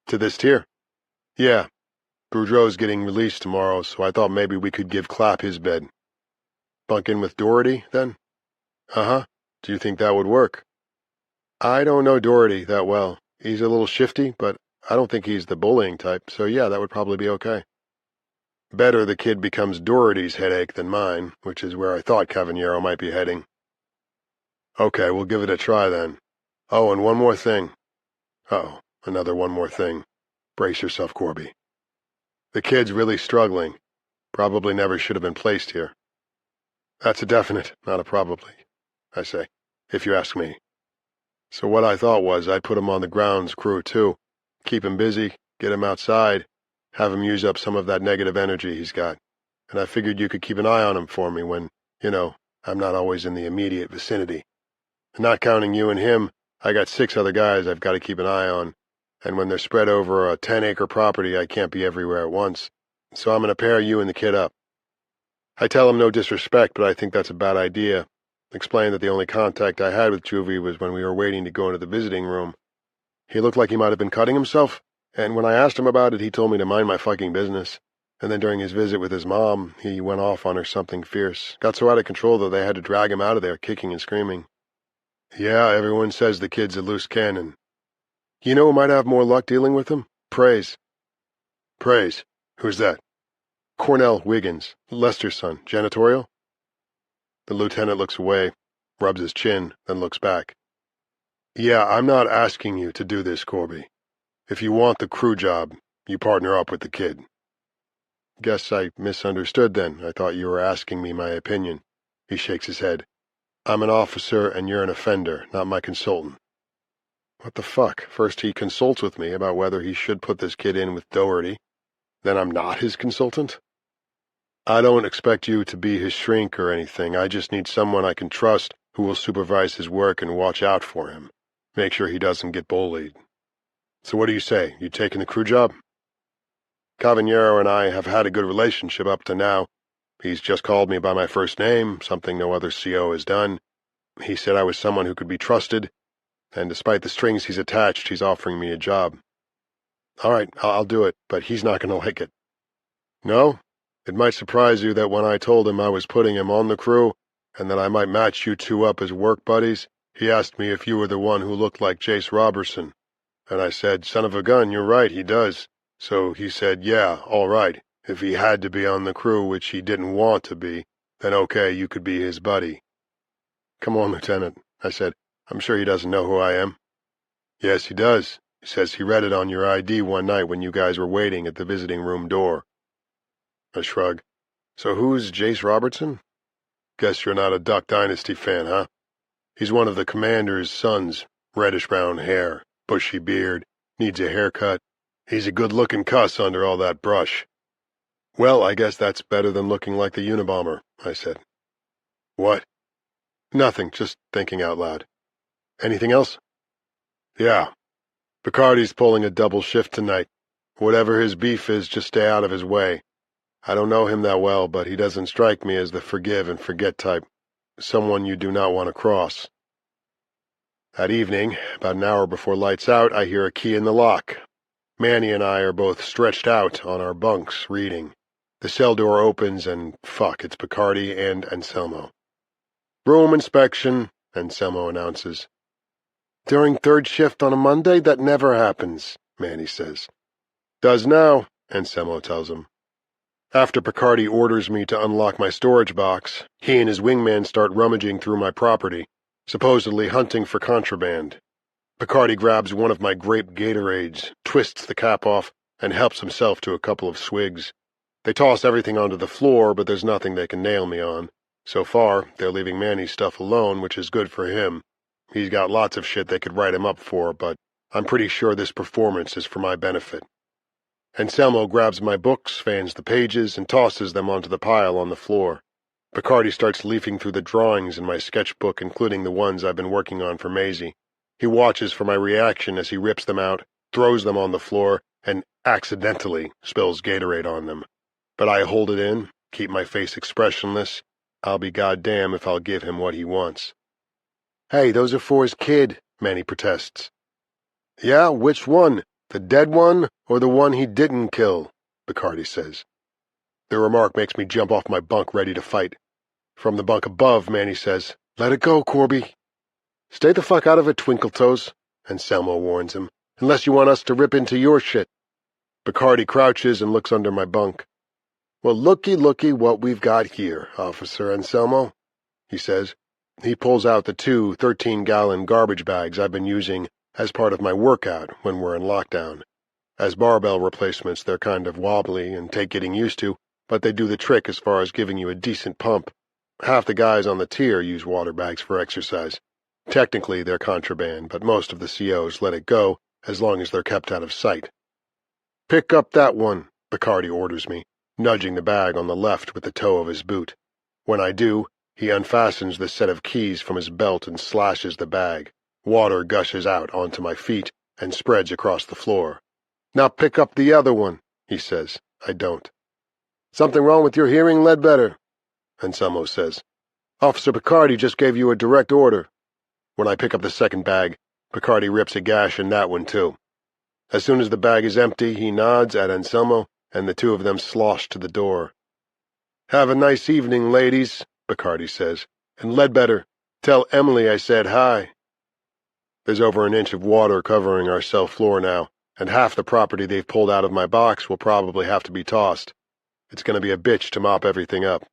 "To this tier?" "Yeah. Boudreaux's getting released tomorrow, so I thought maybe we could give Clapp his bed." "Bunk in with Doherty, then?" "Uh-huh. Do you think that would work?" "I don't know Doherty that well. He's a little shifty, but I don't think he's the bullying type, so yeah, that would probably be okay." Better the kid becomes Doherty's headache than mine, which is where I thought Cavaniero might be heading. "Okay, we'll give it a try then. Oh, and one more thing." Uh-oh, another one more thing. Brace yourself, Corby. "The kid's really struggling. Probably never should have been placed here." "That's a definite, not a probably," I say, "if you ask me." So what I thought was I'd put him on the grounds crew too. Keep him busy, get him outside, have him use up some of that negative energy he's got. And I figured you could keep an eye on him for me when, I'm not always in the immediate vicinity. Not counting you and him, I got 6 other guys I've got to keep an eye on, and when they're spread over a 10-acre property, I can't be everywhere at once, so I'm going to pair you and the kid up. I tell him no disrespect, but I think that's a bad idea. Explain that the only contact I had with Juvie was when we were waiting to go into the visiting room. He looked like he might have been cutting himself, and when I asked him about it, he told me to mind my fucking business. And then during his visit with his mom, he went off on her something fierce. Got so out of control that they had to drag him out of there, kicking and screaming. Yeah, everyone says the kid's a loose cannon. You know who might have more luck dealing with him? Praise. Praise? Who's that? Cornell Wiggins, Lester's son, janitorial? The lieutenant looks away, rubs his chin, then looks back. Yeah, I'm not asking you to do this, Corby. If you want the crew job, you partner up with the kid. Guess I misunderstood then. I thought you were asking me my opinion. He shakes his head. I'm an officer and you're an offender, not my consultant. What the fuck? First he consults with me about whether he should put this kid in with Doherty. Then I'm not his consultant? I don't expect you to be his shrink or anything. I just need someone I can trust who will supervise his work and watch out for him. Make sure he doesn't get bullied. So what do you say? You taking the crew job? Cavagnero and I have had a good relationship up to now. He's just called me by my first name, something no other CO has done. He said I was someone who could be trusted, and despite the strings he's attached, he's offering me a job. All right, I'll do it, but he's not going to like it. No? It might surprise you that when I told him I was putting him on the crew, and that I might match you two up as work buddies, he asked me if you were the one who looked like Jace Robertson. And I said, son of a gun, you're right, he does. So he said, yeah, all right. If he had to be on the crew, which he didn't want to be, then okay, you could be his buddy. Come on, Lieutenant, I said. I'm sure he doesn't know who I am. Yes, he does. He says he read it on your ID one night when you guys were waiting at the visiting room door. I shrug. So who's Jace Robertson? Guess you're not a Duck Dynasty fan, huh? He's one of the commander's sons, reddish-brown hair, bushy beard, needs a haircut. He's a good-looking cuss under all that brush. Well, I guess that's better than looking like the Unabomber, I said. What? Nothing, just thinking out loud. Anything else? Yeah. Picardi's pulling a double shift tonight. Whatever his beef is, just stay out of his way. I don't know him that well, but he doesn't strike me as the forgive and forget type. Someone you do not want to cross. That evening, about an hour before lights out, I hear a key in the lock. Manny and I are both stretched out on our bunks, reading. The cell door opens and, fuck, it's Picardi and Anselmo. Room inspection, Anselmo announces. During third shift on a Monday, that never happens, Manny says. Does now, Anselmo tells him. After Picardi orders me to unlock my storage box, he and his wingman start rummaging through my property, supposedly hunting for contraband. Picardi grabs one of my grape Gatorades, twists the cap off, and helps himself to a couple of swigs. They toss everything onto the floor, but there's nothing they can nail me on. So far, they're leaving Manny's stuff alone, which is good for him. He's got lots of shit they could write him up for, but I'm pretty sure this performance is for my benefit. Anselmo grabs my books, fans the pages, and tosses them onto the pile on the floor. Picardi starts leafing through the drawings in my sketchbook, including the ones I've been working on for Maisie. He watches for my reaction as he rips them out, throws them on the floor, and accidentally spills Gatorade on them. But I hold it in, keep my face expressionless. I'll be goddamn if I'll give him what he wants. Hey, those are for his kid, Manny protests. Yeah, which one? The dead one, or the one he didn't kill? Picardi says. The remark makes me jump off my bunk ready to fight. From the bunk above, Manny says, Let it go, Corby. Stay the fuck out of it, Twinkletoes, Anselmo warns him, unless you want us to rip into your shit. Picardi crouches and looks under my bunk. Well, looky what we've got here, Officer Anselmo, he says. He pulls out the 2 13-gallon garbage bags I've been using as part of my workout when we're in lockdown. As barbell replacements, they're kind of wobbly and take getting used to, but they do the trick as far as giving you a decent pump. Half the guys on the tier use water bags for exercise. Technically, they're contraband, but most of the COs let it go as long as they're kept out of sight. Pick up that one, Picardi orders me, nudging the bag on the left with the toe of his boot. When I do, He unfastens the set of keys from his belt and slashes the bag. Water gushes out onto my feet and spreads across the floor. "Now pick up the other one," he says. I don't. "Something wrong with your hearing, Ledbetter?" Anselmo says. "Officer Picardi just gave you a direct order." When I pick up the second bag, Picardi rips a gash in that one too. As soon as the bag is empty, he nods at Anselmo, and the two of them slosh to the door. "Have a nice evening, ladies," Picardi says. "And Ledbetter, tell Emily I said hi." There's over an inch of water covering our cell floor now, and half the property they've pulled out of my box will probably have to be tossed. It's going to be a bitch to mop everything up.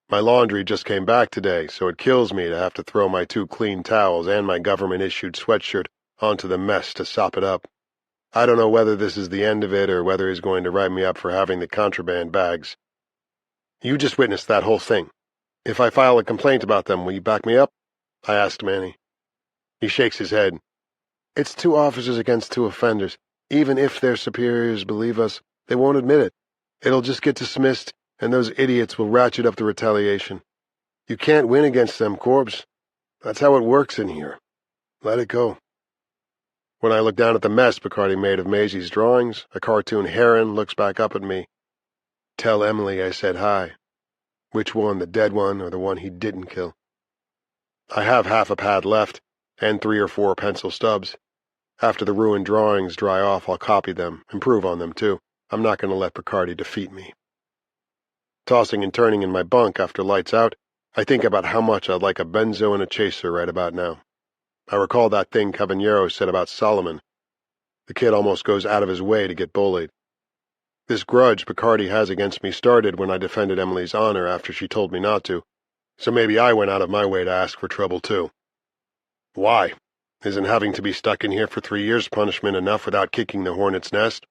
My laundry just came back today, so it kills me to have to throw my 2 clean towels and my government-issued sweatshirt onto the mess to sop it up. I don't know whether this is the end of it or whether he's going to write me up for having the contraband bags. You just witnessed that whole thing. If I file a complaint about them, will you back me up? I asked Manny. He shakes his head. It's 2 officers against 2 offenders. Even if their superiors believe us, they won't admit it. It'll just get dismissed, and those idiots will ratchet up the retaliation. You can't win against them, Corbs. That's how it works in here. Let it go. When I look down at the mess Picardi made of Maisie's drawings, a cartoon heron looks back up at me. Tell Emily I said hi. Which one, the dead one or the one he didn't kill? I have half a pad left, and 3 or 4 pencil stubs. After the ruined drawings dry off, I'll copy them, improve on them too. I'm not going to let Picardi defeat me. Tossing and turning in my bunk after lights out, I think about how much I'd like a benzo and a chaser right about now. I recall that thing Caballero said about Solomon. The kid almost goes out of his way to get bullied. This grudge Picardi has against me started when I defended Emily's honor after she told me not to, so maybe I went out of my way to ask for trouble too. Why? Isn't having to be stuck in here for 3 years punishment enough without kicking the hornet's nest?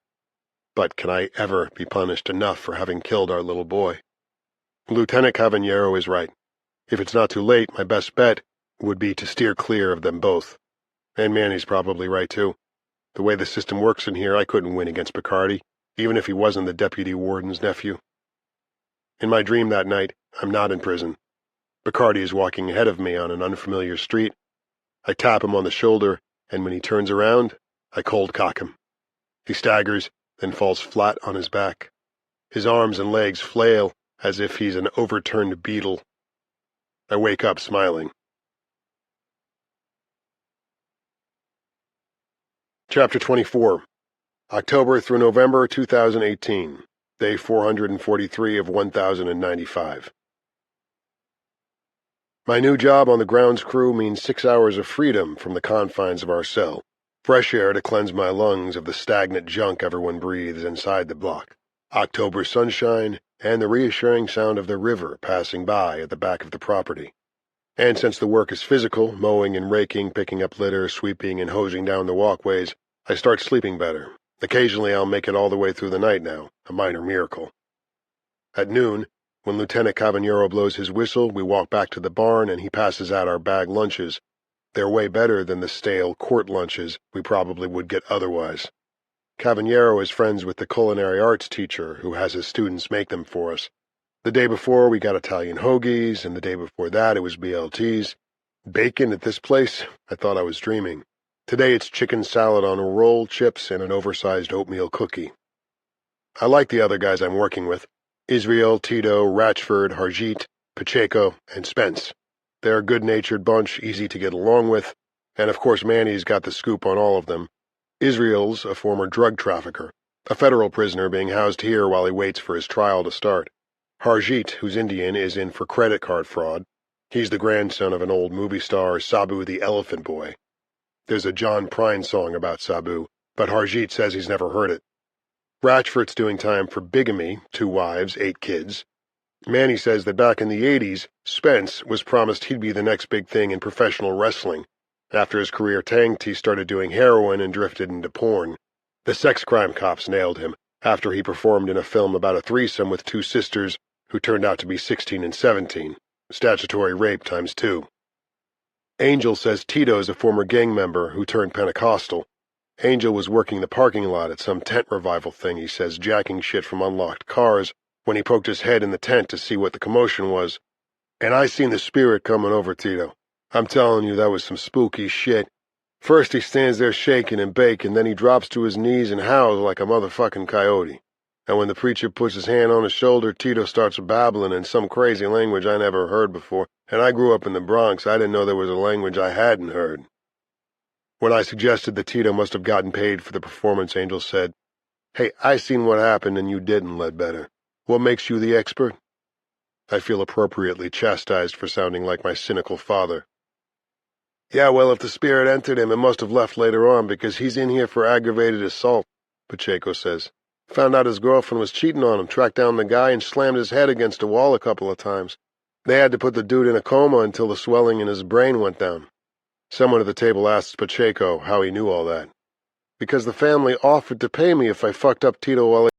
But can I ever be punished enough for having killed our little boy? Lieutenant Caballero is right. If it's not too late, my best bet would be to steer clear of them both. And Manny's probably right, too. The way the system works in here, I couldn't win against Picardi, even if he wasn't the deputy warden's nephew. In my dream that night, I'm not in prison. Picardi is walking ahead of me on an unfamiliar street. I tap him on the shoulder, and when he turns around, I cold cock him. He staggers, then falls flat on his back. His arms and legs flail as if he's an overturned beetle. I wake up smiling. Chapter 24. October through November 2018. Day 443 of 1095. My new job on the grounds crew means 6 hours of freedom from the confines of our cell. Fresh air to cleanse my lungs of the stagnant junk everyone breathes inside the block. October sunshine, and the reassuring sound of the river passing by at the back of the property. And since the work is physical, mowing and raking, picking up litter, sweeping and hosing down the walkways, I start sleeping better. Occasionally I'll make it all the way through the night now, a minor miracle. At noon, when Lieutenant Caballero blows his whistle, we walk back to the barn and he passes out our bag lunches. They're way better than the stale court lunches we probably would get otherwise. Caballero is friends with the culinary arts teacher who has his students make them for us. The day before we got Italian hoagies, and the day before that it was BLTs. Bacon at this place? I thought I was dreaming. Today it's chicken salad on a roll, chips, and an oversized oatmeal cookie. I like the other guys I'm working with. Israel, Tito, Ratchford, Harjeet, Pacheco, and Spence. They're a good-natured bunch, easy to get along with, and of course Manny's got the scoop on all of them. Israel's a former drug trafficker, a federal prisoner being housed here while he waits for his trial to start. Harjeet, who's Indian, is in for credit card fraud. He's the grandson of an old movie star, Sabu the Elephant Boy. There's a John Prine song about Sabu, but Harjeet says he's never heard it. Ratchford's doing time for bigamy, 2 wives, 8 kids. Manny says that back in the 80s, Spence was promised he'd be the next big thing in professional wrestling. After his career tanked, he started doing heroin and drifted into porn. The sex crime cops nailed him after he performed in a film about a threesome with 2 sisters who turned out to be 16 and 17. Statutory rape times 2. Angel says Tito's a former gang member who turned Pentecostal. Angel was working the parking lot at some tent revival thing, he says, jacking shit from unlocked cars, when he poked his head in the tent to see what the commotion was. And I seen the spirit coming over Tito. I'm telling you, that was some spooky shit. First he stands there shaking and baking, then he drops to his knees and howls like a motherfucking coyote. And when the preacher puts his hand on his shoulder, Tito starts babbling in some crazy language I never heard before, and I grew up in the Bronx. I didn't know there was a language I hadn't heard. When I suggested that Tito must have gotten paid for the performance, Angel said, "Hey, I seen what happened and you didn't, Ledbetter. What makes you the expert?" I feel appropriately chastised for sounding like my cynical father. "Yeah, well, if the spirit entered him, it must have left later on because he's in here for aggravated assault," Pacheco says. "Found out his girlfriend was cheating on him, tracked down the guy, and slammed his head against a wall a couple of times. They had to put the dude in a coma until the swelling in his brain went down." Someone at the table asks Pacheco how he knew all that. "Because the family offered to pay me if I fucked up Tito while